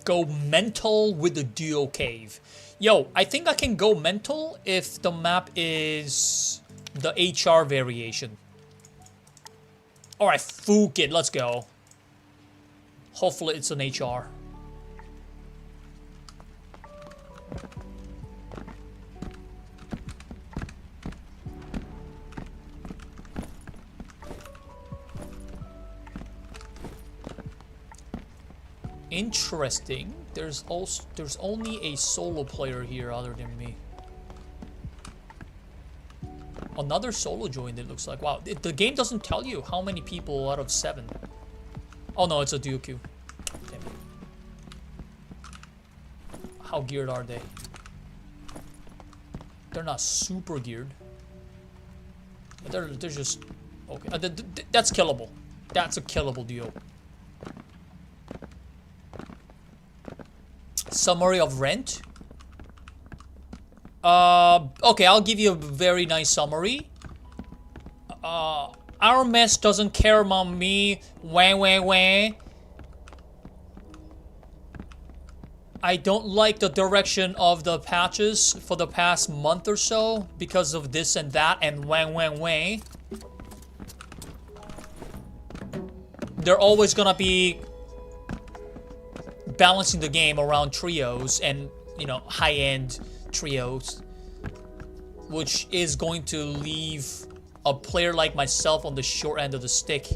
go mental with the duo cave. Yo, I think I can go mental if the map is the HR variation. Alright, fuck it, let's go. Hopefully it's an HR. Interesting. There's only a solo player here other than me. Another solo joined, it looks like. Wow, the game doesn't tell you how many people out of 7. Oh no, it's a duo queue. Damn it. How geared are they? They're not super geared. They're just okay. That's killable. That's a killable duo. Summary of Rent. Okay, I'll give you a very nice summary. Our mess doesn't care about me. Wah. I don't like the direction of the patches for the past month or so because of this and that and wah. They're always gonna be balancing the game around trios and, you know, high-end trios, which is going to leave a player like myself on the short end of the stick.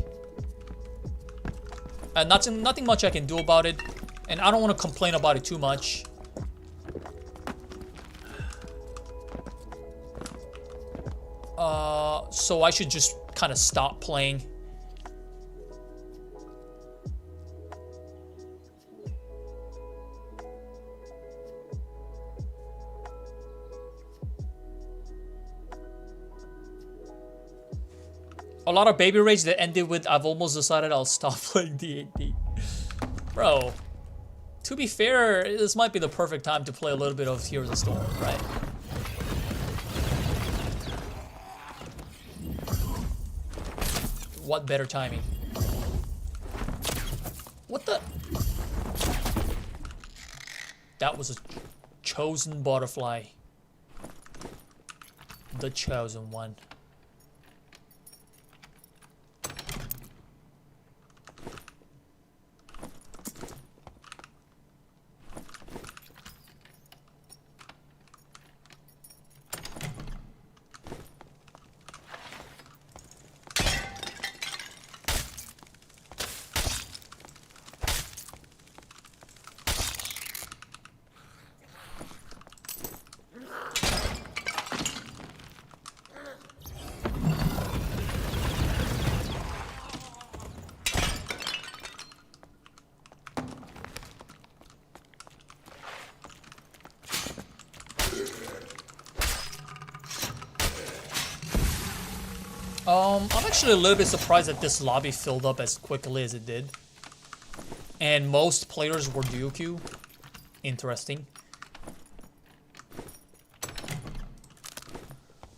And nothing much I can do about it, and I don't want to complain about it too much. So I should just kind of stop playing. A lot of baby rage that ended with I've almost decided I'll stop playing D8D. Bro, to be fair, this might be the perfect time to play a little bit of Heroes of the Storm, right? What better timing? What the? That was a chosen butterfly. The chosen one. I'm actually a little bit surprised that this lobby filled up as quickly as it did. And most players were duo queue. Interesting.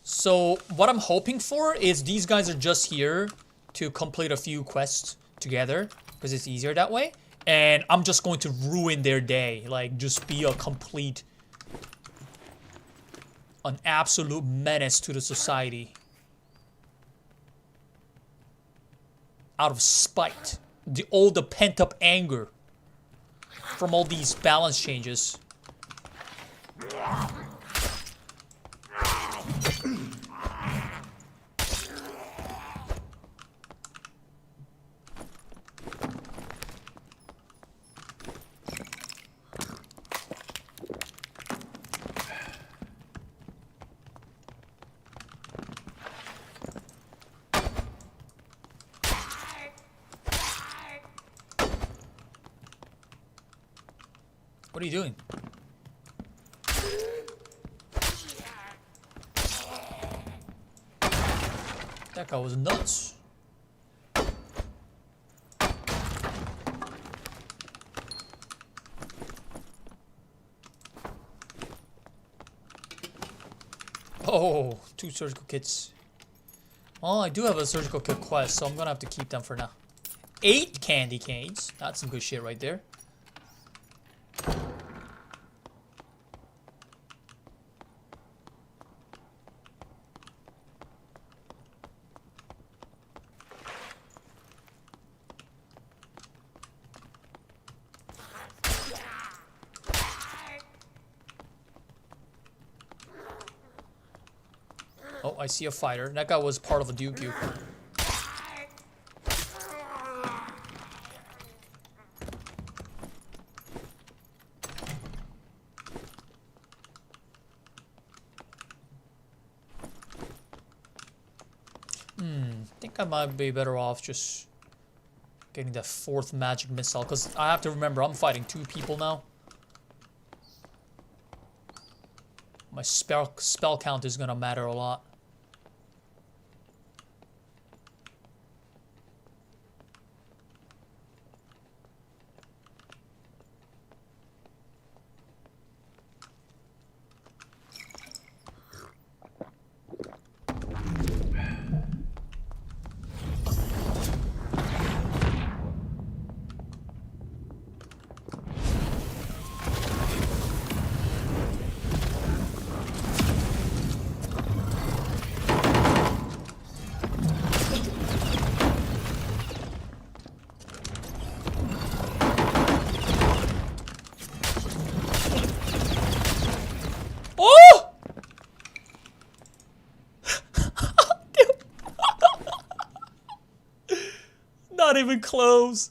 So what I'm hoping for is these guys are just here to complete a few quests together, because it's easier that way. And I'm just going to ruin their day. Like, just be a complete... an absolute menace to the society. Out of spite. All the pent-up anger from all these balance changes. What are you doing? That guy was nuts. Oh, 2 surgical kits. Well, I do have a surgical kit quest, so I'm gonna have to keep them for now. 8 candy canes. That's some good shit right there. I see a fighter. That guy was part of a Dooku. I think I might be better off just getting that 4th magic missile, because I have to remember I'm fighting 2 people now. My spell count is gonna matter a lot. Not even close.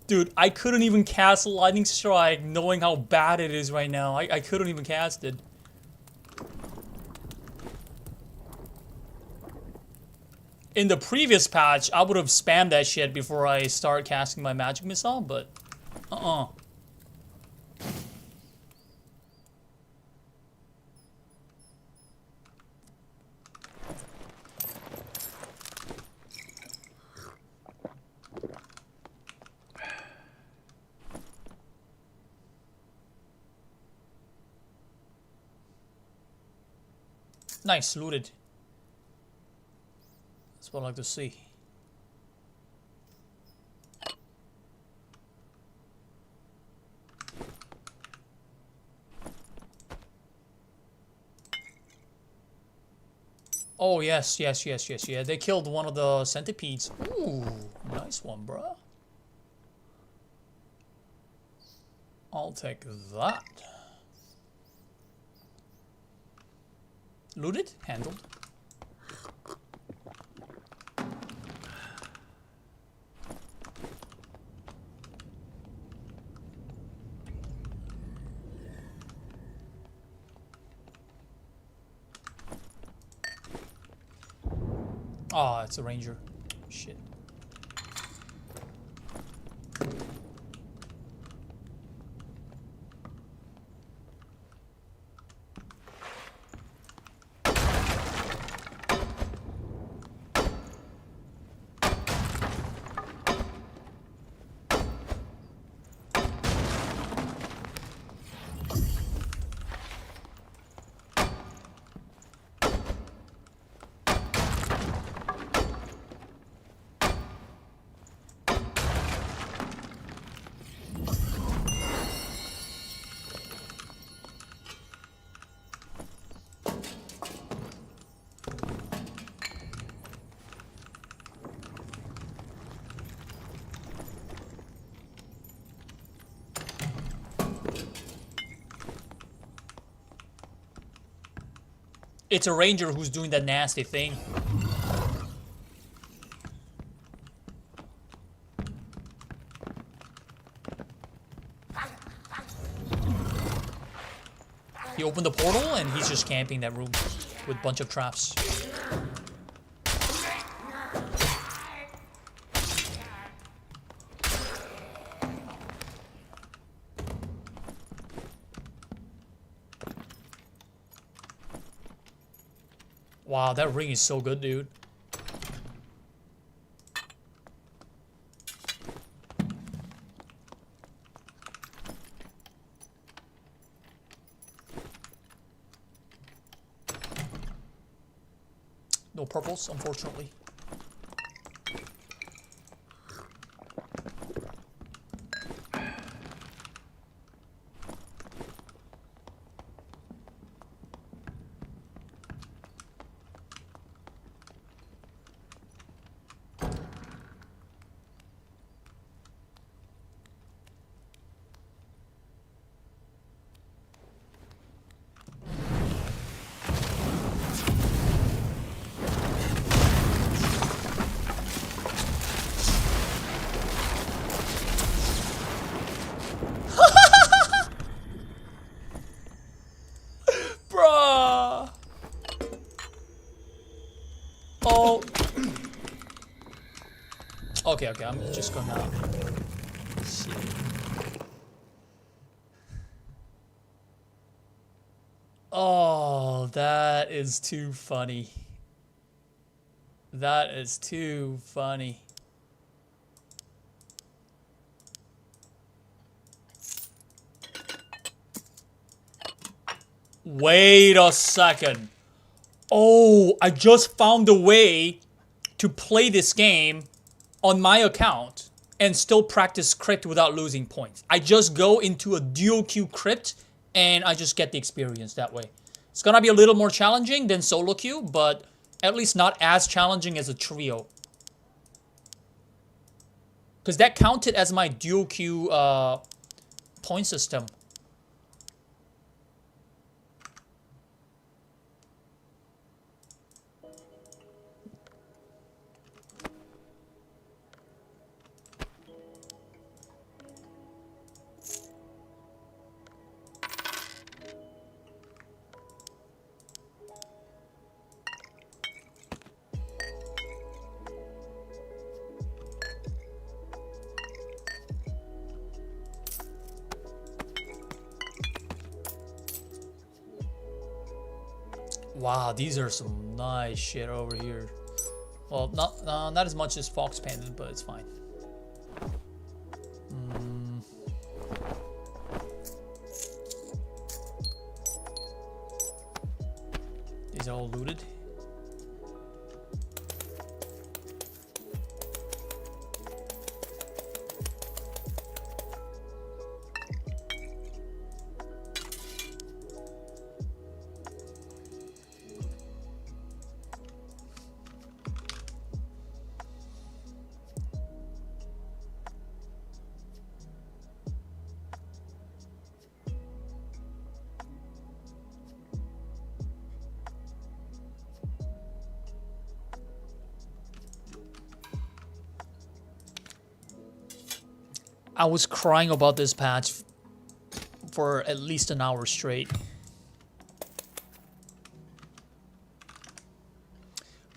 Dude, I couldn't even cast Lightning Strike knowing how bad it is right now. I couldn't even cast it. In the previous patch, I would have spammed that shit before I start casting my magic missile, but Nice, looted. That's what I like to see. Oh, yes. Yeah, they killed one of the centipedes. Ooh, nice one, bruh. I'll take that. Looted? Handled. Ah, it's a ranger. Shit. It's a ranger who's doing that nasty thing. He opened the portal and he's just camping that room with a bunch of traps. Wow, that ring is so good, dude. No purples, unfortunately. Okay, I'm just gonna see. Oh, that is too funny. That is too funny. Wait a second. Oh, I just found a way to play this game on my account and still practice crypt without losing points. I just go into a dual queue crypt and I just get the experience that way. It's gonna be a little more challenging than solo queue, but at least not as challenging as a trio. Because that counted as my dual queue point system. Wow, these are some nice shit over here. Well, not as much as Fox Pendant, but it's fine. These are all looted. I was crying about this patch for at least an hour straight.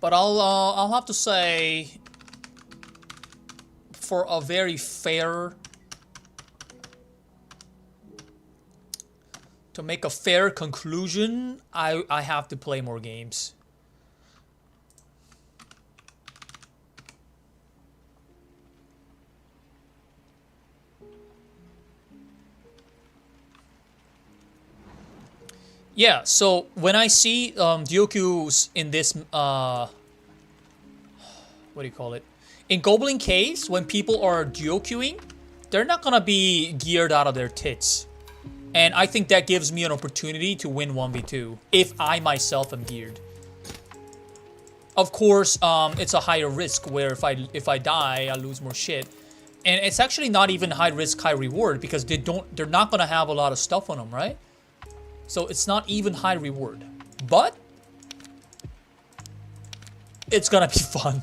But I'll have to say, for a very fair, to make a fair conclusion, I have to play more games. Yeah, so when I see Dyoku's in this, what do you call it? In Goblin case, when people are Dyokuing, they're not gonna be geared out of their tits. And I think that gives me an opportunity to win 1v2, if I myself am geared. Of course, it's a higher risk, where if I die, I lose more shit. And it's actually not even high risk, high reward, because they're not gonna have a lot of stuff on them, right? So it's not even high reward, but it's gonna be fun.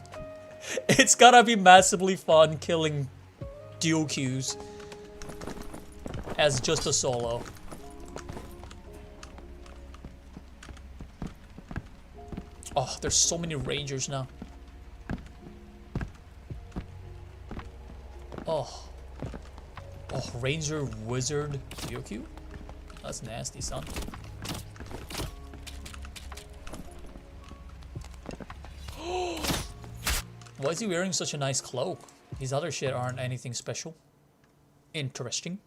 It's gonna be massively fun killing dual queues as just a solo. Oh, there's so many rangers now. Oh, ranger wizard dual queue? That's nasty, son. Why is he wearing such a nice cloak? These other shit aren't anything special. Interesting.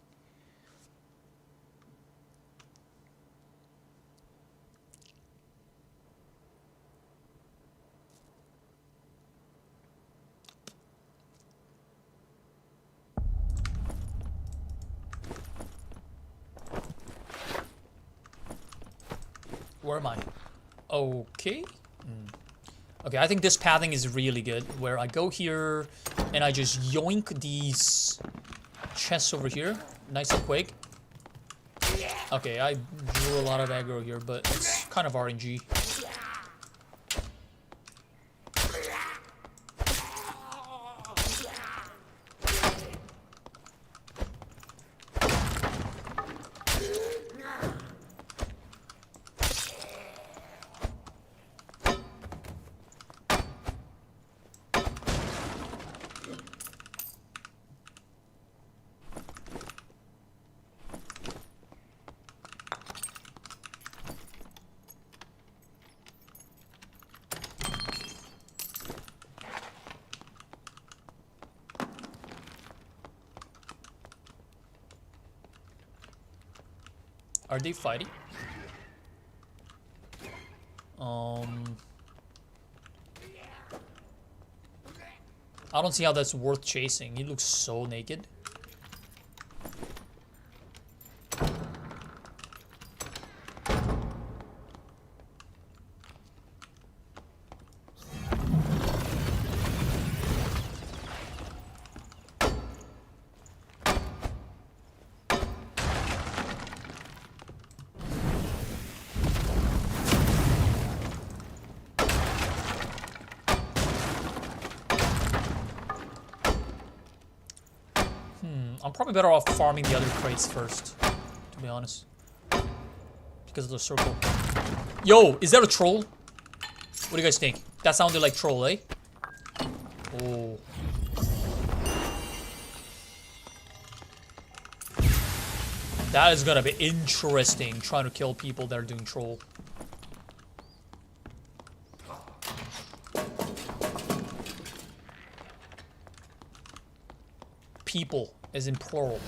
Where am I? Okay. Okay, I think this pathing is really good, where I go here and I just yoink these chests over here, nice and quick. Okay, I drew a lot of aggro here, but it's kind of RNG. Are they fighting? I don't see how that's worth chasing. He looks so naked. I'm probably better off farming the other crates first, to be honest. Because of the circle. Yo, is that a troll? What do you guys think? That sounded like troll, eh? Oh. That is gonna be interesting, trying to kill people that are doing troll. People, as in plural.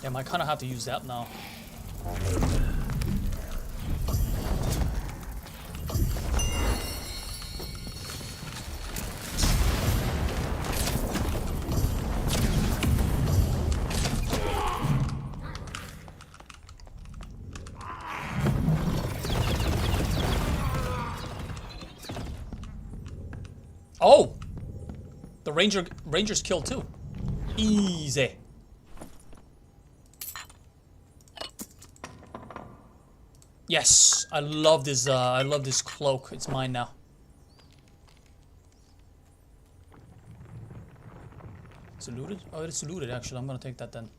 Damn, I kind of have to use that now. Oh! The ranger's killed too. Easy. Yes, I love this cloak. It's mine now. Is it looted? Oh, it's looted actually. I'm gonna take that then.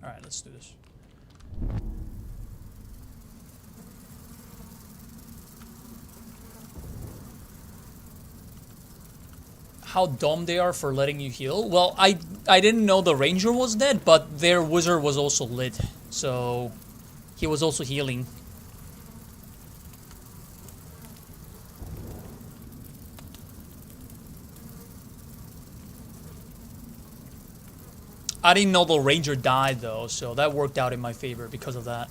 Alright, let's do this. How dumb they are for letting you heal. Well, I didn't know the ranger was dead, but their wizard was also lit, so he was also healing. I didn't know the ranger died though, so that worked out in my favor because of that.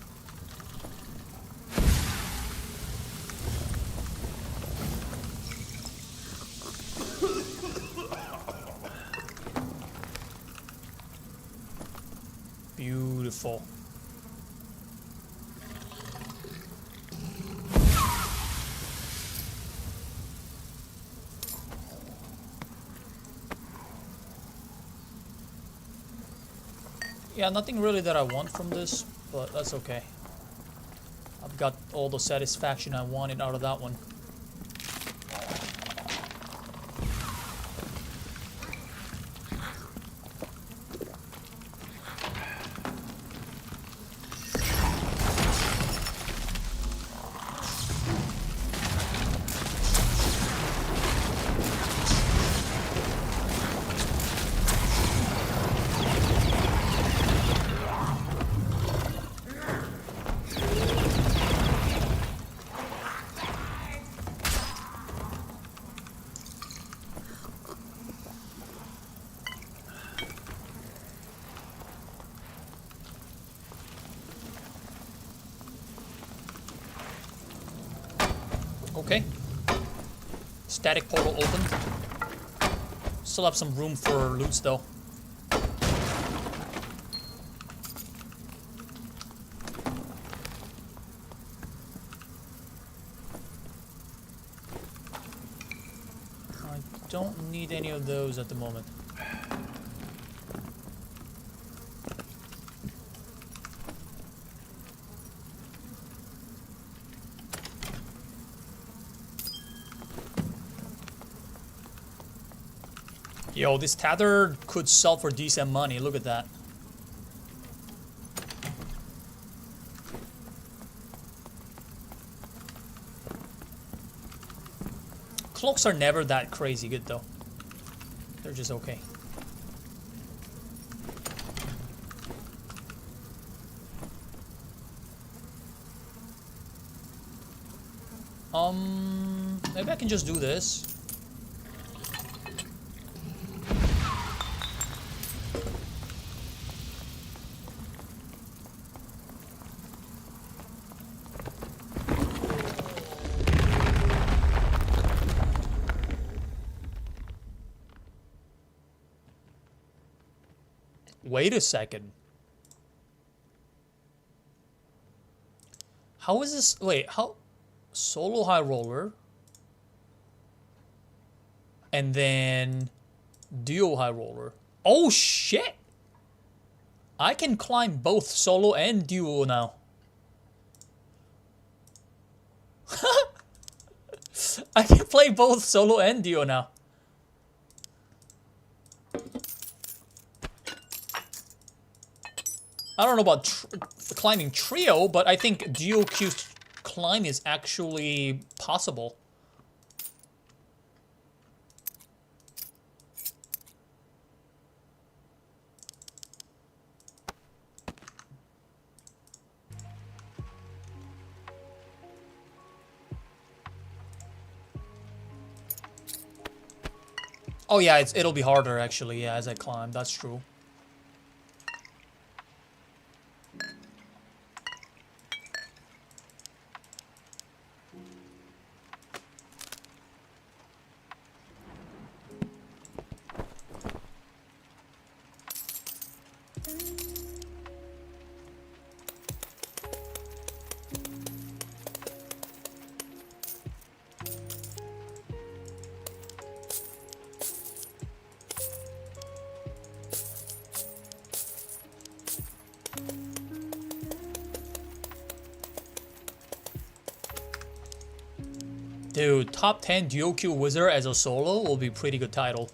Beautiful. Yeah, nothing really that I want from this, but that's okay. I've got all the satisfaction I wanted out of that one. Static portal open. Still have some room for loots though. I don't need any of those at the moment. Yo, this tether could sell for decent money. Look at that. Cloaks are never that crazy good though. They're just okay. Maybe I can just do this. Wait a second. How is this? Wait, how? Solo high roller. And then duo high roller. Oh shit! I can climb both solo and duo now. I can play both solo and duo now. I don't know about climbing trio, but I think duo queue climb is actually possible. Oh yeah, it'll be harder actually, yeah, as I climb, that's true. Dude, top 10 duo queue wizard as a solo will be a pretty good title.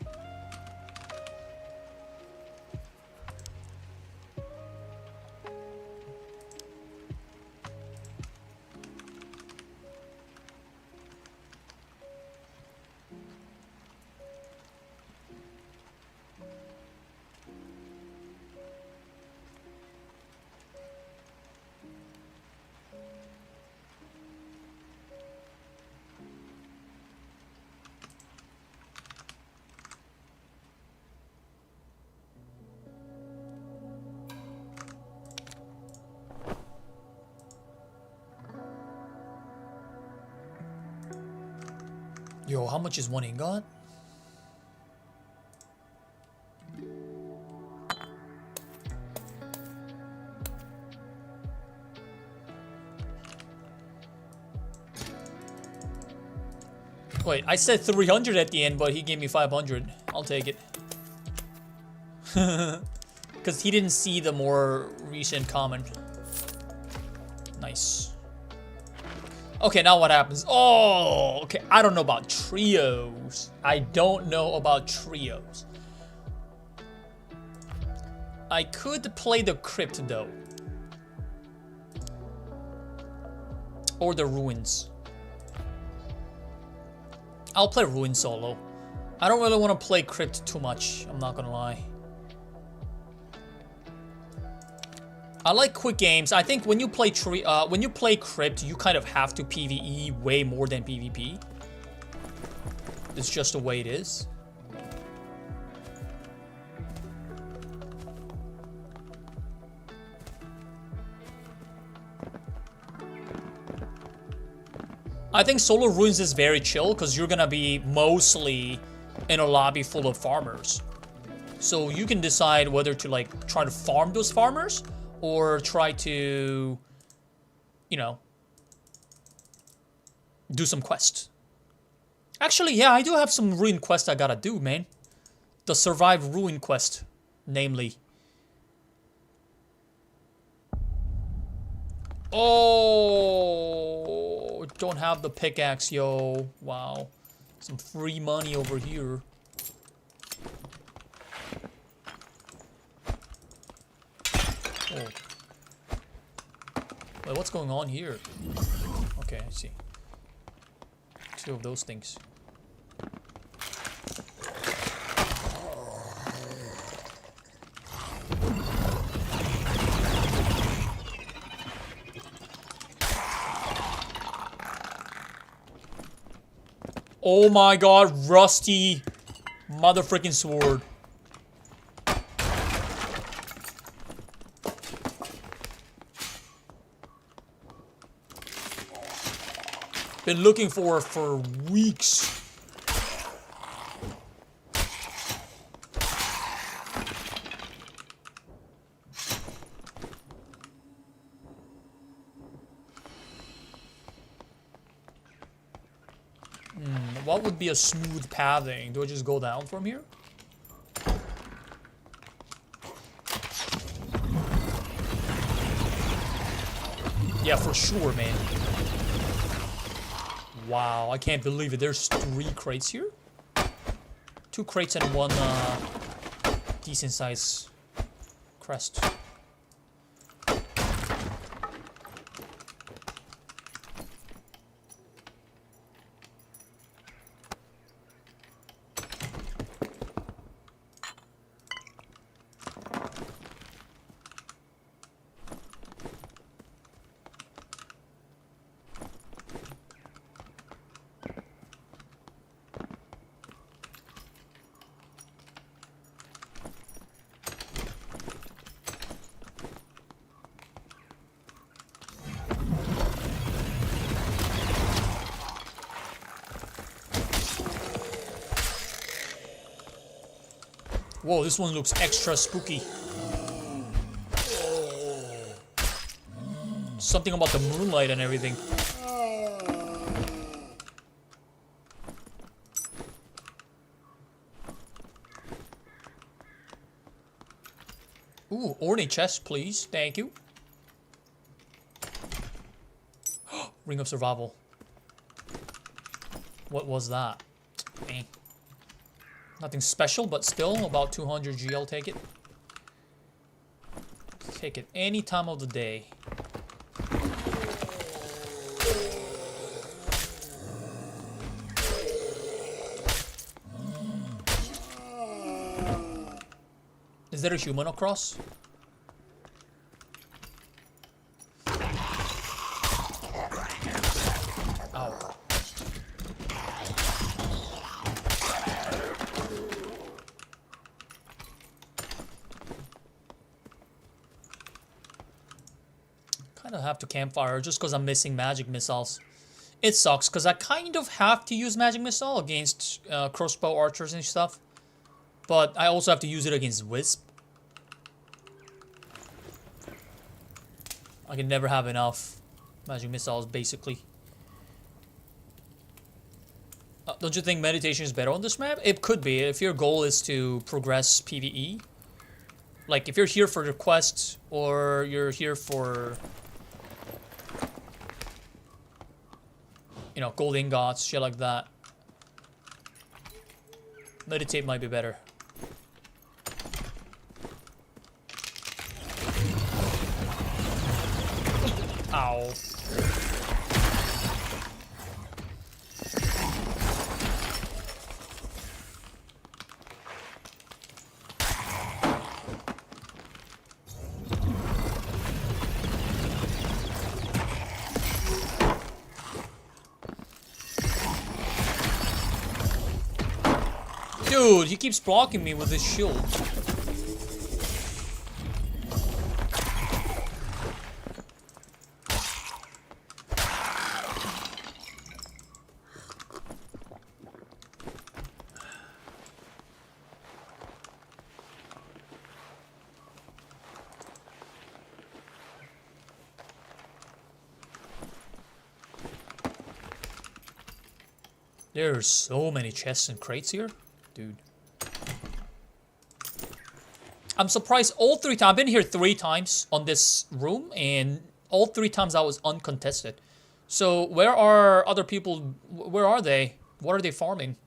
Yo, how much is one ingot? Wait, I said 300 at the end, but he gave me 500. I'll take it. Because he didn't see the more recent comment. Nice. Okay, now what happens? Oh, okay. I don't know about trios. I don't know about trios. I could play the crypt though. Or the ruins. I'll play ruin solo. I don't really want to play crypt too much. I'm not gonna lie. I like quick games. I think when you play crypt, you kind of have to PvE way more than PvP. It's just the way it is. I think Solo Ruins is very chill because you're gonna be mostly in a lobby full of farmers. So you can decide whether to like try to farm those farmers or try to, you know, do some quests. Actually, yeah, I do have some ruin quest I gotta do, man. The survive ruin quest, namely. Oh, don't have the pickaxe, yo. Wow. Some free money over here. Oh. Wait, what's going on here? Okay, I see. Two of those things. Oh my god, rusty mother freaking sword. Been looking for weeks. What would be a smooth pathing? Do I just go down from here? Yeah, for sure, man. Wow, I can't believe it. There's 3 crates here? 2 crates and 1 decent size crest. Whoa, this one looks extra spooky. Something about the moonlight and everything. Ooh, ornate chest, please. Thank you. Ring of Survival. What was that? Eh. Nothing special, but still about 200 G. I'll take it. Take it any time of the day. Is there a human across? Ow. Kind of have to campfire just because I'm missing magic missiles. It sucks because I kind of have to use magic missile against crossbow archers and stuff. But I also have to use it against Wisp. I can never have enough magic missiles, basically. Don't you think meditation is better on this map? It could be, if your goal is to progress PvE. Like, if you're here for the quest, or you're here for, you know, gold ingots, shit like that. Meditate might be better. Ow. Dude, he keeps blocking me with his shield. There's so many chests and crates here. Dude. I'm surprised all 3 times. I've been here 3 times on this room, and all 3 times I was uncontested. So where are other people? Where are they? What are they farming?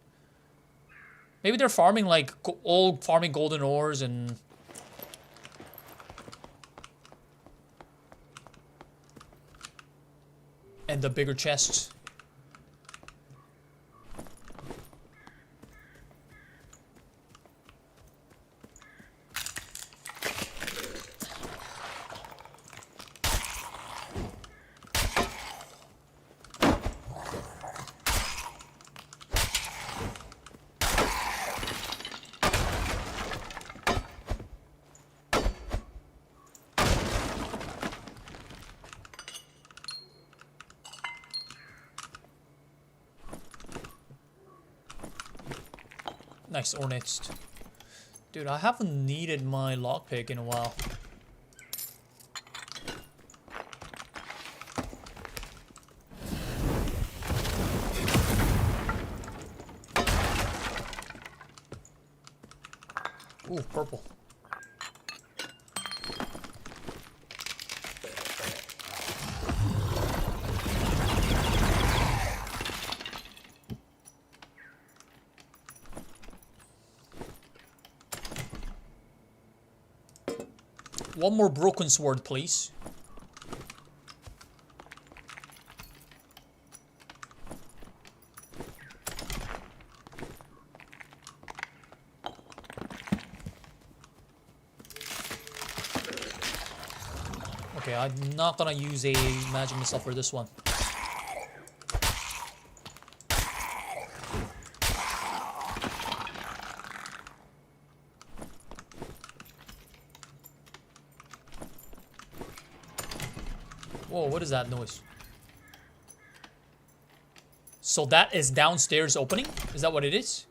Maybe they're farming like farming golden ores and... And the bigger chests. Nice ornate. Dude, I haven't needed my lockpick in a while. Ooh, purple. One more broken sword, please. Okay, I'm not gonna use a magic missile for this one. Whoa, what is that noise? So that is downstairs opening? Is that what it is?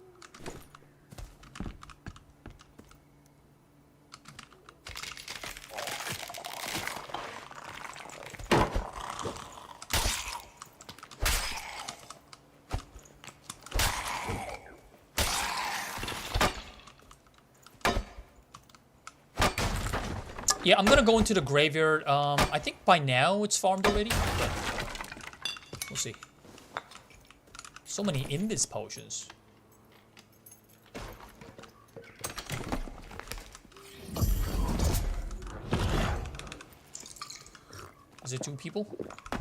Yeah, I'm gonna go into the graveyard. I think by now it's farmed already, but we'll see. So many invis potions. Is it 2 people?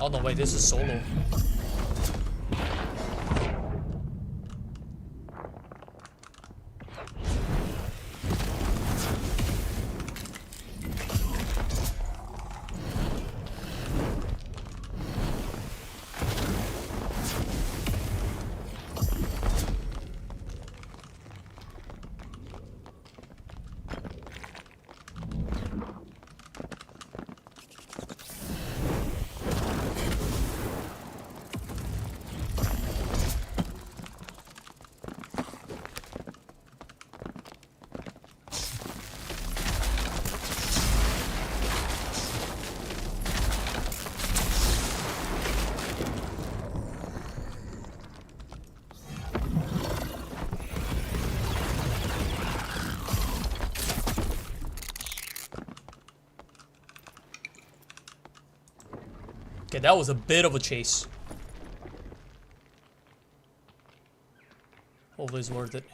Oh no, wait, this is solo. Okay, that was a bit of a chase. Hopefully it's worth it.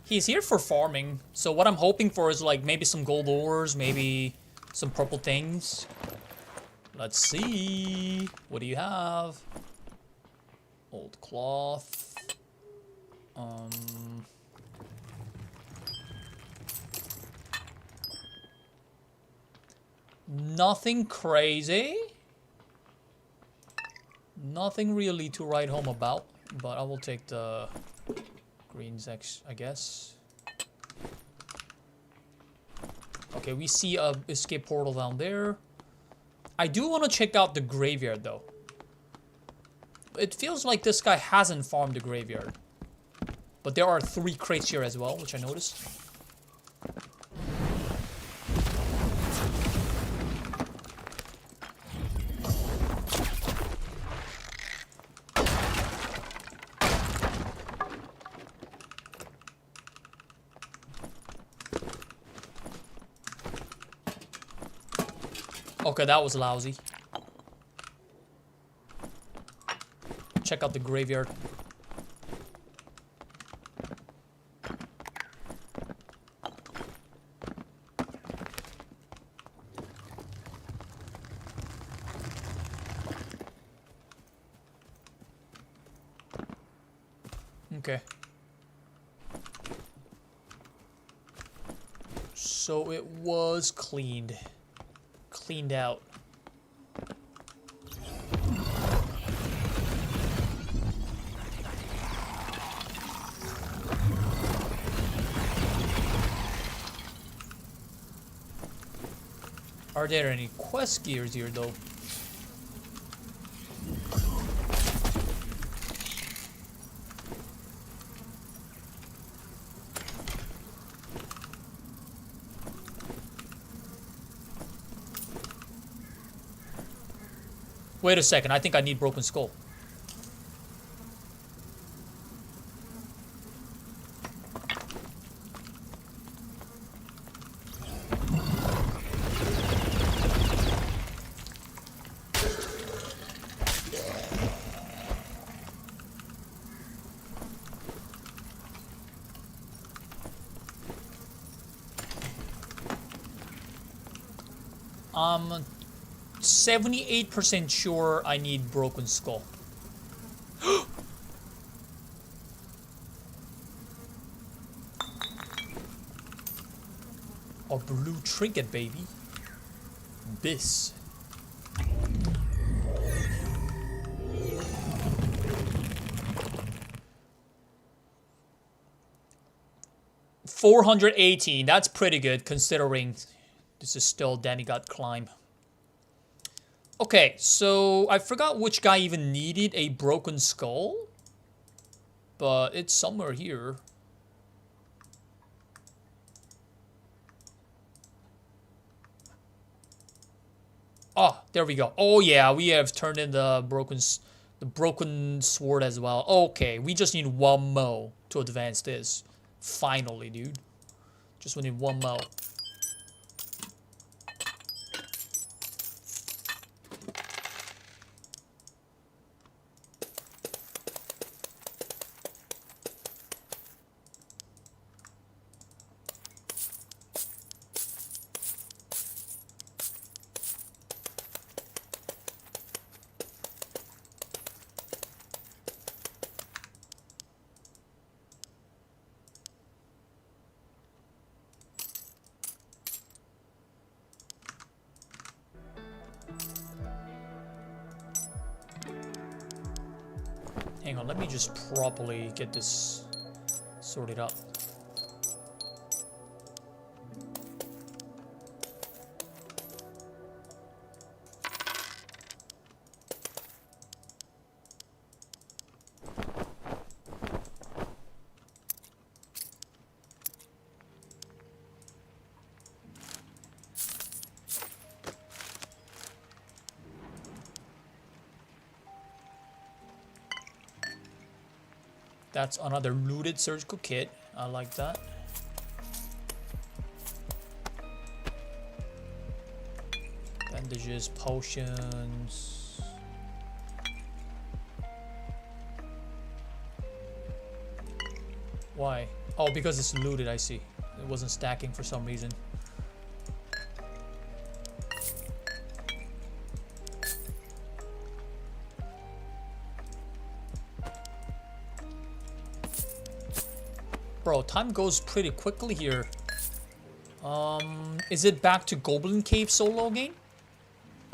He's here for farming, so what I'm hoping for is like maybe some gold ores, maybe some purple things. Let's see. What do you have? Old cloth. Nothing crazy. Nothing really to write home about, but I will take the Green Zex, I guess. Okay, we see a escape portal down there. I do want to check out the graveyard though. It feels like this guy hasn't farmed the graveyard. But there are 3 crates here as well, which I noticed. Okay, that was lousy. Check out the graveyard. Okay. So it was cleaned out. Are there any quest gears here though? Wait a second, I think I need Broken Skull. I'm 78% sure I need Broken Skull. A blue trinket, baby. This. $418. That's pretty good considering this is still demigod climb. Okay, so I forgot which guy even needed a Broken Skull, but it's somewhere here. Oh, there we go. Oh yeah, we have turned in the broken sword as well. Okay, we just need 1 mo to advance this. Finally, dude. Just we need 1 mo. Hang on, let me just properly get this sorted out. That's another looted surgical kit. I like that. Bandages, potions. Why? Oh, because it's looted, I see. It wasn't stacking for some reason. Bro, time goes pretty quickly here. Is it back to Goblin Cave solo again?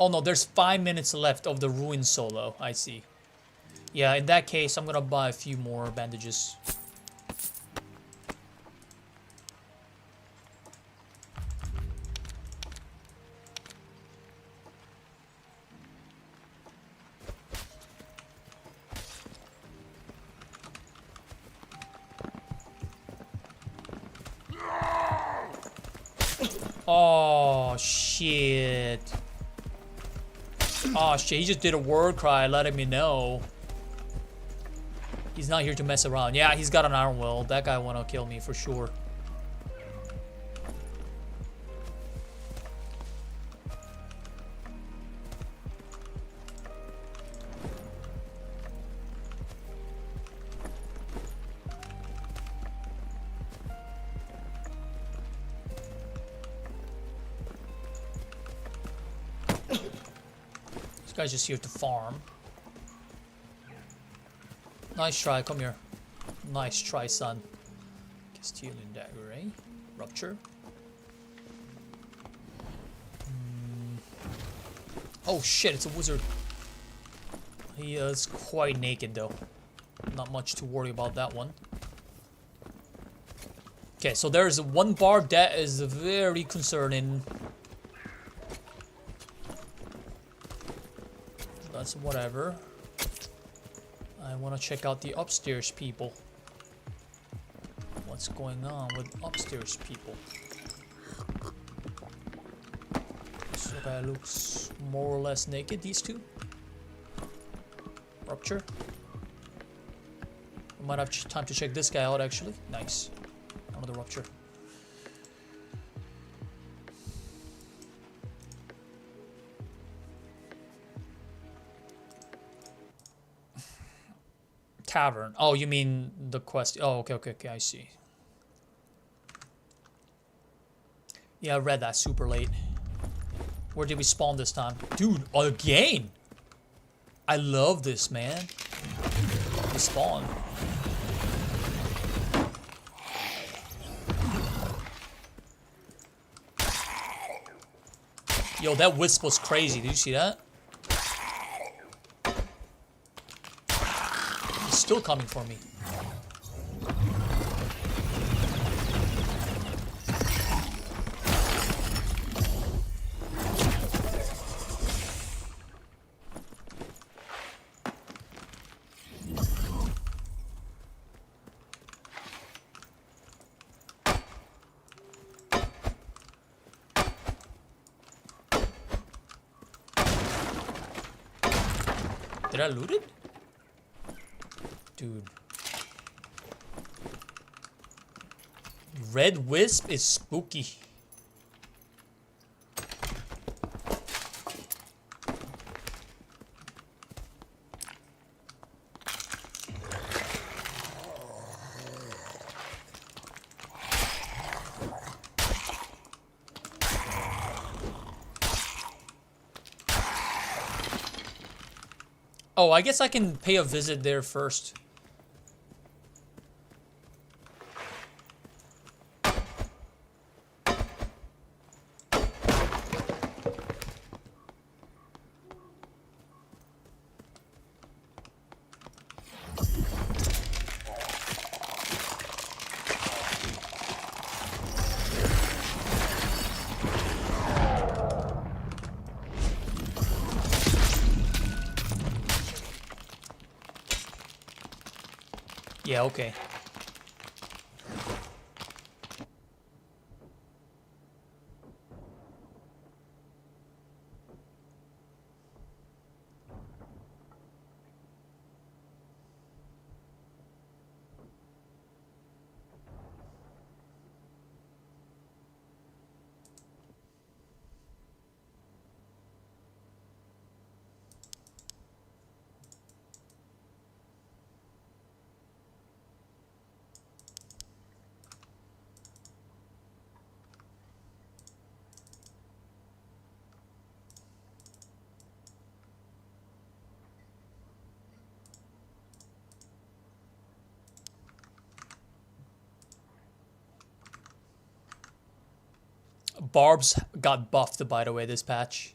Oh no, there's 5 minutes left of the Ruin solo. I see. Yeah, in that case, I'm gonna buy a few more bandages. Oh, shit. Oh, shit. He just did a word cry letting me know. He's not here to mess around. Yeah, he's got an iron will. That guy wanna kill me for sure. This guy's just here to farm. Nice try, come here. Nice try, son. Castilian dagger, eh? Rupture. Oh shit, it's a wizard. He is quite naked though. Not much to worry about that one. Okay, so there's one barb that is very concerning. That's whatever. I want to check out the upstairs people. What's going on with upstairs people? This guy looks more or less naked, these two. Rupture. We might have time to check this guy out actually. Nice. Another rupture. Tavern. Oh, you mean the quest? Oh, okay, I see. Yeah, I read that super late. Where did we spawn this time? Dude, again! I love this, man. We spawn. Yo, that wisp was crazy. Did you see that? Still coming for me. Did I loot it? Dude. Red wisp is spooky. Oh, I guess I can pay a visit there first. Yeah, okay. Barbs got buffed, by the way, this patch.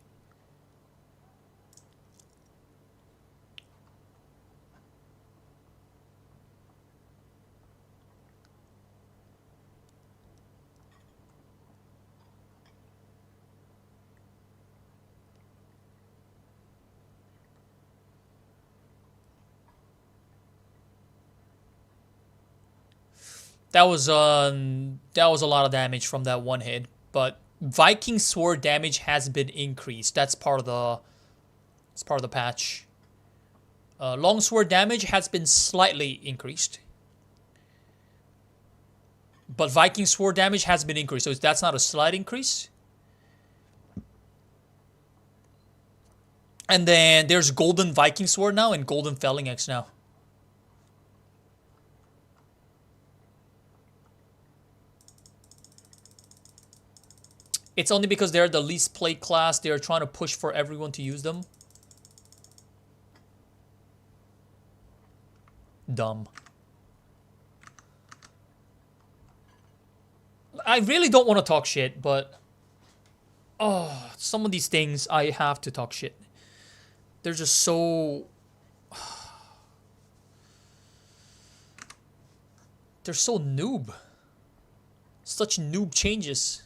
That was a lot of damage from that one hit, but Viking sword damage has been increased. That's part of the. It's part of the patch. Longsword damage has been slightly increased. But Viking sword damage has been increased, so that's not a slight increase. And then there's Golden Viking sword now and Golden Felling Axe now. It's only because they're the least played class, they're trying to push for everyone to use them. Dumb. I really don't want to talk shit, but oh, some of these things I have to talk shit. They're just so... They're so noob. Such noob changes.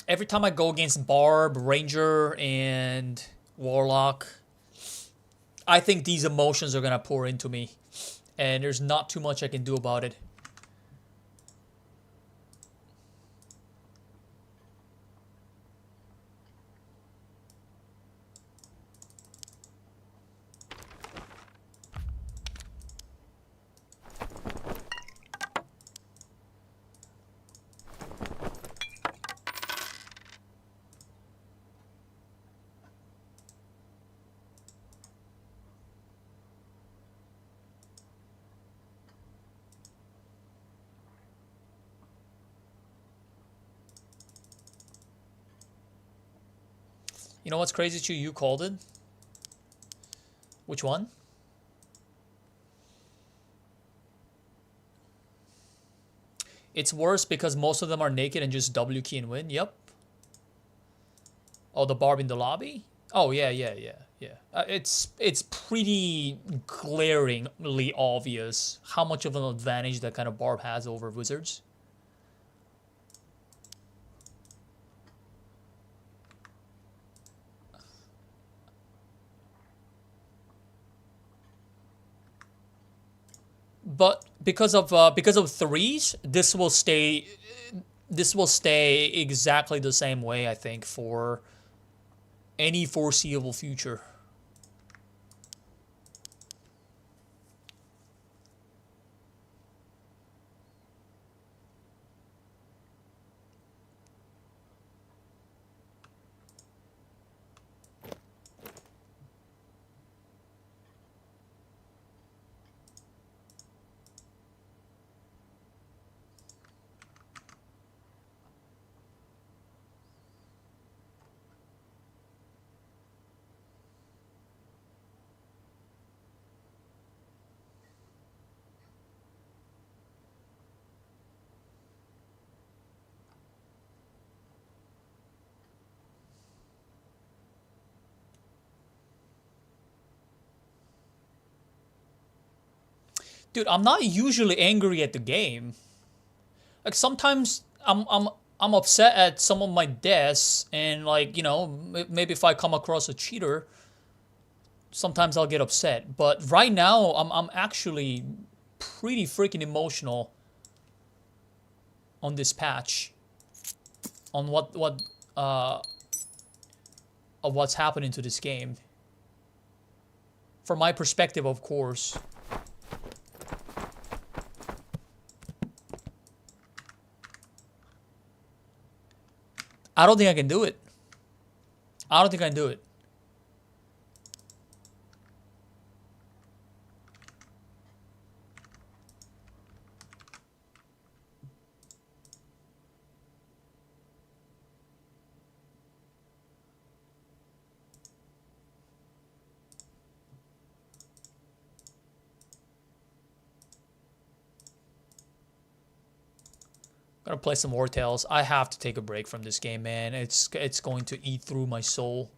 Every time I go against Barb, Ranger, and Warlock, I think these emotions are gonna pour into me. And there's not too much I can do about it. You know what's crazy, Chu? You called it? Which one? It's worse because most of them are naked and just W key and win. Yep. Oh, the Barb in the lobby? Oh, yeah. It's pretty glaringly obvious how much of an advantage that kind of Barb has over Wizards. But because of threes, this will stay exactly the same way, I think, for any foreseeable future. Dude, I'm not usually angry at the game. Like sometimes I'm upset at some of my deaths, and like, you know, maybe if I come across a cheater, sometimes I'll get upset. But right now, I'm actually pretty freaking emotional on this patch, on of what's happening to this game. From my perspective, of course. I don't think I can do it. I don't think I can do it. Gonna play some War Tales. I have to take a break from this game, man. It's going to eat through my soul.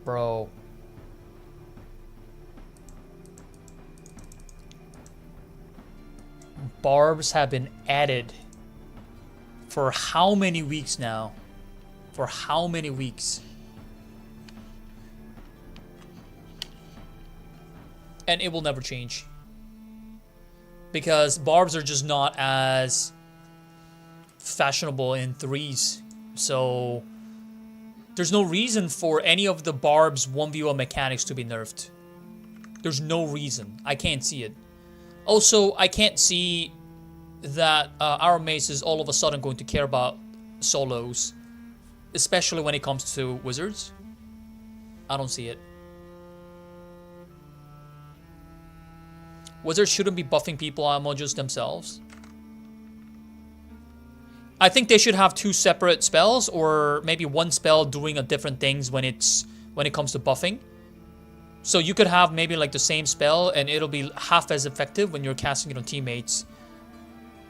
Bro. Barbs have been added for how many weeks now? For how many weeks? And it will never change. Because barbs are just not as fashionable in 3s. So there's no reason for any of the barbs 1v1 mechanics to be nerfed. There's no reason. I can't see it. Also, I can't see that our mace is all of a sudden going to care about solos. Especially when it comes to wizards. I don't see it. Wizards shouldn't be buffing people ammo just themselves. I think they should have 2 separate spells, or maybe 1 spell doing a different things when it comes to buffing. So you could have maybe like the same spell and it'll be half as effective when you're casting it on teammates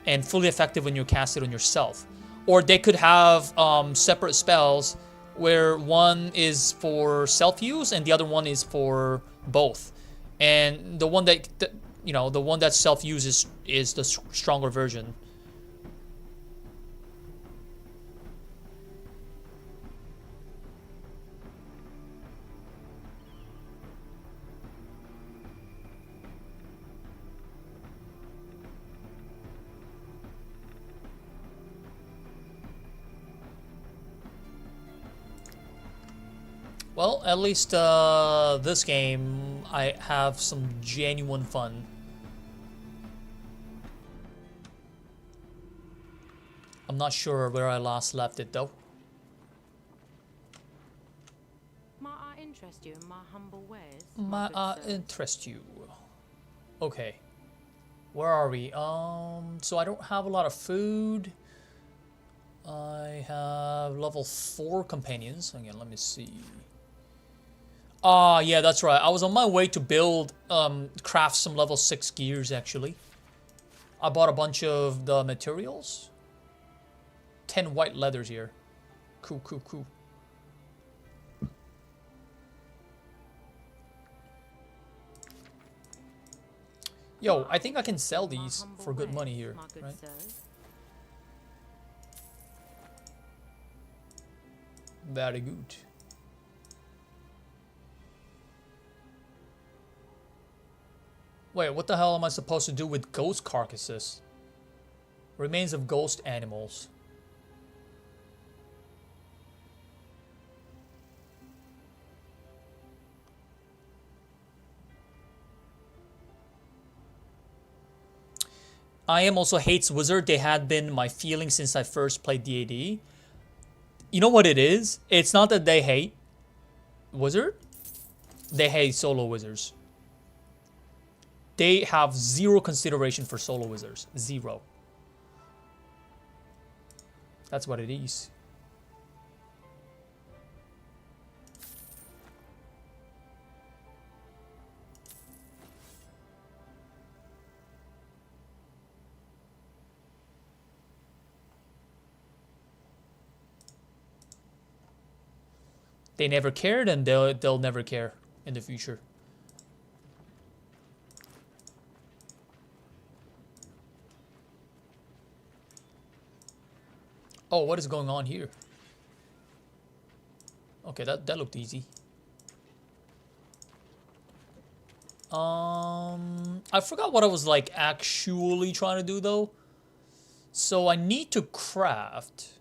and fully effective when you cast it on yourself. Or they could have separate spells where one is for self-use and the other one is for both. And the one that the one that self-use is the stronger version. Well, at least this game, I have some genuine fun. I'm not sure where I last left it though. Might I interest you in my humble ways? Might I interest you? Okay. Where are we? So I don't have a lot of food. I have level 4 companions. Again, let me see. Ah, yeah, that's right. I was on my way to build, craft some level 6 gears, actually. I bought a bunch of the materials. 10 white leathers here. Cool, cool, cool. Yo, I think I can sell these for good money here, right? Very good. Wait, what the hell am I supposed to do with ghost carcasses? Remains of ghost animals. I am also hates wizard. They had been my feeling since I first played DAD. You know what it is? It's not that they hate wizard. They hate solo wizards. They have zero consideration for solo wizards. Zero. That's what it is. They never cared, and they'll never care in the future. Oh, what is going on here? Okay, that looked easy. I forgot what I was like actually trying to do though. So I need to craft.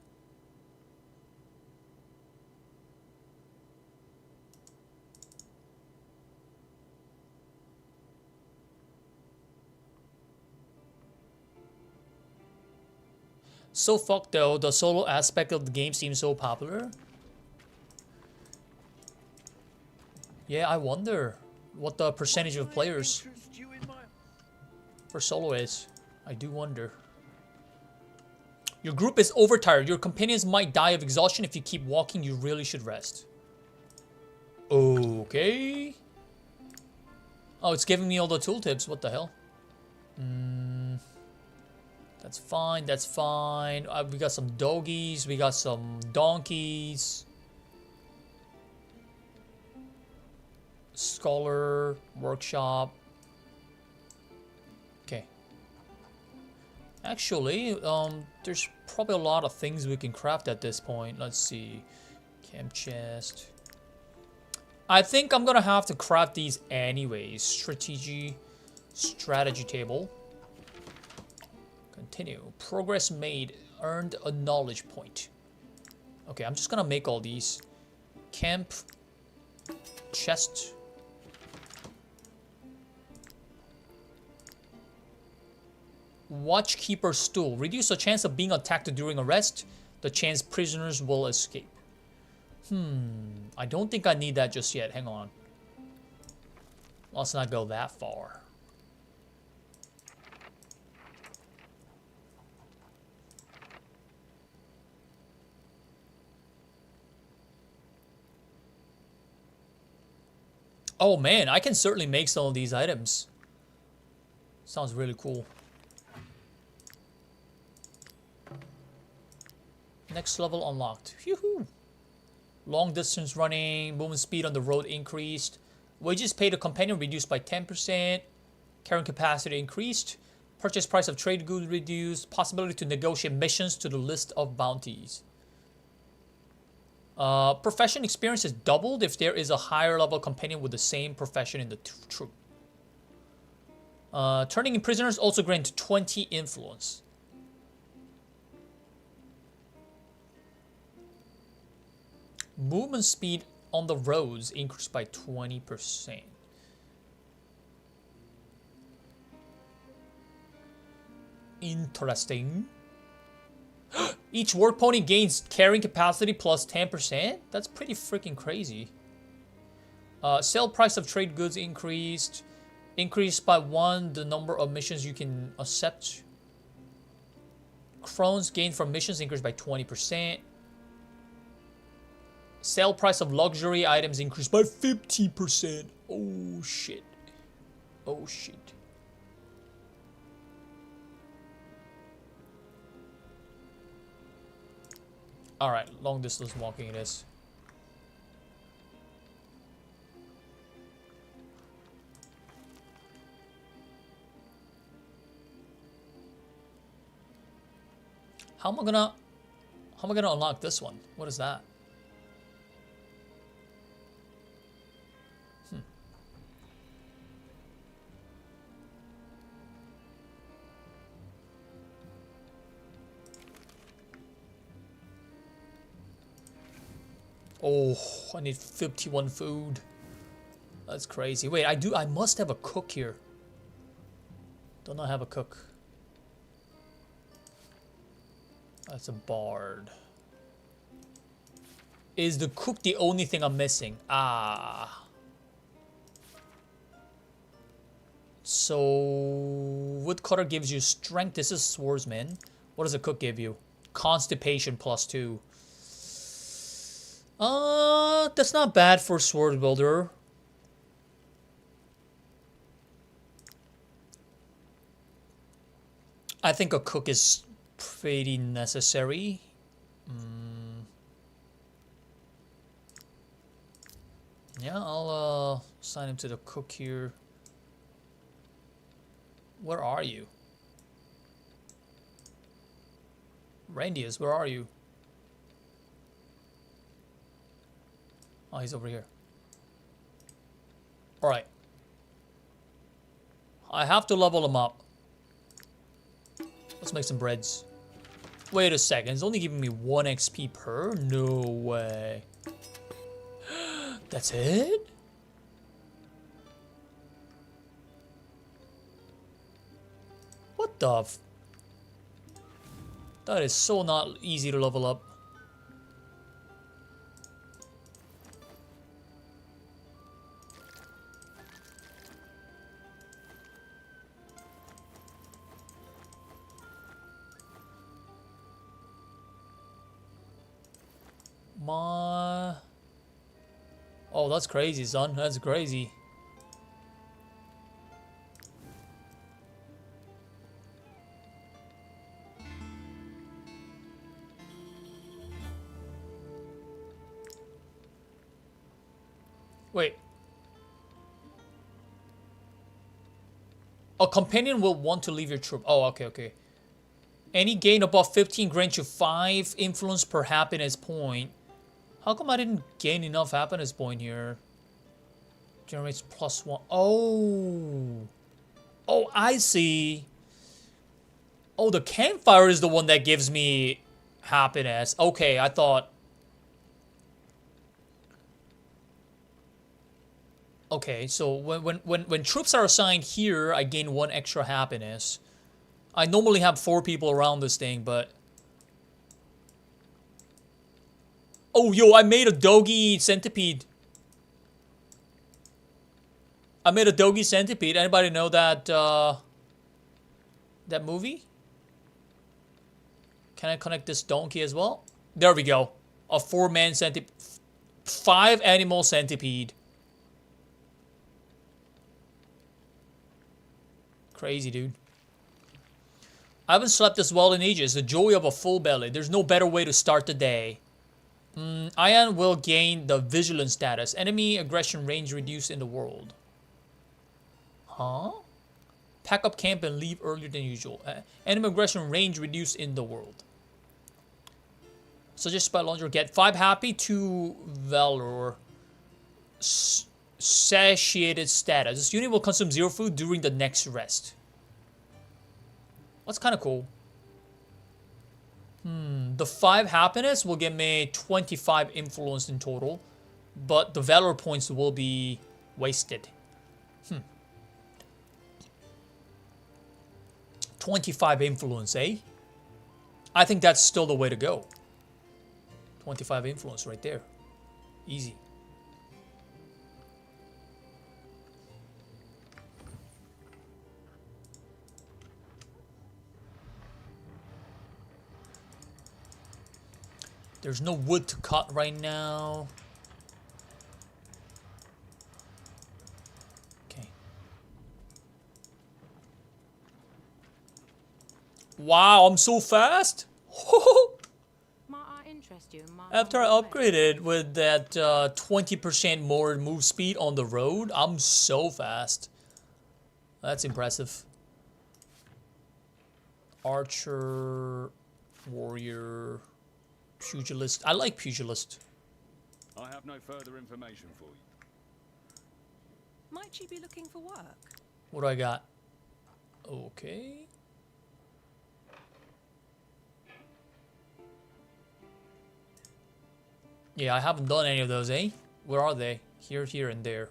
So fucked though, the solo aspect of the game seems so popular. Yeah, I wonder what the percentage of players for solo is. I do wonder. Your group is overtired. Your companions might die of exhaustion if you keep walking. You really should rest. Okay. Oh, it's giving me all the tooltips. What the hell? That's fine, that's fine. We got some doggies, we got some donkeys. Scholar, workshop. Okay. Actually, there's probably a lot of things we can craft at this point. Let's see. Camp chest. I think I'm gonna have to craft these anyways. Strategy table. Continue. Progress made. Earned a knowledge point. Okay, I'm just gonna make all these. Camp. Chest. Watchkeeper stool. Reduce the chance of being attacked during a rest. The chance prisoners will escape. I don't think I need that just yet. Hang on. Let's not go that far. Oh man, I can certainly make some of these items. Sounds really cool. Next level unlocked. Phew. Long distance running, movement speed on the road increased. Wages paid to companion reduced by 10%. Carrying capacity increased. Purchase price of trade goods reduced. Possibility to negotiate missions to the list of bounties. Profession experience is doubled if there is a higher level companion with the same profession in the troop. Turning in prisoners also grant 20 influence. Movement speed on the roads increased by 20%. Interesting. Each work pony gains carrying capacity plus 10%? That's pretty freaking crazy. Sale price of trade goods increased. Increased by 1 the number of missions you can accept. Crones gained from missions increased by 20%. Sale price of luxury items increased by 50%. Oh shit. Oh shit. Alright, long distance walking it is. How am I gonna unlock this one? What is that? Oh, I need 51 food. That's crazy. Wait, I must have a cook here. Don't I have a cook? That's a bard. Is the cook the only thing I'm missing? Ah. So woodcutter gives you strength. This is swordsman. What does the cook give you? Constipation +2. That's not bad for sword builder. I think a cook is pretty necessary. Yeah, I'll assign him to the cook here. Where are you? Randius, where are you? Oh, he's over here. Alright. I have to level him up. Let's make some breads. Wait a second, it's only giving me 1 XP per? No way. That's it? What the f... That is so not easy to level up. Oh, that's crazy, son. That's crazy. Wait. A companion will want to leave your troop. Oh, okay, okay. Any gain above 15 grants you 5 influence per happiness point. How come I didn't gain enough happiness point here? Generates +1. Oh. Oh, I see. Oh, the campfire is the one that gives me happiness. Okay, I thought... Okay, so when troops are assigned here, I gain 1 extra happiness. I normally have 4 people around this thing, but... Oh, yo, I made a doggy centipede. I made a doggy centipede. Anybody know that, that movie? Can I connect this donkey as well? There we go. A 4-man centipede. 5 animal centipede. Crazy, dude. I haven't slept as well in ages. The joy of a full belly. There's no better way to start the day. Ian will gain the vigilance status. Enemy aggression range reduced in the world. Huh? Pack up camp and leave earlier than usual. Enemy aggression range reduced in the world. Suggest spy launcher. Get 5 happy, 2 valor. Satiated status. This unit will consume 0 food during the next rest. That's kind of cool. The 5 happiness will give me 25 influence in total, but the valor points will be wasted. 25 influence, eh? I think that's still the way to go. 25 influence right there. Easy. There's no wood to cut right now. Okay. Wow, I'm so fast. After I upgraded with that 20% more move speed on the road, I'm so fast. That's impressive. Archer, warrior, pugilist. I like pugilist. I have no further information for you. Might you be looking for work? What do I got? Okay. Yeah, I haven't done any of those, eh? Where are they? Here, here, and there.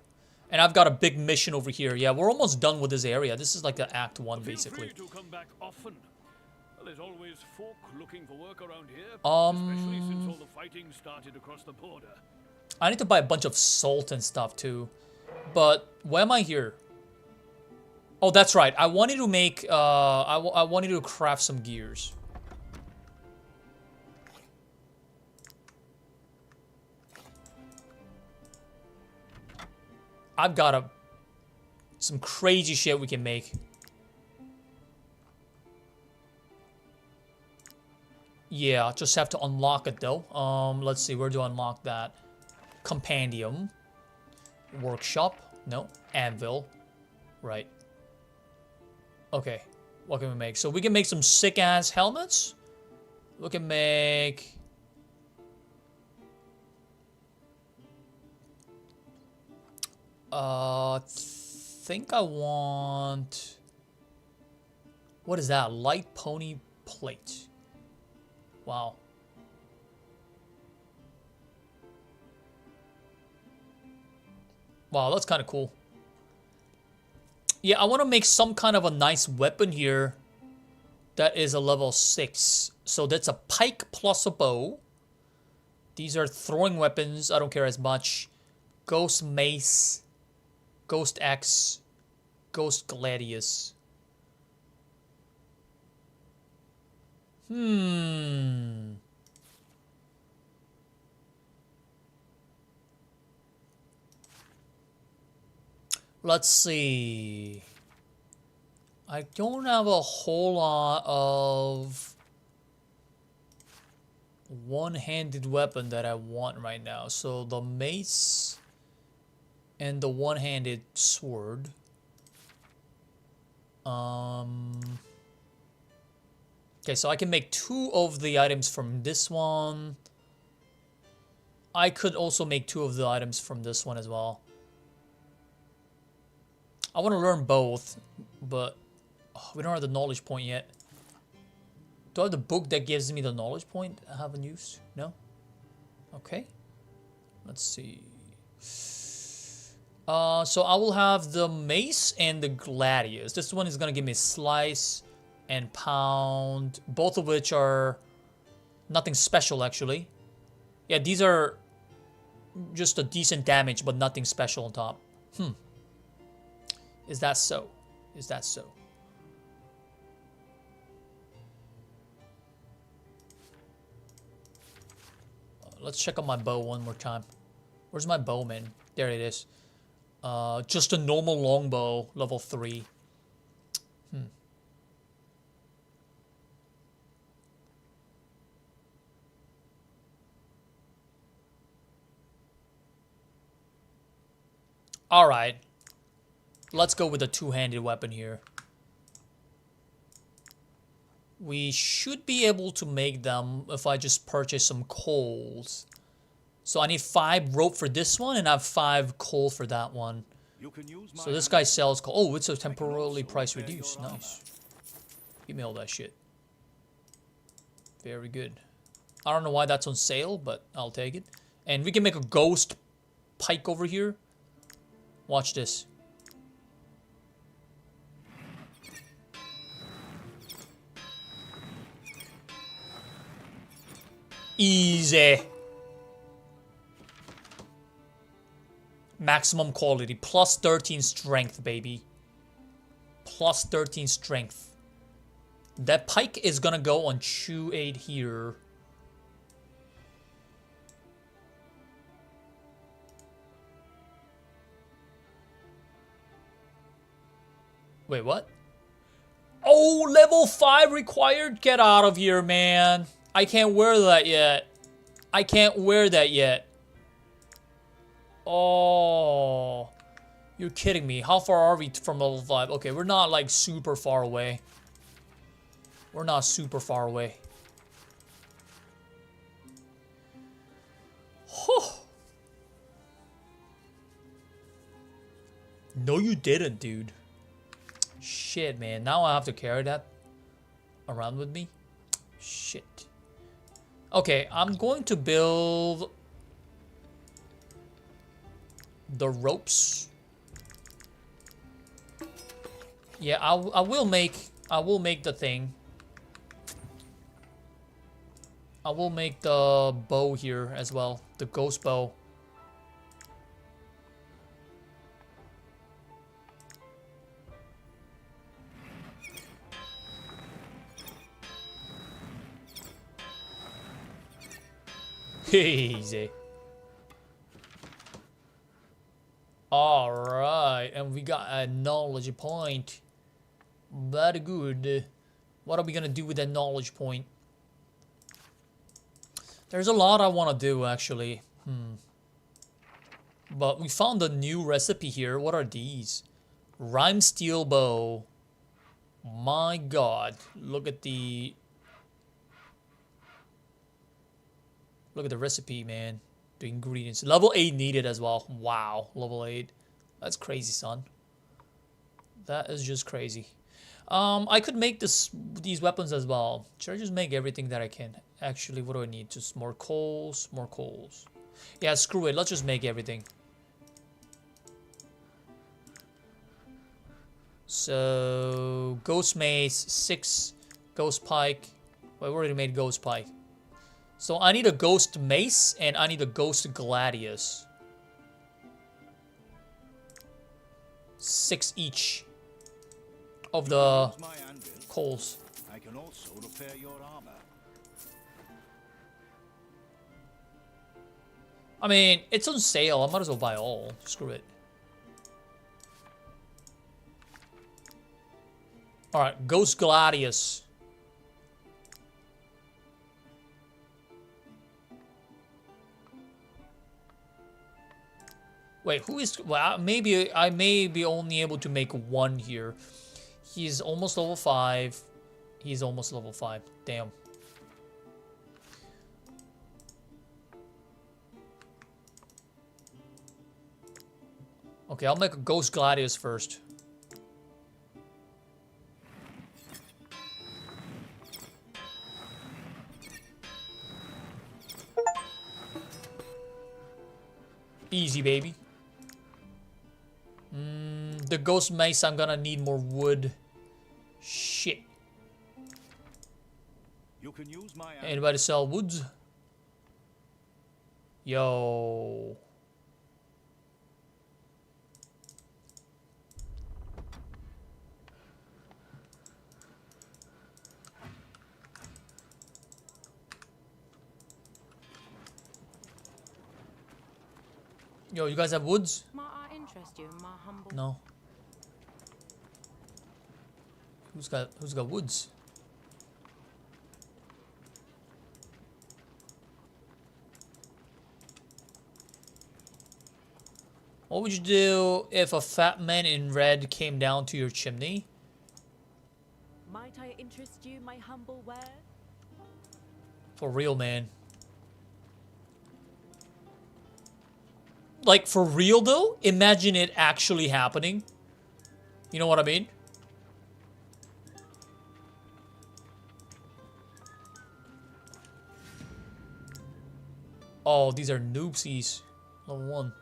And I've got a big mission over here. Yeah, we're almost done with this area. This is like the Act 1, basically. Feel free to come back often. there's always folk looking for work around here, especially since all the fighting started across the border. I need to buy a bunch of salt and stuff too. But why am I here? Oh, that's right. I wanted to make I wanted to craft some gears. I've got some crazy shit we can make. Yeah, just have to unlock it though. Let's see, where do I unlock that? Compendium. Workshop. No. Anvil. Right. Okay. What can we make? So we can make some sick ass helmets. We can make... think I want... What is that? Light pony plate. Wow. Wow, that's kind of cool. Yeah, I want to make some kind of a nice weapon here that is a level 6. So that's a pike plus a bow. These are throwing weapons. I don't care as much. Ghost mace. Ghost axe. Ghost gladius. Let's see. I don't have a whole lot of one-handed weapon that I want right now. So the mace and the one-handed sword. Okay, so I can make 2 of the items from this one. I could also make 2 of the items from this one as well. I want to learn both, but we don't have the knowledge point yet. Do I have the book that gives me the knowledge point I haven't used? No? Okay. Let's see. So I will have the mace and the gladius. This one is going to give me slice and pound, both of which are nothing special actually. Yeah, these are just a decent damage, but nothing special on top. Is that so? Is that so? Let's check on my bow one more time. Where's my bow, man? There it is. Just a normal longbow, level 3. Alright. Let's go with a two-handed weapon here. We should be able to make them if I just purchase some coals. So I need 5 rope for this one, and I have 5 coal for that one. So this guy sells coal. Oh, it's a temporarily price reduced. Nice. Give me all that shit. Very good. I don't know why that's on sale, but I'll take it. And we can make a ghost pike over here. Watch this. Easy. Maximum quality. Plus 13 strength, baby. Plus 13 strength. That pike is gonna go on Chew 8 here. Wait, what? Oh, level 5 required? Get out of here, man. I can't wear that yet. I can't wear that yet. Oh. You're kidding me. How far are we from level 5? Okay, we're not like super far away. We're not super far away. Whew. No, you didn't, dude. Shit, man. Now I have to carry that around with me. Shit. Okay, I'm going to build the ropes. Yeah, I will make the thing. I will make the bow here as well. The ghost bow. Easy. Alright, and we got a knowledge point. Very good. What are we gonna do with that knowledge point? There's a lot I want to do, actually. But we found a new recipe here. What are these? Rime steel bow. My god. Look at the recipe, man. The ingredients. Level 8 needed as well. Wow. Level 8. That's crazy, son. That is just crazy. I could make these weapons as well. Should I just make everything that I can? Actually, what do I need? Just more coals. More coals. Yeah, screw it. Let's just make everything. So, ghost mace, 6 ghost pike. Well, I already made ghost pike. So I need a ghost mace and I need a ghost gladius. 6 each of the coals. I can also repair your armor. I mean, it's on sale. I might as well buy all. Screw it. Alright, Ghost Gladius. Wait, who is... Well, maybe I may be only able to make one here. He's almost level 5. He's almost level 5. Damn. Okay, I'll make a Ghost Gladius first. Easy, baby. The ghost mace, I'm gonna need more wood. Shit. You can use my Anybody sell woods? Yo. Yo, you guys have woods? Might I interest you in my humble... No. Who's got woods? What would you do if a fat man in red came down to your chimney? Might I interest you, my humble wares? For real, man. Like, for real, though? Imagine it actually happening. You know what I mean? Oh, these are noobsies. Level 1.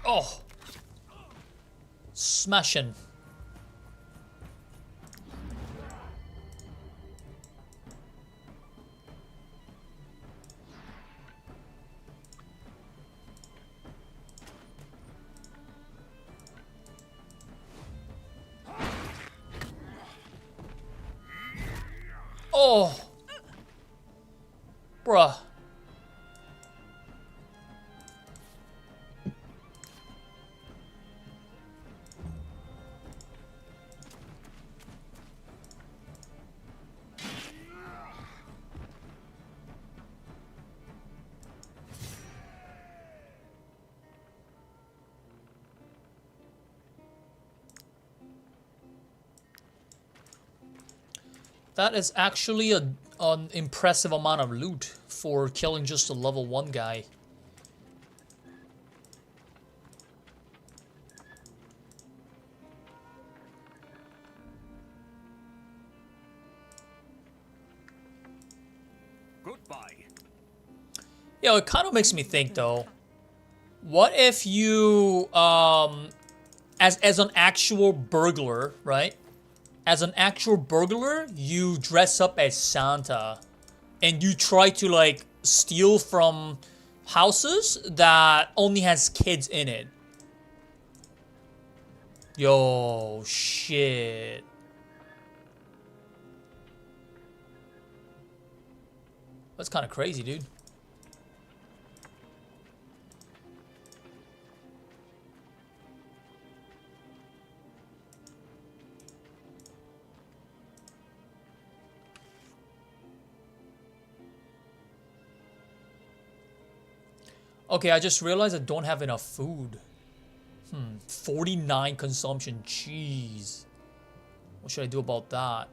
Oh! Smashing. Oh! Bruh. That is actually an impressive amount of loot for killing just a level 1 guy. Goodbye. Yo, it kind of makes me think though. What if you, as an actual burglar, right? As an actual burglar, you dress up as Santa, and you try to like steal from houses that only has kids in it. Yo, shit. That's kind of crazy, dude. Okay, I just realized I don't have enough food. 49 consumption. Jeez. What should I do about that?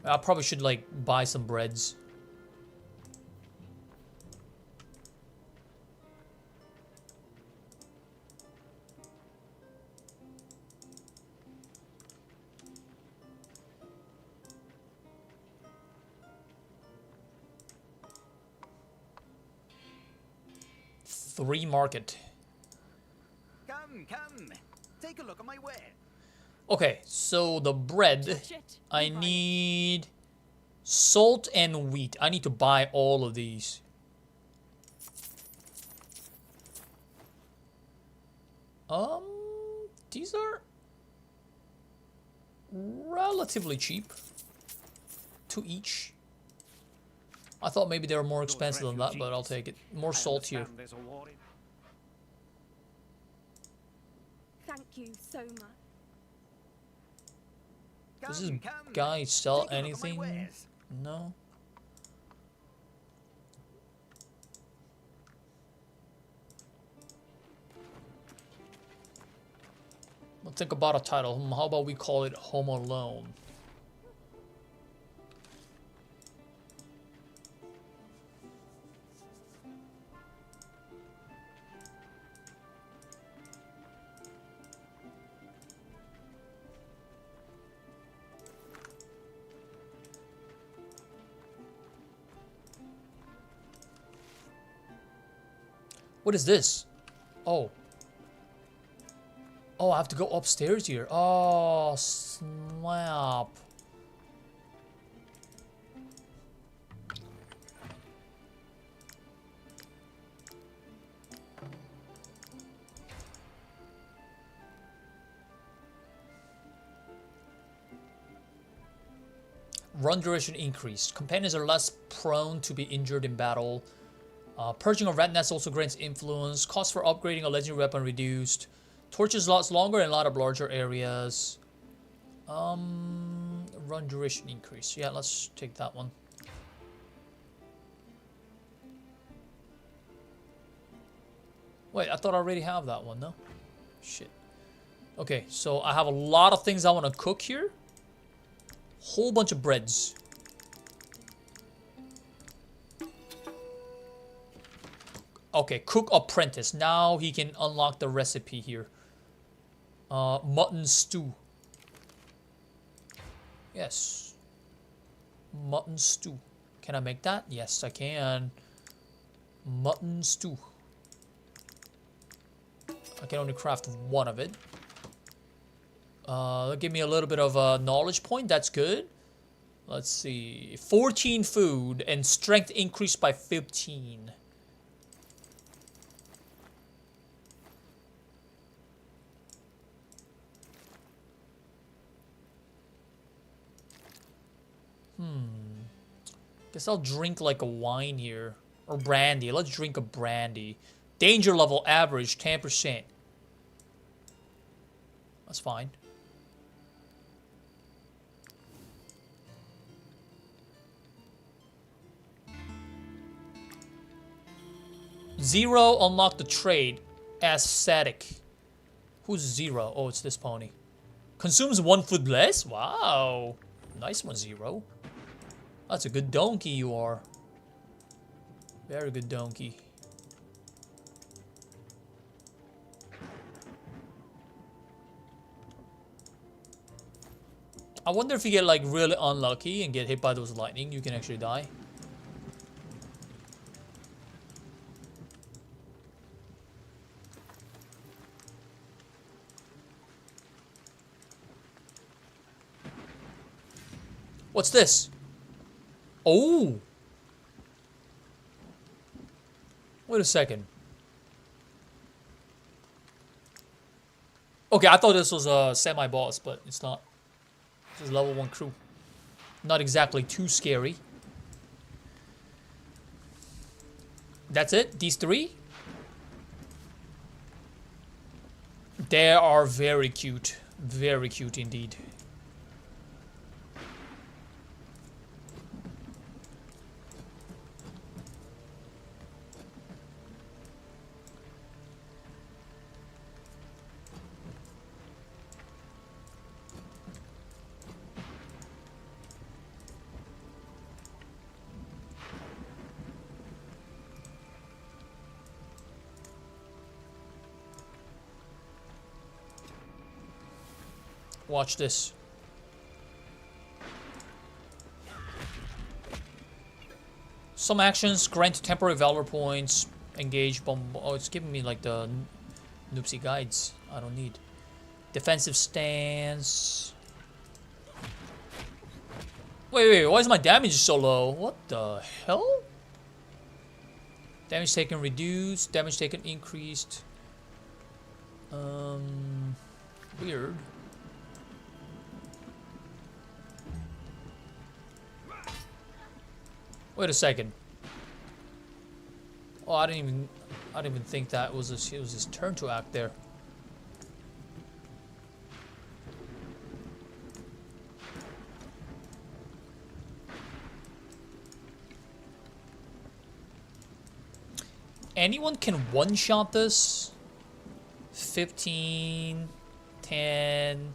I probably should like buy some breads. Three market. Come, take a look at my ware. Okay, so the bread, I need salt and wheat. I need to buy all of these. These are relatively cheap. 2 each. I thought maybe they were more expensive than that, but I'll take it. More salt here. Thank you so much. Does this guy sell anything? No. Let's think about a title. How about we call it Home Alone? What is this? Oh. Oh, I have to go upstairs here. Oh, snap. Run duration increased. Companions are less prone to be injured in battle. Purging of rat nests also grants influence. Cost for upgrading a legendary weapon reduced. Torches lasts longer in a lot of larger areas. Run duration increase. Yeah, let's take that one. Wait, I thought I already have that one, no? Shit. Okay, so I have a lot of things I want to cook here. Whole bunch of breads. Okay, cook apprentice. Now he can unlock the recipe here. Mutton stew. Yes. Mutton stew. Can I make that? Yes, I can. Mutton stew. I can only craft one of it. That'll give me a little bit of a knowledge point. That's good. Let's see. 14 food and strength increased by 15. Guess I'll drink like a wine here. Or brandy. Let's drink a brandy. Danger level average 10%. That's fine. Zero, unlock the trade. Aesthetic. Who's 0? Oh, it's this pony. Consumes 1 food less? Wow. Nice one, 0. That's a good donkey you are. Very good donkey. I wonder if you get like really unlucky and get hit by those lightning, you can actually die. What's this? Oh! Wait a second. Okay, I thought this was a semi-boss, but it's not. This is level 1 crew. Not exactly too scary. That's it? These 3? They are very cute. Very cute indeed. Watch this. Some actions grant temporary valor points. Engage bomb. Oh, it's giving me like the noopsy guides. I don't need. Defensive stance. Wait, why is my damage so low? What the hell? Damage taken reduced. Damage taken increased. Weird. Wait a second. Oh, I didn't even think that was it was his turn to act there. Anyone can one-shot this? 15, 10,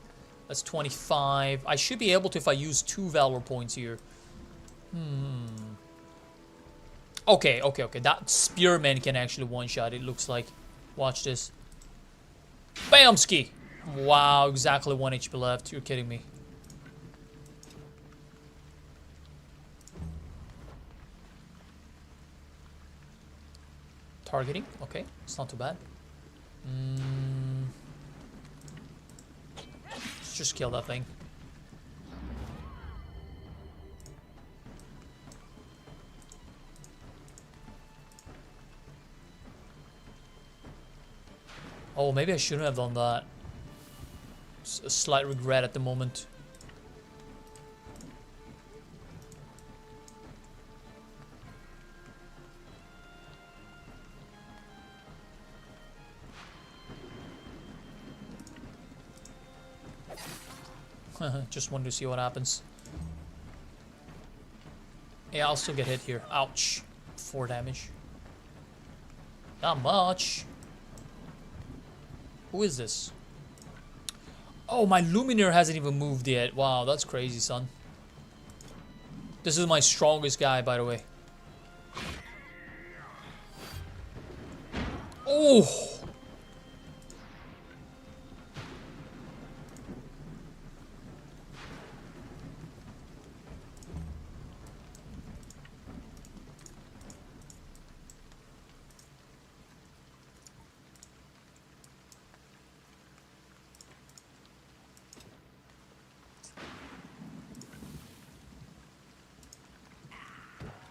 that's 25. I should be able to if I use 2 valor points here. Okay. That spearman can actually one-shot, it looks like. Watch this. Bamski! Wow, exactly 1 HP left. You're kidding me. Targeting. Okay, it's not too bad. Let's just kill that thing. Oh, maybe I shouldn't have done that. It's a slight regret at the moment. Just wanted to see what happens. Yeah, I'll still get hit here. Ouch. 4 damage. Not much. Who is this? Oh, my Lumineer hasn't even moved yet. Wow, that's crazy, son. This is my strongest guy, by the way. Oh!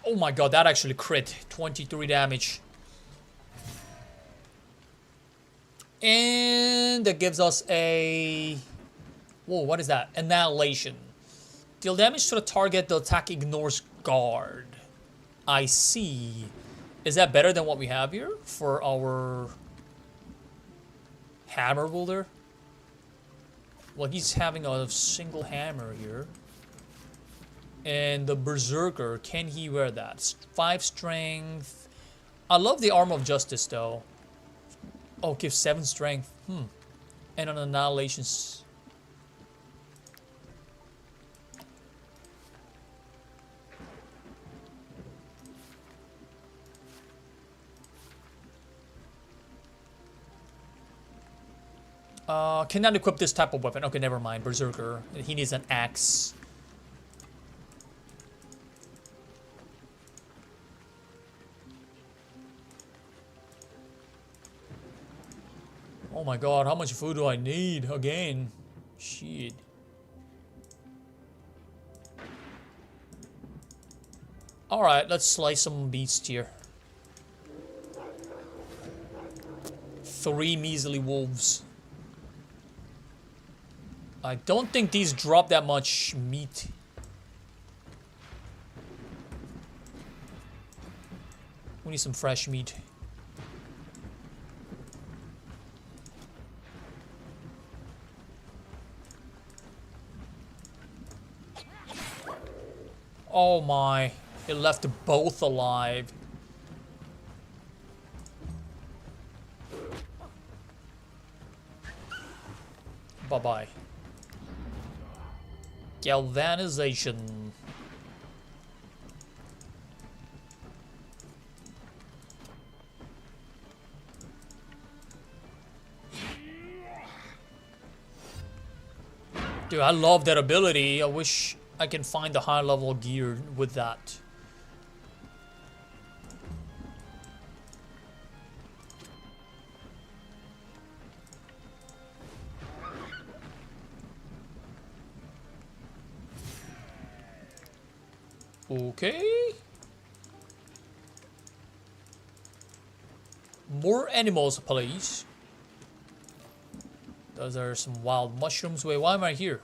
Oh my god, that actually crit. 23 damage. And that gives us a... Whoa, what is that? Annihilation. Deal damage to the target, the attack ignores guard. I see. Is that better than what we have here for our hammer wielder? Well, he's having a single hammer here. And the Berserker, can he wear that? 5 strength. I love the Arm of Justice, though. Oh, give 7 strength. And an annihilation. Cannot equip this type of weapon. Okay, never mind. Berserker. He needs an axe. Oh my god, how much food do I need again? Shit. Alright, let's slice some beasts here. 3 measly wolves. I don't think these drop that much meat. We need some fresh meat. Oh my, it left both alive. Bye-bye. Galvanization. Dude, I love that ability. I wish I can find the high level gear with that. Okay. More animals, please. Those are some wild mushrooms. Wait, why am I here?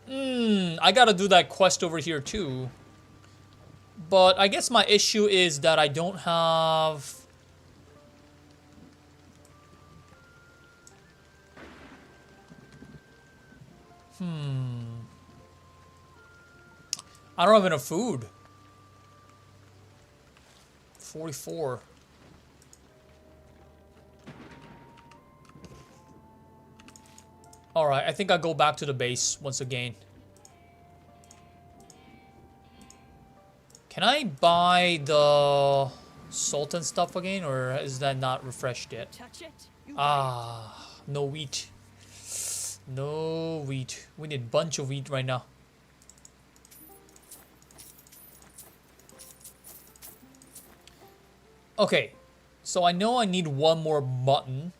I gotta do that quest over here too. But I guess my issue is that I don't have... I don't have enough food. 44. Alright, I think I'll go back to the base once again. Can I buy the Sultan stuff again, or is that not refreshed yet? Ah, no wheat. No wheat. We need a bunch of wheat right now. Okay, so I know I need one more mutton.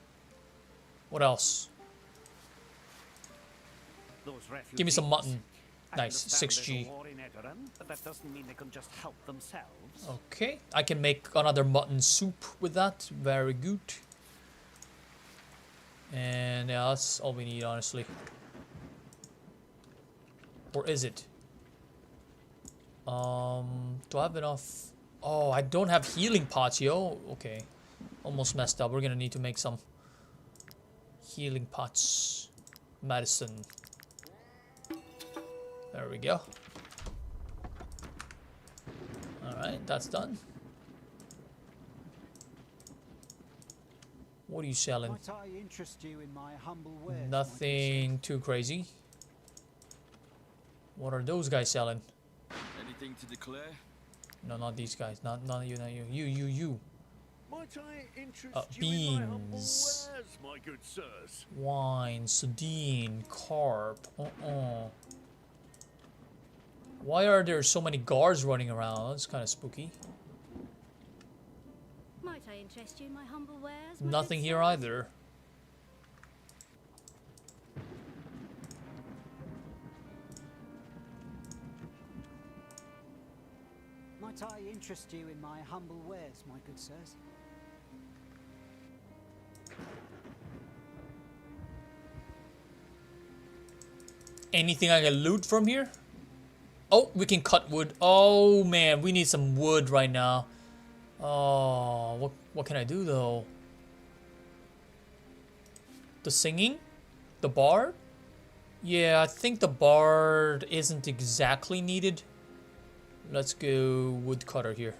What else? Give me some mutton. Nice, 6G. But that doesn't mean they can just help themselves. Okay, I can make another mutton soup with that. Very good. And yeah, that's all we need, honestly. Or is it? Do I have enough? Oh, I don't have healing pots, yo. Okay, almost messed up. We're gonna need to make some healing pots. Medicine. There we go. Alright, that's done. What are you selling? Might I interest you in my humble wares, Nothing too crazy. What are those guys selling? Anything to declare? No, not these guys. Not you, not you. You. Might I interest Beans. you in my humble wares, my good sirs? Wine, sardine, carp. Why are there so many guards running around? That's kind of spooky. Might I interest you in my humble wares? my Nothing good here sirs? either. Might I interest you in my humble wares, my good sirs? Anything I can loot from here? Oh, we can cut wood. Oh man, we need some wood right now. Oh, what can I do though? The singing? The bard? Yeah, I think the bard isn't exactly needed. Let's go woodcutter here.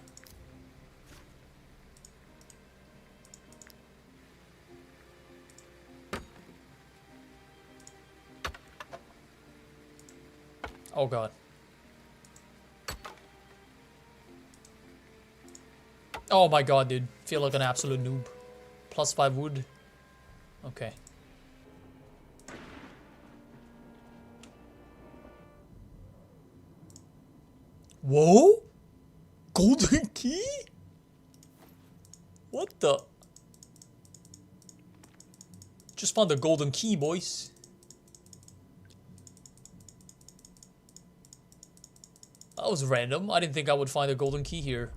Oh god. Oh my god, dude. Feel like an absolute noob. +5 wood. Okay. Whoa? Golden key? What the? Just found the golden key, boys. That was random. I didn't think I would find a golden key here.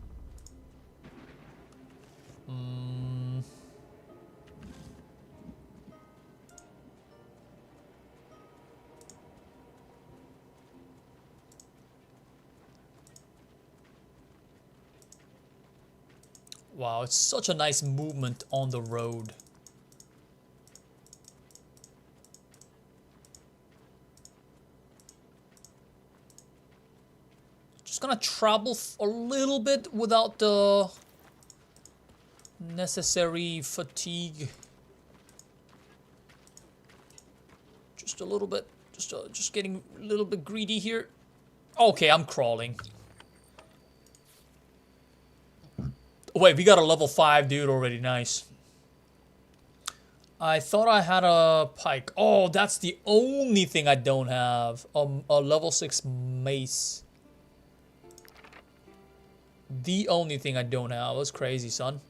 Wow, it's such a nice movement on the road. Just gonna travel a little bit without the necessary fatigue. Just a little bit. Just getting a little bit greedy here. Okay, I'm crawling. Wait, we got a level 5 dude already. Nice. I thought I had a pike. Oh, that's the only thing I don't have. A level 6 mace. The only thing I don't have. That's crazy, son.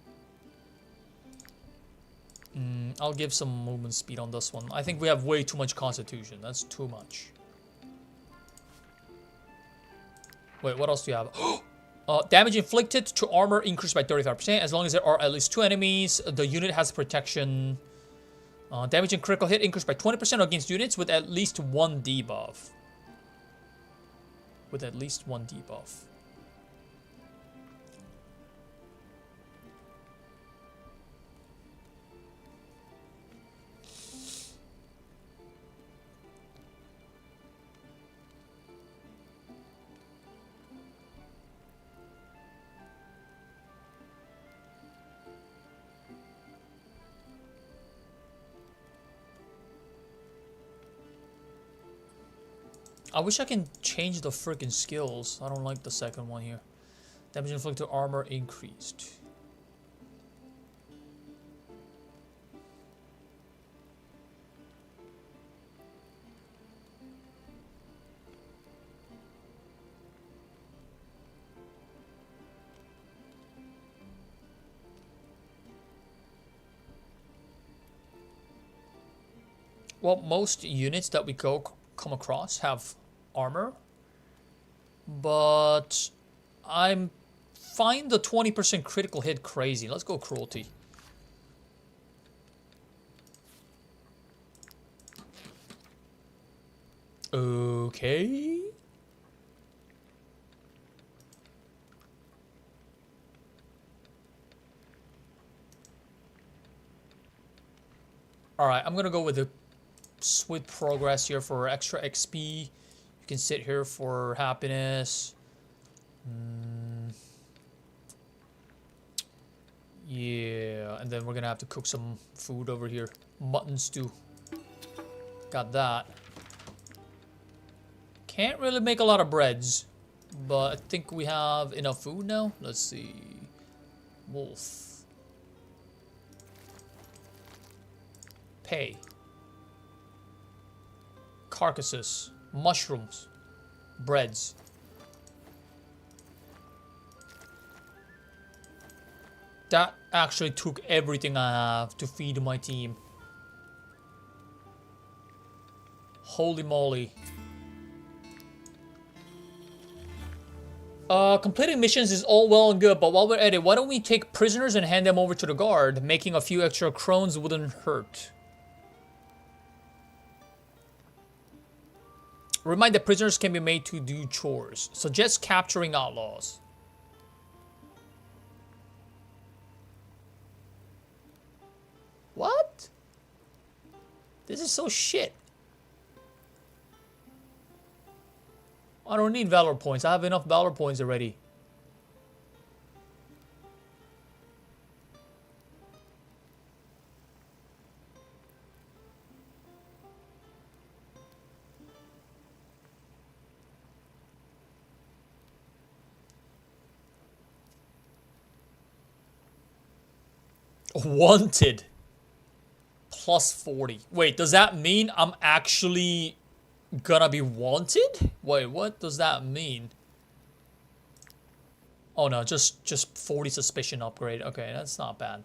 I'll give some movement speed on this one. I think we have way too much constitution. That's too much. Wait, what else do you have? Damage inflicted to armor increased by 35%. As long as there are at least 2 enemies, the unit has protection. Damage and critical hit increased by 20% against units with at least 1 debuff. With at least 1 debuff. I wish I can change the freaking skills. I don't like the second one here. Damage inflicted armor increased. Well, most units that we come across have armor, but I'm find the 20% critical hit crazy. Let's go cruelty. Okay. All right, I'm gonna go with the sweet progress here for extra XP. You can sit here for happiness. Yeah, and then we're gonna have to cook some food over here. Mutton stew. Got that. Can't really make a lot of breads, but I think we have enough food now. Let's see. Wolf. Pay. Carcasses. Mushrooms. Breads. That actually took everything I have to feed my team. Holy moly. Completing missions is all well and good, but while we're at it, why don't we take prisoners and hand them over to the guard? Making a few extra crones wouldn't hurt. Remind that prisoners can be made to do chores. Suggest capturing outlaws. What? This is so shit. I don't need valor points. I have enough valor points already. Wanted. Plus 40. Wait, does that mean I'm actually gonna be wanted? Wait, what does that mean? Oh no, just 40 suspicion upgrade. Okay, that's not bad.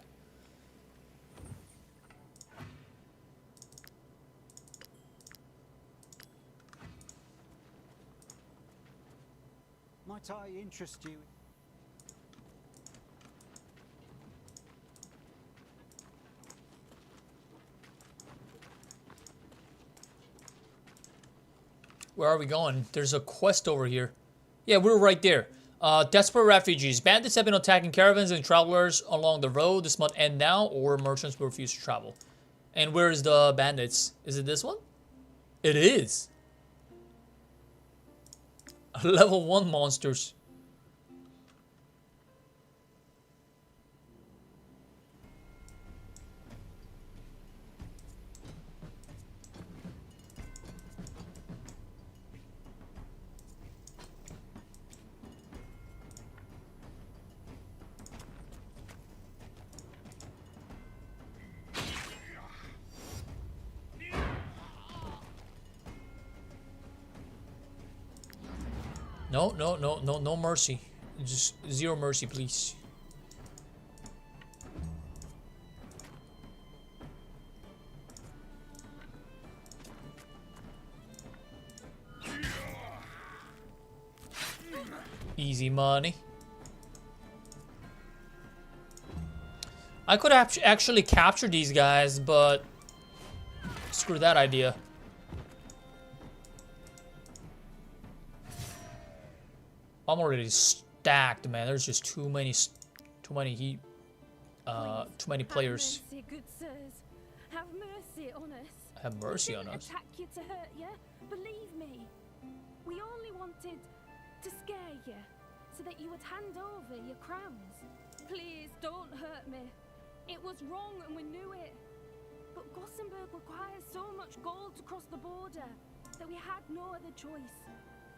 Might I interest you? Where are we going? There's a quest over here. Yeah, we're right there. Desperate refugees. Bandits have been attacking caravans and travelers along the road. This must end now, or merchants will refuse to travel. And where is the bandits? Is it this one? It is. Level 1 monsters. No mercy. Just zero mercy, please. Easy money. I could actually capture these guys, but screw that idea. I'm already stacked, man. There's just too many players. Have mercy, good sirs. Have mercy on us. Have mercy on We didn't us. attack you to hurt you. Believe me. We only wanted to scare you so that you would hand over your crowns. Please don't hurt me. It was wrong and we knew it. But Gothenburg requires so much gold to cross the border that we had no other choice.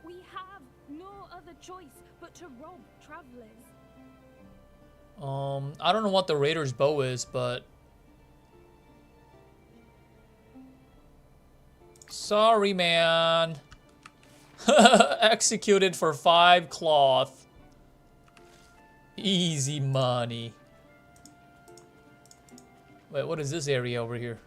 We have no other choice but to rob travelers. I don't know what the Raider's bow is, but sorry, man. Executed for 5 cloth. Easy money. Wait, what is this area over here?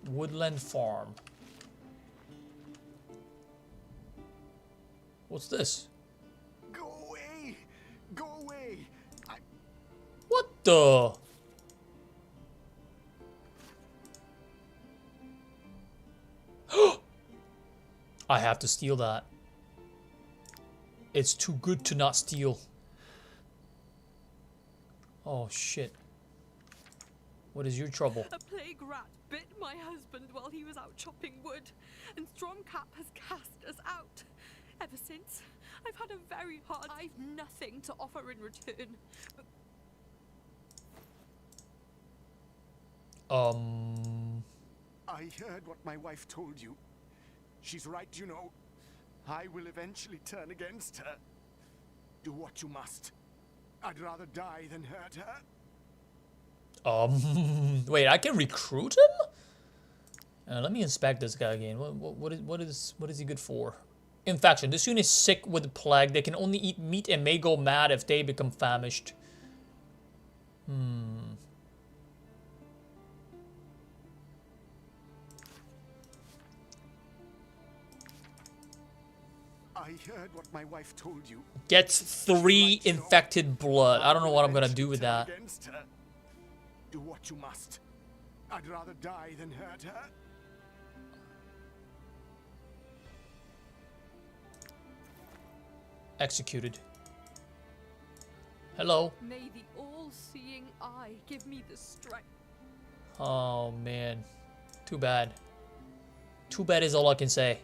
Woodland Farm. What's this? Go away! Go away! What the? I have to steal that. It's too good to not steal. Oh shit. What is your trouble? A plague rat bit my husband while he was out chopping wood, and Stromcap has cast us out. Ever since, I've had a very hard... I've nothing to offer in return. I heard what my wife told you. She's right, you know. I will eventually turn against her. Do what you must. I'd rather die than hurt her. Wait, I can recruit him? Let me inspect this guy again. What is he good for? Infection. This unit is sick with the plague. They can only eat meat and may go mad if they become famished. I heard what my wife told you. Gets 3 infected blood. I don't know what I'm gonna do with that. Against her. Do what you must. I'd rather die than hurt her. Executed. Hello. May the all-seeing eye give me the strength. Oh man. Too bad. Too bad is all I can say.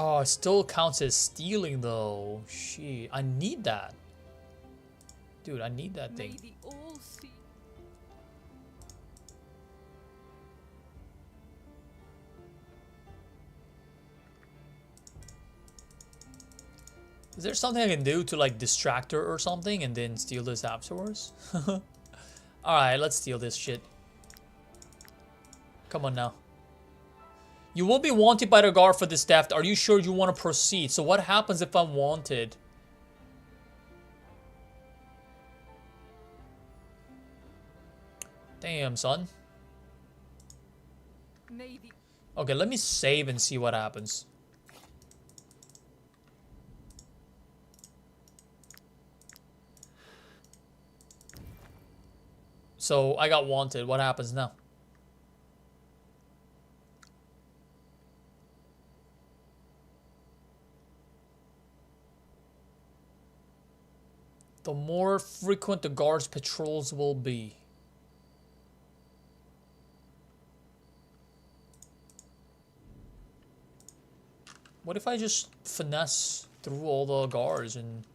Oh, it still counts as stealing though. Shit, I need that. Dude, I need that thing. May the all see. Is there something I can do to like distract her or something and then steal this afterwards? Alright, let's steal this shit. Come on now. You will be wanted by the guard for this theft. Are you sure you want to proceed? So what happens if I'm wanted? Damn, son. Maybe. Okay, let me save and see what happens. So I got wanted. What happens now? The more frequent the guard's patrols will be. What if I just finesse through all the guards and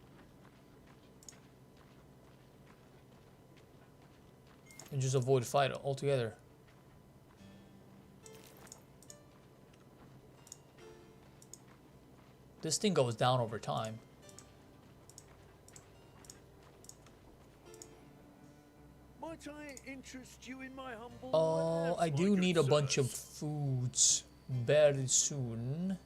just avoid fight altogether? This thing goes down over time. Might I interest you in my humble Oh, I do need a bunch of foods very soon.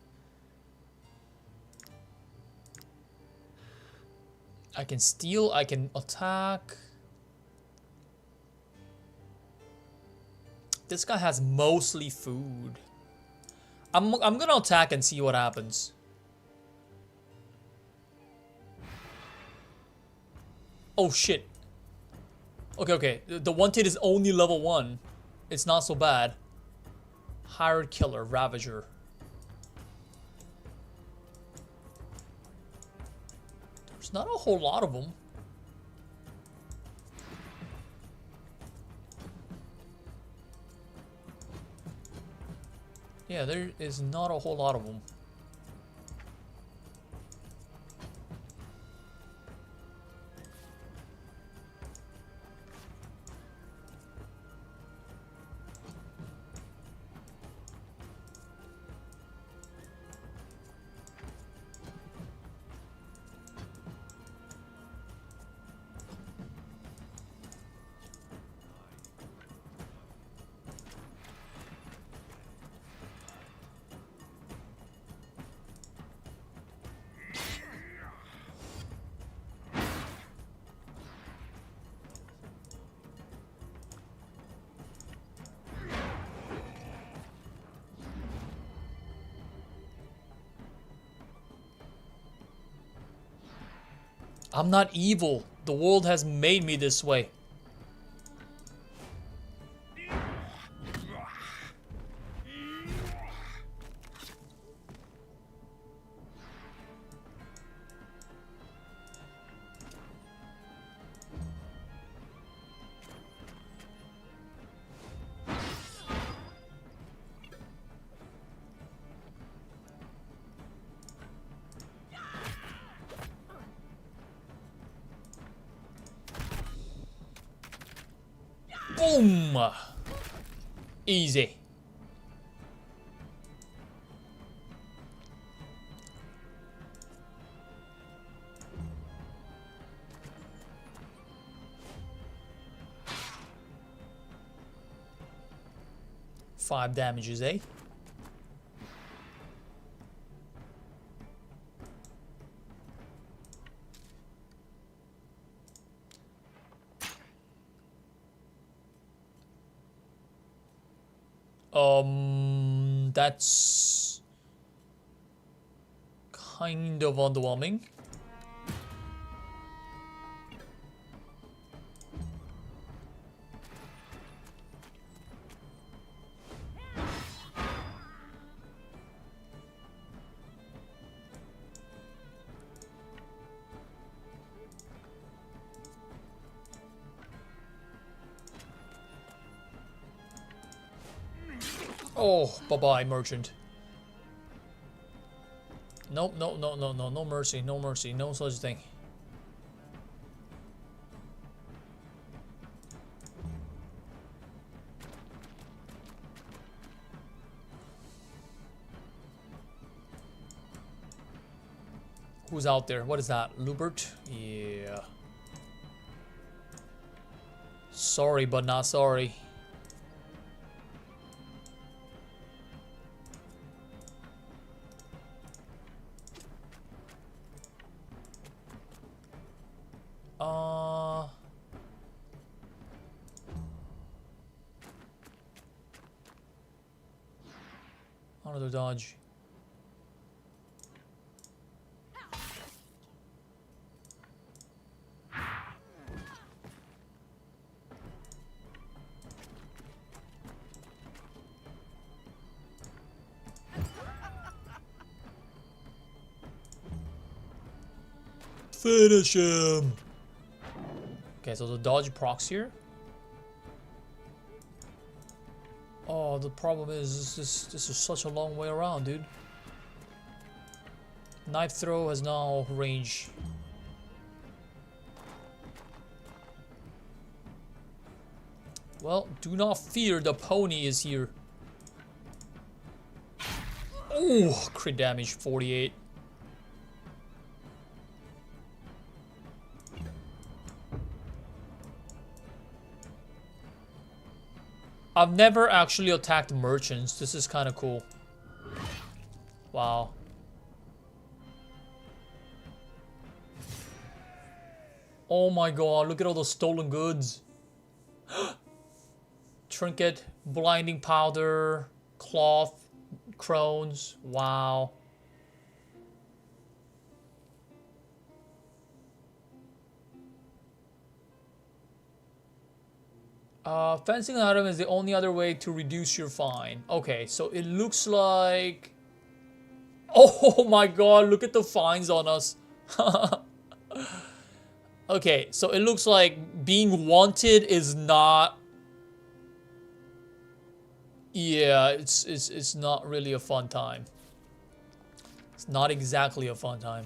I can steal, I can attack. This guy has mostly food. I'm gonna attack and see what happens. Oh shit. Okay. The wanted is only level 1. It's not so bad. Hired killer, Ravager. There's not a whole lot of them. Yeah, there is not a whole lot of them. I'm not evil. The world has made me this way. Boom! Easy. Five damages, eh? That's kind of underwhelming. Oh, bye-bye, merchant. Nope, no, no, no, no, no mercy, no mercy, no such thing. Who's out there? What is that? Lubert? Yeah. Sorry, but not sorry. Another dodge. Finish him! Okay, so the dodge procs here. Oh, the problem is this is such a long way around, dude. Knife throw has now range. Well, do not fear, the pony is here. Oh, crit damage 48. I've never actually attacked merchants. This is kind of cool. Wow. Oh my god, look at all those stolen goods. Trinket, blinding powder, cloth, crones. Wow. Fencing an item is the only other way to reduce your fine. Okay, so it looks like... Oh my god, look at the fines on us. Okay, so it looks like being wanted is not... Yeah, it's not really a fun time. It's not exactly a fun time.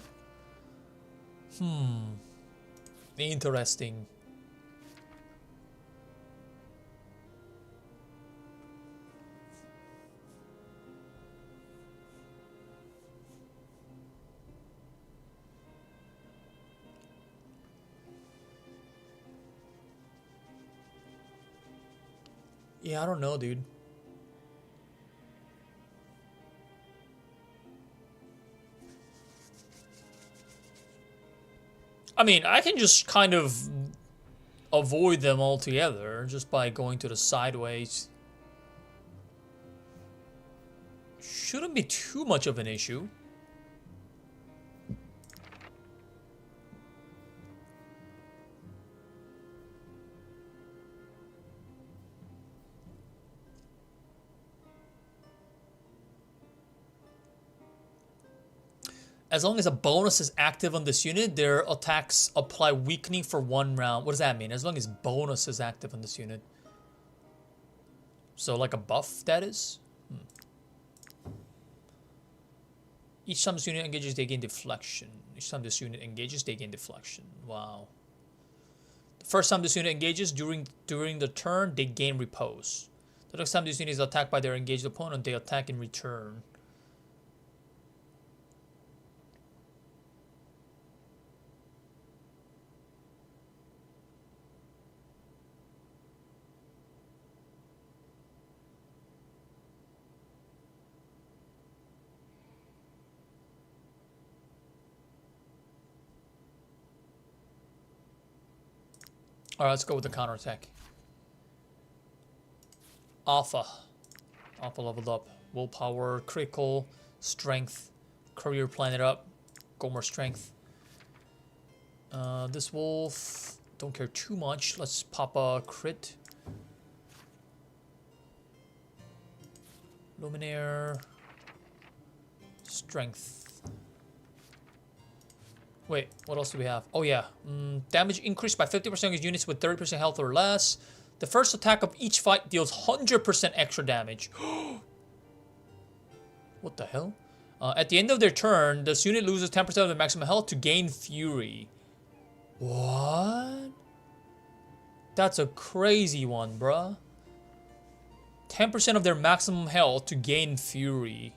Interesting. Yeah, I don't know, dude. I mean, I can just kind of avoid them altogether just by going to the sideways. Shouldn't be too much of an issue. As long as a bonus is active on this unit, their attacks apply weakening for 1 round. What does that mean? As long as bonus is active on this unit. So like a buff, that is? Each time this unit engages, they gain deflection. Each time this unit engages, they gain deflection. Wow. The first time this unit engages, during the turn, they gain repose. The next time this unit is attacked by their engaged opponent, they attack in return. Alright, let's go with the counterattack. Alpha. Alpha leveled up. Willpower, critical, strength, career planet up. Go more strength. This wolf, don't care too much. Let's pop a crit. Luminaire. Strength. Wait, what else do we have? Oh yeah, damage increased by 50% against units with 30% health or less. The first attack of each fight deals 100% extra damage. What the hell? At the end of their turn, this unit loses 10% of their maximum health to gain fury. What? That's a crazy one, bruh. 10% of their maximum health to gain fury.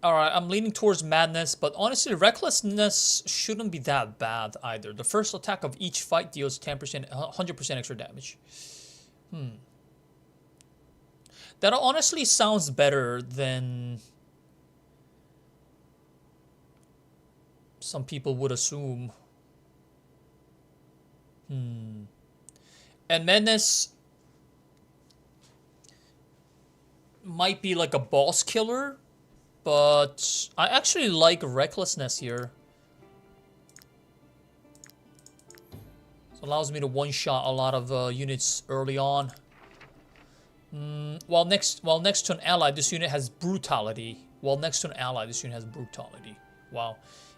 Alright, I'm leaning towards madness, but honestly, recklessness shouldn't be that bad either. The first attack of each fight deals 10%, 100% extra damage. That honestly sounds better than some people would assume. And madness might be like a boss killer. But I actually like recklessness here. It allows me to one-shot a lot of units early on. While next to an ally, this unit has brutality. Wow.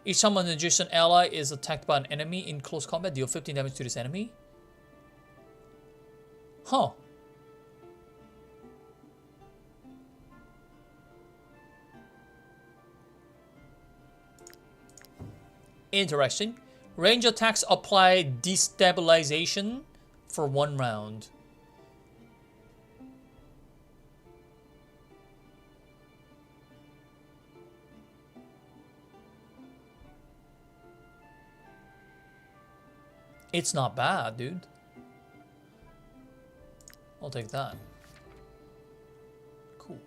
Each time an adjacent ally is attacked by an enemy in close combat, deal 15 damage to this enemy. Huh. Interesting. Range attacks apply destabilization for 1 round. It's not bad, dude. I'll take that. Cool.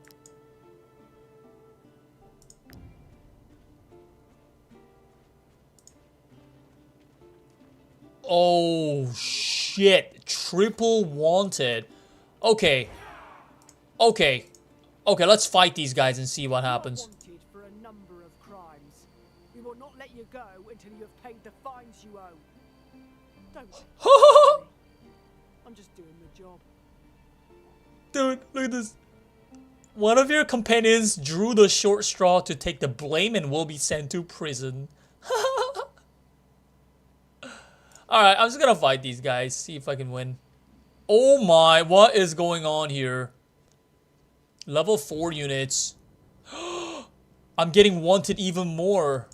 Oh, shit. Triple wanted. Okay. Okay. Okay, let's fight these guys and see what happens. Wanted for a number of crimes. We will not let you go until you have paid the fines you owe. Don't worry. I'm just doing the job. Dude, look at this. One of your companions drew the short straw to take the blame and will be sent to prison. Alright, I'm just gonna fight these guys, see if I can win. Oh my, what is going on here? Level 4 units. I'm getting wanted even more.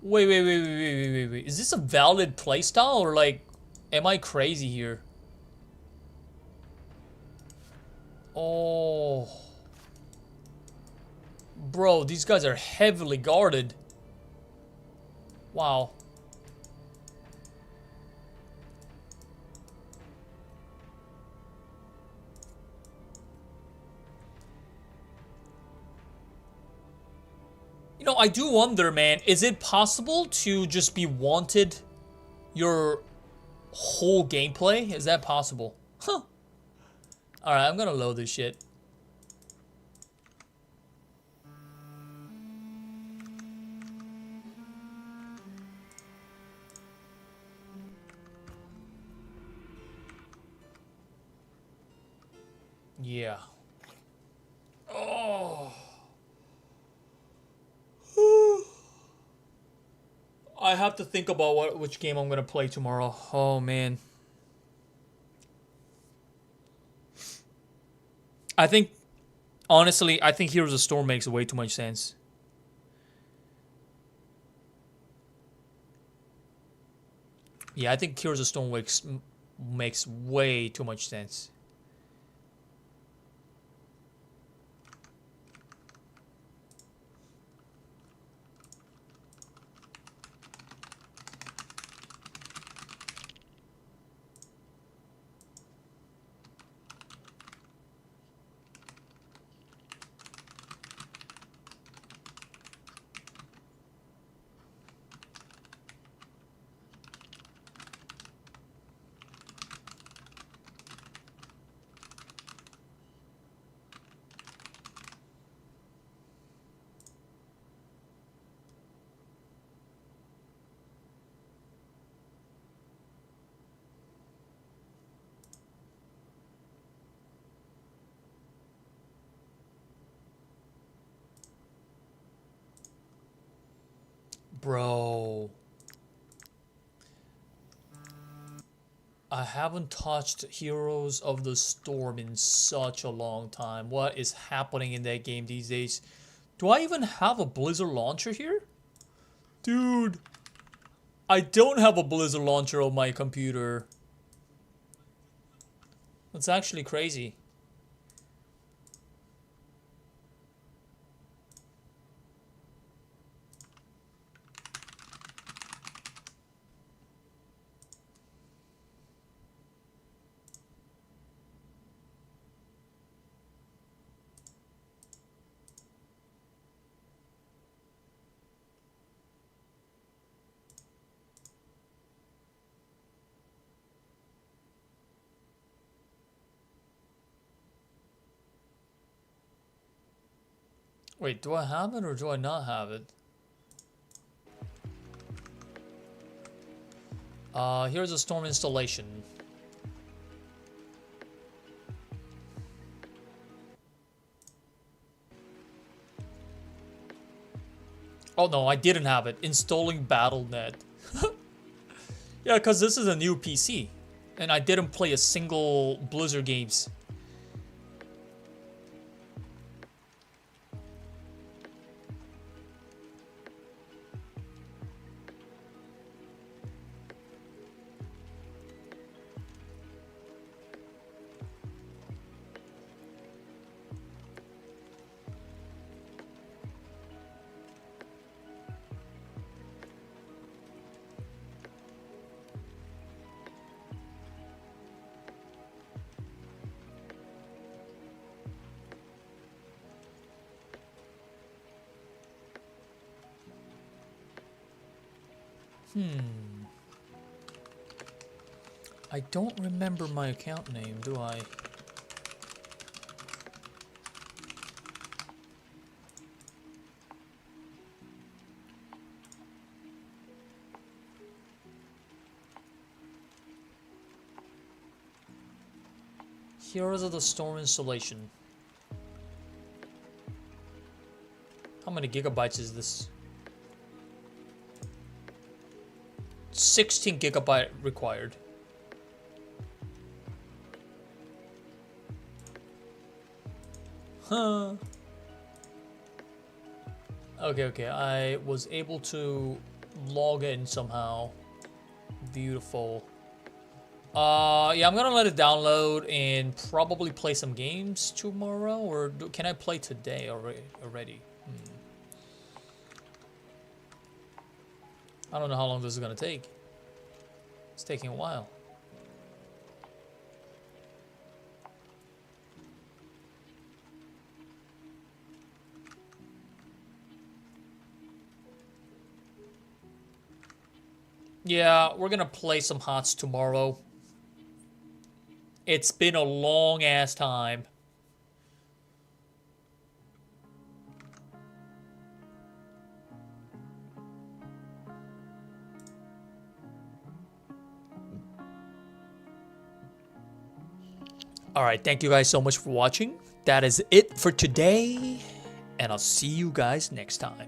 Wait. Is this a valid playstyle or like, am I crazy here? Oh. Bro, these guys are heavily guarded. Wow. You know, I do wonder, man, is it possible to just be wanted your whole gameplay? Is that possible? Huh. Alright, I'm gonna load this shit. Yeah. Oh. I have to think about which game I'm gonna play tomorrow. Oh man. I think, honestly, I think Heroes of Storm makes way too much sense. Yeah, I think Heroes of Storm makes way too much sense. Bro. I haven't touched Heroes of the Storm in such a long time. What is happening in that game these days? Do I even have a Blizzard launcher here? Dude. I don't have a Blizzard launcher on my computer. That's actually crazy. Wait, do I have it or do I not have it? Here's a Storm installation. Oh no, I didn't have it. Installing Battle.net. Yeah, because this is a new PC. And I didn't play a single Blizzard games. I don't remember my account name, do I? Heroes of the Storm installation. How many gigabytes is this? 16 gigabyte required. Huh. Okay, I was able to log in somehow. Beautiful. Yeah, I'm gonna let it download and probably play some games tomorrow, or can I play today already? I don't know how long this is gonna take. It's taking a while. Yeah, we're gonna play some HOTS tomorrow. It's been a long ass time. Alright, thank you guys so much for watching. That is it for today, and I'll see you guys next time.